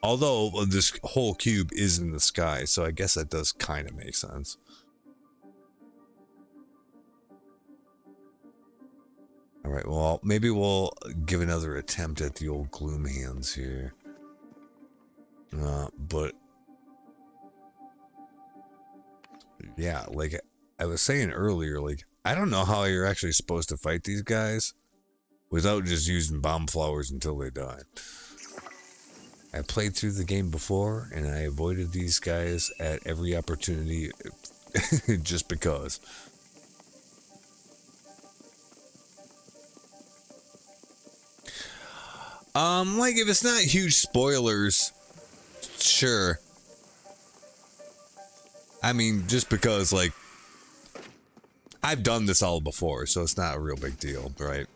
Although this whole cube is in the sky, so I guess that does kind of make sense. Alright, well, maybe we'll give another attempt at the old gloom hands here. But yeah, like I was saying earlier, like I don't know how you're actually supposed to fight these guys without just using bomb flowers until they die. I played through the game before and I avoided these guys at every opportunity just because. Like if it's not huge spoilers, sure. I mean, just because, like, I've done this all before, so it's not a real big deal, right?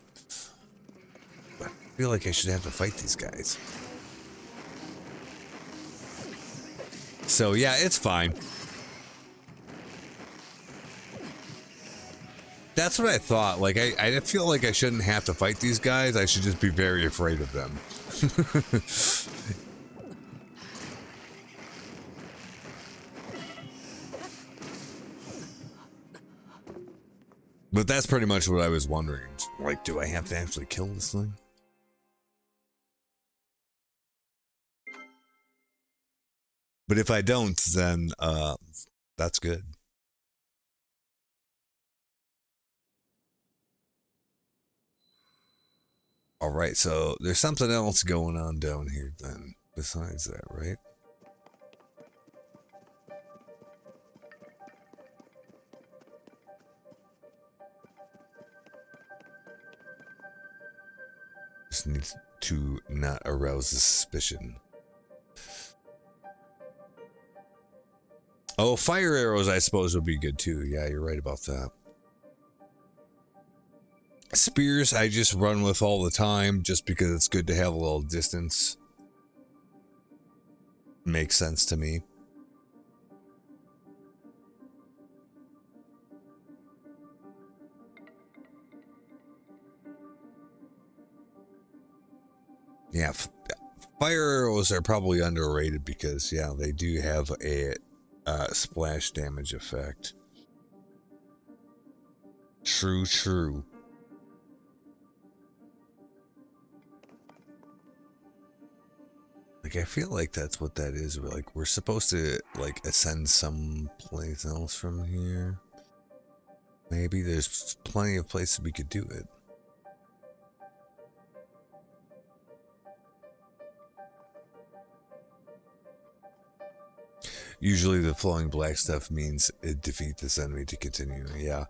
But I feel like I should have to fight these guys. So, yeah, it's fine. That's what I thought. Like, I feel like I shouldn't have to fight these guys. I should just be very afraid of them. But that's pretty much what I was wondering. Like, do I have to actually kill this thing? But if I don't, then that's good. All right, so there's something else going on down here then, besides that, right? Just need to not arouse the suspicion. Oh, fire arrows, I suppose, would be good too. Yeah, you're right about that. Spears, I just run with all the time just because it's good to have a little distance. makes sense to me. Yeah, fire arrows are probably underrated because, yeah, they do have a splash damage effect. True, true. Like, I feel like that's what that is. Like, we're supposed to, like, ascend someplace else from here. Maybe there's plenty of places we could do it. Usually the flowing black stuff means it defeats this enemy to continue. Yeah.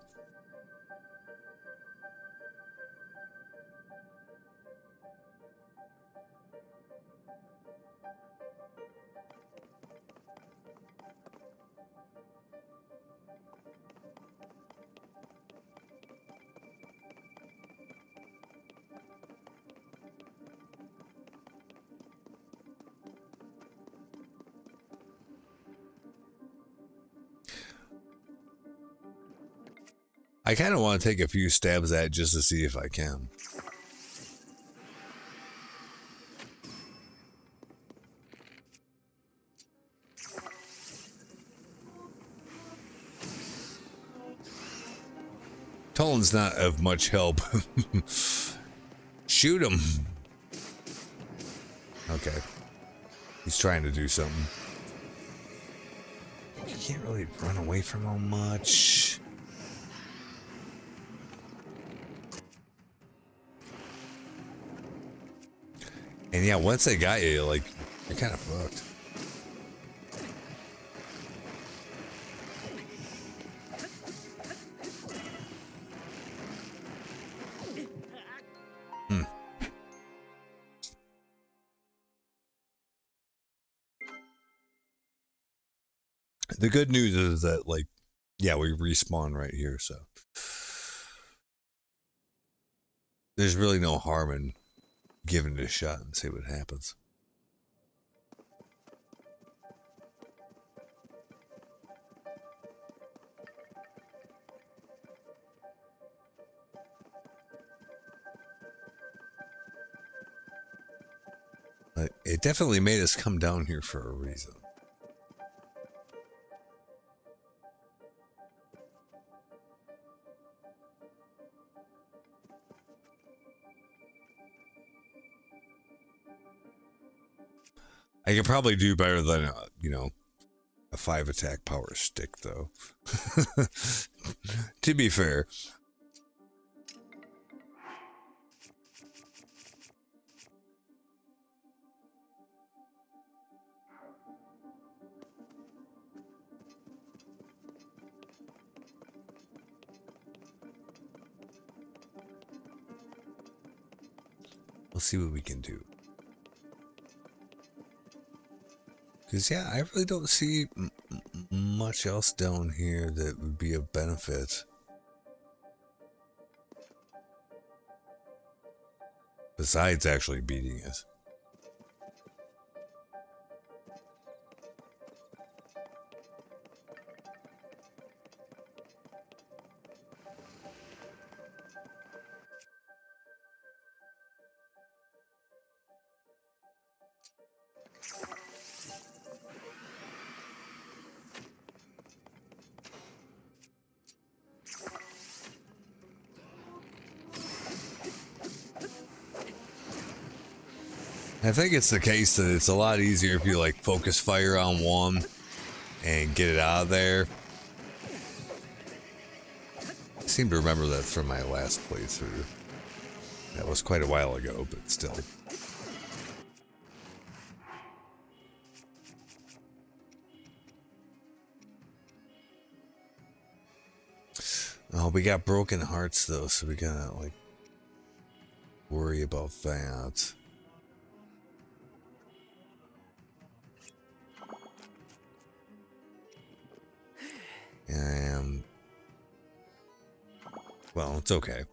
I kind of want to take a few stabs at it just to see if I can. Tolan's not of much help. Shoot him. Okay. He's trying to do something. You can't really run away from him much. And yeah, once they got you, like, you're kind of fucked. The good news is that, like, yeah, we respawn right here, so there's really no harm in giving it a shot and see what happens. But it definitely made us come down here for a reason. I could probably do better than, a 5 attack power stick, though. To be fair. We'll see what we can do. Because, yeah, I really don't see much else down here that would be of benefit. Besides actually beating it. I think it's the case that it's a lot easier if you like focus fire on one and get it out of there. I seem to remember that from my last playthrough. That was quite a while ago, but still. Oh, we got broken hearts though, so we gotta like worry about that. And well, it's okay.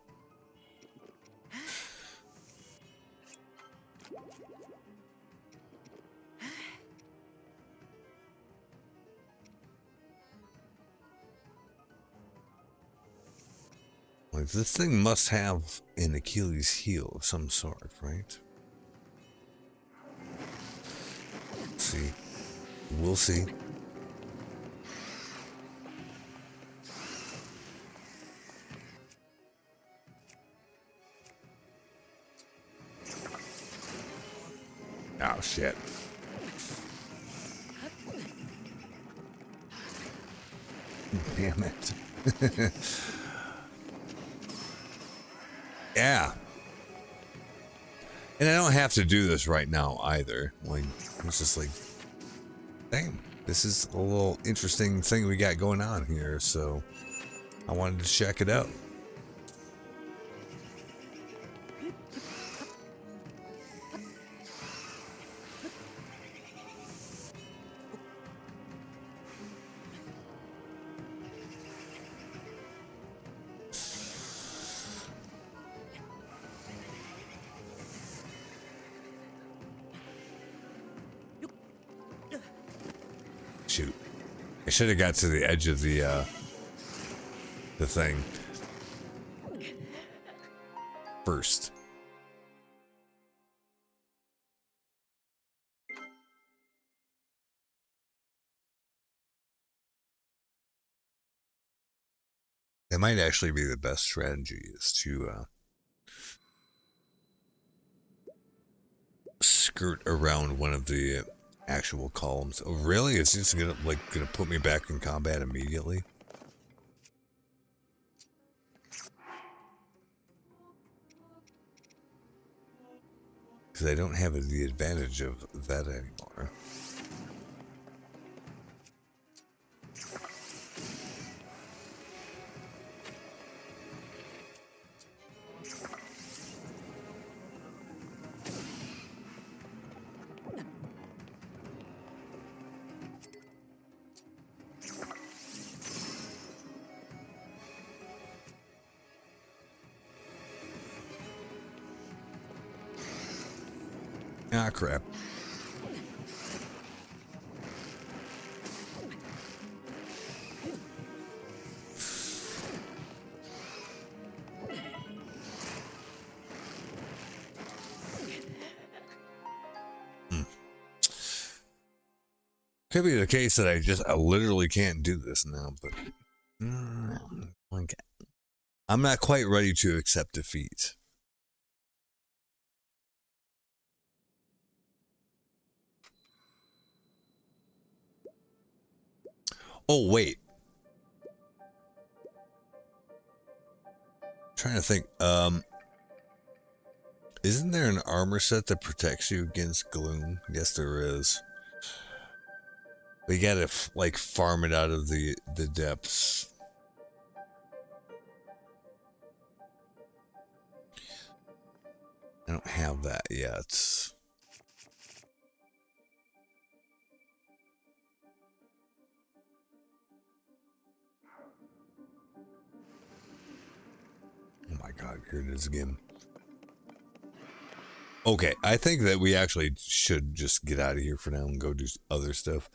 Like, this thing must have an Achilles heel of some sort, right? Let's see. We'll see. Oh, shit. Damn it. Yeah. And I don't have to do this right now either. Like, it's just like, dang, this is a little interesting thing we got going on here, so I wanted to check it out. Shoot. I should have got to the edge of the thing first. That might actually be the best strategy, is to skirt around one of the actual columns. Oh, really? It's just gonna put me back in combat immediately? Because I don't have the advantage of that anymore. Ah, crap. Could be the case that I literally can't do this now, but okay. I'm not quite ready to accept defeat. Oh, wait. I'm trying to think. Isn't there an armor set that protects you against gloom? Yes, there is. But you gotta like farm it out of the depths. I don't have that yet. Oh my god, here it is again. Okay, I think that we actually should just get out of here for now and go do other stuff.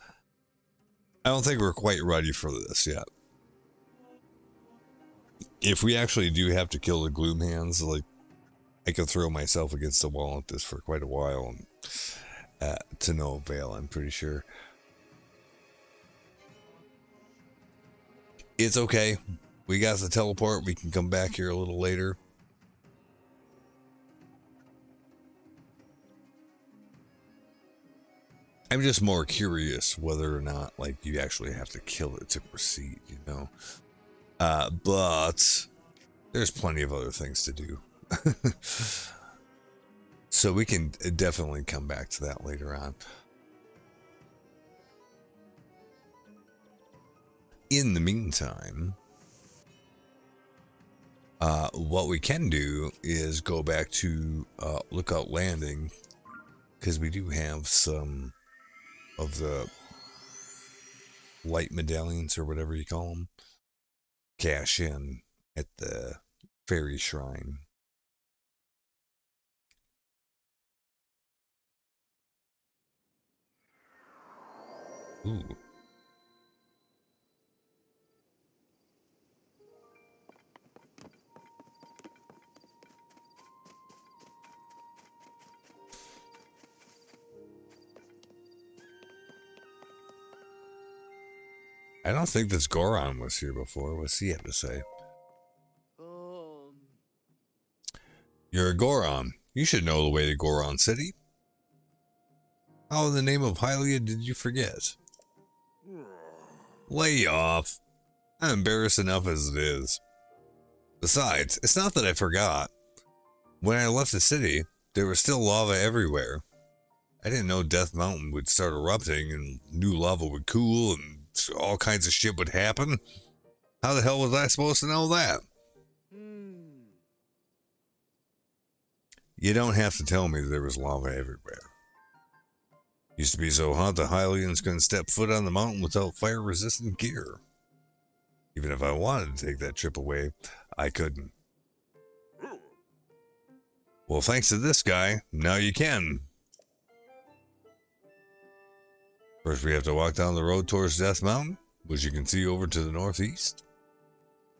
I don't think we're quite ready for this yet. If we actually do have to kill the gloom hands, like, I could throw myself against the wall at this for quite a while, and to no avail, I'm pretty sure. It's okay. We got the teleport. We can come back here a little later. I'm just more curious whether or not, like, you actually have to kill it to proceed, you know? But there's plenty of other things to do. So we can definitely come back to that later on. In the meantime, what we can do is go back to Lookout Landing, because we do have some of the light medallions, or whatever you call them, cash in at the fairy shrine. Ooh. I don't think this Goron was here before. What's he have to say? You're a Goron. You should know the way to Goron City. How in the name of Hylia did you forget? Lay off. I'm embarrassed enough as it is. Besides, it's not that I forgot. When I left the city, there was still lava everywhere. I didn't know Death Mountain would start erupting and new lava would cool and all kinds of shit would happen. How the hell was I supposed to know that? You don't have to tell me there was lava everywhere. Used to be so hot the Hylians couldn't step foot on the mountain without fire-resistant gear. Even if I wanted to take that trip away, I couldn't. Well, thanks to this guy, now you can. First, we have to walk down the road towards Death Mountain, which you can see over to the northeast.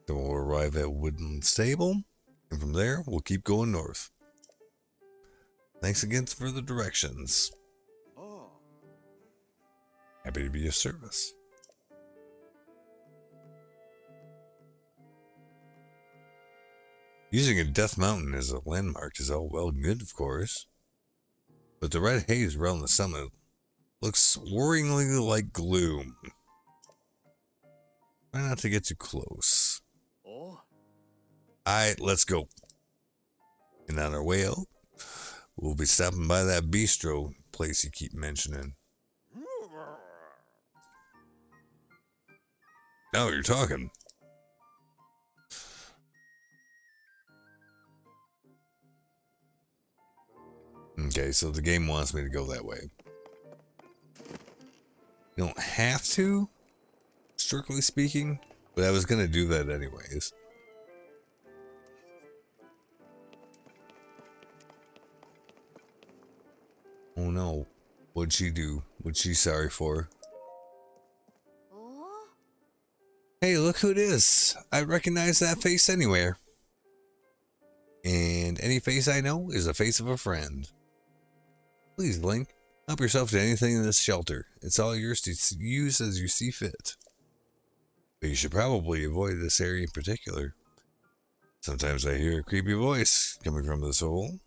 Then we'll arrive at Woodland Stable, and from there, we'll keep going north. Thanks again for the directions. Happy to be of service. Using a Death Mountain as a landmark is all well and good, of course. But the red haze around the summit looks worryingly like gloom. Try not to get too close. Alright, let's go. And on our way out, we'll be stopping by that bistro place you keep mentioning. Now you're talking. Okay, so the game wants me to go that way. You don't have to, strictly speaking, but I was going to do that anyways. Oh no, what'd she do? What's she sorry for? Hey, look who it is. I recognize that face anywhere. And any face I know is the face of a friend. Please, Link, help yourself to anything in this shelter. It's all yours to use as you see fit. But you should probably avoid this area in particular. Sometimes I hear a creepy voice coming from this hole.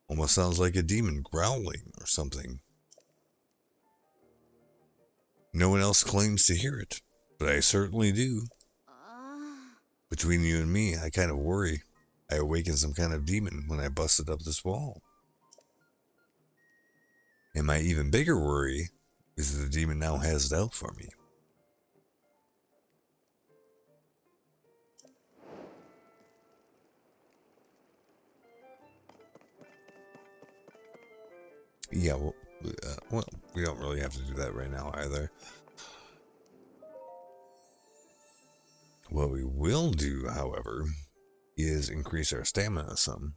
Almost sounds like a demon growling or something. No one else claims to hear it, but I certainly do. Between you and me, I kind of worry I awakened some kind of demon when I busted up this wall. And my even bigger worry is that the demon now has it out for me. Yeah, well, we don't really have to do that right now either. What we will do, however, is increase our stamina some.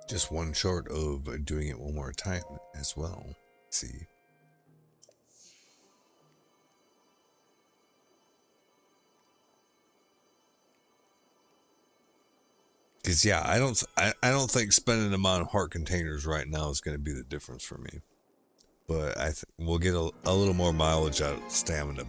Just one short of doing it one more time as well. Let's see. Because yeah, I don't think spending them on heart containers right now is going to be the difference for me. But we'll get a little more mileage out of stamina.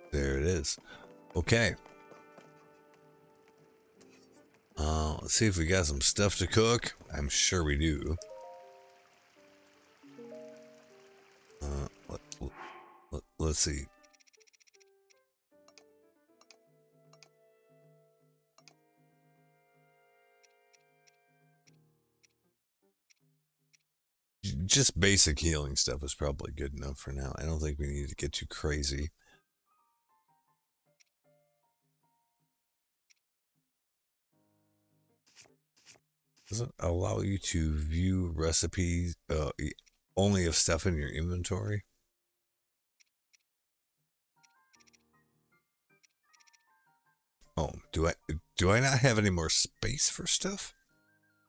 There it is. Okay. Let's see if we got some stuff to cook. I'm sure we do. Let's see. Just basic healing stuff is probably good enough for now. I don't think we need to get too crazy. Does it allow you to view recipes only of stuff in your inventory? Oh, do I not have any more space for stuff?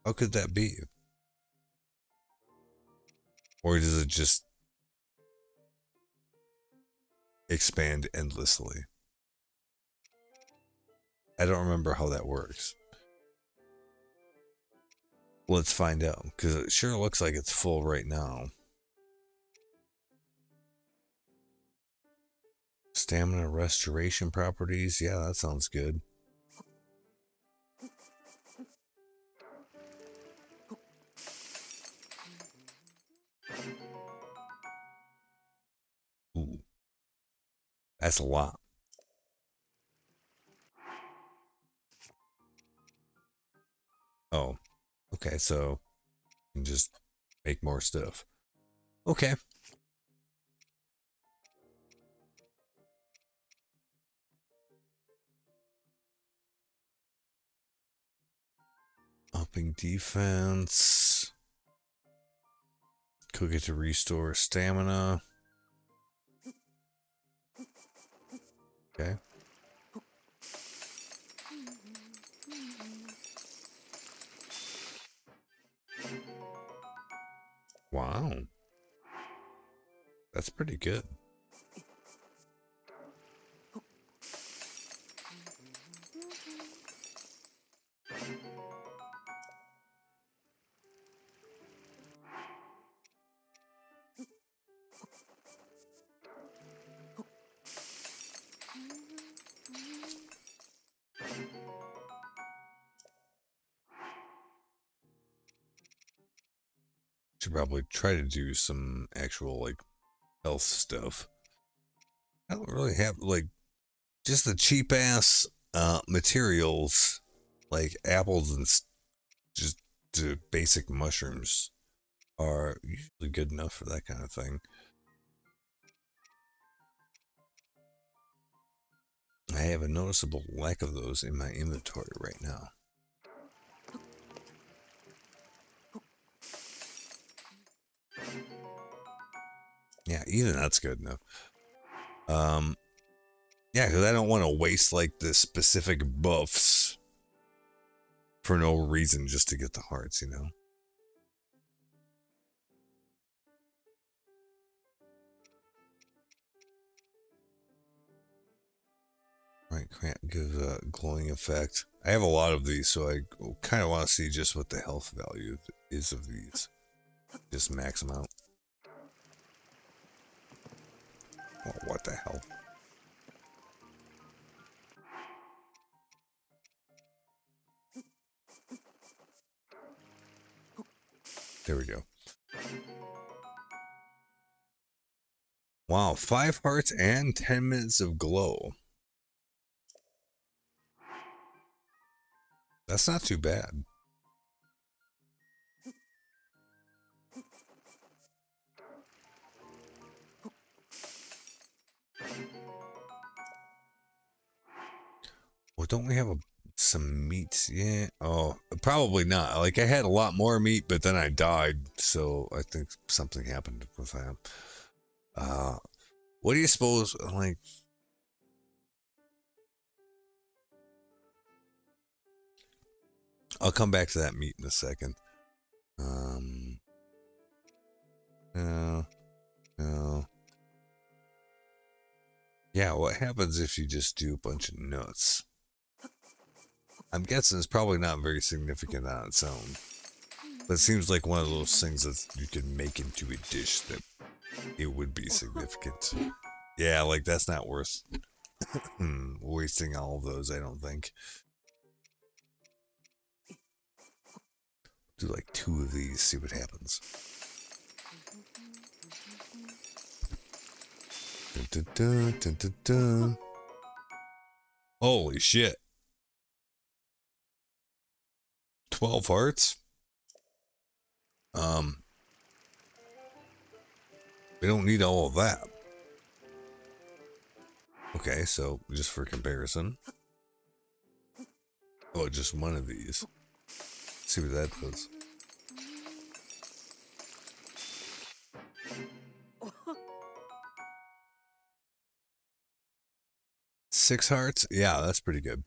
How could that be? Or does it just expand endlessly? I don't remember how that works. Let's find out, because it sure looks like it's full right now. Stamina restoration properties. Yeah, that sounds good. Ooh, that's a lot. Oh, okay, so you can just make more stuff. Okay. Upping defense. Cook it to restore stamina. Okay. Wow. That's pretty good. Should probably try to do some actual, like, health stuff. I don't really have, like, just the cheap ass materials, like apples and just the basic mushrooms are usually good enough for that kind of thing. I have a noticeable lack of those in my inventory right now. Yeah, even that's good enough. Yeah, because I don't want to waste like the specific buffs for no reason just to get the hearts, you know? Right, gives a glowing effect. I have a lot of these, so I kind of want to see just what the health value is of these. Just max them out. Oh, what the hell? There we go. Wow, 5 hearts and 10 minutes of glow. That's not too bad. Well, don't we have some meat? Yeah. Oh, probably not. Like, I had a lot more meat, but then I died. So I think something happened with that. What do you suppose, like... I'll come back to that meat in a second. No. No. Yeah, what happens if you just do a bunch of nuts? I'm guessing it's probably not very significant on its own. But it seems like one of those things that you can make into a dish that it would be significant. Yeah, like that's not worth wasting all of those, I don't think. Do like 2 of these, see what happens. Dun, dun, dun, dun, dun. Holy shit. 12 hearts? We don't need all of that. Okay, so just for comparison. Oh, just one of these. Let's see what that does. Six hearts? Yeah, that's pretty good.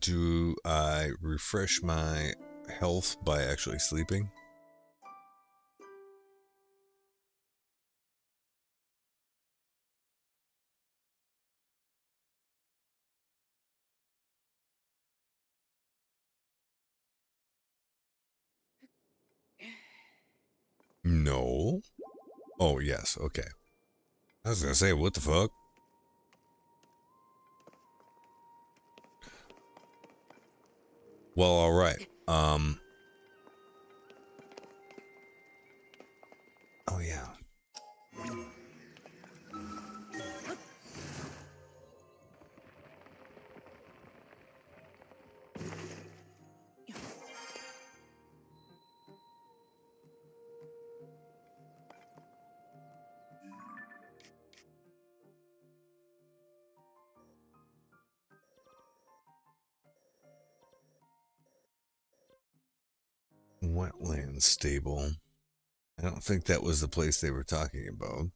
do I refresh my health by actually sleeping? No. Oh, yes. Okay. I was gonna say, what the fuck? Well, all right. Oh yeah. Wetland stable. I don't think that was the place they were talking about.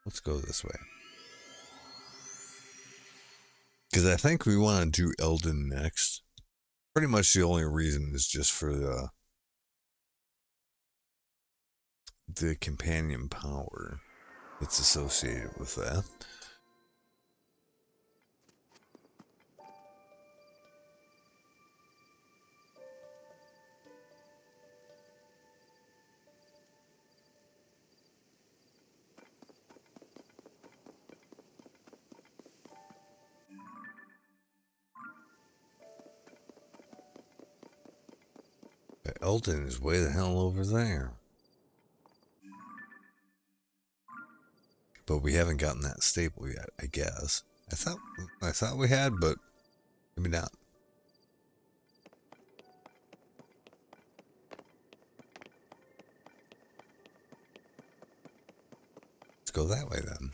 Let's go this way. Because I think we want to do Eldon next. Pretty much the only reason is just for the companion power that's associated with that. But Eldon is way the hell over there. But we haven't gotten that stable yet, I guess. I thought we had, but maybe not. Let's go that way then.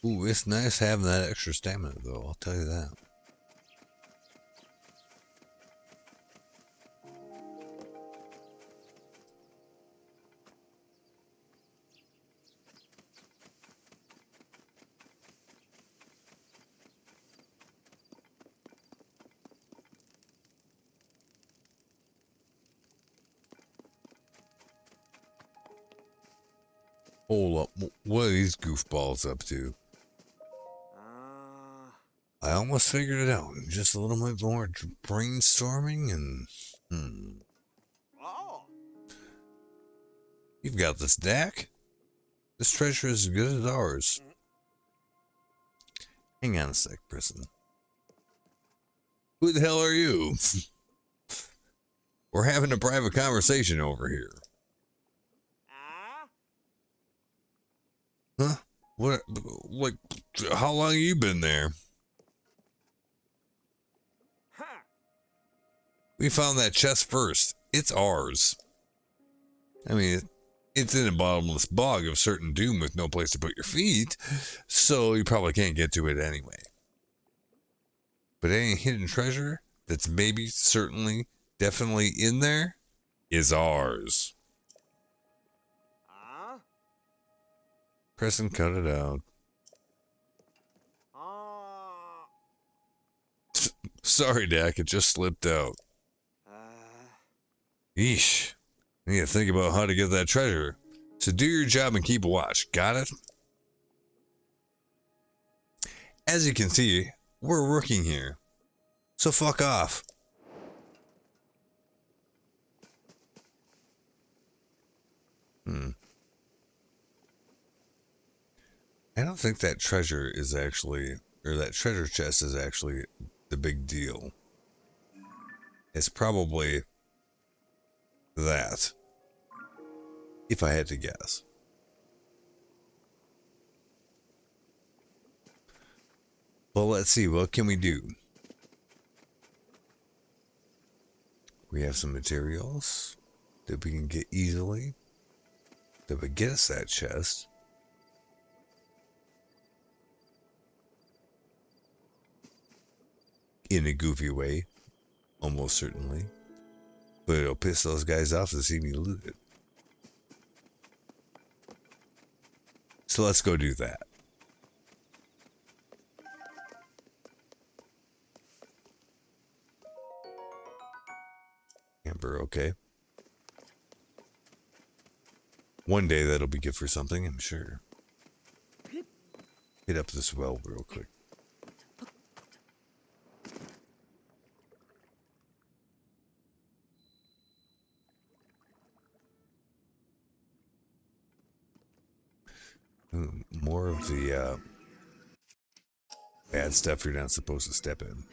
Ooh, it's nice having that extra stamina, though. I'll tell you that. Hold up. What are these goofballs up to? I almost figured it out. Just a little bit more brainstorming and... You've got this, Dak. This treasure is as good as ours. Hang on a sec, person. Who the hell are you? We're having a private conversation over here. Huh? What? Like, how long have you been there? We found that chest first. It's ours. I mean, it's in a bottomless bog of certain doom with no place to put your feet, so you probably can't get to it anyway. But any hidden treasure that's maybe, certainly, definitely in there is ours. Press and cut it out. Sorry, Dak, it just slipped out. Yeesh. I need to think about how to get that treasure. So do your job and keep watch. Got it? As you can see, we're working here. So fuck off. Hmm. I don't think that treasure is actually, or that treasure chest is actually the big deal. It's probably that, if I had to guess. Well, let's see. What can we do? We have some materials that we can get easily that would get us that chest. In a goofy way, almost certainly. But it'll piss those guys off to see me loot it. So let's go do that. Amber, okay. One day that'll be good for something, I'm sure. Hit up this well real quick. More of the bad stuff you're not supposed to step in.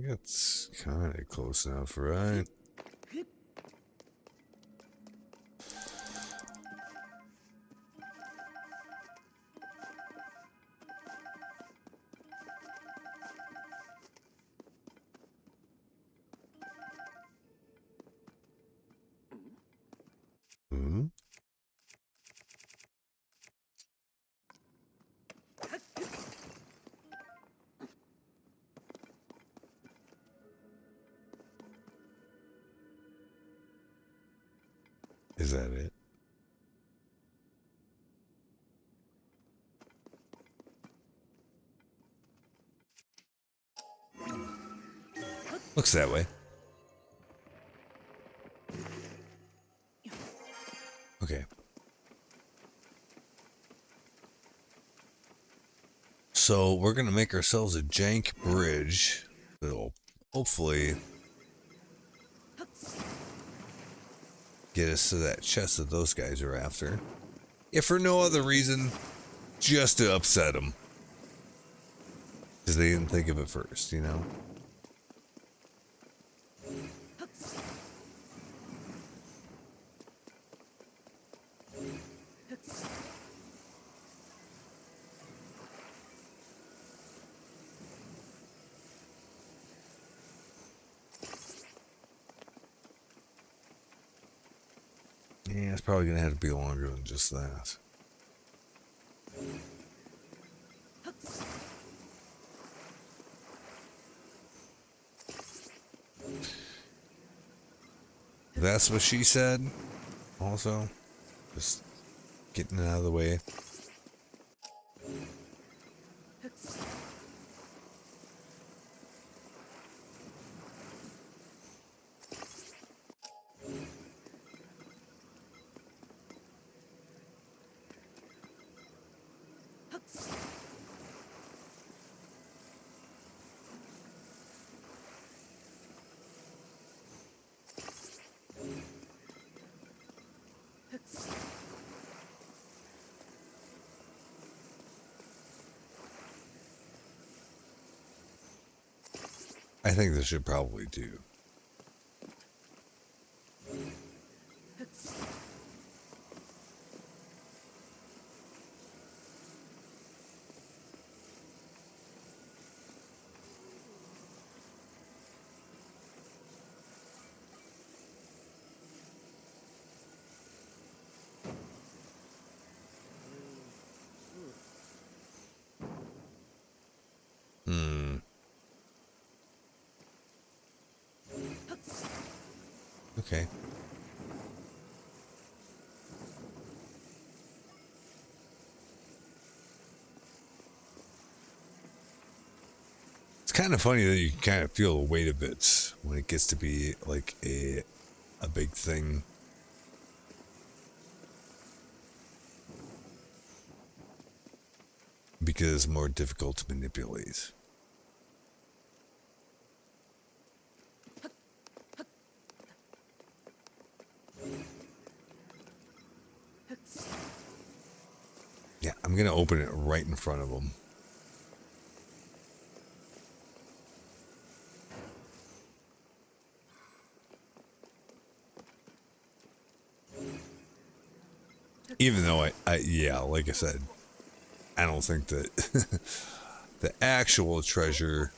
That's kind of close enough, right? Hmm? Is that it? Looks that way. Okay. So we're going to make ourselves a jank bridge that'll hopefully get us to that chest that those guys are after. If for no other reason, just to upset them. Because they didn't think of it first, you know? Yeah, it's probably going to have to be longer than just that. That's what she said. Also, just getting it out of the way. I think this should probably do. Okay. It's kind of funny that you can kind of feel the weight of it when it gets to be like a big thing. Because it's more difficult to manipulate. Yeah, I'm going to open it right in front of them. Even though yeah, like I said, I don't think that the actual treasure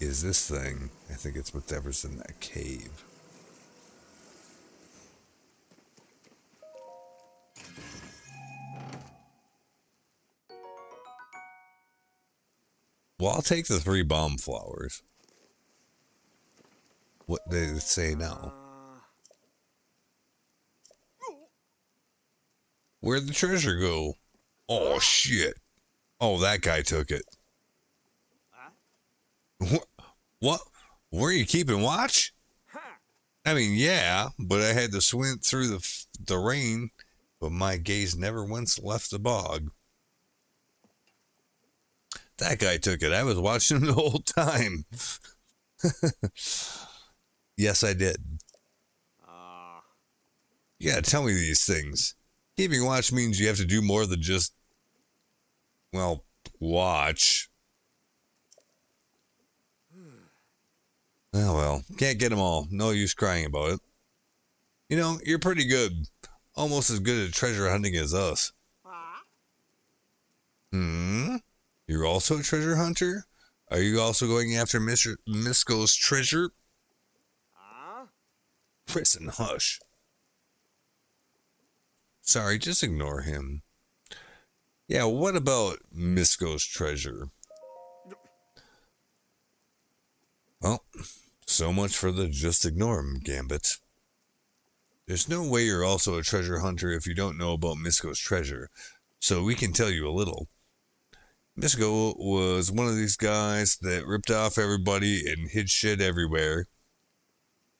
is this thing. I think it's whatever's in that cave. Well, I'll take the 3 bomb flowers. What they say now. Where'd the treasure go? Oh, shit. Oh, that guy took it. What? Were you keeping watch? I mean, yeah, but I had to swim through the rain, but my gaze never once left the bog. That guy took it. I was watching him the whole time. Yes, I did. Yeah, tell me these things. Keeping watch means you have to do more than just, well, watch. Oh, well, can't get them all. No use crying about it. You know, you're pretty good. Almost as good at treasure hunting as us. You're also a treasure hunter? Are you also going after Mr. Misko's treasure? Listen, hush. Sorry, just ignore him. Yeah, what about Misko's treasure? Well, so much for the just ignore him, Gambit. There's no way you're also a treasure hunter if you don't know about Misko's treasure, so we can tell you a little. Misko was one of these guys that ripped off everybody and hid shit everywhere.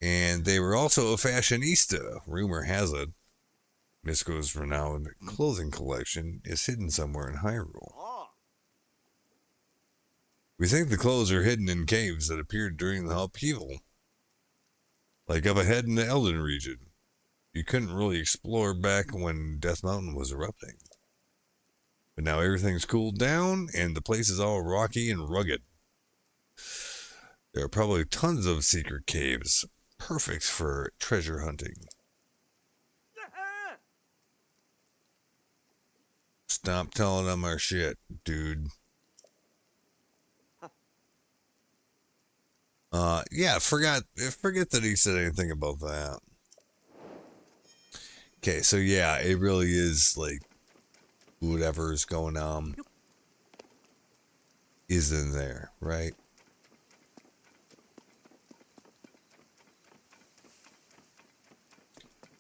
And they were also a fashionista, rumor has it. Misko's renowned clothing collection is hidden somewhere in Hyrule. We think the clothes are hidden in caves that appeared during the upheaval. Like up ahead in the Elden region. You couldn't really explore back when Death Mountain was erupting. But now everything's cooled down and the place is all rocky and rugged. There are probably tons of secret caves, perfect for treasure hunting. Stop telling them our shit, dude. Yeah, forget that he said anything about that. Okay, so yeah, it really is like whatever's going on is in there, right?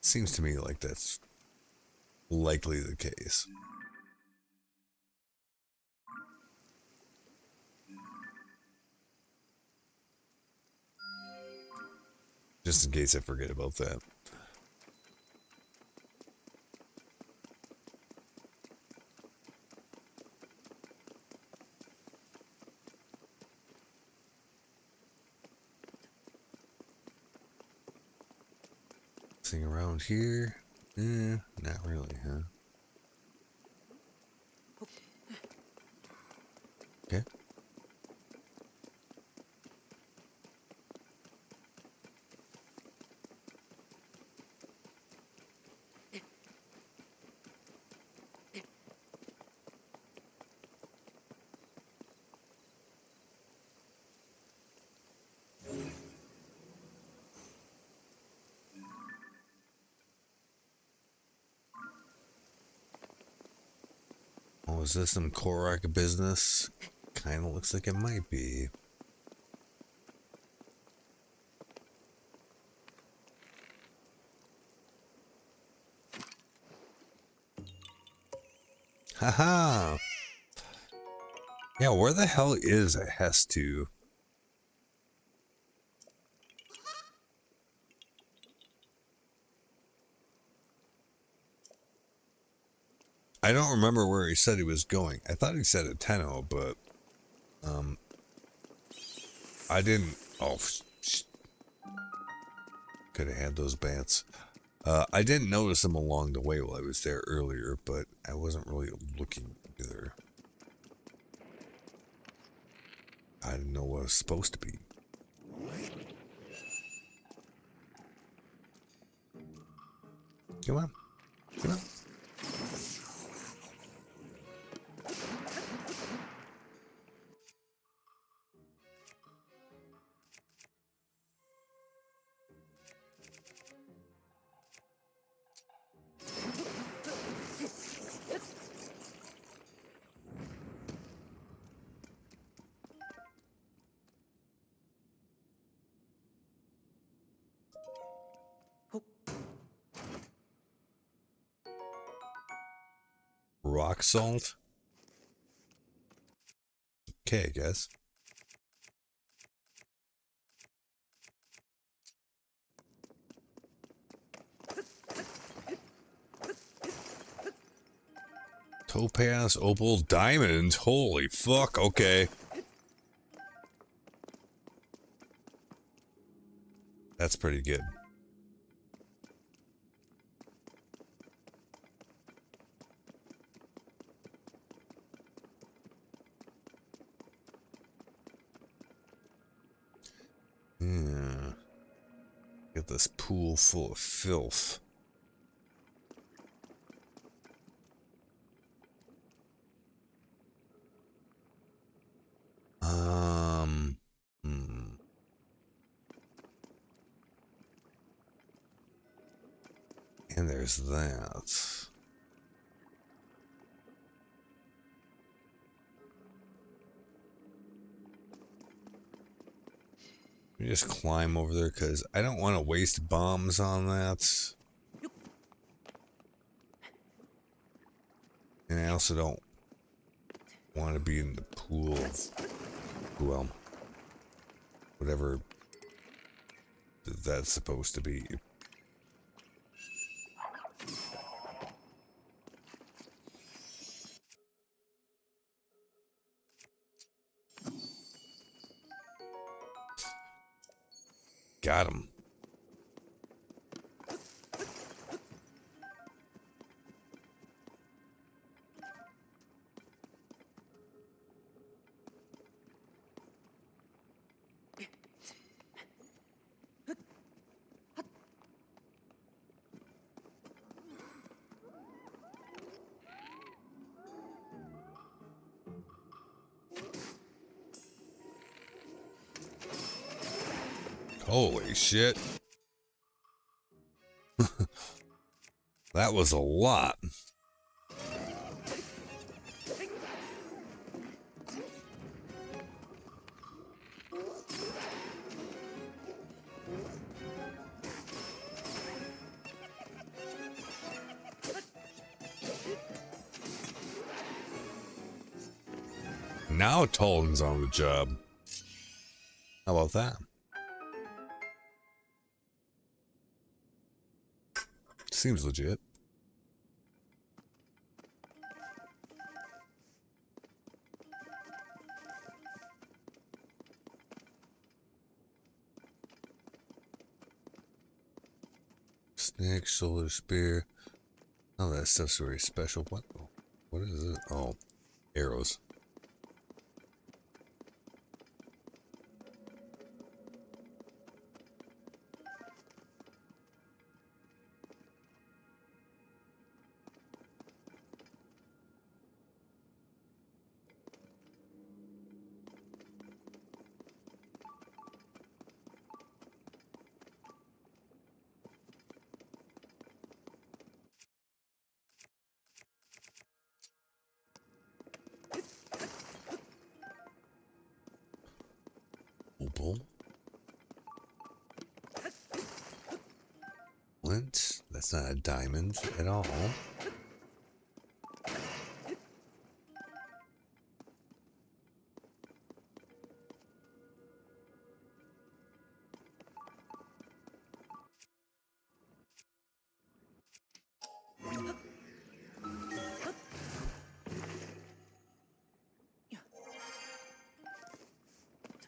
Seems to me like that's likely the case. Just in case I forget about that. Thing around here? Not really, huh? Okay. Oh, is this some Korok business? Kinda looks like it might be. Haha! Yeah, where the hell is a Hestu? I don't remember where he said he was going. I thought he said Ateno, but I didn't. Oh, could have had those bats. I didn't notice them along the way while I was there earlier, but I wasn't really looking either. I didn't know what it was supposed to be. Come on. Come on. Rock salt? Okay, I guess. Topaz, opal, diamond. Holy fuck, okay. That's pretty good. Yeah. Get this pool full of filth. Hmm. And there's that. Let me just climb over there because I don't want to waste bombs on that. And I also don't want to be in the pool of, well, whatever that's supposed to be. Got him. Holy shit. That was a lot. Now Tolan's on the job. How about that? Seems legit. Snake, solar spear. Oh, that stuff's very special. What is it? Oh, arrows. Opal. Flint. That's not a diamond at all.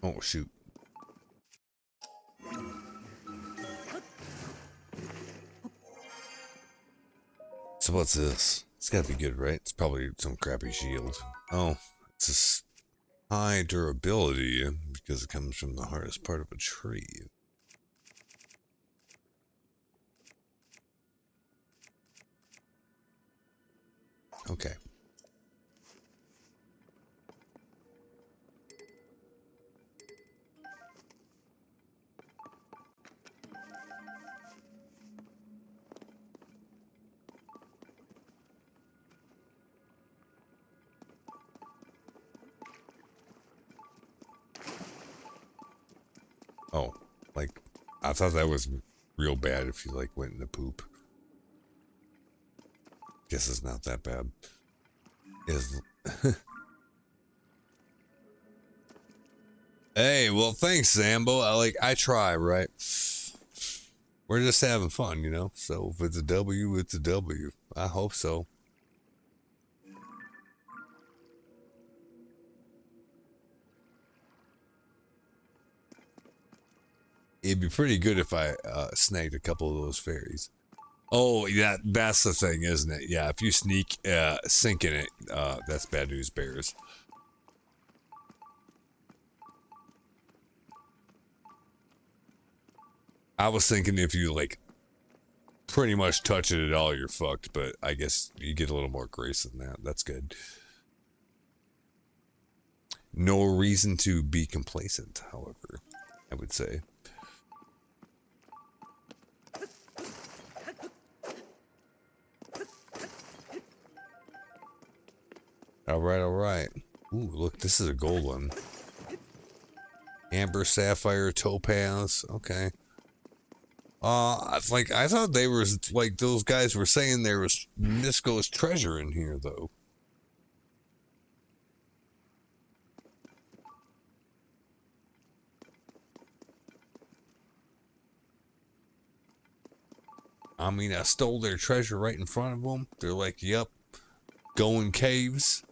Oh, shoot. So what's this? It's gotta be good, right? It's probably some crappy shield. Oh, it's a high durability because it comes from the hardest part of a tree. Okay. Oh, like, I thought that was real bad if you, like, went in the poop. Guess it's not that bad. Is Hey, well, thanks, Zambo. I try, right? We're just having fun, you know? So if it's a W, it's a W. I hope so. It'd be pretty good if I snagged a couple of those fairies. Oh, yeah, that's the thing, isn't it? Yeah, if you sink in it, that's bad news bears. I was thinking if you, like, pretty much touch it at all, you're fucked, but I guess you get a little more grace than that. That's good. No reason to be complacent, however, I would say. All right. Ooh, look, this is a gold one. Amber, sapphire, topaz. Okay. I thought they were like those guys were saying there was Nisco's treasure in here, though. I mean, I stole their treasure right in front of them. They're like, "Yep, going caves."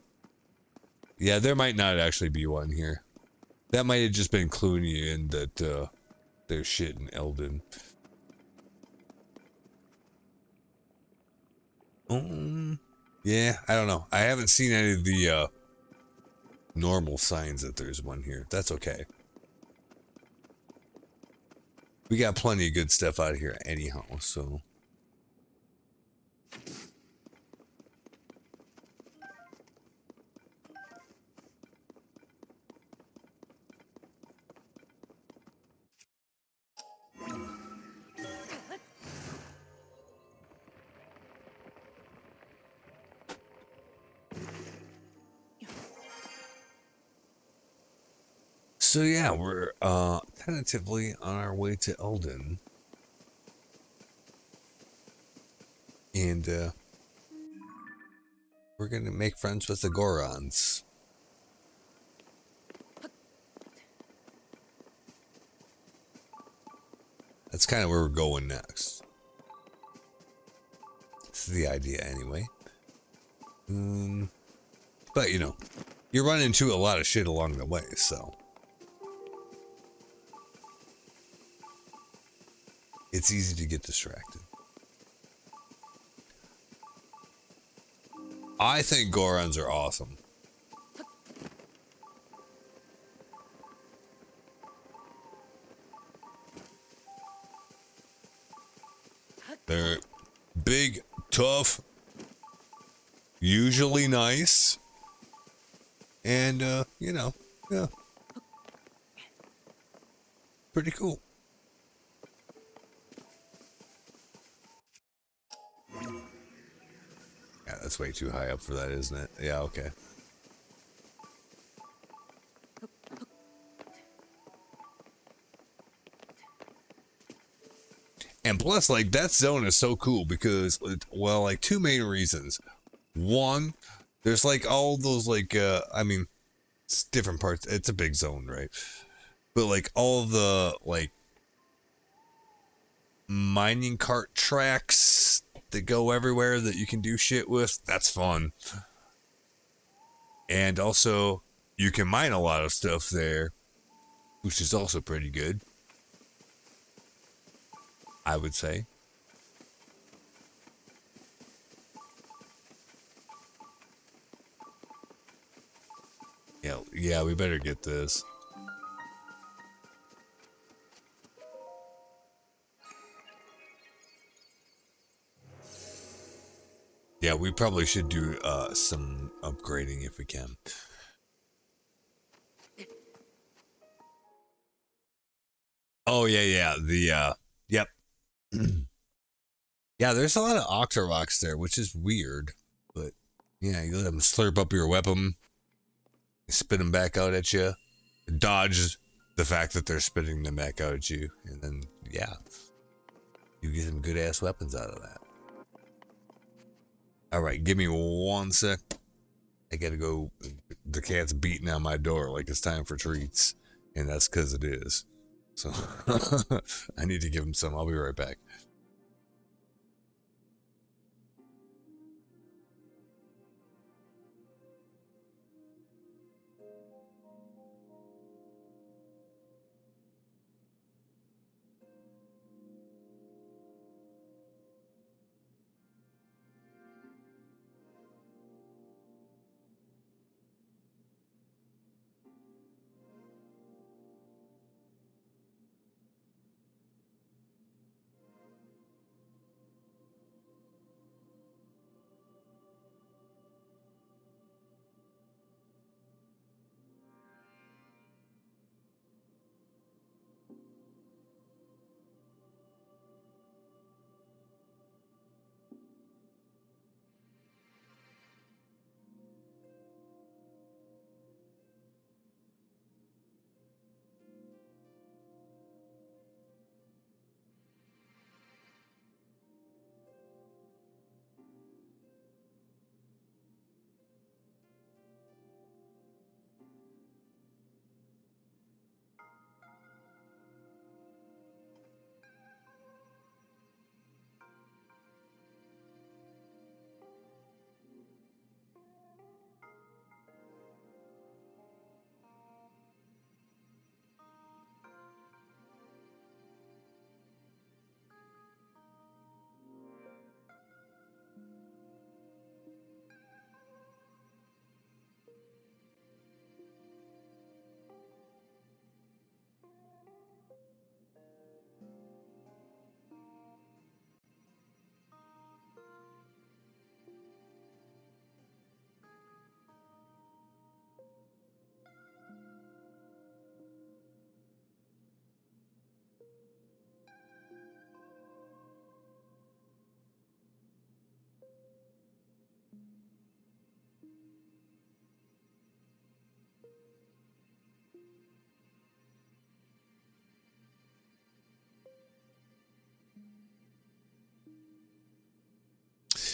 Yeah, there might not actually be one here. That might have just been cluing you in that there's shit in Eldin. Yeah, I don't know. I haven't seen any of the normal signs that there's one here. That's okay. We got plenty of good stuff out of here anyhow, so. So yeah, we're tentatively on our way to Eldin. And we're gonna make friends with the Gorons. That's kind of where we're going next. This is the idea anyway. But you know, you run into a lot of shit along the way, so. It's easy to get distracted. I think Gorons are awesome. They're big, tough, usually nice, and you know, yeah, pretty cool. Yeah, that's way too high up for that, isn't it? Yeah, okay. And plus, like, that zone is so cool because, well, like, two main reasons. One, there's, like, all those, like, I mean, it's different parts. It's a big zone, right? But, like, all the, like, mining cart tracks that go everywhere that you can do shit with, that's fun. And also, you can mine a lot of stuff there. which is also pretty good, I would say. Yeah, we better get this. Yeah, we probably should do some upgrading if we can. Oh yeah, yep. Yeah, there's a lot of Octoroks there, which is weird, but yeah, you let them slurp up your weapon, spit them back out at you, dodge the fact that they're spitting them back out at you, and then yeah, you get some good ass weapons out of that. All right, give me 1 sec. I gotta go. The cat's beating on my door like it's time for treats, and that's because it is. So I need to give him some. I'll be right back.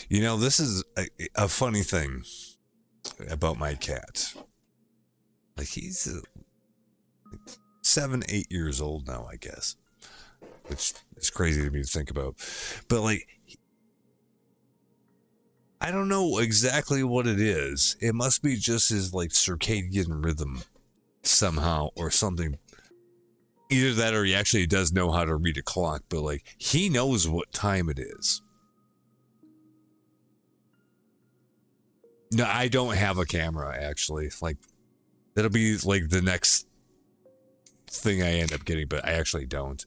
You know, this is a funny thing about my cat. Like he's 7, 8 years old now, I guess, which is crazy to me to think about. But like, I don't know exactly what it is. It must be just his like circadian rhythm somehow, or something. Either that, or he actually does know how to read a clock. But like, he knows what time it is. No, I don't have a camera actually. Like, that'll be like the next thing I end up getting, but I actually don't.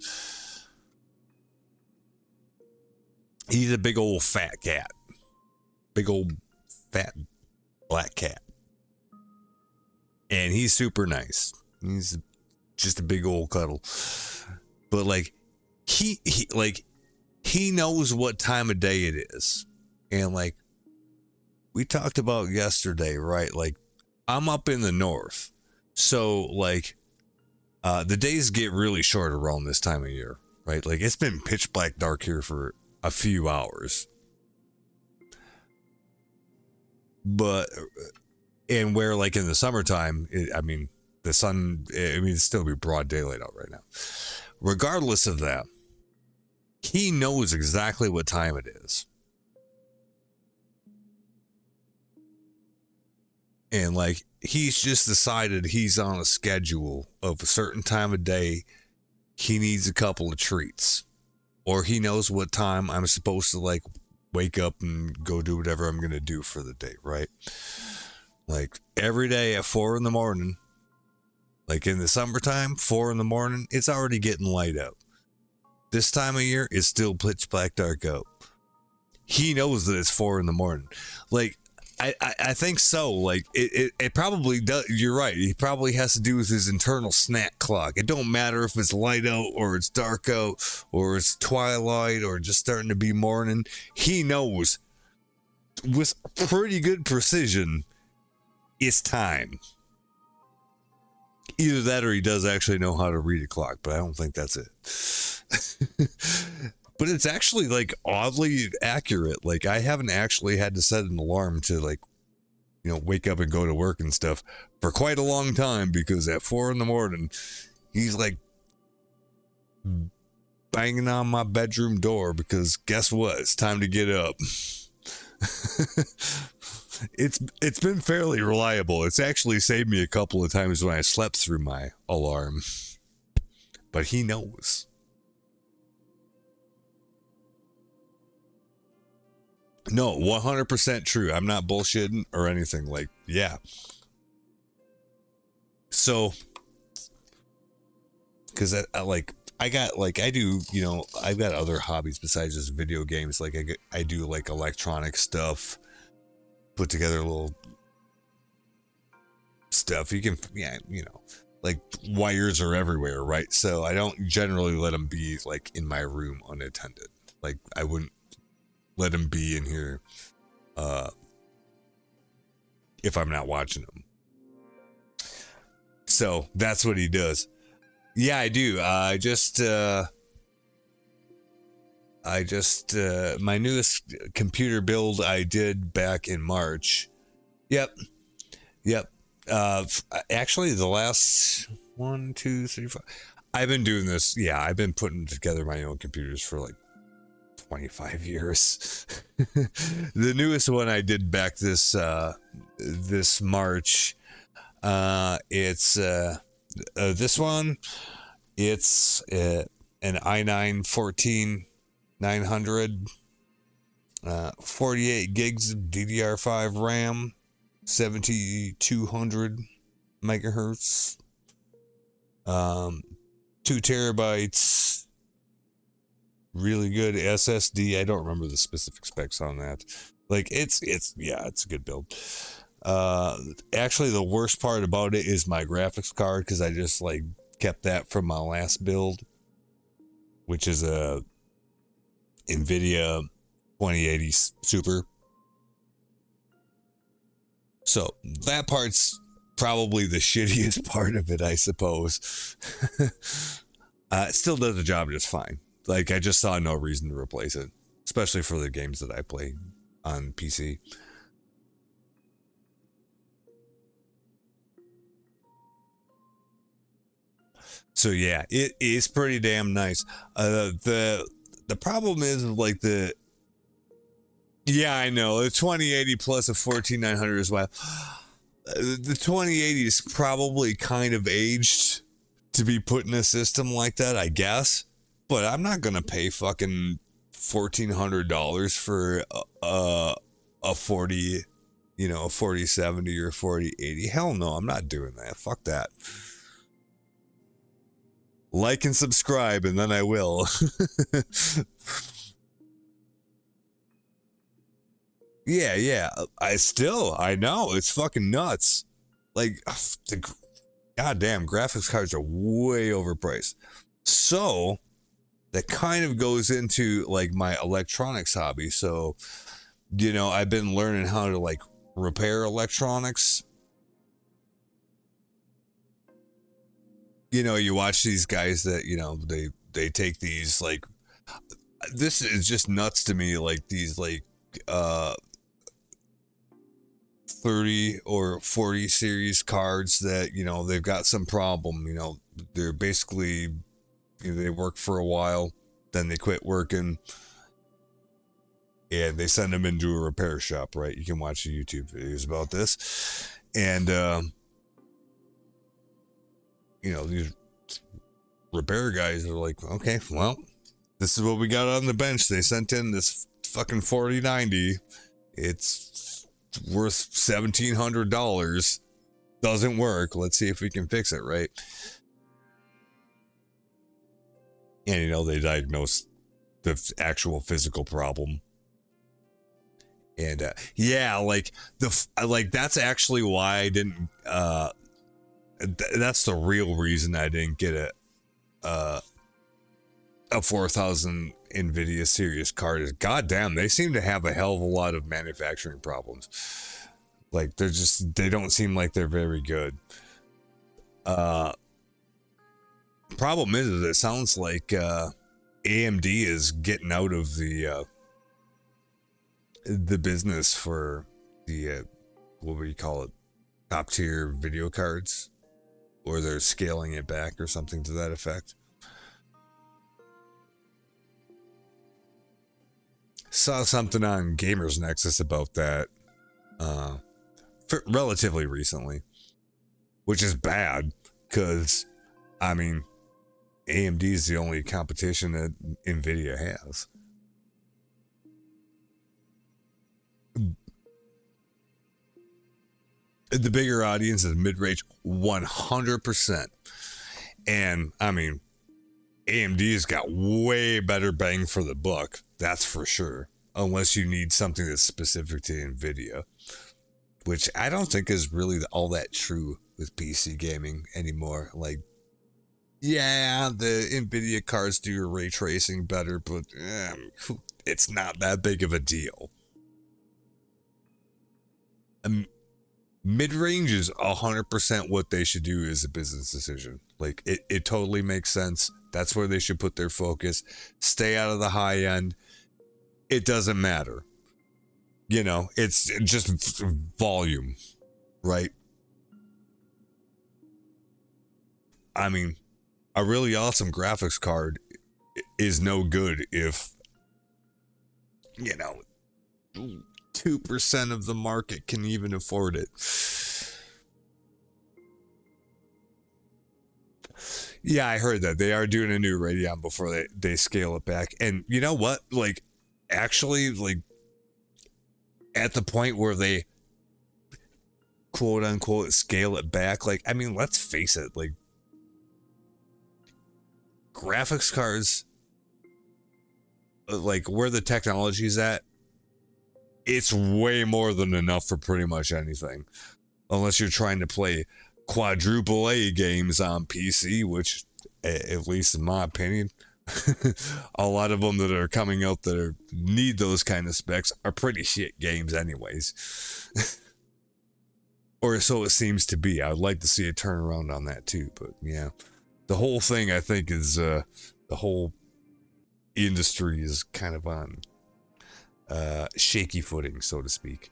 He's a big old fat cat. Big old fat black cat. And he's super nice. He's just a big old cuddle. But like he knows what time of day it is. And like we talked about yesterday, right? Like I'm up in the north. So like the days get really short around this time of year, right? Like it's been pitch black dark here for a few hours. But and where like in the summertime, I mean the sun, I mean, it's still be broad daylight out right now. Regardless of that, he knows exactly what time it is. And like he's just decided he's on a schedule of a certain time of day he needs a couple of treats, or he knows what time I'm supposed to like wake up and go do whatever I'm gonna do for the day, right? Like every day at 4 a.m, like in the summertime, 4 a.m, it's already getting light out. This time of year, it's still pitch black dark out. He knows that it's 4 a.m. Like I think so. Like it probably does. You're right. It probably has to do with his internal snack clock. It don't matter if it's light out or it's dark out or it's twilight or just starting to be morning. He knows with pretty good precision it's time. Either that or he does actually know how to read a clock, but I don't think that's it. But it's actually like oddly accurate. Like I haven't actually had to set an alarm to like, you know, wake up and go to work and stuff for quite a long time, because at 4 a.m, he's like banging on my bedroom door because guess what? It's time to get up. It's been fairly reliable. It's actually saved me a couple of times when I slept through my alarm. But he knows. No, 100% true. I'm not bullshitting or anything. Like, yeah. So, because I got like, I do, you know, I've got other hobbies besides just video games. Like I do like electronic stuff, put together little stuff. You can, yeah, you know, like wires are everywhere, right? So I don't generally let them be like in my room unattended. Like I wouldn't let him be in here if I'm not watching him. So that's what he does. Yeah, I do. I just my newest computer build I did back in March. Yep. Actually the last 1, 2, 3, 4. I've been doing this. Yeah, I've been putting together my own computers for like 25 years. The newest one I did back this March. It's this one. It's an i9 14900, 48 gigs of DDR5 RAM, 7200 megahertz, 2 terabytes. Really good SSD. I don't remember the specific specs on that. Like it's a good build. Actually the worst part about it is my graphics card, because I just like kept that from my last build, which is a NVIDIA 2080 Super. So that part's probably the shittiest part of it, I suppose. It still does the job just fine. Like, I just saw no reason to replace it, especially for the games that I play on PC. So yeah, it is pretty damn nice. The problem is like yeah, I know, the 2080 plus a 14900 as well. The 2080 is probably kind of aged to be put in a system like that, I guess. But I'm not gonna pay fucking $1,400 for a 40, you know, a 4070 or 4080. Hell no, I'm not doing that. Fuck that. Like and subscribe, and then I will. Yeah. I know it's fucking nuts. Like the goddamn graphics cards are way overpriced. So that kind of goes into like my electronics hobby. So, you know, I've been learning how to like repair electronics. You know, you watch these guys that, you know, they take these like, this is just nuts to me, like these like 30 or 40 series cards that, you know, they've got some problem, you know, they're basically, you know, they work for a while, then they quit working, and they send them into a repair shop, right? You can watch the YouTube videos about this. And these repair guys are like, okay, well, this is what we got on the bench. They sent in this fucking 4090. It's worth $1,700. Doesn't work. Let's see if we can fix it, right? And they diagnosed the actual physical problem. And that's actually why I didn't. That's the real reason I didn't get a 4000 Nvidia Series card. Is goddamn, they seem to have a hell of a lot of manufacturing problems. Like they don't seem like they're very good. Problem is it sounds like AMD is getting out of the business for the what would you call it, top tier video cards, or they're scaling it back or something to that effect. Saw something on Gamers Nexus about that relatively recently, which is bad because I mean AMD is the only competition that Nvidia has. The bigger audience is mid-range 100%. And I mean, AMD's got way better bang for the buck, that's for sure. Unless you need something that's specific to Nvidia, which I don't think is really all that true with PC gaming anymore. Like, yeah, the Nvidia cards do your ray tracing better, but it's not that big of a deal. Mid-range is 100% what they should do as a business decision. Like, it totally makes sense. That's where they should put their focus. Stay out of the high end. It doesn't matter. It's just volume, right? I mean, a really awesome graphics card is no good if, 2% of the market can even afford it. Yeah, I heard that. They are doing a new Radeon before they scale it back. And you know what? Like, actually, like, at the point where they quote unquote scale it back, like, I mean, let's face it, like, graphics cards, like, where the technology's at, it's way more than enough for pretty much anything. Unless you're trying to play quadruple A games on PC, which, at least in my opinion, a lot of them that are coming out that need those kind of specs are pretty shit games anyways. Or so it seems to be. I'd like to see a turnaround on that too, but yeah. The whole thing, I think, is the whole industry is kind of on shaky footing, so to speak.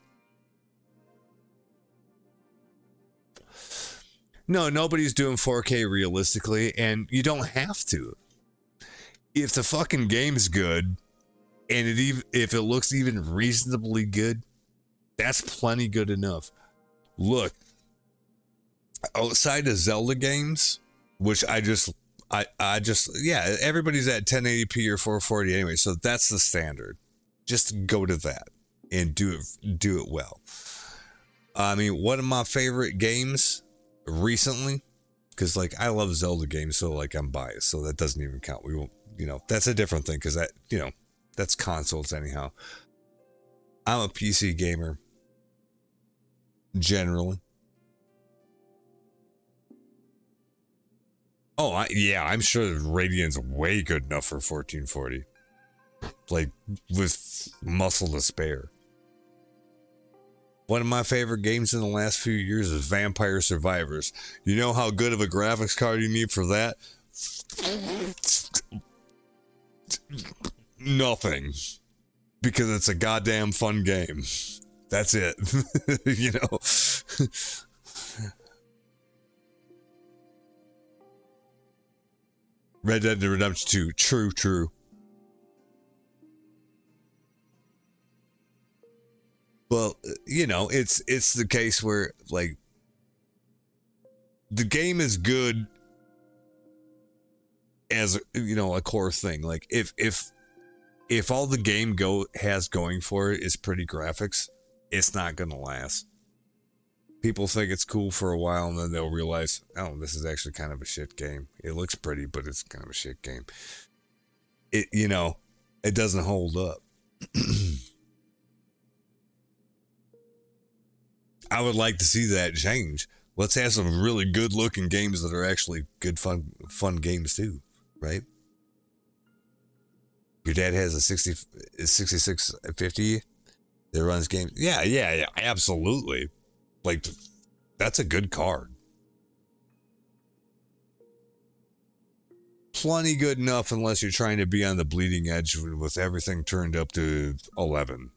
No, nobody's doing 4K realistically, and you don't have to. If the fucking game's good, and if it looks even reasonably good, that's plenty good enough. Look, outside of Zelda games, which I just yeah, everybody's at 1080p or 440 anyway, so that's the standard. Just go to that and do it well. I mean, one of my favorite games recently, because like I love Zelda games, so like I'm biased, so that doesn't even count. We won't, that's a different thing, because that, that's consoles anyhow. I'm a PC gamer generally. Oh, I'm sure Radeon's way good enough for 1440. Like, with muscle to spare. One of my favorite games in the last few years is Vampire Survivors. You know how good of a graphics card you need for that? Nothing. Because it's a goddamn fun game. That's it. Red Dead Redemption 2. True. Well, it's the case where, like, the game is good as, you know, a core thing. Like if all the game has going for it is pretty graphics, it's not gonna last. People think it's cool for a while and then they'll realize, oh, this is actually kind of a shit game. It looks pretty, but it's kind of a shit game. It, you know, it doesn't hold up. I would like to see that change. Let's have some really good looking games that are actually good, fun games too, right? Your dad has a 6650 that runs games. Yeah, absolutely. Like, that's a good card. Plenty good enough unless you're trying to be on the bleeding edge with everything turned up to 11.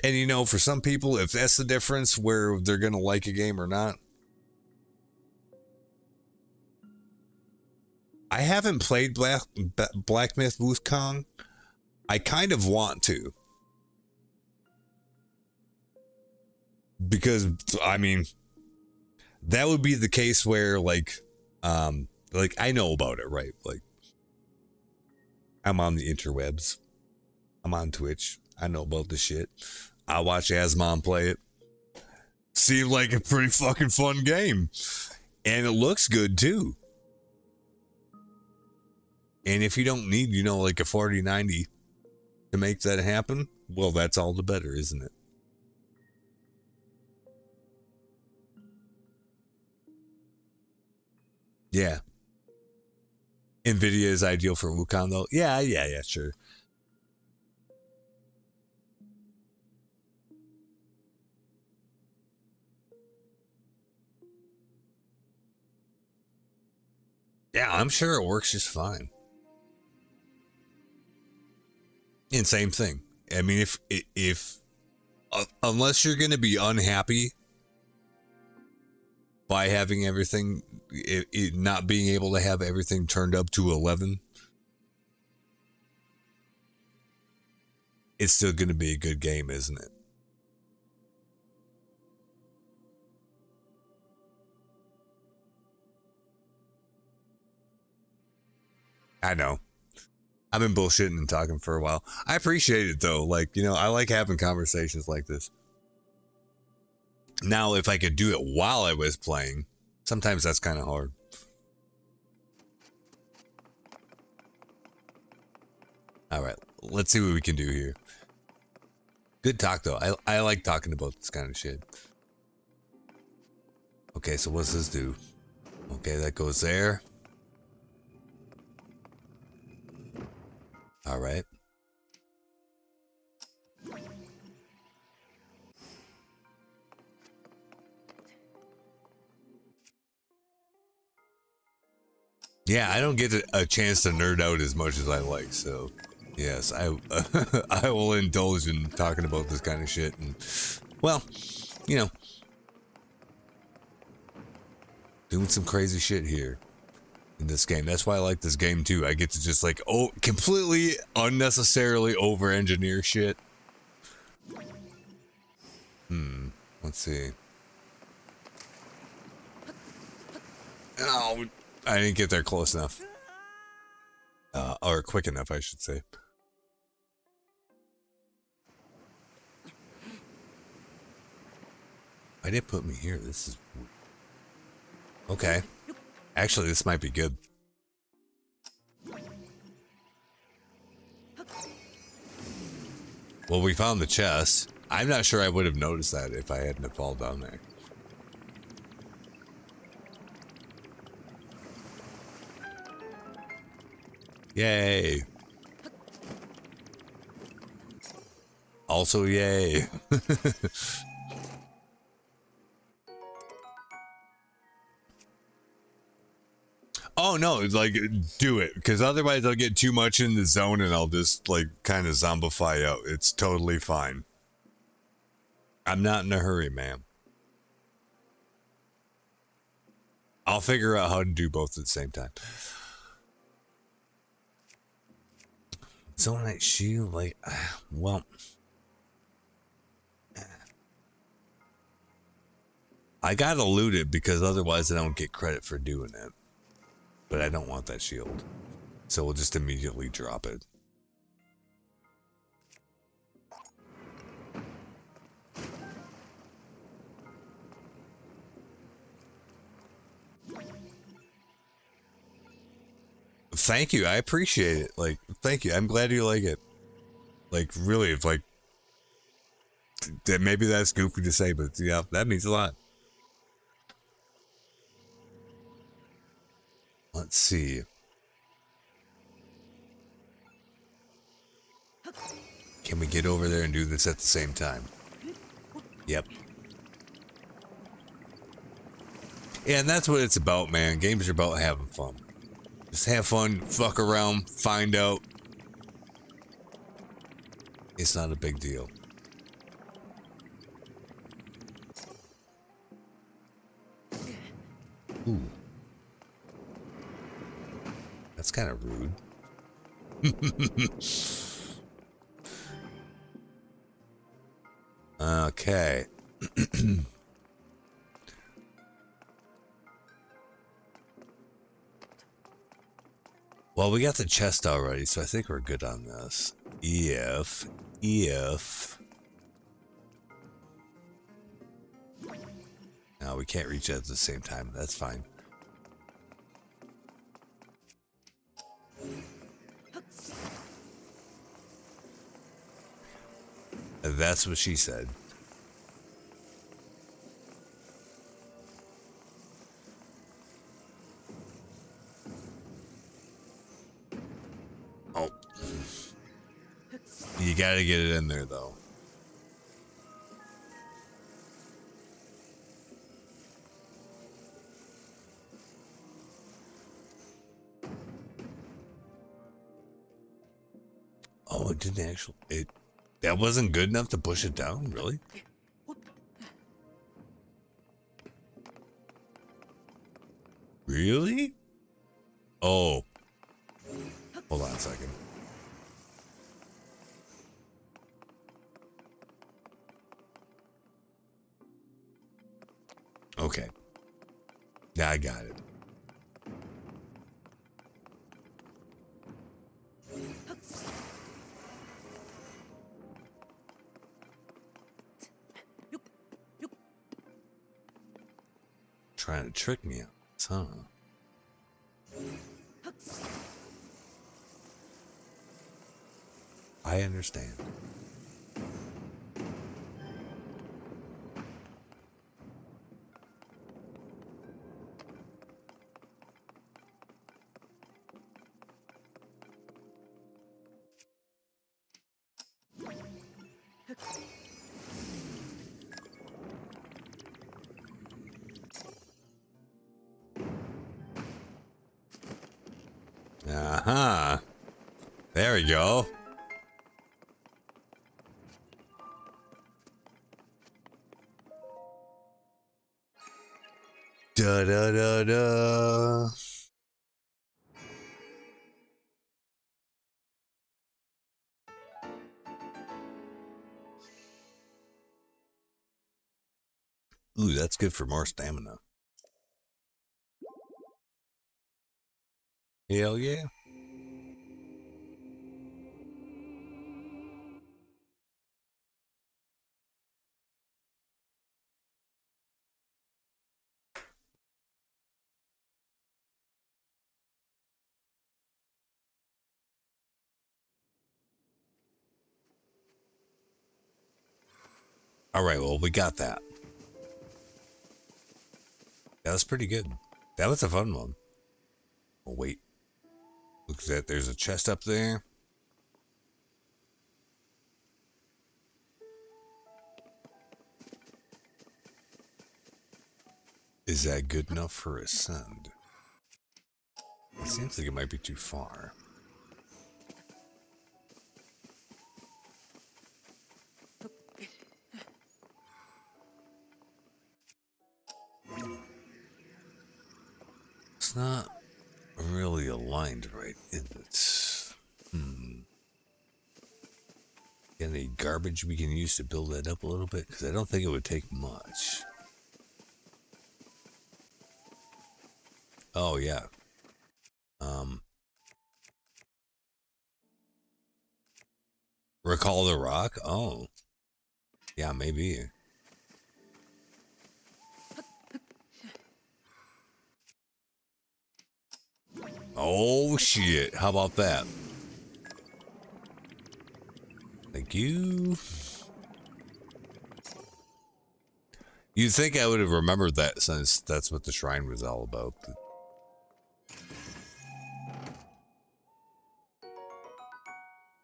And you know, for some people, if that's the difference where they're going to like a game or not, I haven't played Black Myth Wukong. I kind of want to. Because, I mean, that would be the case where, like I know about it, right? Like, I'm on the interwebs. I'm on Twitch. I know about the shit. I watch Asmon play it. Seemed like a pretty fucking fun game. And it looks good, too. And if you don't need, you know, like a 4090 to make that happen, well, that's all the better, isn't it? Yeah. NVIDIA is ideal for Wukong, though. Yeah, sure. Yeah, I'm sure it works just fine. And same thing. I mean, if unless you're going to be unhappy by having everything, not being able to have everything turned up to 11, it's still going to be a good game, isn't it? I know. I've been bullshitting and talking for a while. I appreciate it though. Like, you know, I like having conversations like this. Now, if I could do it while I was playing, sometimes that's kind of hard. All right, let's see what we can do here. Good talk though. I like talking about this kind of shit. Okay, so what's this do? Okay, that goes there. All right. Yeah, I don't get a chance to nerd out as much as I like, so yes, I I will indulge in talking about this kind of shit, and well, you know, doing some crazy shit here in this game. That's why I like this game too. I get to just like, oh, completely unnecessarily over engineer shit. Let's see. Oh, I didn't get there close enough. Or quick enough, I should say. Why did it put me here? This is... Okay. Actually, this might be good. Well, we found the chest. I'm not sure I would have noticed that if I hadn't have fallen down there. Yay. Also, yay. Oh no, like do it, because otherwise I'll get too much in the zone and I'll just like kind of zombify out. It's totally fine. I'm not in a hurry, ma'am. I'll figure out how to do both at the same time. Zonite shield, like, well, I gotta loot it because otherwise I don't get credit for doing it. But I don't want that shield. So we'll just immediately drop it. Thank you. I appreciate it. Like, thank you. I'm glad you like it. Like, really, it's like, maybe that's goofy to say, but yeah, that means a lot. Let's see. Can we get over there and do this at the same time? Yep. Yeah, and that's what it's about, man. Games are about having fun. Just have fun, fuck around, find out. It's not a big deal. Ooh. That's kind of rude. Okay. Well, we got the chest already, so I think we're good on this. If... No, we can't reach it at the same time. That's fine. That's what she said. Oh. You gotta get it in there, though. Oh, it didn't actually... That wasn't good enough to push it down? Really? Really? Oh. Hold on a second. Okay. Yeah, I got it. Trying to trick me out, huh? I understand. Uh-huh. There we go. Da da da da. Ooh, that's good for more stamina. Hell yeah. All right, well, we got that. That was pretty good. That was a fun one. Oh, wait. Look at that. There's a chest up there. Is that good enough for ascend? It seems like it might be too far. It's not really aligned right, is it? Any garbage we can use to build that up a little bit? Because I don't think it would take much. Oh, yeah. Recall the Rock? Oh. Yeah, maybe. Oh, shit. How about that? Thank you. You'd think I would have remembered that since that's what the shrine was all about.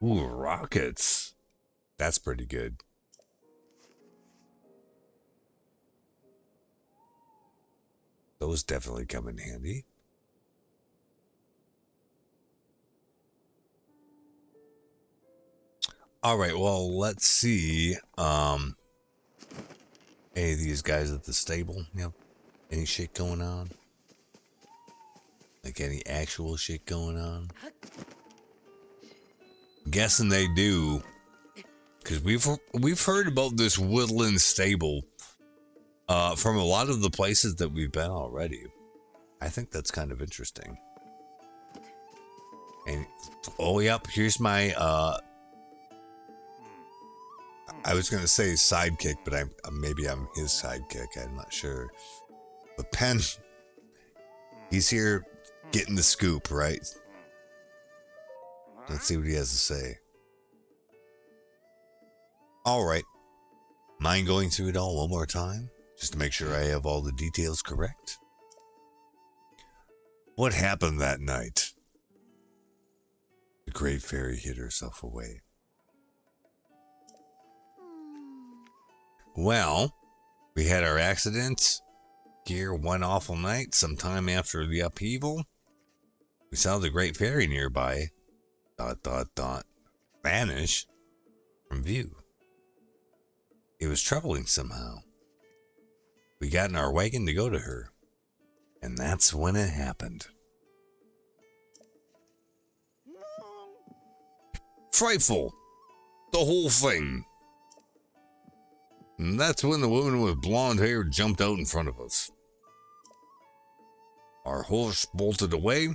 Ooh, rockets. That's pretty good. Those definitely come in handy. All right, well, let's see. Any of these guys at the stable? Yep. Any shit going on? Like any actual shit going on? Guessing they do, because we've heard about this woodland stable from a lot of the places that we've been already. I think that's kind of interesting. And oh yep, here's my I was gonna say sidekick, but maybe I'm his sidekick. I'm not sure. But Penn, he's here getting the scoop, right? Let's see what he has to say. All right. Mind going through it all one more time, just to make sure I have all the details correct? What happened that night? The Great Fairy hid herself away. Well, we had our accident here one awful night, sometime after the upheaval. We saw the Great Fairy nearby, ... vanish from view. It was troubling somehow. We got in our wagon to go to her, and that's when it happened. Frightful, the whole thing. And that's when the woman with blonde hair jumped out in front of us. Our horse bolted away.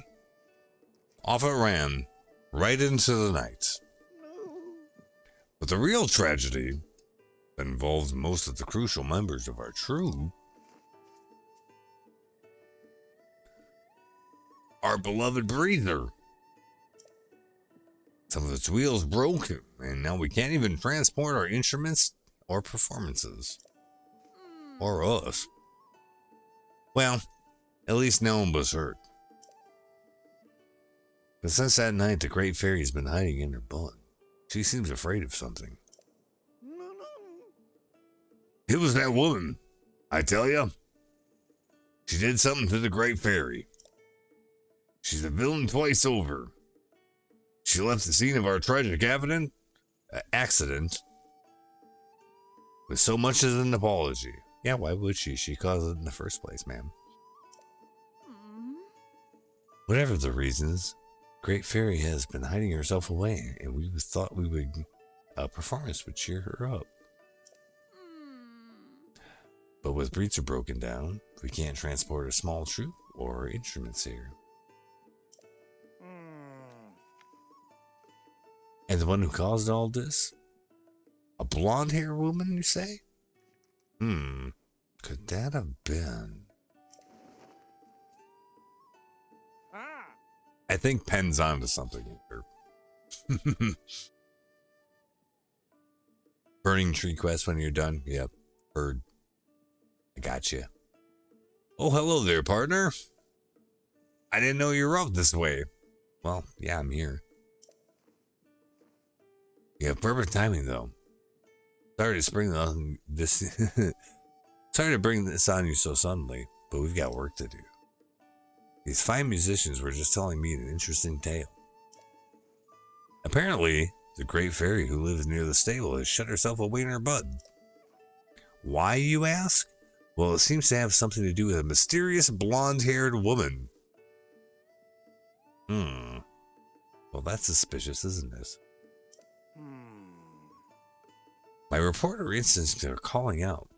Off it ran, right into the night. But the real tragedy that involves most of the crucial members of our troop, our beloved breather. Some of its wheels broke, and now we can't even transport our instruments or performances. Or us. Well, at least no one was hurt. But since that night, the Great Fairy's been hiding in her butt. She seems afraid of something. It was that woman, I tell you. She did something to the Great Fairy. She's a villain twice over. She left the scene of our tragic accident with so much as an apology. Yeah, why would she? She caused it in the first place, ma'am. Whatever the reasons, Great Fairy has been hiding herself away, and we thought a performance would cheer her up. But with Breitzer broken down, we can't transport a small troop or instruments here. And the one who caused all this? A blonde-haired woman, you say? Could that have been? I think Penn's onto something here. Burning tree quest when you're done? Yep, heard. I got you. Oh, hello there, partner. I didn't know you were up this way. Well, yeah, I'm here. You have perfect timing, though. Sorry to bring this on you so suddenly, but we've got work to do. These fine musicians were just telling me an interesting tale. Apparently, the Great Fairy who lives near the stable has shut herself away in her butt. Why, you ask? Well, it seems to have something to do with a mysterious blonde-haired woman. Well, that's suspicious, isn't it? My reporter instincts are calling out.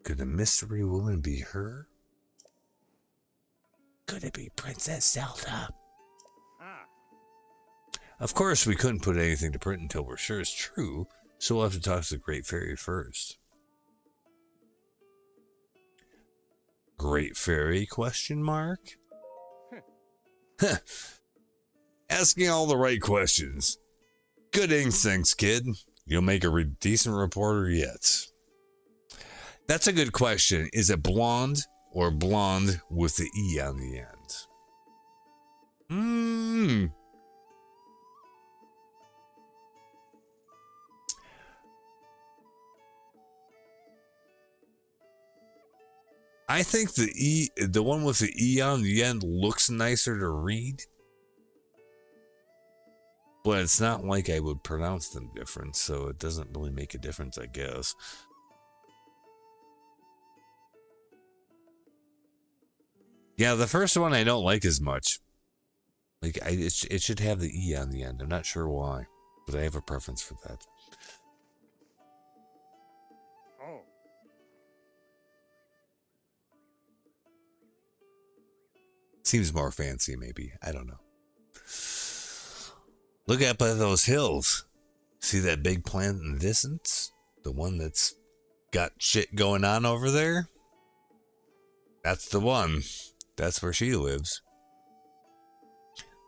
Could the mystery woman be her? Could it be Princess Zelda? Of course, we couldn't put anything to print until we're sure it's true, so we'll have to talk to the Great Fairy first. Great Fairy, question mark? Asking all the right questions. Good instincts, kid. You'll make a decent reporter yet. That's a good question. Is it blonde or blonde with the E on the end? I think the one with the E on the end looks nicer to read. But it's not like I would pronounce them different, so it doesn't really make a difference, I guess. Yeah, the first one I don't like as much. Like, it should have the E on the end. I'm not sure why, but I have a preference for that. Oh. Seems more fancy, maybe. I don't know. Look up at those hills. See that big plant in the distance? The one that's got shit going on over there? That's the one. That's where she lives.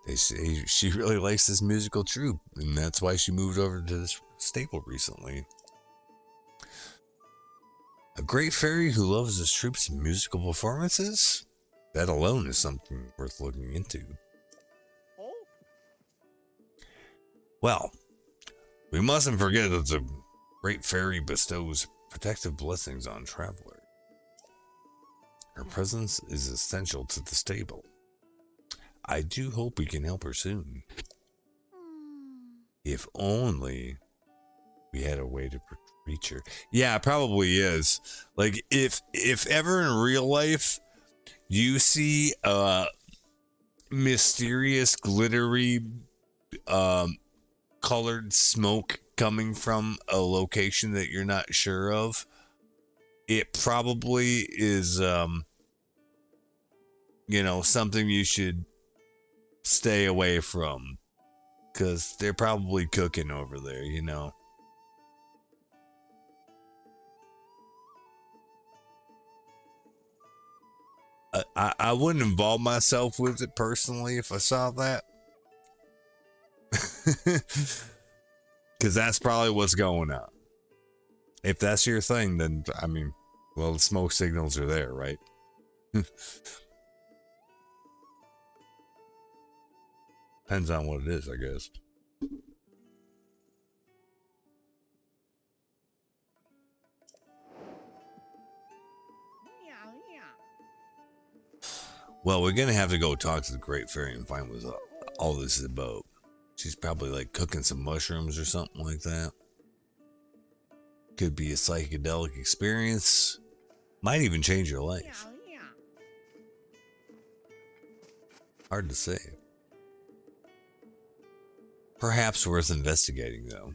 They say she really likes this musical troupe, and that's why she moved over to this stable recently. A great fairy who loves this troupe's musical performances? That alone is something worth looking into. Well, we mustn't forget that the great fairy bestows protective blessings on travelers. Her presence is essential to the stable. I do hope we can help her soon. If only we had a way to reach her. Yeah, it probably is. Like, if ever in real life you see a mysterious, glittery, colored smoke coming from a location that you're not sure of, it probably is, something you should stay away from, because they're probably cooking over there, I wouldn't involve myself with it personally if I saw that. Because that's probably what's going on. If that's your thing, then, the smoke signals are there, right? Depends on what it is, I guess. Well, we're going to have to go talk to the Great Fairy and find what all this is about. She's probably like cooking some mushrooms or something like that. Could be a psychedelic experience. Might even change your life. Hard to say. Perhaps worth investigating, though.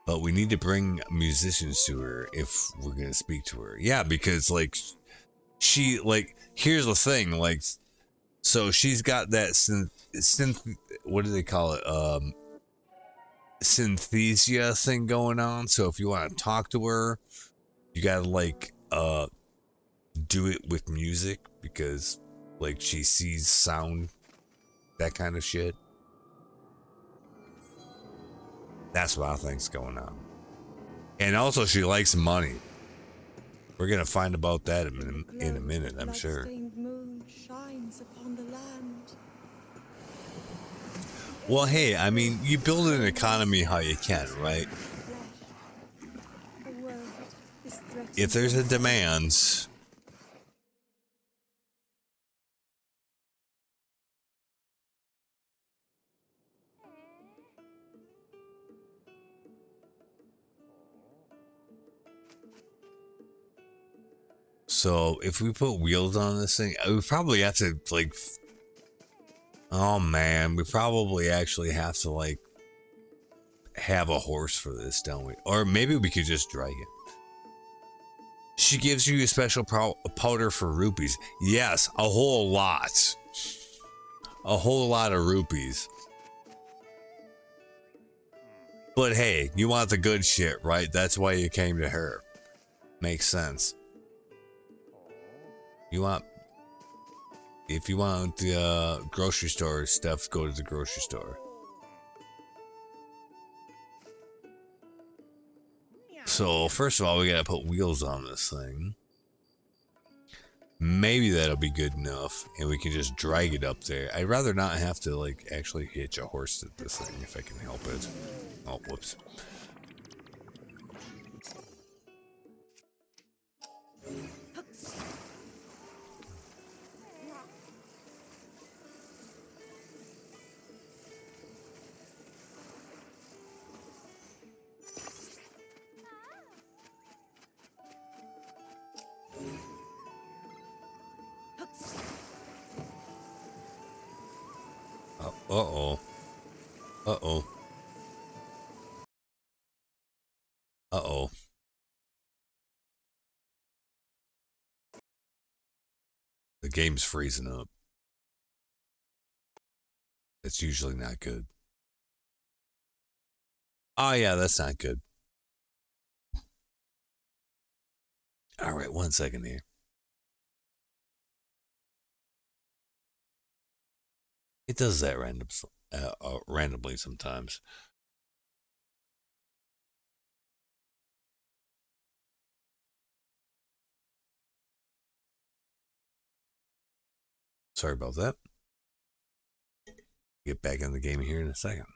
But we need to bring musicians to her if we're going to speak to her. Yeah, because, here's the thing, so she's got that what do they call it? Synthesia thing going on. So if you want to talk to her, you got to, do it with music, because, she sees sound, that kind of shit. That's what I think's going on. And also, she likes money. We're going to find about that in a minute, I'm sure. Moon shines upon the land. Well, hey, you build an economy how you can, right? If there's a demand... So, if we put wheels on this thing, we probably have to, oh man, we probably actually have to, have a horse for this, don't we? Or maybe we could just drag it. She gives you a special powder for rupees. Yes, a whole lot. A whole lot of rupees. But hey, you want the good shit, right? That's why you came to her. Makes sense. If you want the grocery store stuff, go to the grocery store. So first of all, we gotta put wheels on this thing. Maybe that'll be good enough, and we can just drag it up there. I'd rather not have to like actually hitch a horse to this thing if I can help it. Oh, whoops. Uh-oh. Uh-oh. Uh-oh. The game's freezing up. It's usually not good. Oh, yeah, that's not good. All right, 1 second here. It does that randomly sometimes. Sorry about that. Get back in the game here in a second.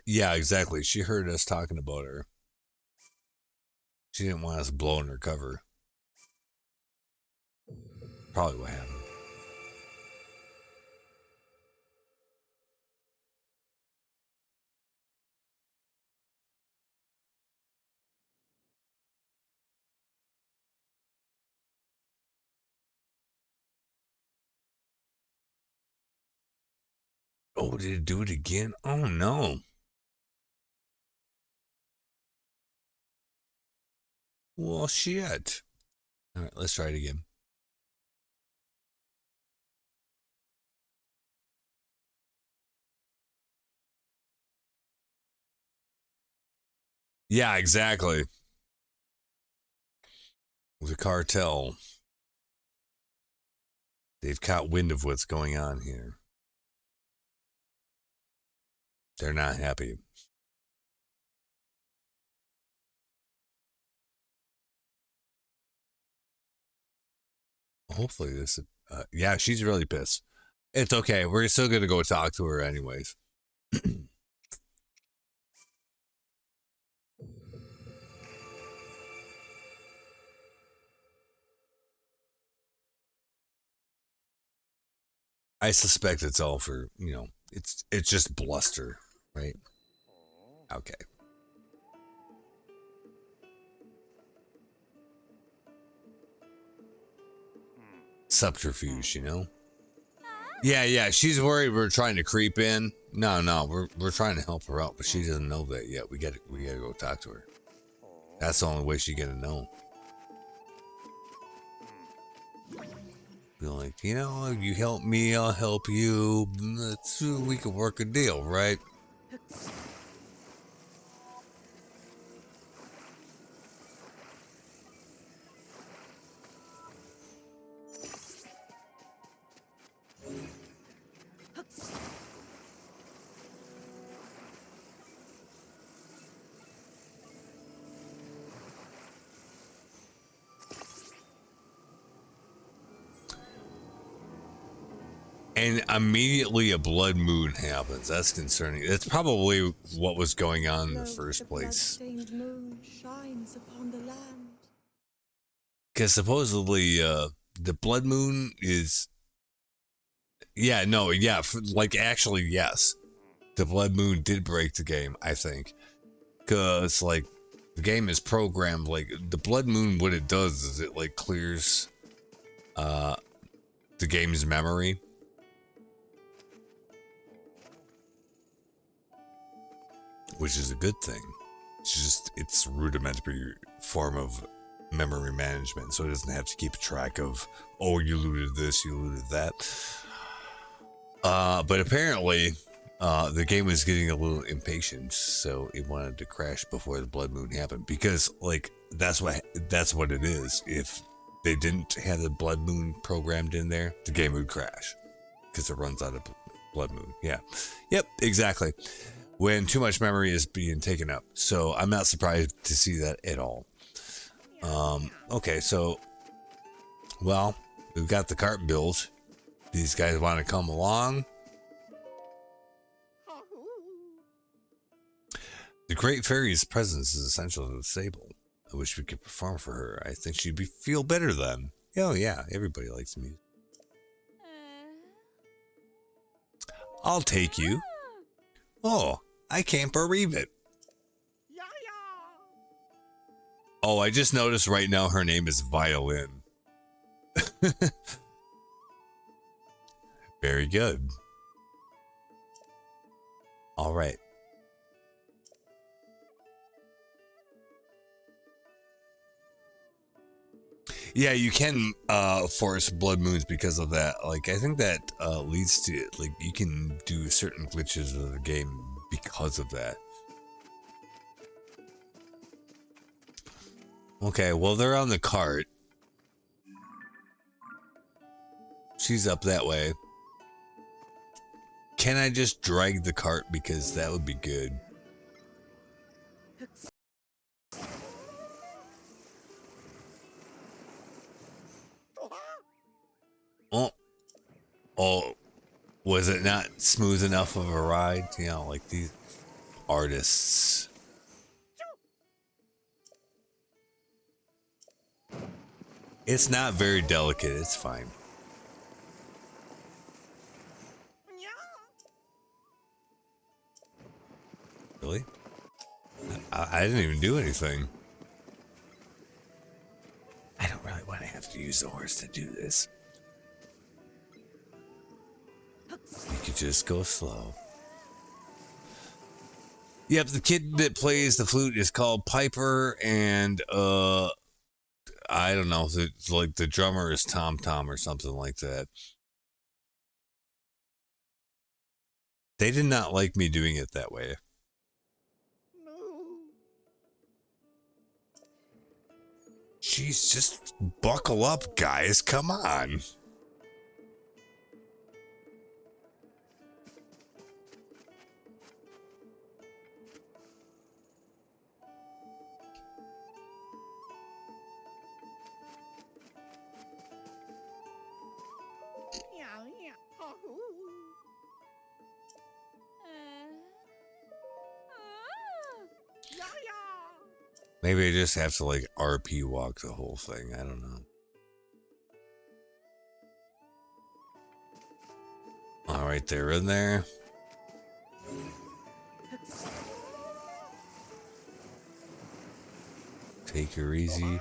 Yeah, exactly. She heard us talking about her. She didn't want us blowing her cover. Probably what happened. Oh, did it do it again? Oh, no. Well, shit. All right, let's try it again. Yeah, exactly. The cartel. They've caught wind of what's going on here. They're not happy. Hopefully this, yeah, she's really pissed. It's okay. We're still going to go talk to her anyways. I suspect it's all for, it's just bluster, right? Okay. Subterfuge, Yeah, she's worried we're trying to creep in. No, we're trying to help her out, but she doesn't know that yet. We gotta go talk to her. That's the only way she's gonna know. Be like, you help me, I'll help you. We could work a deal, right? And immediately a blood moon happens. That's concerning. That's probably what was going on in the first place. Blood-stained moon shines upon the land. because supposedly the Blood Moon is. Yeah, no, yeah, like actually, yes, the Blood Moon did break the game. I think because like the game is programmed like the Blood Moon. What it does is it like clears the game's memory. Which is a good thing. It's rudimentary form of memory management, so it doesn't have to keep track of, oh, you looted this, you looted that. But apparently, the game was getting a little impatient, so it wanted to crash before the Blood Moon happened. Because, like, that's what it is. If they didn't have the Blood Moon programmed in there, the game would crash because it runs out of Blood Moon. Yeah, yep, exactly. When too much memory is being taken up. So I'm not surprised to see that at all. Okay, so, well, we've got the cart built. These guys want to come along. The Great Fairy's presence is essential to the stable. I wish we could perform for her. I think she'd feel better then. Oh yeah, everybody likes music. I'll take you. Oh, I can't believe it. Oh, I just noticed right now her name is Violin. Very good. All right. Yeah, you can force blood moons because of that. Like, I think that leads to, like, you can do certain glitches of the game because of that. Okay, well, they're on the cart. She's up that way. Can I just drag the cart? Because that would be good. Oh, was it not smooth enough of a ride? You know, like these artists. It's not very delicate. It's fine. Really? I didn't even do anything. I don't really want to have to use the horse to do this. You could just go slow. Yep, the kid that plays the flute is called Piper, and I don't know, it's like the drummer is Tom Tom or something like that. They did not like me doing it that way. Jeez, just buckle up, guys. Come on. Maybe I just have to like RP walk the whole thing. I don't know. All right, they're in there. Take her easy.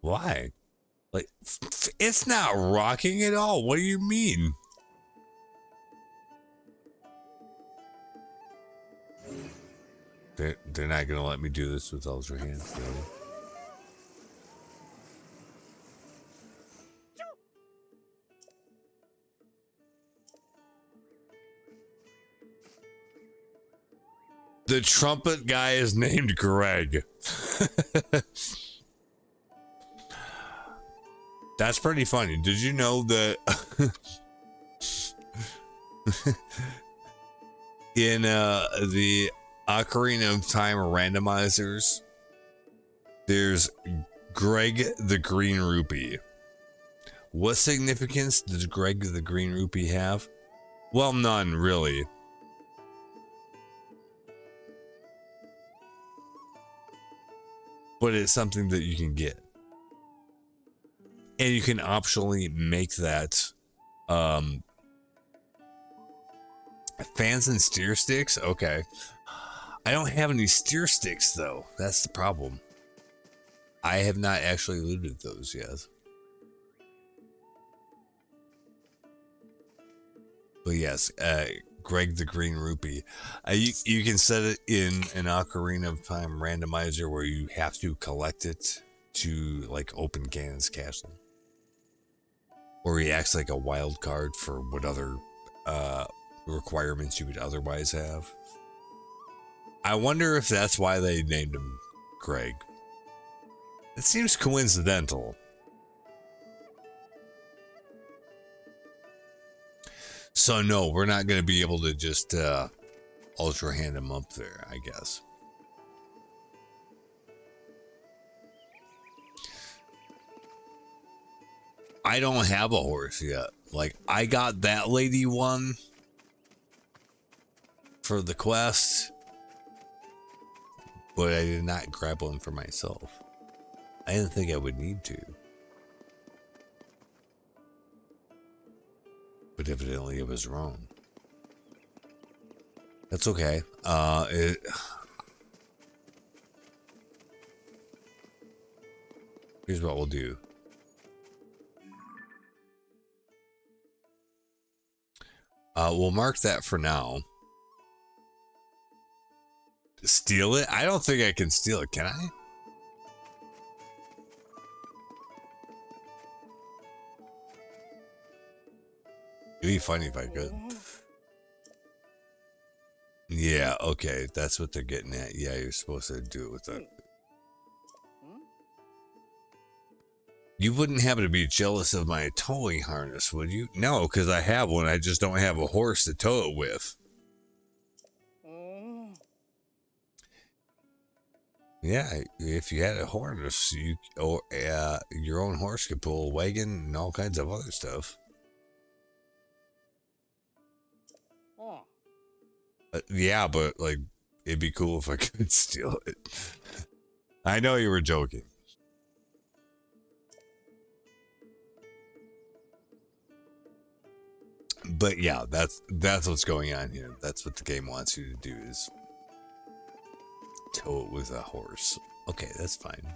Why? Like, it's not rocking at all. What do you mean? They're not gonna let me do this with Ultra Hands, really. The trumpet guy is named Greg. That's pretty funny. Did you know that in the Ocarina of Time randomizers, there's Greg the Green Rupee. What significance does Greg the Green Rupee have? Well, none, really. But it's something that you can get. And you can optionally make that fans and steer sticks. Okay. I don't have any steer sticks though. That's the problem. I have not actually looted those yet. But yes, Greg the Green Rupee. You can set it in an Ocarina of Time randomizer where you have to collect it to like open Ganon's castle. Or he acts like a wild card for what other requirements you would otherwise have. I wonder if that's why they named him Greg. It seems coincidental. So no, we're not going to be able to just ultra hand him up there, I guess. I don't have a horse yet. Like, I got that lady one for the quest, but I did not grab one for myself. I didn't think I would need to. But evidently it was wrong. That's okay. Here's what we'll do. We'll mark that for now. Steal it? I don't think I can steal it, can I? It'd be funny if I could. Yeah, okay. That's what they're getting at. Yeah, you're supposed to do it with that. You wouldn't happen to be jealous of my towing harness, would you? No, because I have one. I just don't have a horse to tow it with. Yeah, if you had a harness, your own horse could pull a wagon and all kinds of other stuff. Yeah, but like, it'd be cool if I could steal it. I know you were joking. But yeah, that's what's going on here. That's what the game wants you to do, is tow it with a horse. Okay, that's fine.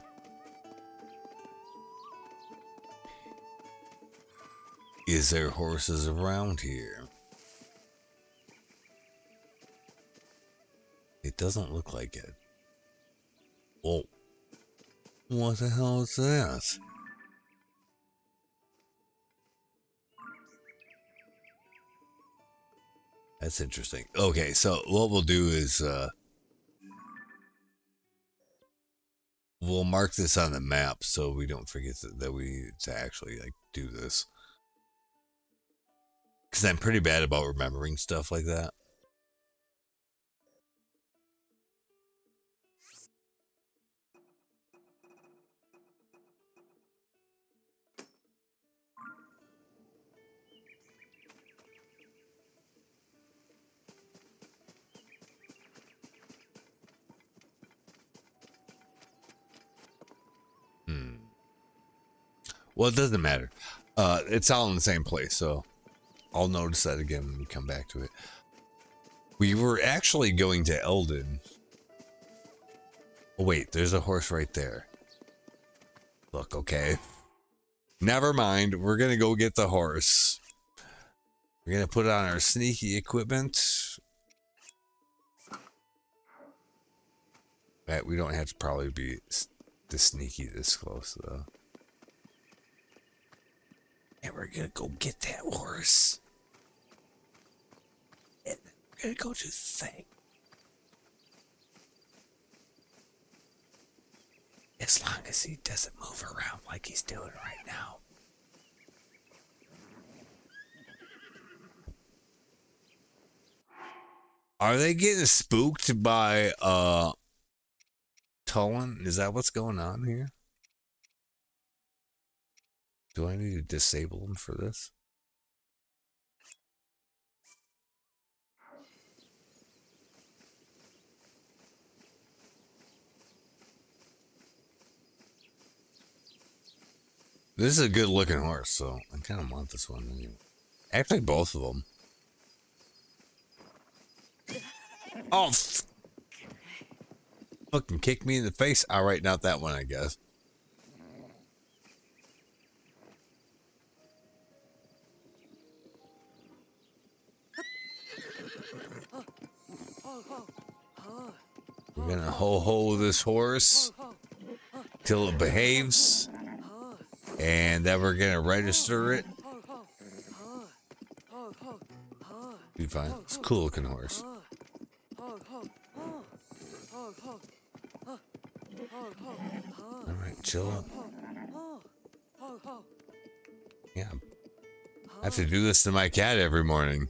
Is there horses around here? It doesn't look like it. Whoa. What the hell is that? That's interesting. Okay, so what we'll do is we'll mark this on the map so we don't forget that we need to actually like do this. Because I'm pretty bad about remembering stuff like that. Well, it doesn't matter. It's all in the same place, so I'll notice that again when we come back to it. We were actually going to Eldin. Oh, wait, there's a horse right there. Look, okay. Never mind. We're going to go get the horse. We're going to put on our sneaky equipment. We don't have to probably be this sneaky this close, though. And we're going to go get that horse. And we're going to go do the thing. As long as he doesn't move around like he's doing right now. Are they getting spooked by Tulin? Is that what's going on here? Do I need to disable him for this? This is a good looking horse, so I kind of want this one anyway. Actually, both of them. Oh, fucking kick me in the face. All right, not that one, I guess. We're gonna ho-ho this horse till it behaves, and then we're gonna register it. Be fine. It's a cool looking horse. All right, chill out. Yeah, I have to do this to my cat every morning.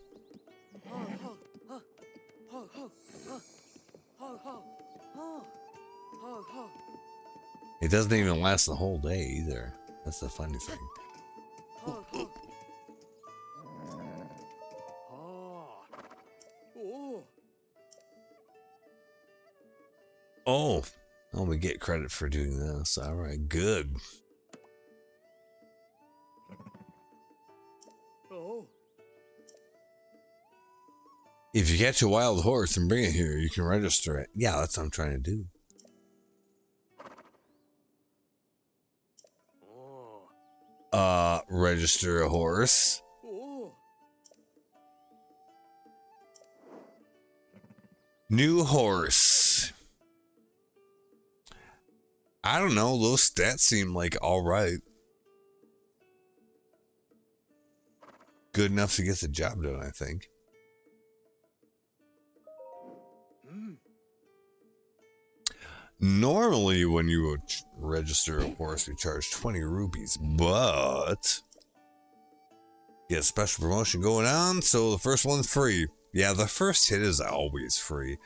It doesn't even last the whole day either. That's the funny thing. Oh, we get credit for doing this. All right, good. If you catch a wild horse and bring it here, you can register it. Yeah, that's what I'm trying to do. Register a horse. New horse. I don't know. Those stats seem like all right. Good enough to get the job done, I think. Normally, when you would register a horse, we charge 20 rupees, but yeah, special promotion going on, so the first one's free. Yeah, the first hit is always free.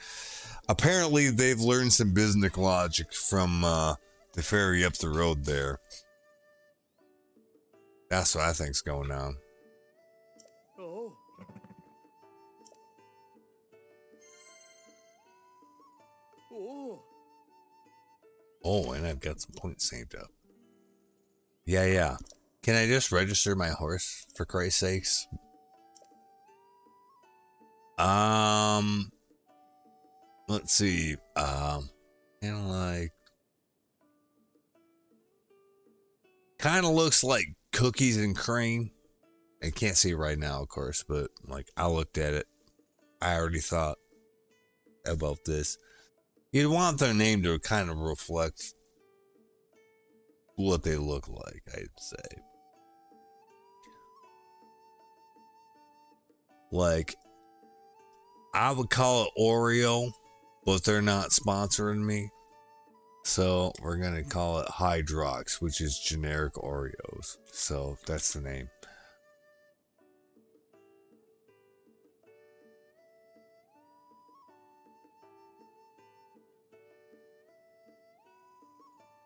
Apparently, they've learned some business logic from the ferry up the road there. That's what I think's going on. Oh, and I've got some points saved up. Yeah. Can I just register my horse for Christ's sakes? Let's see. Kind of looks like cookies and cream. I can't see it right now, of course, but like I looked at it. I already thought about this. You'd want their name to kind of reflect what they look like, I'd say. Like, I would call it Oreo, but they're not sponsoring me. So we're going to call it Hydrox, which is generic Oreos. So that's the name.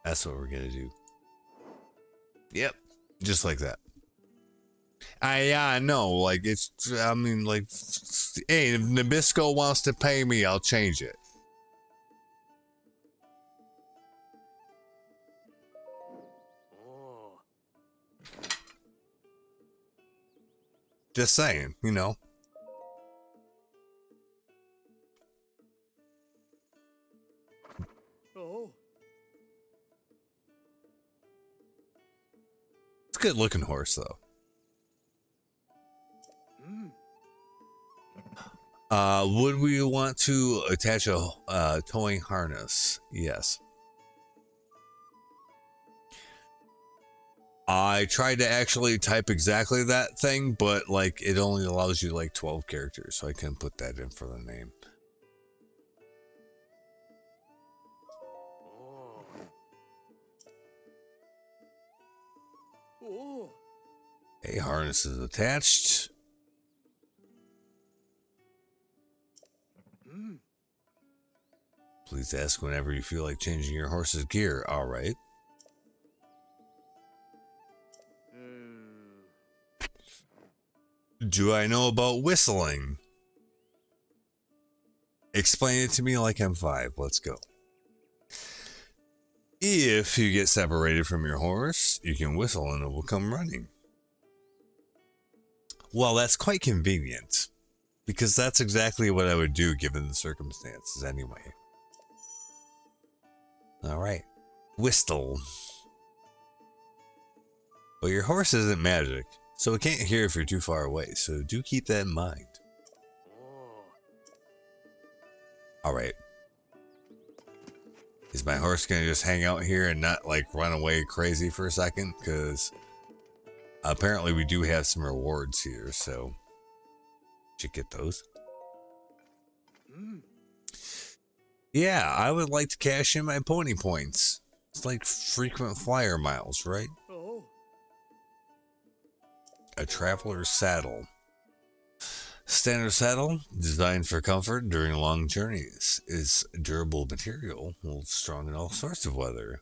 That's what we're going to do. Yep. Just like that. I know. Like, it's, I mean, like, hey, if Nabisco wants to pay me, I'll change it. Just saying, you know. It's a good looking horse, though. Would we want to attach a towing harness? Yes. I tried to actually type exactly that thing, but like it only allows you like 12 characters, so I couldn't put that in for the name. A harness is attached. Please ask whenever you feel like changing your horse's gear. All right. Do I know about whistling? Explain it to me like I'm 5. Let's go. If you get separated from your horse, you can whistle and it will come running. Well, that's quite convenient, because that's exactly what I would do given the circumstances anyway. All right. Whistle. But your horse isn't magic, so it can't hear if you're too far away, so do keep that in mind. All right. Is my horse gonna just hang out here and not like run away crazy for a second? Because apparently we do have some rewards here, so should get those. Yeah, I would like to cash in my pony points. It's like frequent flyer miles, right? A traveler's saddle. Standard saddle, designed for comfort during long journeys, is durable material, holds strong in all sorts of weather,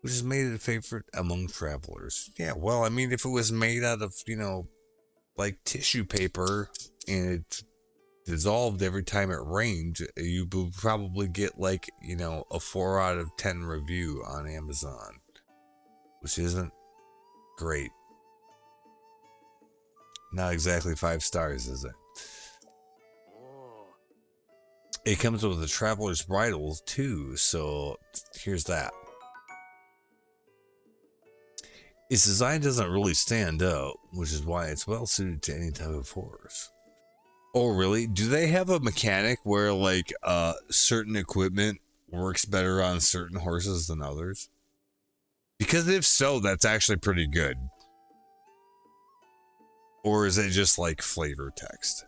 which has made it a favorite among travelers. Yeah, well, I mean, if it was made out of, you know, like tissue paper and it dissolved every time it rained, you would probably get like, you know, a 4 out of 10 review on Amazon, which isn't great. Not exactly 5 stars, is it? It comes with a traveler's bridle too, so here's that. Its design doesn't really stand out, which is why it's well suited to any type of horse. Oh, really? Do they have a mechanic where like certain equipment works better on certain horses than others? Because if so, that's actually pretty good. Or is it just like flavor text?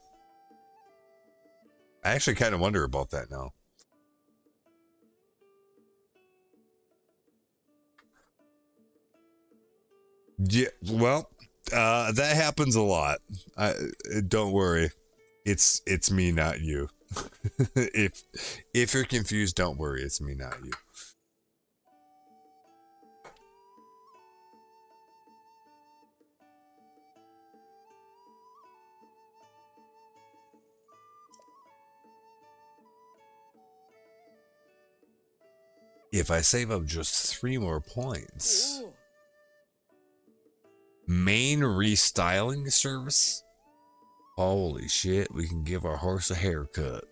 I actually kind of wonder about that now. Yeah, well, that happens a lot. Don't worry. It's me, not you. if you're confused, don't worry. It's me, not you. If I save up just 3 more points. Ooh. Main restyling service? Holy shit, we can give our horse a haircut.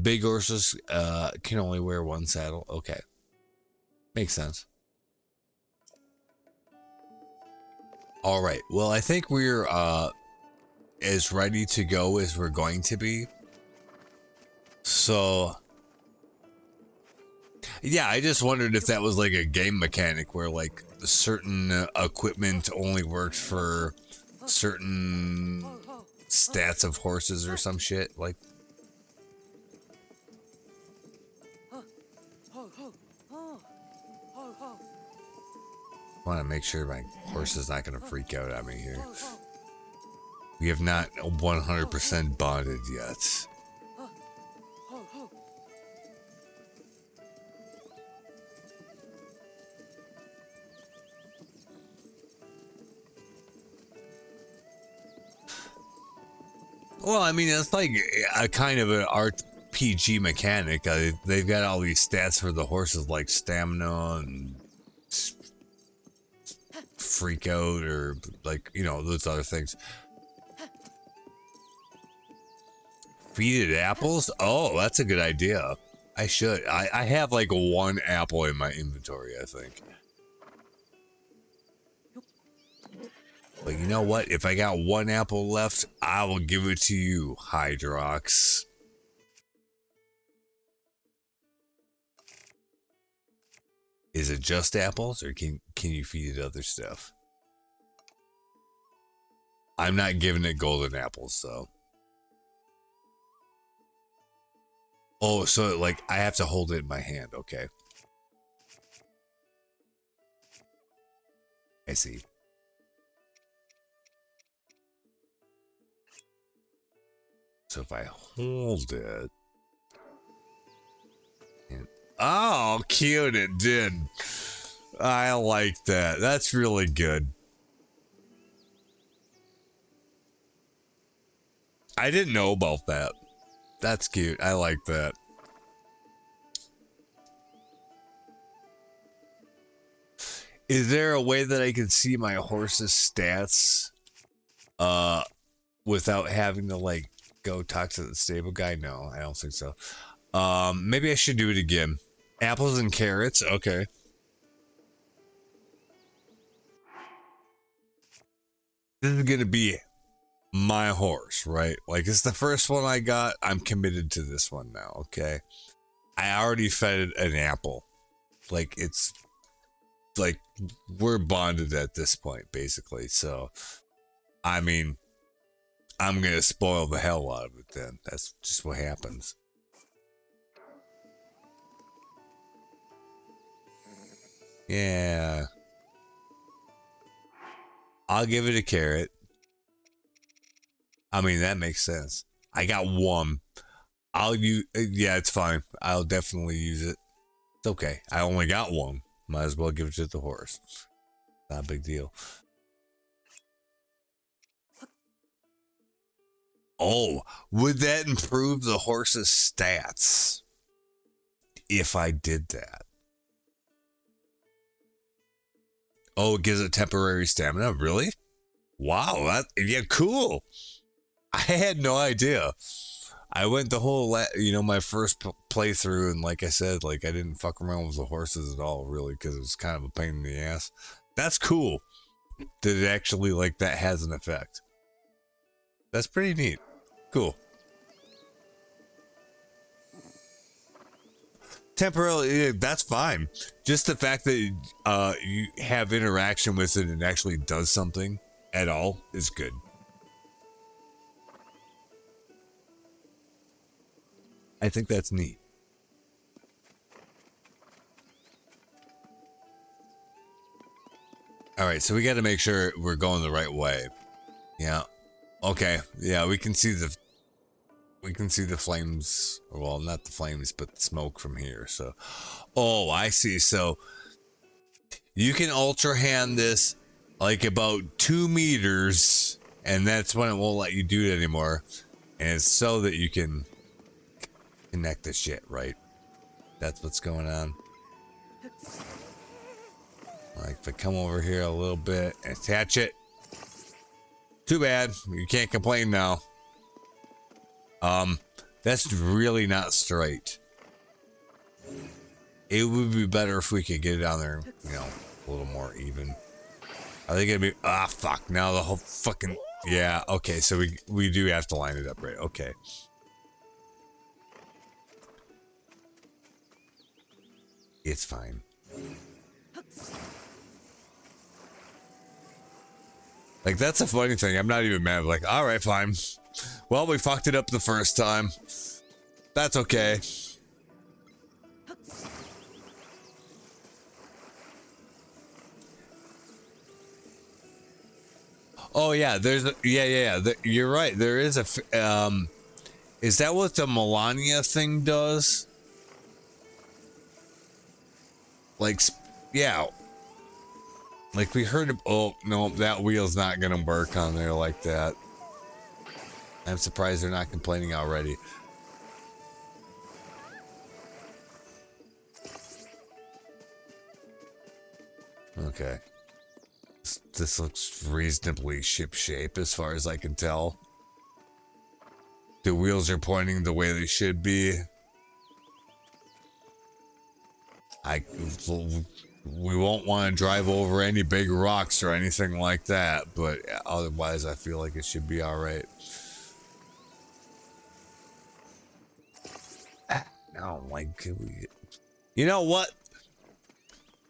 Big horses can only wear 1 saddle. Okay. Makes sense. All right. Well, I think we're as ready to go as we're going to be. So, yeah, I just wondered if that was like a game mechanic where like certain equipment only worked for certain stats of horses or some shit. Like, I want to make sure my horse is not going to freak out at me here. We have not 100% bonded yet. Well, I mean, it's like a kind of an RPG mechanic. They've got all these stats for the horses, like stamina and freak out, or like, you know, those other things. Feeded apples? Oh, that's a good idea. I should. I have like 1 apple in my inventory, I think. But you know what? If I got 1 apple left, I will give it to you, Hydrox. Is it just apples, or can you feed it other stuff? I'm not giving it golden apples, so. Oh, so like I have to hold it in my hand, okay. I see. So if I hold it, and oh, cute, it did. I like that. That's really good. I didn't know about that. That's cute. I like that. Is there a way that I can see my horse's stats without having to like go talk to the stable guy? No, I don't think so. Maybe I should do it again. Apples and carrots, okay. This is gonna be my horse, right? Like it's the first one I got. I'm committed to this one now, okay? I already fed it an apple. Like it's like we're bonded at this point, basically. So I mean, I'm gonna spoil the hell out of it then. That's just what happens. Yeah. I'll give it a carrot. I mean, that makes sense. I got one. I'll use, yeah, it's fine. I'll definitely use it. It's okay. I only got one. Might as well give it to the horse. Not a big deal. Oh, would that improve the horse's stats if I did that? Oh, it gives it temporary stamina? Really? Wow, that, yeah, cool. I had no idea. I went the whole, my first playthrough, and like I said, like I didn't fuck around with the horses at all, really, because it was kind of a pain in the ass. That's cool. That it actually, like, that has an effect. That's pretty neat. Cool. Temporarily, yeah, that's fine. Just the fact that you have interaction with it and actually does something at all is good. I think that's neat. All right, so we got to make sure we're going the right way. Yeah. Okay. Yeah, we can see the flames. Well, not the flames, but the smoke from here. So, oh, I see. So you can ultra hand this like about 2 meters, and that's when it won't let you do it anymore. And it's so that you can connect the shit, right? That's what's going on. Like if I come over here a little bit and attach it. Too bad. You can't complain now. That's really not straight. It would be better if we could get it down there, a little more even. I think it'd be, fuck, now the whole fucking, yeah, okay, so we do have to line it up, right? Okay. It's fine. Like, that's a funny thing. I'm not even mad. Like, all right, fine. Well, we fucked it up the first time. That's okay. Oh yeah, there's a, yeah. You're right. There is a. Is that what the Melania thing does? Like, yeah. Like we heard. Oh no, that wheel's not gonna work on there like that. I'm surprised they're not complaining already. Okay. This looks reasonably ship-shape as far as I can tell. The wheels are pointing the way they should be. We won't want to drive over any big rocks or anything like that, but otherwise I feel like it should be all right. No, like, you know what?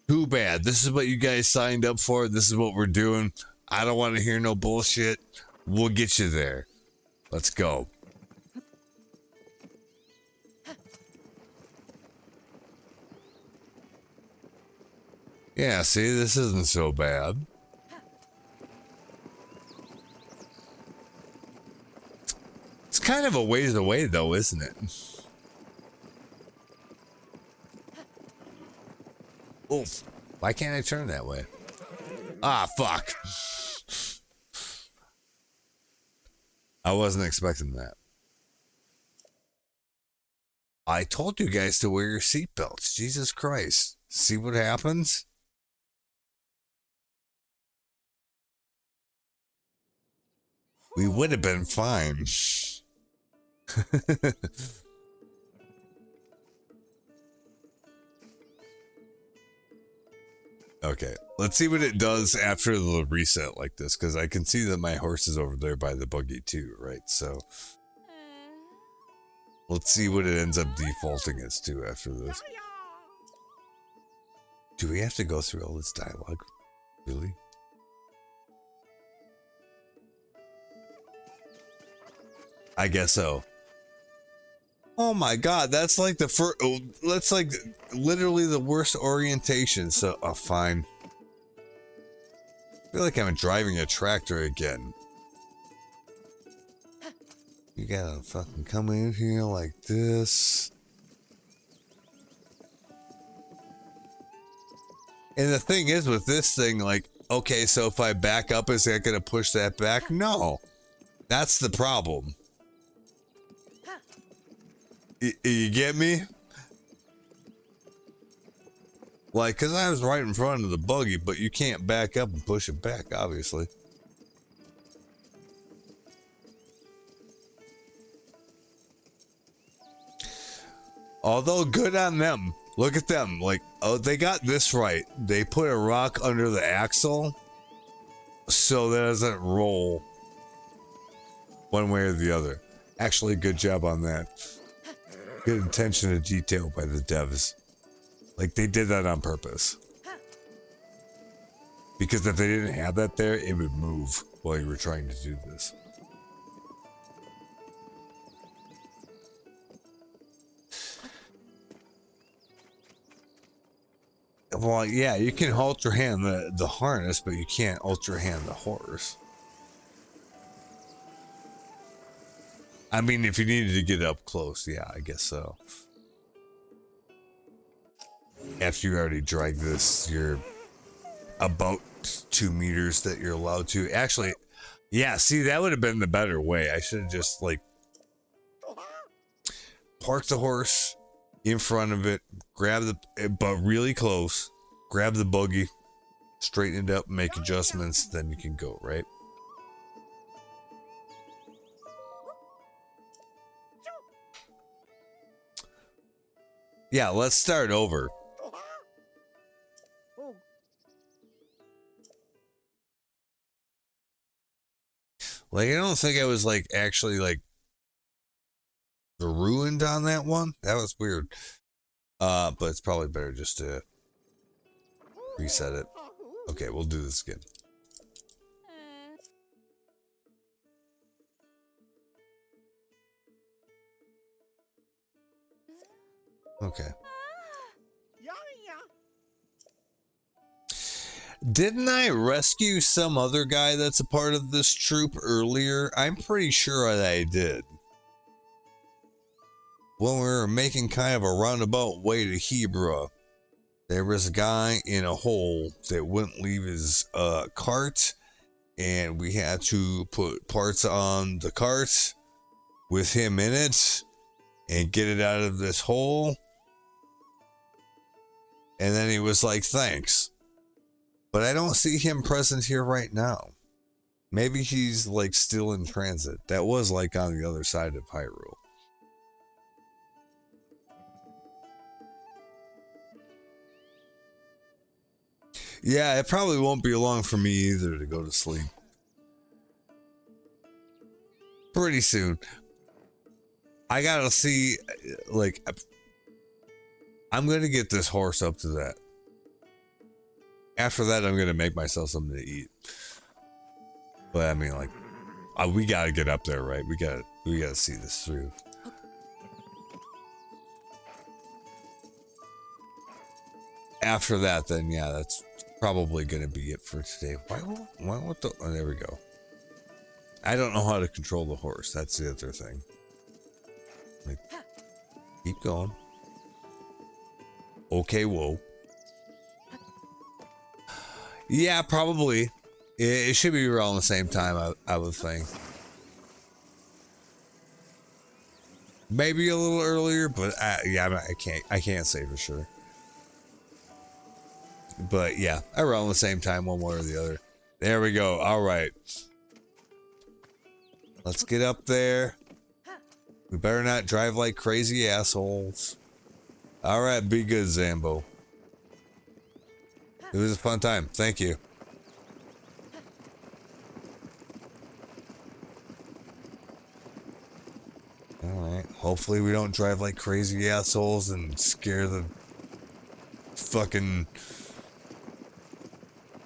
Too bad. This is what you guys signed up for. This is what we're doing. I don't want to hear no bullshit. We'll get you there. Let's go. Yeah, see, this isn't so bad. It's kind of a ways away, though, isn't it? Oof. Why can't I turn that way? Ah, fuck. I wasn't expecting that. I told you guys to wear your seatbelts. Jesus Christ. See what happens? we would have been fine. Okay, let's see what it does after the reset like this, because I can see that my horse is over there by the buggy too, right? So let's see what it ends up defaulting us to after this. Do we have to go through all this dialogue? Really? I guess so. Oh my god, that's like the first. Oh, that's like literally the worst orientation. So, fine. I feel like I'm driving a tractor again. You gotta fucking come in here like this. And the thing is with this thing, like, okay, so if I back up, is that gonna push that back? No. That's the problem. You get me? Like, because I was right in front of the buggy, but you can't back up and push it back, obviously. Although, good on them. Look at them. Like, oh, they got this right. They put a rock under the axle so that it doesn't roll one way or the other. Actually, good job on that. Good attention to detail by the devs. Like, they did that on purpose. Because if they didn't have that there, it would move while you were trying to do this. Well, yeah, you can ultra hand the harness, but you can't ultra hand the horse. I mean, if you needed to get up close, yeah, I guess so. After you already dragged this, you're about 2 meters that you're allowed to. Actually, yeah, see, that would have been the better way. I should have just, like, parked the horse in front of it, grab the, but really close, grab the buggy, straighten it up, make adjustments, then you can go, right? Yeah, let's start over. Like, I don't think I was, like, actually, like, ruined on that one. That was weird. But it's probably better just to reset it. Okay, we'll do this again. Okay. Didn't I rescue some other guy that's a part of this troop earlier? I'm pretty sure that I did. When we were making kind of a roundabout way to Hebra, there was a guy in a hole that wouldn't leave his cart, and we had to put parts on the cart with him in it and get it out of this hole. And then he was like, thanks. But I don't see him present here right now. Maybe he's like still in transit. That was like on the other side of Hyrule. Yeah, it probably won't be long for me either to go to sleep. Pretty soon. I gotta see, like, I'm gonna get this horse up to that. After that, I'm gonna make myself something to eat. But I mean, like, we gotta get up there, right? We gotta see this through. After that, then yeah, that's probably gonna be it for today. What the? Oh, there we go. I don't know how to control the horse. That's the other thing. Like, keep going. Okay, whoa. Yeah, probably. It should be around the same time, I would think. Maybe a little earlier, but yeah, I can't say for sure. But yeah, around the same time, one way or the other. There we go. All right. Let's get up there. We better not drive like crazy assholes. All right, be good, Zambo. It was a fun time. Thank you. All right. Hopefully we don't drive like crazy assholes and scare the fucking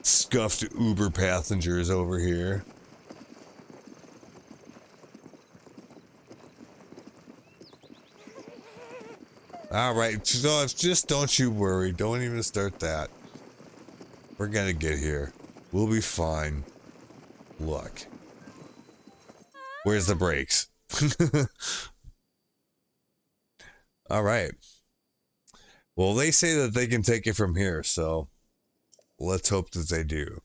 scuffed Uber passengers over here. All right, so just don't you worry. Don't even start that. We're gonna get here. We'll be fine. Look. Where's the brakes? All right. Well, they say that they can take it from here, so let's hope that they do.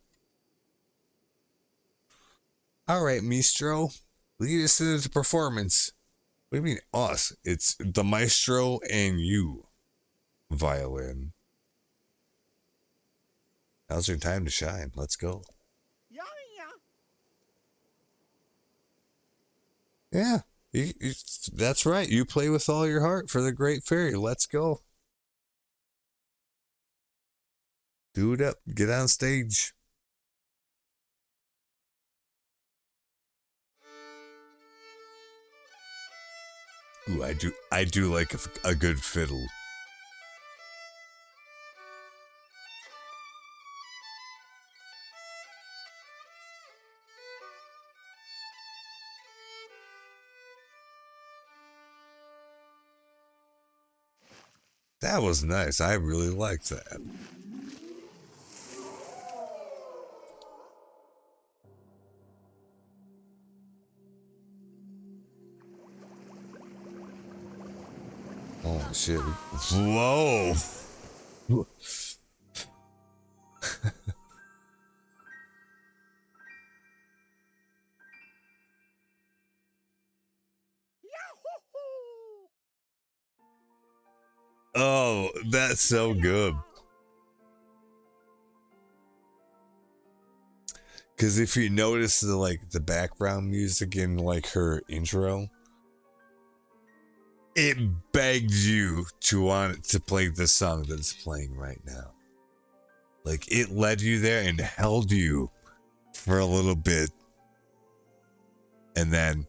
All right, Maestro. Lead us into the performance. What do you mean, us? It's the maestro and you, violin. Now's your time to shine. Let's go. Yeah, that's right. You play with all your heart for the Great Fairy. Let's go. Do it up. Get on stage. Ooh, I do like a good fiddle. That was nice. I really liked that. Oh shit. Whoa. Oh, that's so good. Because if you notice the background music in like her intro, it begged you to want to play the song that's playing right now. Like it led you there and held you for a little bit. And then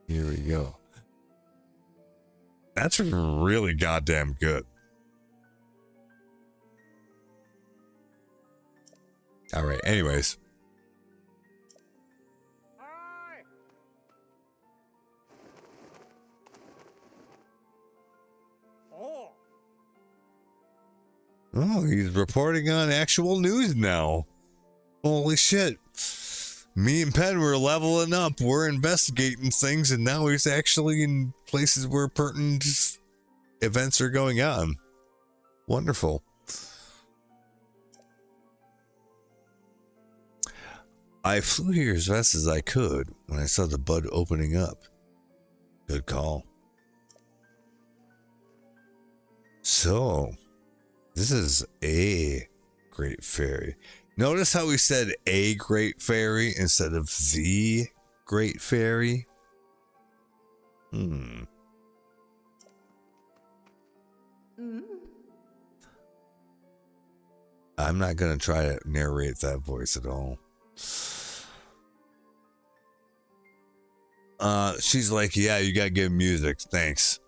here we go. That's really goddamn good. All right, anyways. Oh, he's reporting on actual news now. Holy shit. Me and Penn were leveling up. We're investigating things, and now he's actually in places where pertinent events are going on. Wonderful. I flew here as fast as I could when I saw the bud opening up. Good call. So, this is a Great Fairy. Notice how we said a Great Fairy instead of the Great Fairy? I'm not going to try to narrate that voice at all. She's like, yeah, you got good music. Thanks.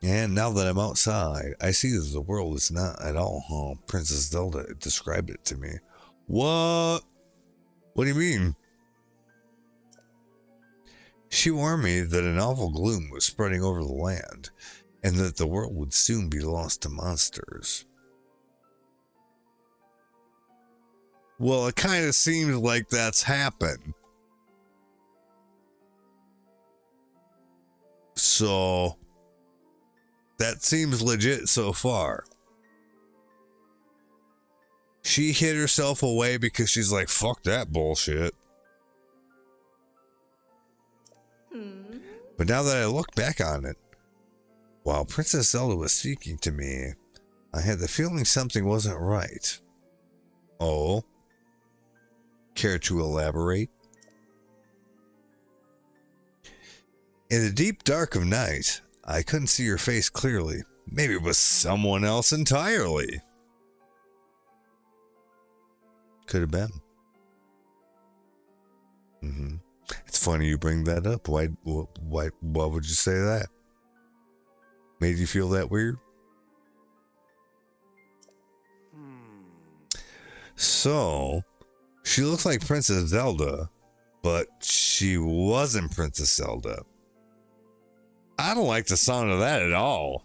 And now that I'm outside, I see that the world is not at all how Princess Zelda described it to me. What? What do you mean? She warned me that an awful gloom was spreading over the land, and that the world would soon be lost to monsters. Well, it kind of seems like that's happened. So that seems legit so far. She hid herself away because she's like, fuck that bullshit. But now that I look back on it, while Princess Zelda was speaking to me, I had the feeling something wasn't right. Oh? Care to elaborate? In the deep dark of night, I couldn't see your face clearly. Maybe it was someone else entirely. Could have been. It's funny you bring that up. Why would you say that? Made you feel that weird? So, she looks like Princess Zelda, but she wasn't Princess Zelda. I don't like the sound of that at all.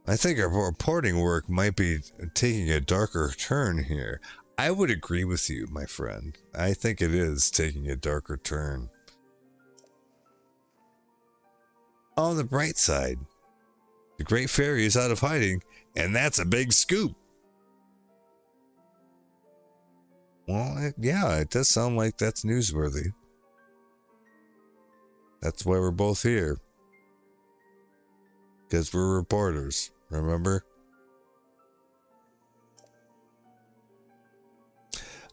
I think our reporting work might be taking a darker turn here. I would agree with you, my friend. I think it is taking a darker turn. On the bright side, the Great Fairy is out of hiding, and that's a big scoop. Well, yeah, it does sound like that's newsworthy. That's why we're both here. Because we're reporters, remember?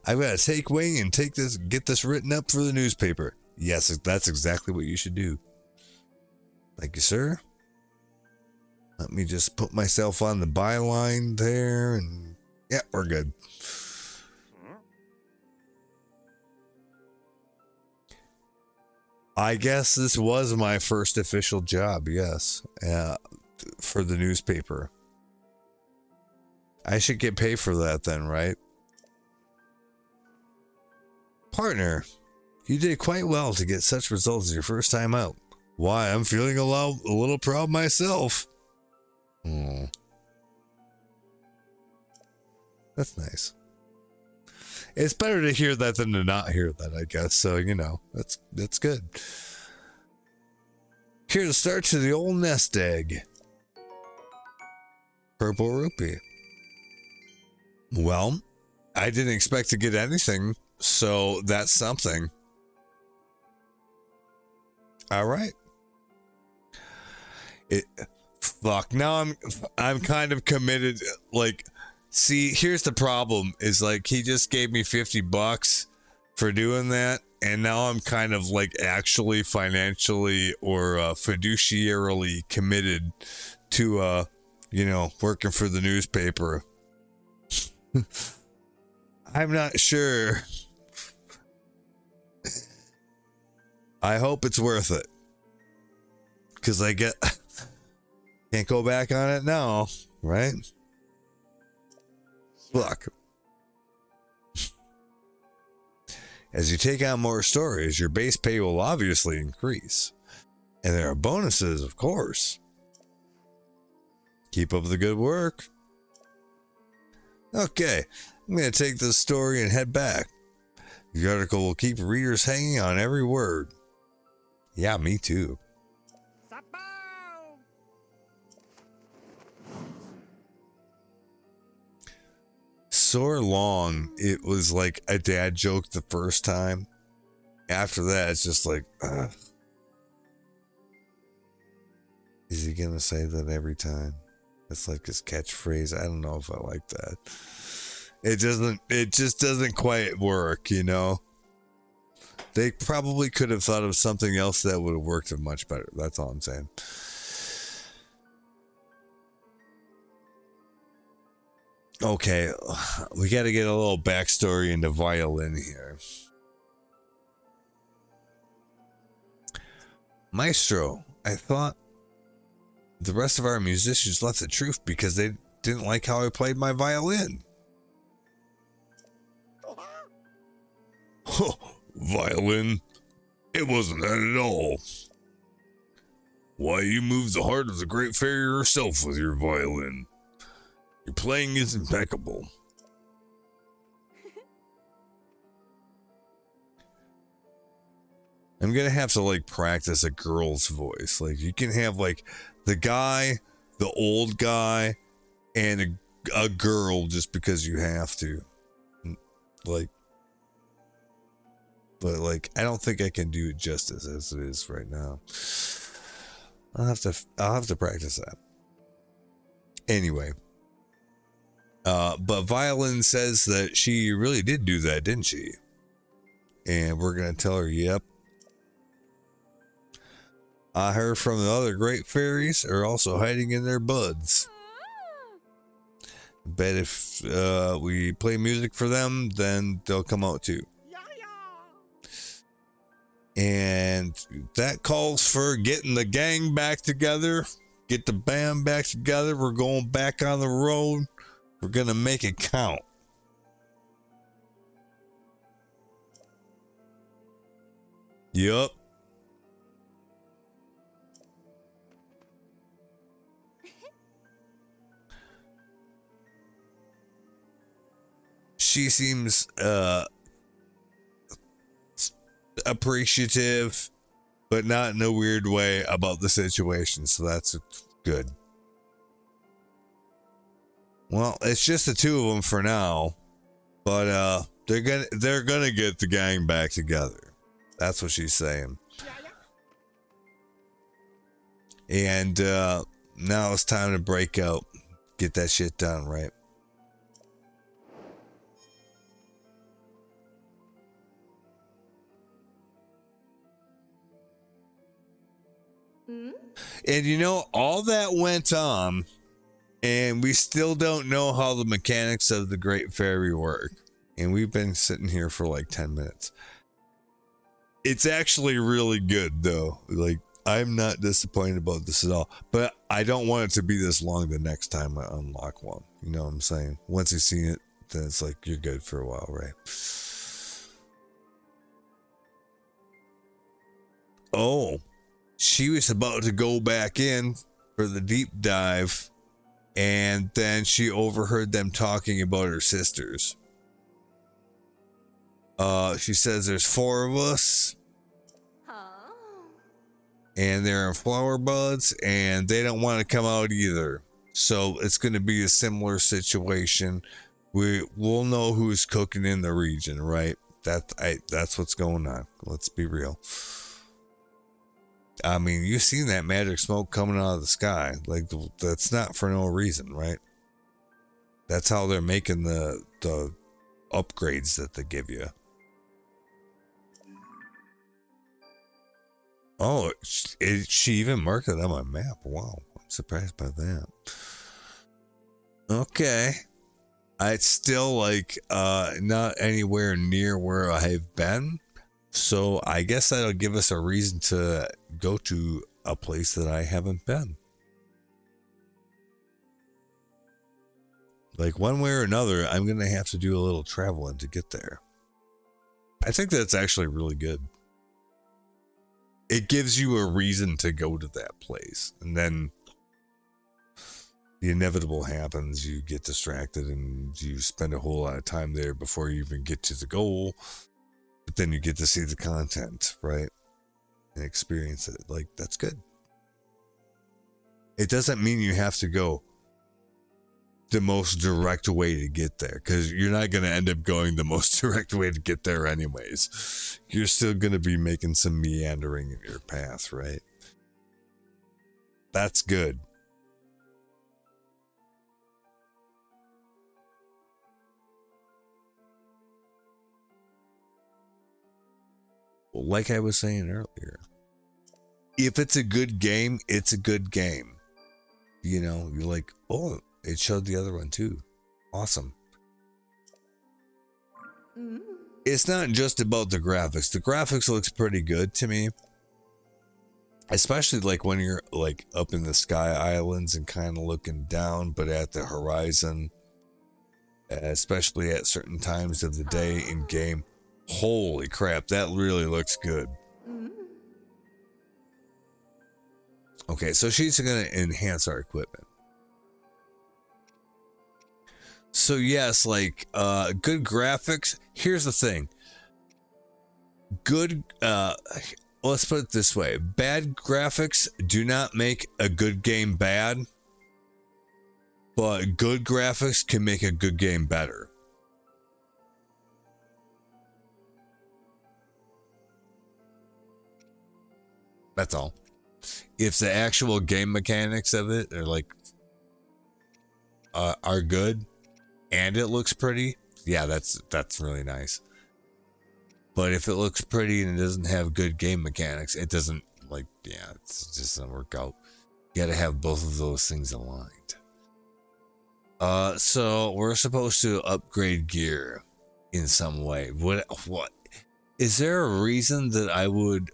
I've got to take wing and get this written up for the newspaper. Yes, that's exactly what you should do. Thank you, sir. Let me just put myself on the byline there, and yeah, we're good. I guess this was my first official job, yes, for the newspaper. I should get paid for that then, right? Partner, you did quite well to get such results as your first time out. Why, I'm feeling a little proud myself. That's nice. It's better to hear that than to not hear that, I guess. So, you know, that's good. Here to start to the old nest egg. Purple rupee. Well, I didn't expect to get anything, so that's something. All right. Fuck. Now I'm kind of committed. Like, see, here's the problem: is like he just gave me $50 for doing that, and now I'm kind of like actually financially or fiduciarily committed to working for the newspaper. I'm not sure. I hope it's worth it, because can't go back on it now, right? Look, as you take on more stories, your base pay will obviously increase, and there are bonuses, of course. Keep up the good work. Okay, I'm going to take this story and head back. The article will keep readers hanging on every word. Yeah, me too. So long, it was like a dad joke the first time. After that, it's just like, ugh. Is he gonna say that every time? It's like his catchphrase. I don't know if I like that. It just doesn't quite work, you know? They probably could have thought of something else that would have worked much better. That's all I'm saying. Okay, we got to get a little backstory into violin here. Maestro, I thought the rest of our musicians left the troupe because they didn't like how I played my violin. Violin? It wasn't that at all. Why, you moved the heart of the Great Fairy herself with your violin. Your playing is impeccable. I'm gonna have to like practice a girl's voice. Like you can have like the guy, the old guy, and a girl just because you have to. Like, but like I don't think I can do it justice as it is right now. I'll have to practice that. Anyway. But Violin says that she really did do that, didn't she? And we're going to tell her, yep. I heard from the other great fairies are also hiding in their buds. Bet if we play music for them, then they'll come out too. And that calls for getting the gang back together. Get the band back together. We're going back on the road. We're going to make it count. Yup. She seems appreciative, but not in a weird way about the situation, so that's good. Well, it's just the two of them for now, but they're gonna get the gang back together. That's what she's saying. And now it's time to break out, get that shit done, right? And you know, all that went on, and we still don't know how the mechanics of the Great Fairy work. And we've been sitting here for like 10 minutes. It's actually really good, though. Like, I'm not disappointed about this at all. But I don't want it to be this long the next time I unlock one. You know what I'm saying? Once you've seen it, then it's like you're good for a while, right? Oh. She was about to go back in for the deep dive, and then she overheard them talking about her sisters. She says there's 4 of us, and they're in flower buds, and they don't want to come out either. So it's going to be a similar situation. We'll know who's cooking in the region, right? That's what's going on. Let's be real. I mean, you've seen that magic smoke coming out of the sky. Like, that's not for no reason, right? That's how they're making the upgrades that they give you. Oh, she even marked it on my map. Wow, I'm surprised by that. Okay. It's still like not anywhere near where I've been. So I guess that'll give us a reason to go to a place that I haven't been. Like, one way or another, I'm going to have to do a little traveling to get there. I think that's actually really good. It gives you a reason to go to that place. And then the inevitable happens. You get distracted and you spend a whole lot of time there before you even get to the goal. But then you get to see the content, right? And experience it. Like, that's good. It doesn't mean you have to go the most direct way to get there, because you're not going to end up going the most direct way to get there anyways. You're still going to be making some meandering in your path, right? That's good. Well, like I was saying earlier, if it's a good game, it's a good game. You know, you're like, oh, it showed the other one too. Awesome. It's not just about the graphics. The graphics looks pretty good to me. Especially like when you're like up in the sky islands and kind of looking down, but at the horizon. Especially at certain times of the day in game. Holy crap, that really looks good. Okay, so she's going to enhance our equipment. So yes, like good graphics. Here's the thing. Good let's put it this way. Bad graphics do not make a good game bad, but good graphics can make a good game better. That's all. If the actual game mechanics of it are like are good, and it looks pretty, yeah, that's really nice. But if it looks pretty and it doesn't have good game mechanics, it doesn't, like, yeah, it just doesn't work out. You gotta have both of those things aligned. So we're supposed to upgrade gear in some way. What is there a reason that I would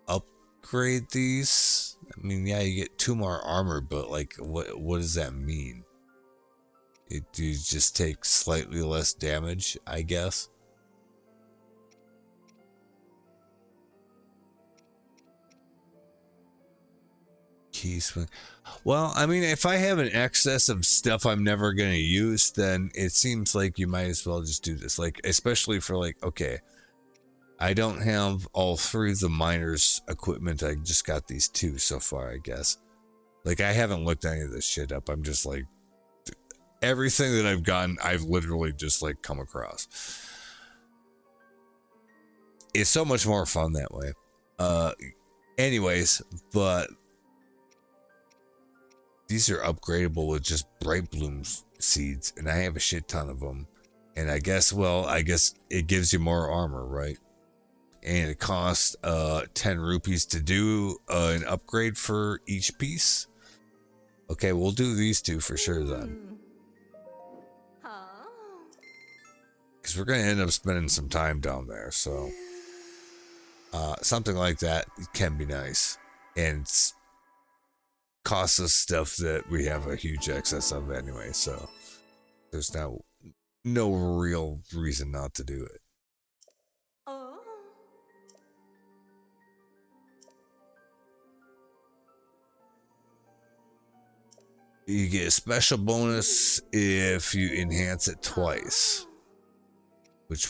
upgrade these? I mean, yeah, you get 2 more armor, but like, what does that mean? Do you just take slightly less damage, I guess? Key swing. Well, I mean, if I have an excess of stuff I'm never going to use, then it seems like you might as well just do this. Like, especially for like, okay, I don't have all 3 of the miners' equipment. I just got these 2 so far, I guess. Like, I haven't looked any of this shit up. I'm just like, everything that I've gotten, I've literally just like come across. It's so much more fun that way. Anyways, but these are upgradable with just bright bloom seeds, and I have a shit ton of them. And I guess it gives you more armor, right? And it costs 10 rupees to do an upgrade for each piece. Okay, we'll do these 2 for sure then. Because we're going to end up spending some time down there, so something like that can be nice. And costs us stuff that we have a huge excess of anyway, so there's no real reason not to do it. You get a special bonus if you enhance it twice, which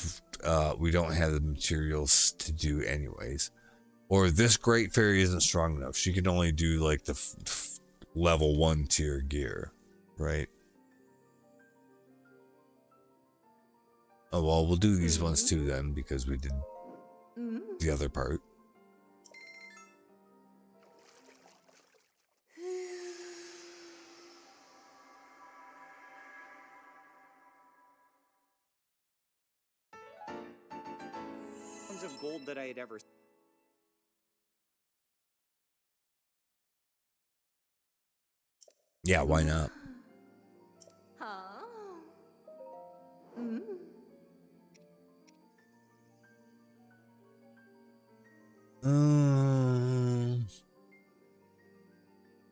we don't have the materials to do anyways. Or this Great Fairy isn't strong enough. She can only do like the level 1 tier gear, right? Oh, well, we'll do these ones too then, because we did the other part. Of gold that I had ever. Yeah, why not?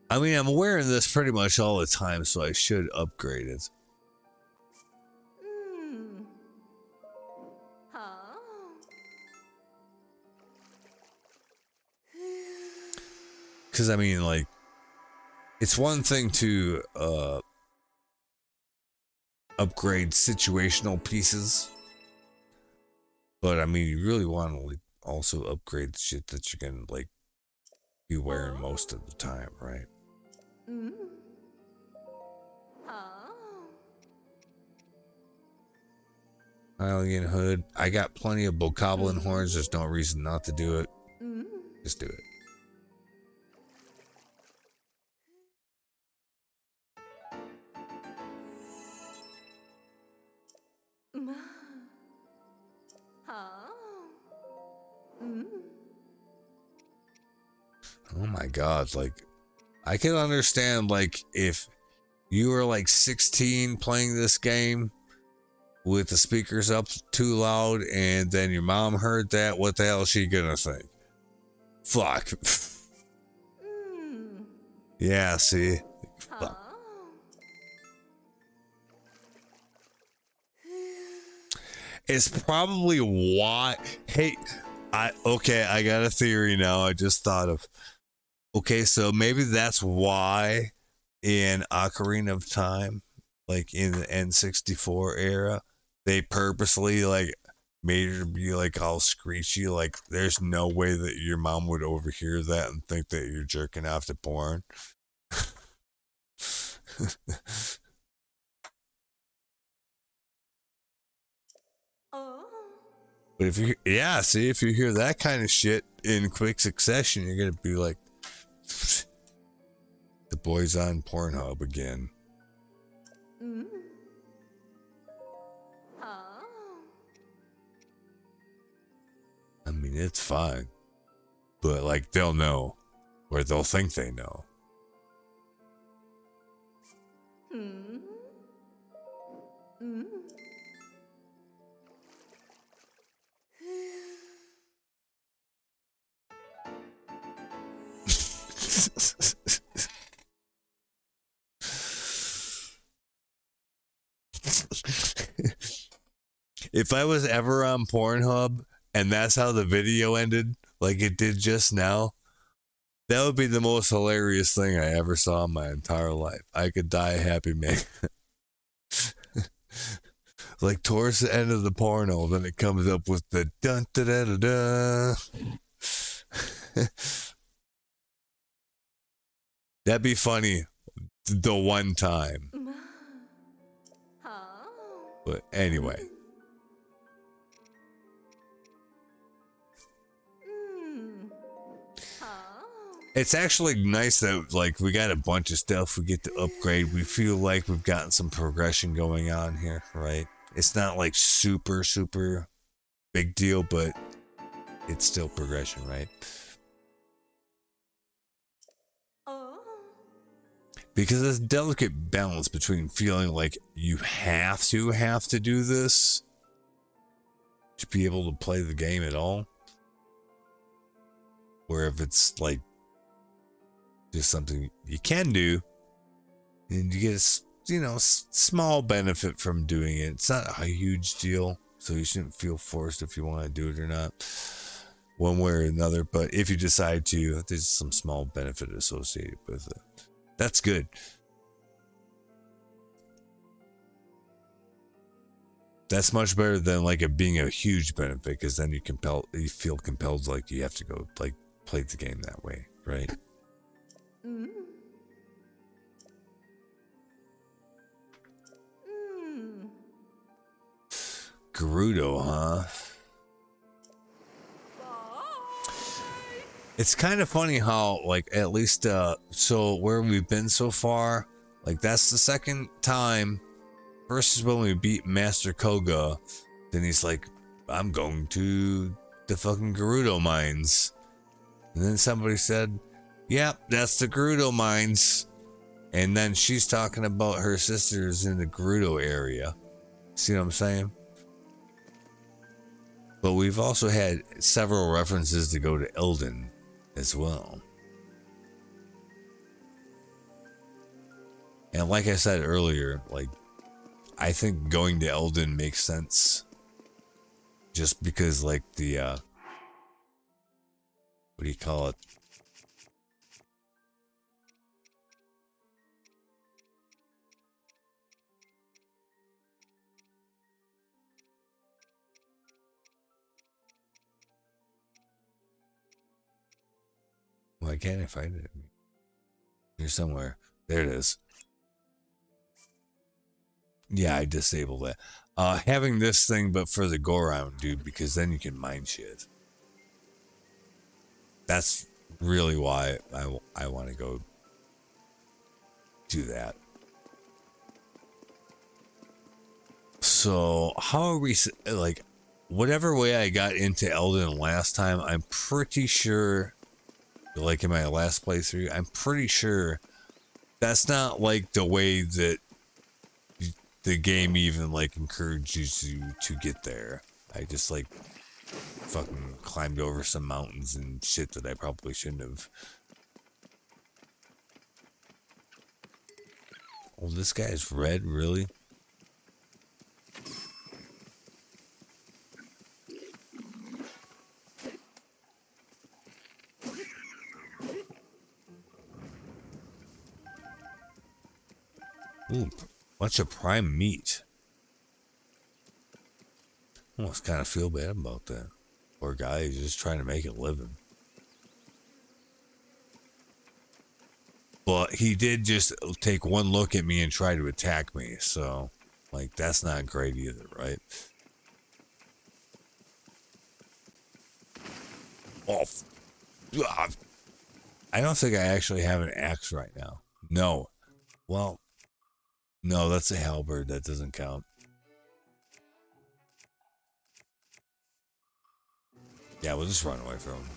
I mean, I'm wearing this pretty much all the time, so I should upgrade it. Because, I mean, like, it's one thing to upgrade situational pieces, but, I mean, you really want to like, also upgrade the shit that you're going to, like, be wearing most of the time, right? Alien hood. I got plenty of bokoblin horns. There's no reason not to do it. Just do it. Oh my god, like, I can understand, like, if you were like 16 playing this game with the speakers up too loud and then your mom heard that, what the hell is she gonna think? Fuck. Yeah, see? Fuck. It's probably why. Hey, I got a theory now. I just thought of. Okay, so maybe that's why in Ocarina of Time, like in the N64 era, they purposely like made her be like all screechy. Like, there's no way that your mom would overhear that and think that you're jerking off to porn. But if you hear that kind of shit in quick succession, you're gonna be like, the boy's on Pornhub again. it's fine. But like they'll know, or they'll think they know. If I was ever on Pornhub and that's how the video ended, like it did just now, that would be the most hilarious thing I ever saw in my entire life. I could die a happy man. Like towards the end of the porno, then it comes up with the dun da da da da. That'd be funny the one time. But anyway. It's actually nice that like we got a bunch of stuff we get to upgrade. We feel like we've gotten some progression going on here, right? It's not like super big deal, but it's still progression, right? Because there's a delicate balance between feeling like you have to do this to be able to play the game at all, or if it's like just something you can do and you get a small benefit from doing it. It's not a huge deal, so you shouldn't feel forced if you want to do it or not, one way or another. But if you decide to, there's some small benefit associated with it. That's good. That's much better than like it being a huge benefit, because then you feel compelled like you have to go like play the game that way, right? Gerudo, huh? It's kind of funny how, like, at least, so where we've been so far, like, that's the second time. First is when we beat Master Koga. Then he's like, I'm going to the fucking Gerudo mines. And then somebody said, yep, that's the Gerudo mines. And then she's talking about her sisters in the Gerudo area. See what I'm saying? But we've also had several references to go to Eldin as well. And like I said earlier, like, I think going to Eldin makes sense. Just because, like, the, what do you call it? Why can't I find it? Here somewhere. There it is. Yeah, I disabled that. Having this thing, but for the go around, dude, because then you can mine shit. That's really why I want to go do that. So how are we, like, whatever way I got into Eldin last time, I'm pretty sure, like in my last playthrough, I'm pretty sure that's not like the way that the game even like encourages you to get there. I just like fucking climbed over some mountains and shit that I probably shouldn't have. Oh, this guy's red, really? Ooh, bunch of prime meat. Almost kind of feel bad about that. Poor guy, he's just trying to make a living. But he did just take one look at me and try to attack me, so, like, that's not great either, right? Oh, I don't think I actually have an axe right now. No. Well, no, that's a halberd. That doesn't count. Yeah, we'll just run away from him.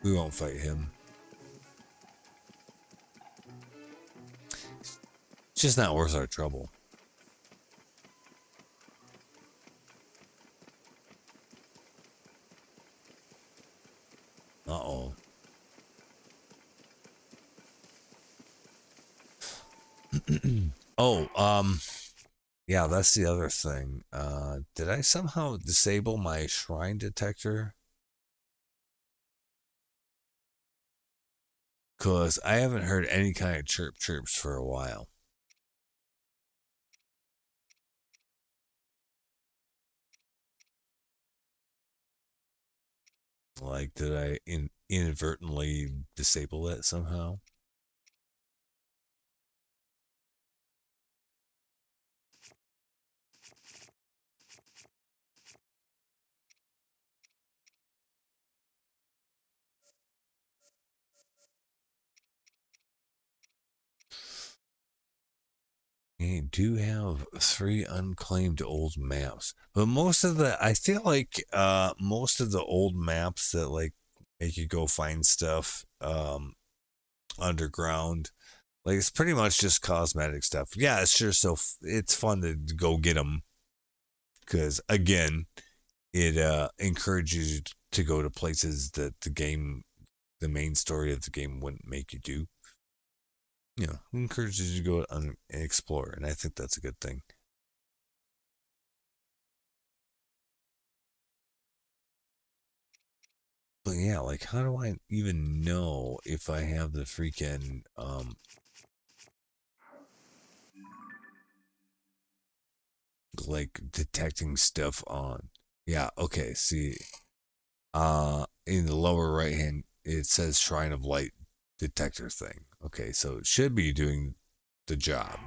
We won't fight him. It's just not worth our trouble. Uh-oh. Oh, yeah, that's the other thing. Did I somehow disable my shrine detector? Because I haven't heard any kind of chirps for a while. Like, did I inadvertently disable it somehow? You do have 3 unclaimed old maps, but most of I feel like most of the old maps that like make you go find stuff underground, like it's pretty much just cosmetic stuff. Yeah, it's sure it's fun to go get them because again, it encourages you to go to places that the main story of the game wouldn't make you do. You know, encourages you to go and explore, and I think that's a good thing. But yeah, like how do I even know if I have the freaking like detecting stuff on? Yeah, okay, see in the lower right hand it says Shrine of Light detector thing. Okay, so it should be doing the job.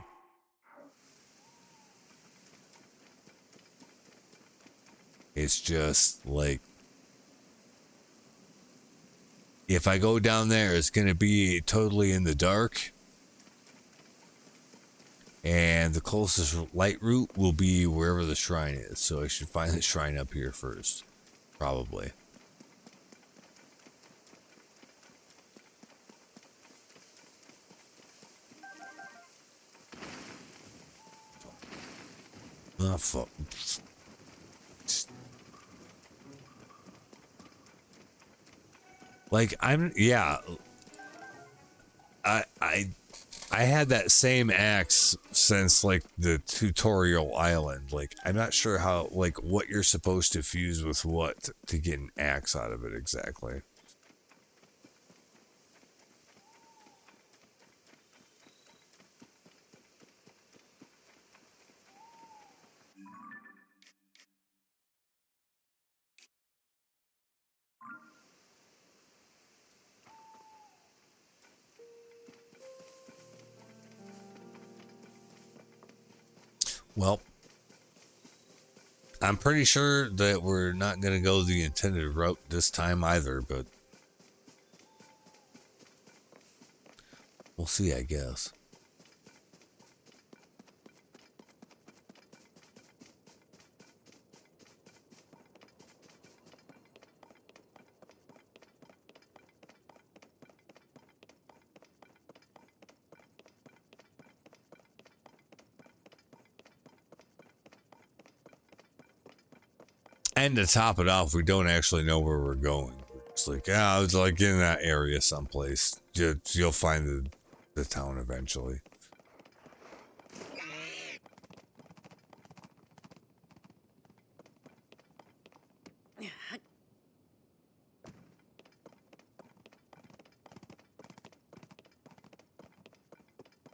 It's just like if I go down there, it's going to be totally in the dark. And the closest light route will be wherever the shrine is. So I should find the shrine up here first. Probably. Oh, fuck. Like, yeah. I had that same axe since like the tutorial island. Like I'm not sure how like what you're supposed to fuse with what to get an axe out of it exactly. Well, I'm pretty sure that we're not going to go the intended route this time either, but we'll see, I guess. And to top it off, we don't actually know where we're going. It's like, yeah, it's like in that area someplace. You'll find the town eventually.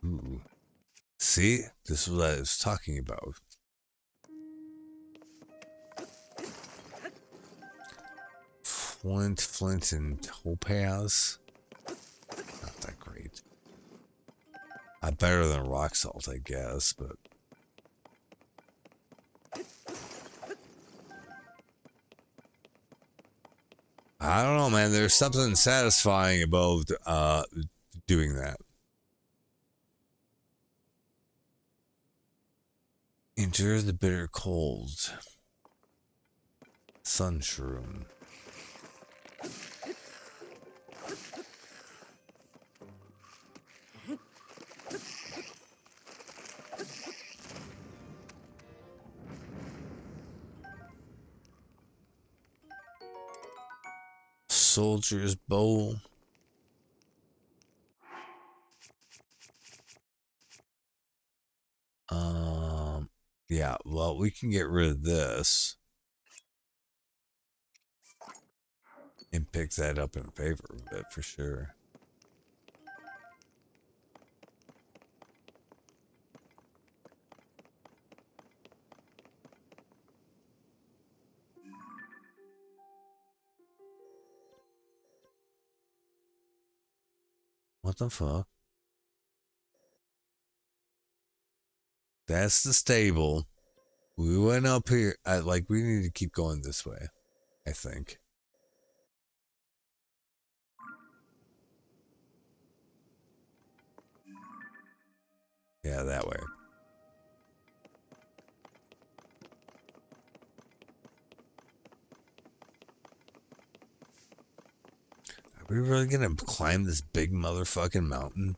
Ooh. See, this is what I was talking about. Flint, and topaz. Not that great. Better than rock salt, I guess, but. I don't know, man. There's something satisfying about doing that. Endure the bitter cold. Sun shroom. Soldier's bowl. Yeah, well, we can get rid of this and pick that up in favor of it for sure. What the fuck? That's the stable. We went up here. We need to keep going this way, I think. Yeah, that way. Are we really gonna climb this big motherfucking mountain?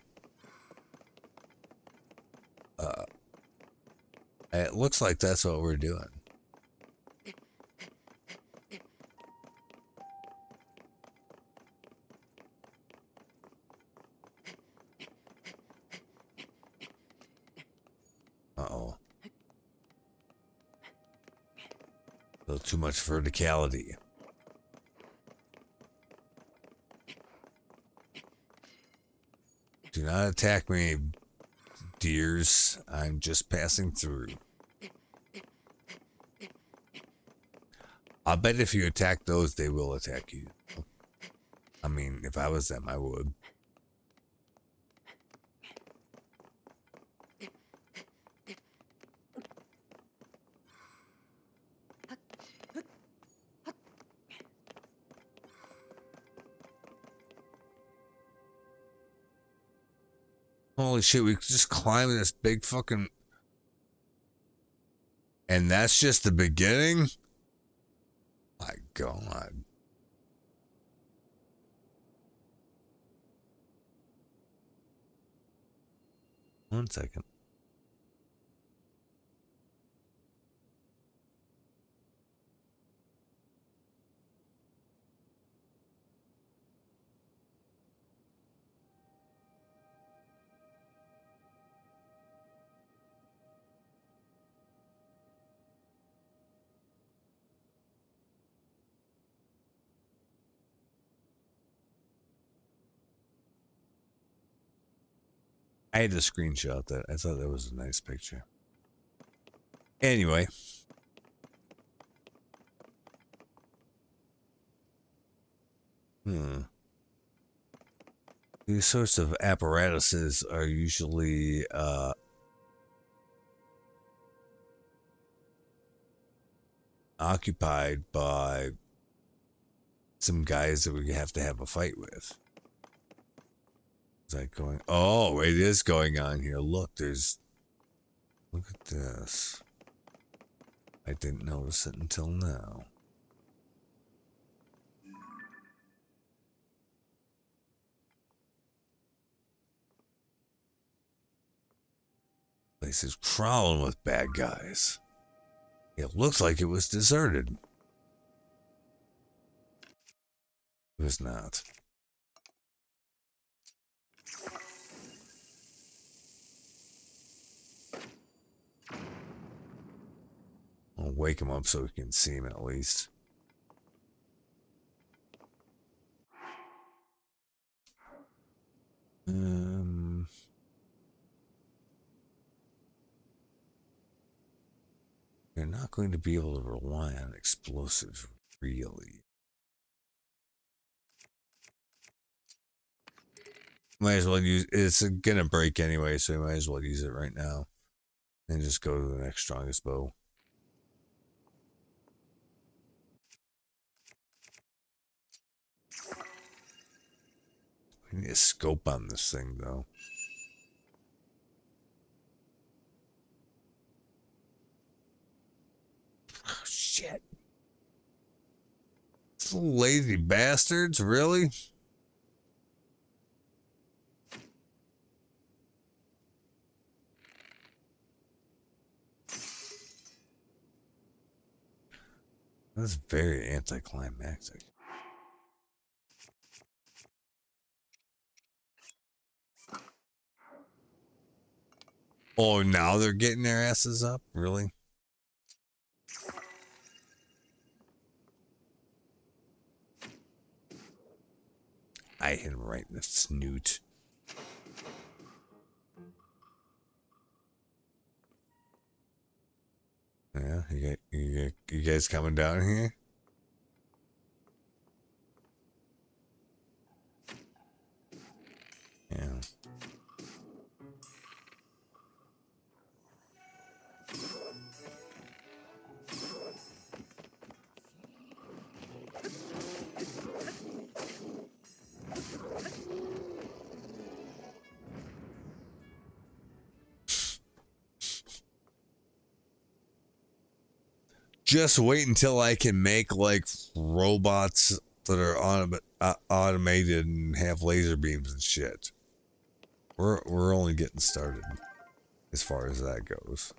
It looks like that's what we're doing. Uh-oh. A little too much verticality. Do not attack me, deers. I'm just passing through. I bet if you attack those, they will attack you. I mean, if I was them, I would. Holy shit, we could just climb this big fucking... And that's just the beginning? My God. One second. I had to screenshot that. I thought that was a nice picture. Anyway. These sorts of apparatuses are usually occupied by some guys that we have to have a fight with. Is that going? Oh, it is going on here. Look at this. I didn't notice it until now. Place is crawling with bad guys. It looks like it was deserted. It was not. I'll wake him up so we can see him at least. You're not going to be able to rely on explosives, really. Might as well use it's gonna break anyway, so you might as well use it right now. And just go to the next strongest bow. We need a scope on this thing, though. Oh, shit. Lazy bastards, really? That's very anticlimactic. Oh, now they're getting their asses up? Really? I hit him right in the snoot. Yeah, you guys coming down here? Yeah. Just wait until I can make like robots that are automated and have laser beams and shit. We're only getting started as far as that goes.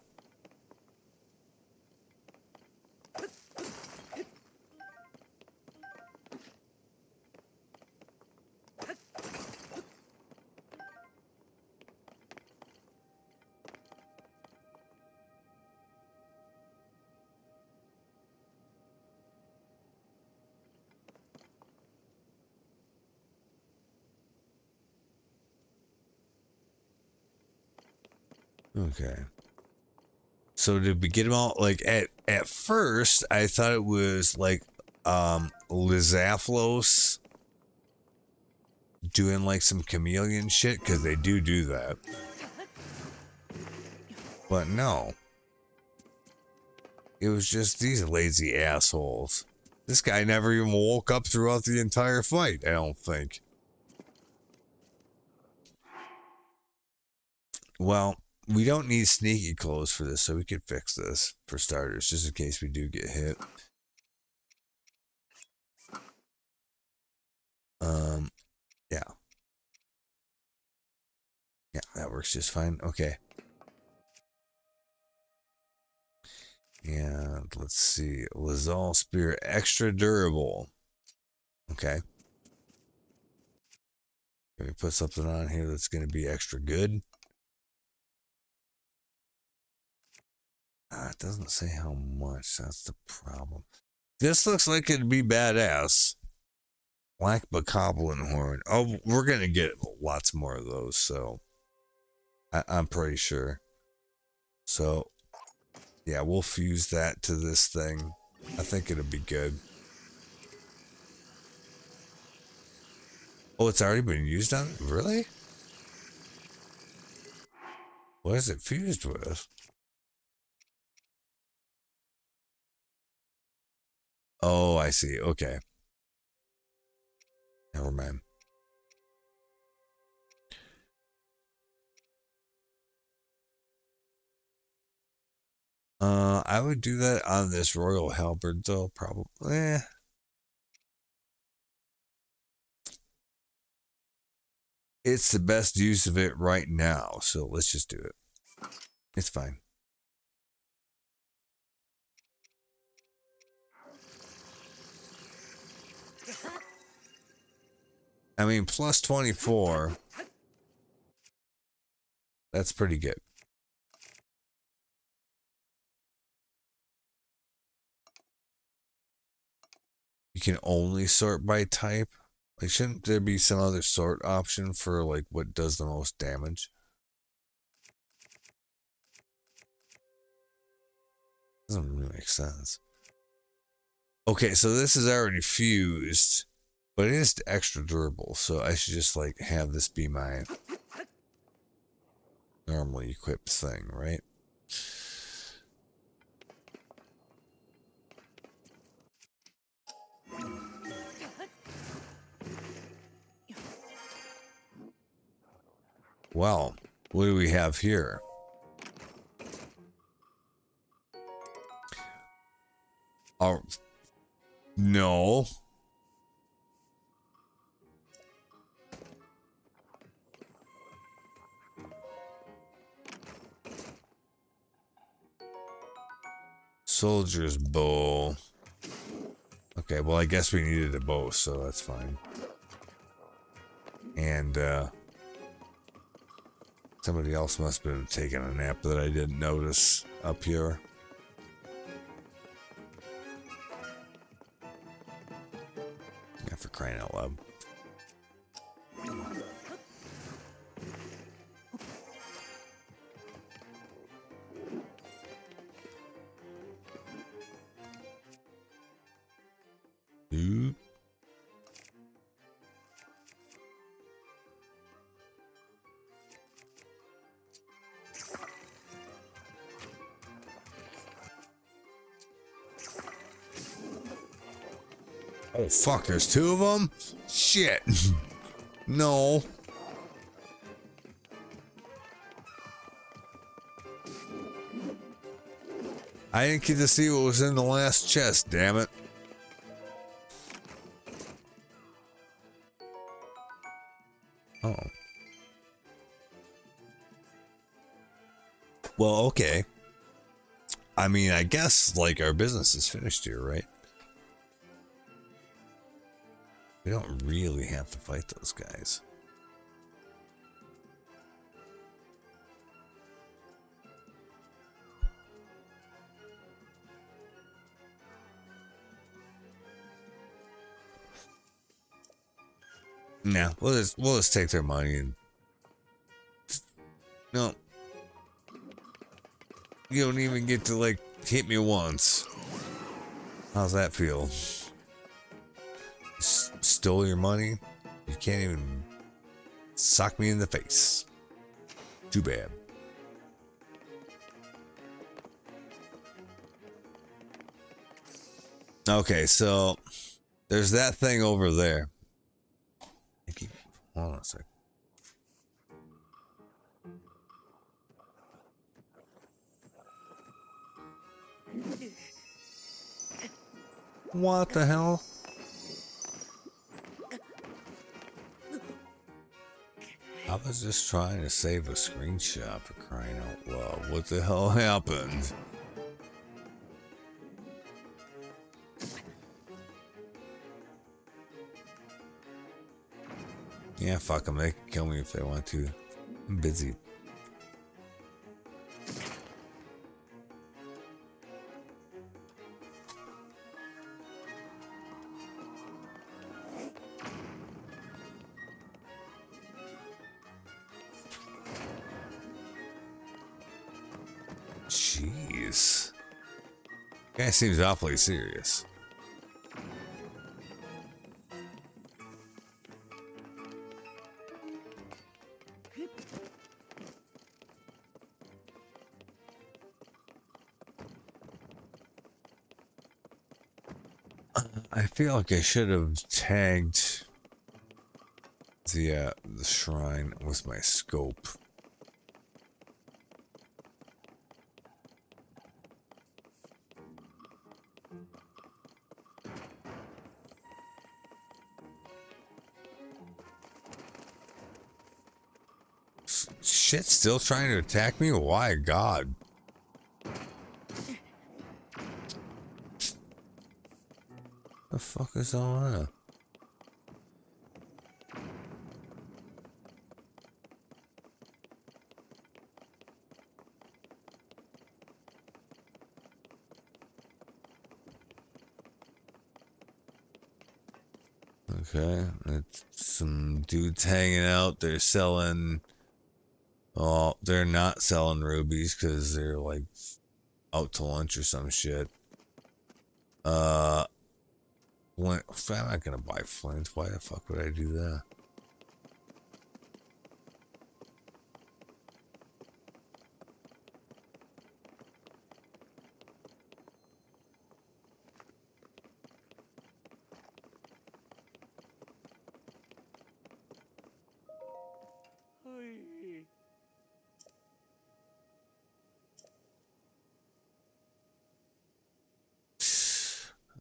Okay. So did we get them all? Like at first, I thought it was like Lizaflos doing like some chameleon shit because they do that. But no, it was just these lazy assholes. This guy never even woke up throughout the entire fight. I don't think. Well, we don't need sneaky clothes for this, so we could fix this for starters, just in case we do get hit. Yeah. Yeah, that works just fine. Okay. And let's see. Lazal Spear, extra durable. Okay. Can we put something on here that's going to be extra good? It doesn't say how much. That's the problem. This looks like it'd be badass. Black Bokoblin Horn. Oh, we're going to get lots more of those, so I'm pretty sure. So, yeah, we'll fuse that to this thing. I think it'll be good. Oh, it's already been used on? Really? What is it fused with? Oh, I see. Okay. Never mind. I would do that on this Royal Halberd, though, probably. It's the best use of it right now, so let's just do it. It's fine. I mean, plus 24. That's pretty good. You can only sort by type. Like, shouldn't there be some other sort option for, like, what does the most damage? Doesn't really make sense. Okay, so this is already fused, but it is extra durable, so I should just, like, have this be my normally equipped thing, right? Well, what do we have here? Oh, no. Soldier's bow. Okay, well, I guess we needed a bow, so that's fine. And, somebody else must have been taking a nap that I didn't notice up here. Yeah, for crying out loud. Oop. Oh fuck, there's two of them? Shit. No. I didn't get to see what was in the last chest, damn it. Oh. Well, okay. I mean, I guess, like, our business is finished here, right? We don't really have to fight those guys. Nah, we'll just take their money and... No. You don't even get to, like, hit me once. How's that feel? Stole your money? You can't even sock me in the face. Too bad. Okay, so there's that thing over there. Hold on a sec. What the hell? I was just trying to save a screenshot for crying out loud. What the hell happened? Yeah, fuck them. They can kill me if they want to. I'm busy. Jeez. Guy seems awfully serious. I feel like I should have tagged the shrine with my scope. Shit, still trying to attack me? Why, God? The fuck is all that? Okay, it's some dudes hanging out. They're selling. Oh, they're not selling rubies because they're like out to lunch or some shit. Flint. I'm not gonna buy flint. Why the fuck would I do that?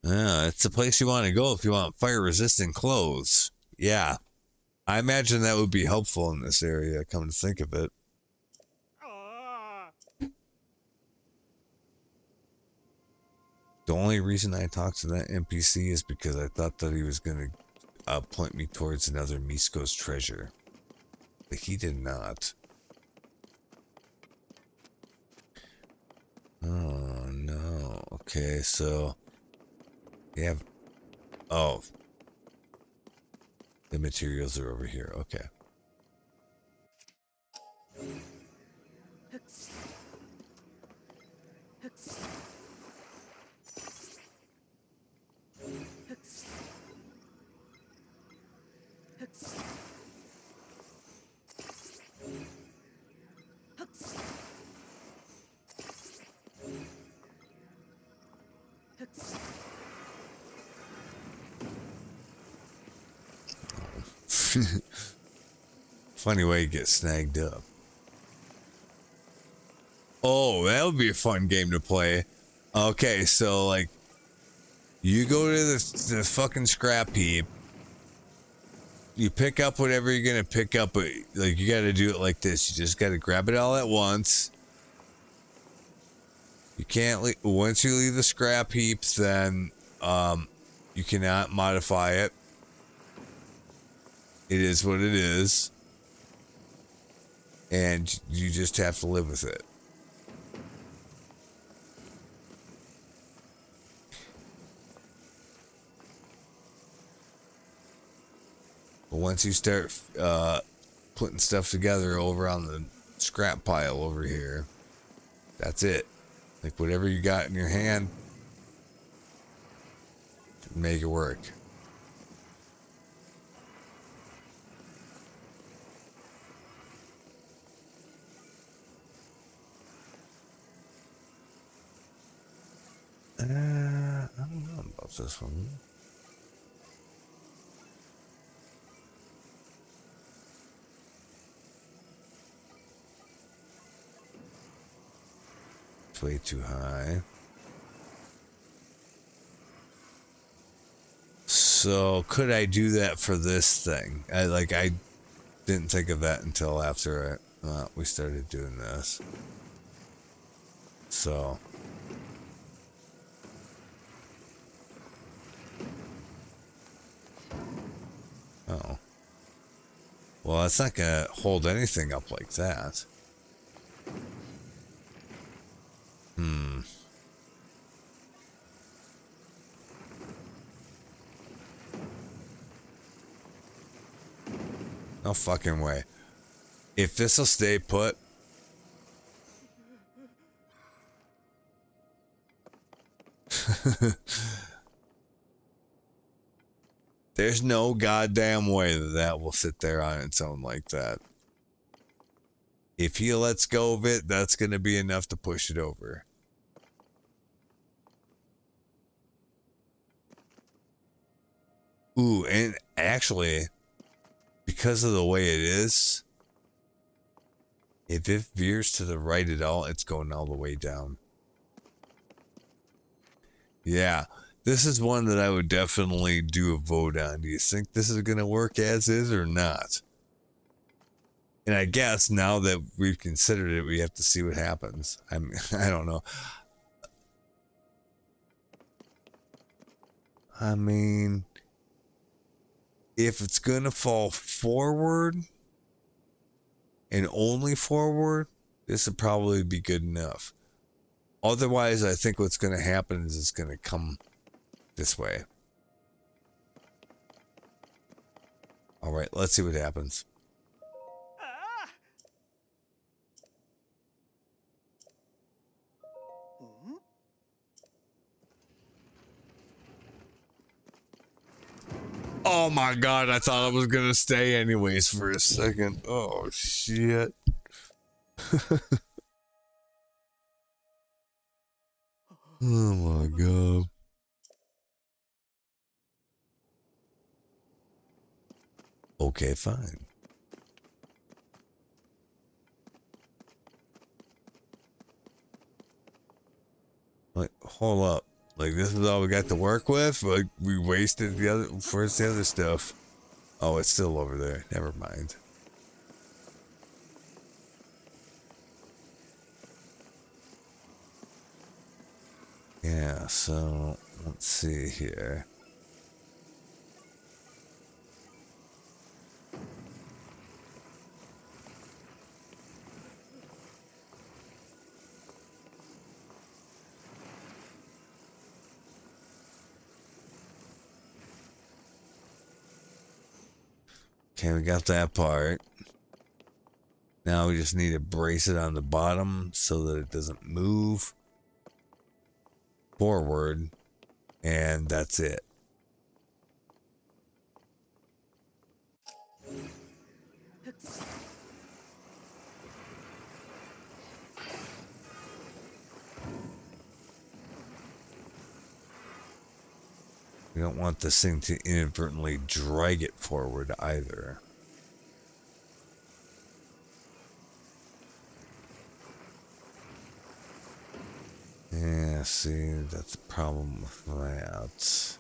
Yeah, it's the place you want to go if you want fire-resistant clothes. Yeah. I imagine that would be helpful in this area, come to think of it. The only reason I talked to that NPC is because I thought that he was gonna point me towards another Misko's treasure. But he did not. Oh no. Okay, so you have, oh, the materials are over here. Okay. Funny way you get snagged up. Oh, that would be a fun game to play. Okay, so like, you go to the fucking scrap heap. You pick up whatever you're gonna pick up, but like you gotta do it like this. You just gotta grab it all at once. You can't leave, once you leave the scrap heaps, then you cannot modify it. It is what it is. And you just have to live with it. But once you start putting stuff together over on the scrap pile over here, that's it. Like whatever you got in your hand, make it work. I don't know about this one. It's way too high. So could I do that for this thing? I didn't think of that until after we started doing this. So. Oh. Well, it's not gonna hold anything up like that. No fucking way. If this'll stay put. There's no goddamn way that will sit there on its own like that. If he lets go of it, that's going to be enough to push it over. Ooh, and actually, because of the way it is, if it veers to the right at all, it's going all the way down. Yeah. This is one that I would definitely do a vote on. Do you think this is going to work as is or not? And I guess now that we've considered it, we have to see what happens. I don't know. I mean, if it's going to fall forward and only forward, this would probably be good enough. Otherwise, I think what's going to happen is it's going to come this way. All right, let's see what happens. Oh my god, I thought I was gonna stay anyways for a second. Oh shit. Oh my god. Okay, fine. Like, hold up. Like, this is all we got to work with? Like, we wasted the other stuff. Oh, it's still over there. Never mind. Yeah, so let's see here. Okay, we got that part. Now we just need to brace it on the bottom so that it doesn't move forward, and that's it. We don't want this thing to inadvertently drag it forward either. Yeah, see, that's the problem with that.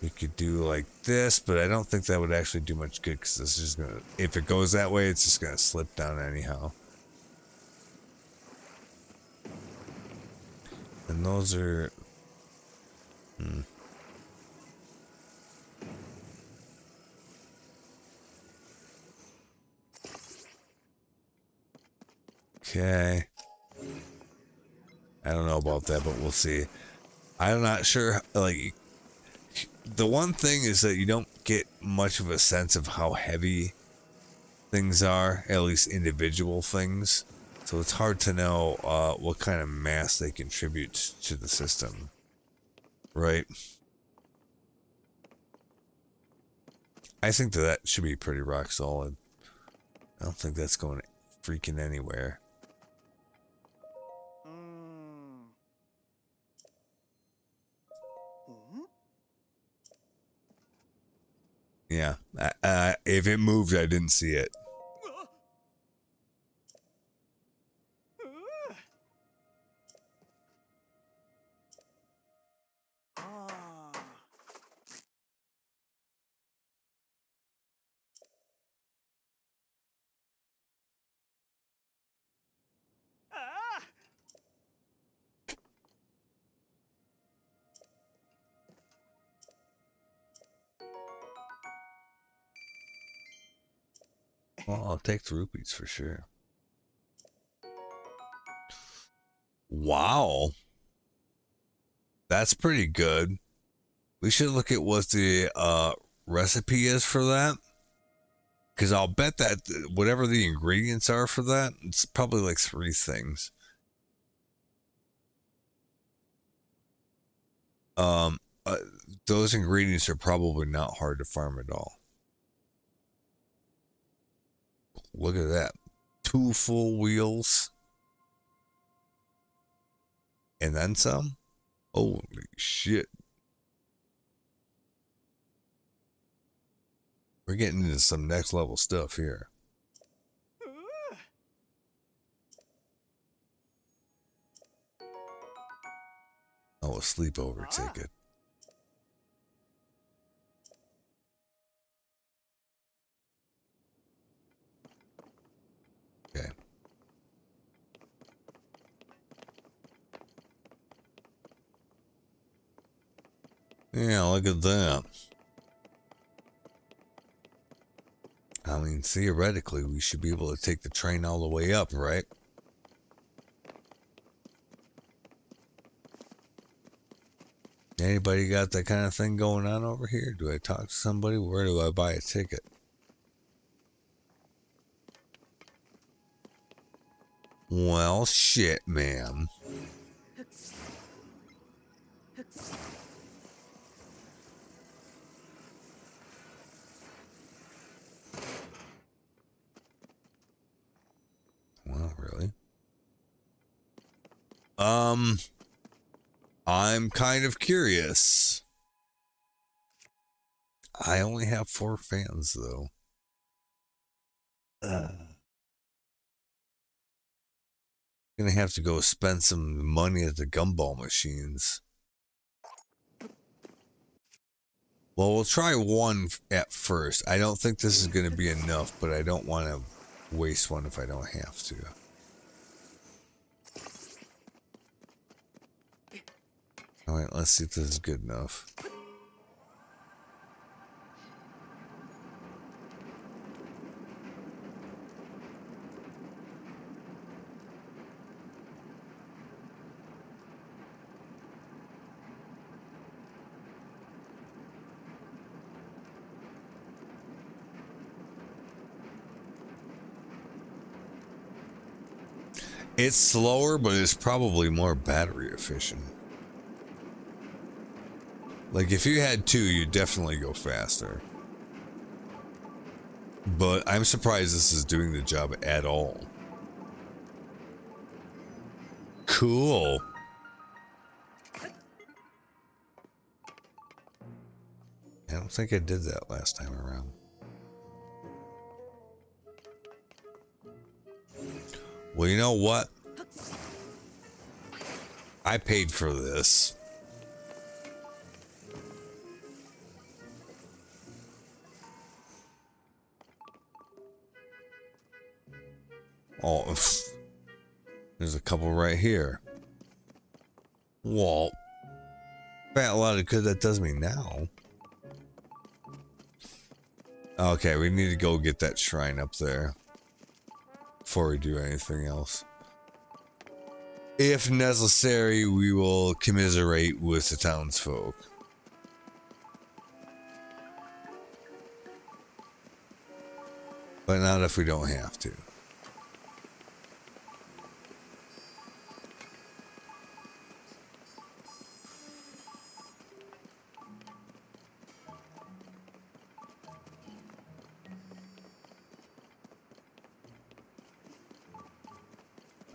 We could do like this, but I don't think that would actually do much good because this is just gonna, if it goes that way, it's just gonna slip down anyhow. And those are... Okay. I don't know about that, but we'll see. I'm not sure, like... The one thing is that you don't get much of a sense of how heavy things are, at least individual things. So it's hard to know what kind of mass they contribute to the system. Right? I think that should be pretty rock solid. I don't think that's going freaking anywhere. Yeah. If it moved, I didn't see it. Well, I'll take the rupees for sure. Wow. That's pretty good. We should look at what the recipe is for that. Because I'll bet that whatever the ingredients are for that, it's probably like 3 things. Those ingredients are probably not hard to farm at all. Look at that. 2 full wheels. And then some? Holy shit. We're getting into some next level stuff here. Oh, a sleepover ticket. Okay. Yeah, look at that. I mean, theoretically, we should be able to take the train all the way up, right? Anybody got that kind of thing going on over here? Do I talk to somebody? Where do I buy a ticket? Well, shit, man. Well, really? I'm kind of curious. I only have 4 fans, though. Gonna have to go spend some money at the gumball machines. Well, we'll try 1 at first. I don't think this is gonna be enough, but I don't want to waste 1 if I don't have to. Alright, let's see if this is good enough. It's slower, but it's probably more battery efficient. Like, if you had two, you'd definitely go faster. But I'm surprised this is doing the job at all. Cool. I don't think I did that last time around. Well, you know what? I paid for this. Oh, there's a couple right here. Well, fat lot of good that does me now. Okay, we need to go get that shrine up there before we do anything else. If necessary, we will commiserate with the townsfolk. But not if we don't have to.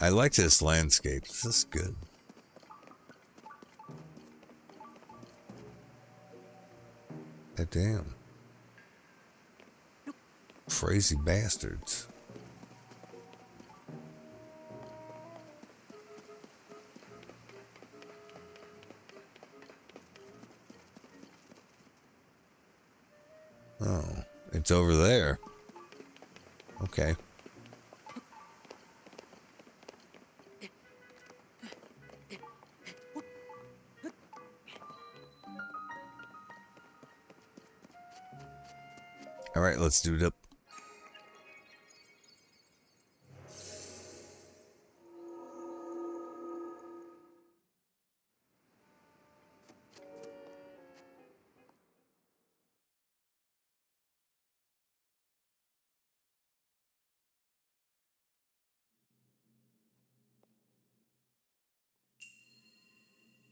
I like this landscape. This is good. God damn. Crazy bastards. Oh, it's over there. Okay. All right, let's do it up.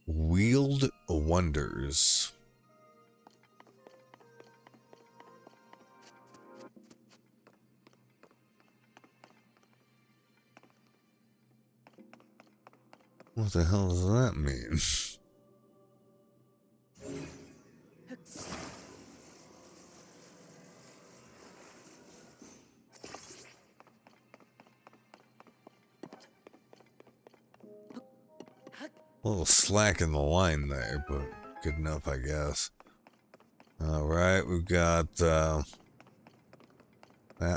Wheeled Wonders. What the hell does that mean? A little slack in the line there, but good enough, I guess. All right, we've got that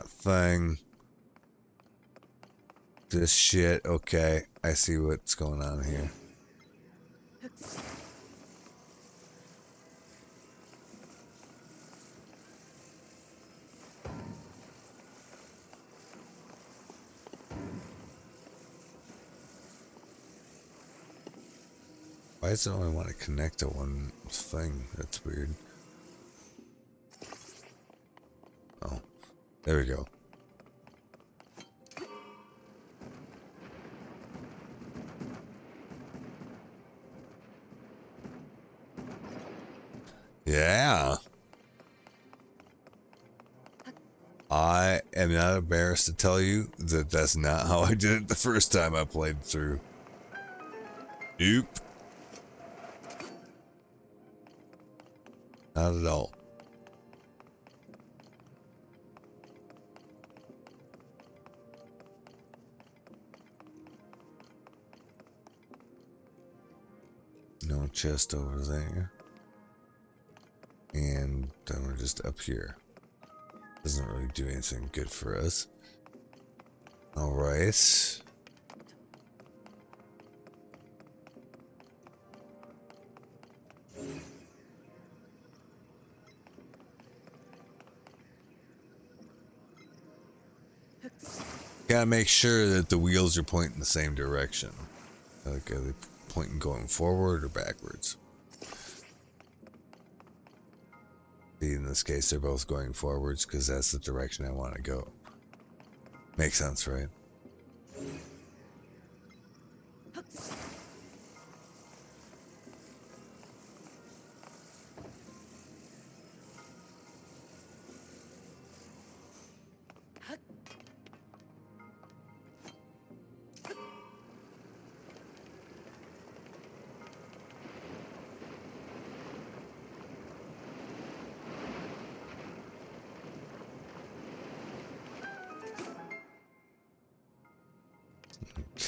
thing. This shit. Okay, I see what's going on here. Why does it only want to connect to one thing? That's weird. Oh, there we go. Yeah. I am not embarrassed to tell you that that's not how I did it the first time I played through. Nope. Not at all. No chest over there. And then we're just up here. Doesn't really do anything good for us. Alright. Gotta make sure that the wheels are pointing the same direction. Like, are they pointing going forward or backwards? See, in this case, they're both going forwards because that's the direction I want to go. Makes sense, right?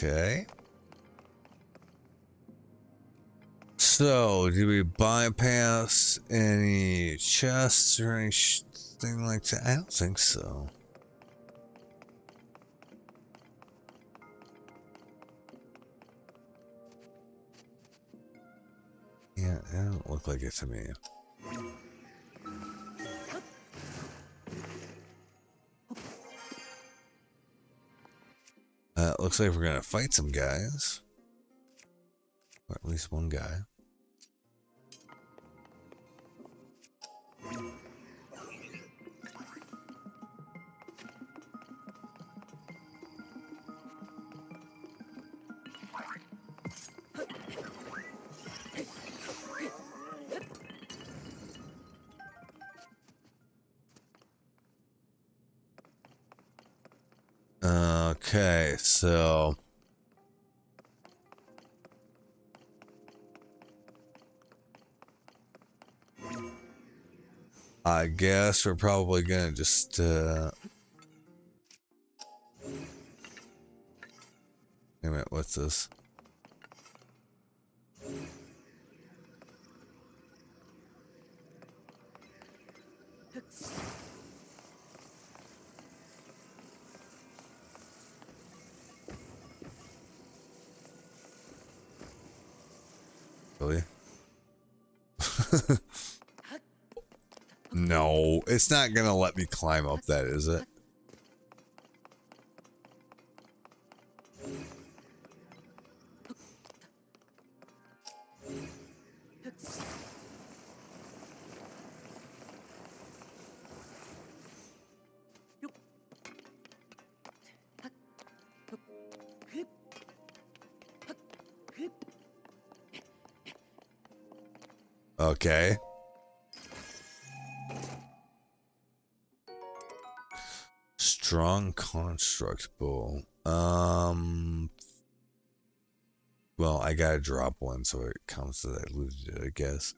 Okay. So, do we bypass any chests or anything like that? I don't think so. Yeah, it don't look like it to me. Looks like we're gonna fight some guys. Or at least one guy. Okay, so I guess we're probably gonna just wait a minute, what's this? Really? No, it's not gonna let me climb up that, is it? Okay. Strong construct bow. Well, I gotta drop one so it counts that I looted it, I guess.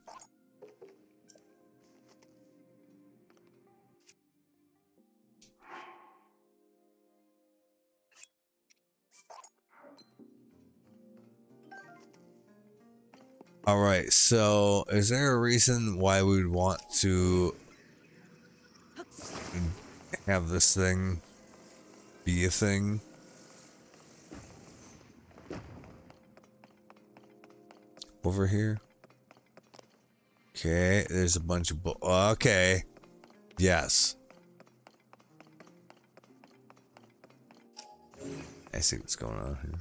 Alright, so is there a reason why we would want to have this thing be a thing? Over here? Okay, there's a bunch of okay. Yes. I see what's going on here.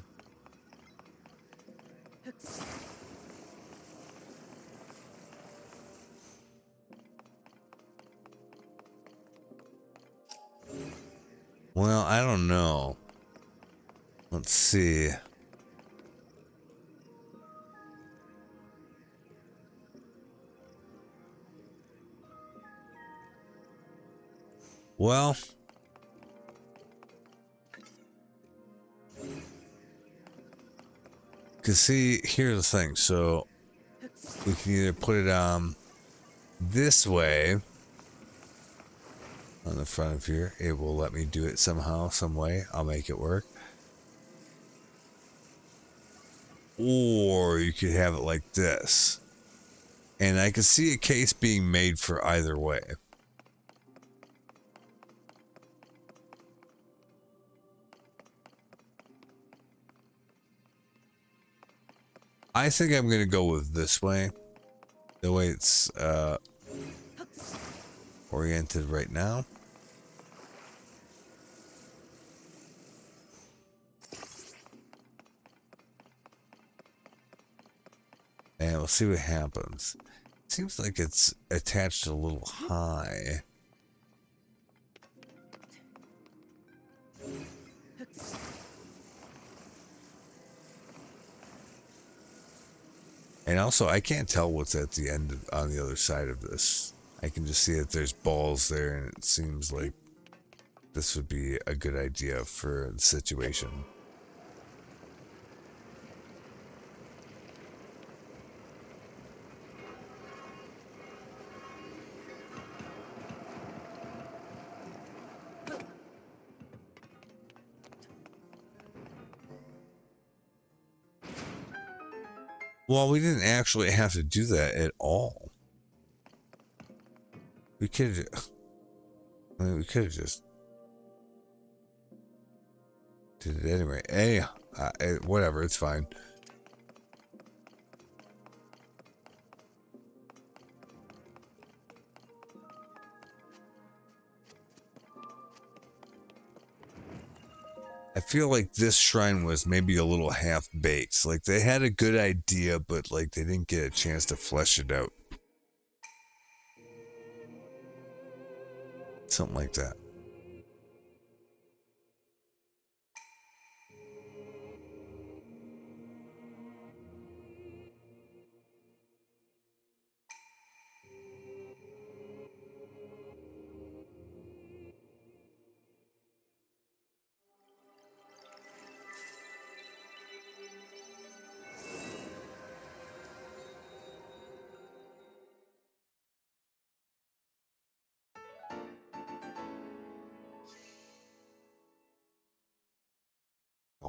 Well, I don't know. Let's see. Well, cause see, here's the thing. So we can either put it this way on the front of here. It will let me do it somehow, some way. I'll make it work. Or you could have it like this. And I can see a case being made for either way. I think I'm going to go with this way. The way it's oriented right now. Let's see what happens. Seems like it's attached a little high. And also, I can't tell what's at the end on the other side of this. I can just see that there's balls there, and it seems like this would be a good idea for the situation. Well, we didn't actually have to do that at all. We could, I mean, we could have just did it anyway. Hey, whatever, it's fine. I feel like this shrine was maybe a little half-baked. Like, they had a good idea, but, like, they didn't get a chance to flesh it out. Something like that.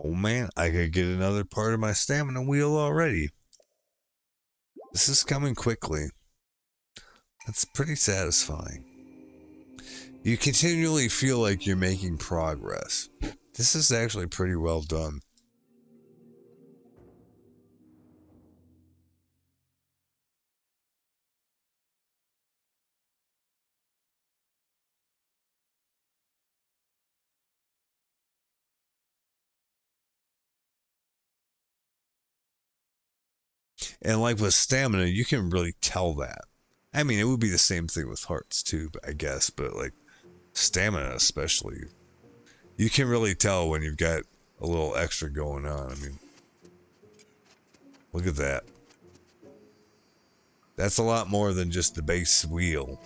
Oh man, I could get another part of my stamina wheel already. This is coming quickly. That's pretty satisfying. You continually feel like you're making progress. This is actually pretty well done. And like with stamina, you can really tell that. I mean, it would be the same thing with hearts too, I guess, but like stamina especially. You can really tell when you've got a little extra going on. I mean, look at that. That's a lot more than just the base wheel.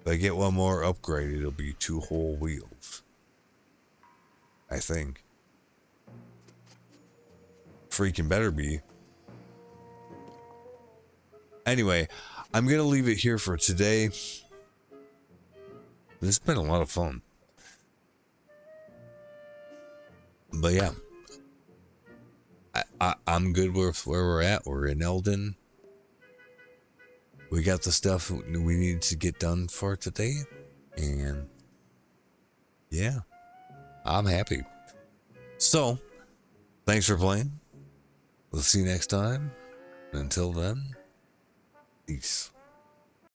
If I get one more upgrade, it'll be 2 whole wheels. I think. Freaking better be. Anyway, I'm going to leave it here for today. This has been a lot of fun. But yeah. I'm good with where we're at. We're in Eldin. We got the stuff we needed to get done for today. And yeah, I'm happy. So, thanks for playing. We'll see you next time. Until then, peace.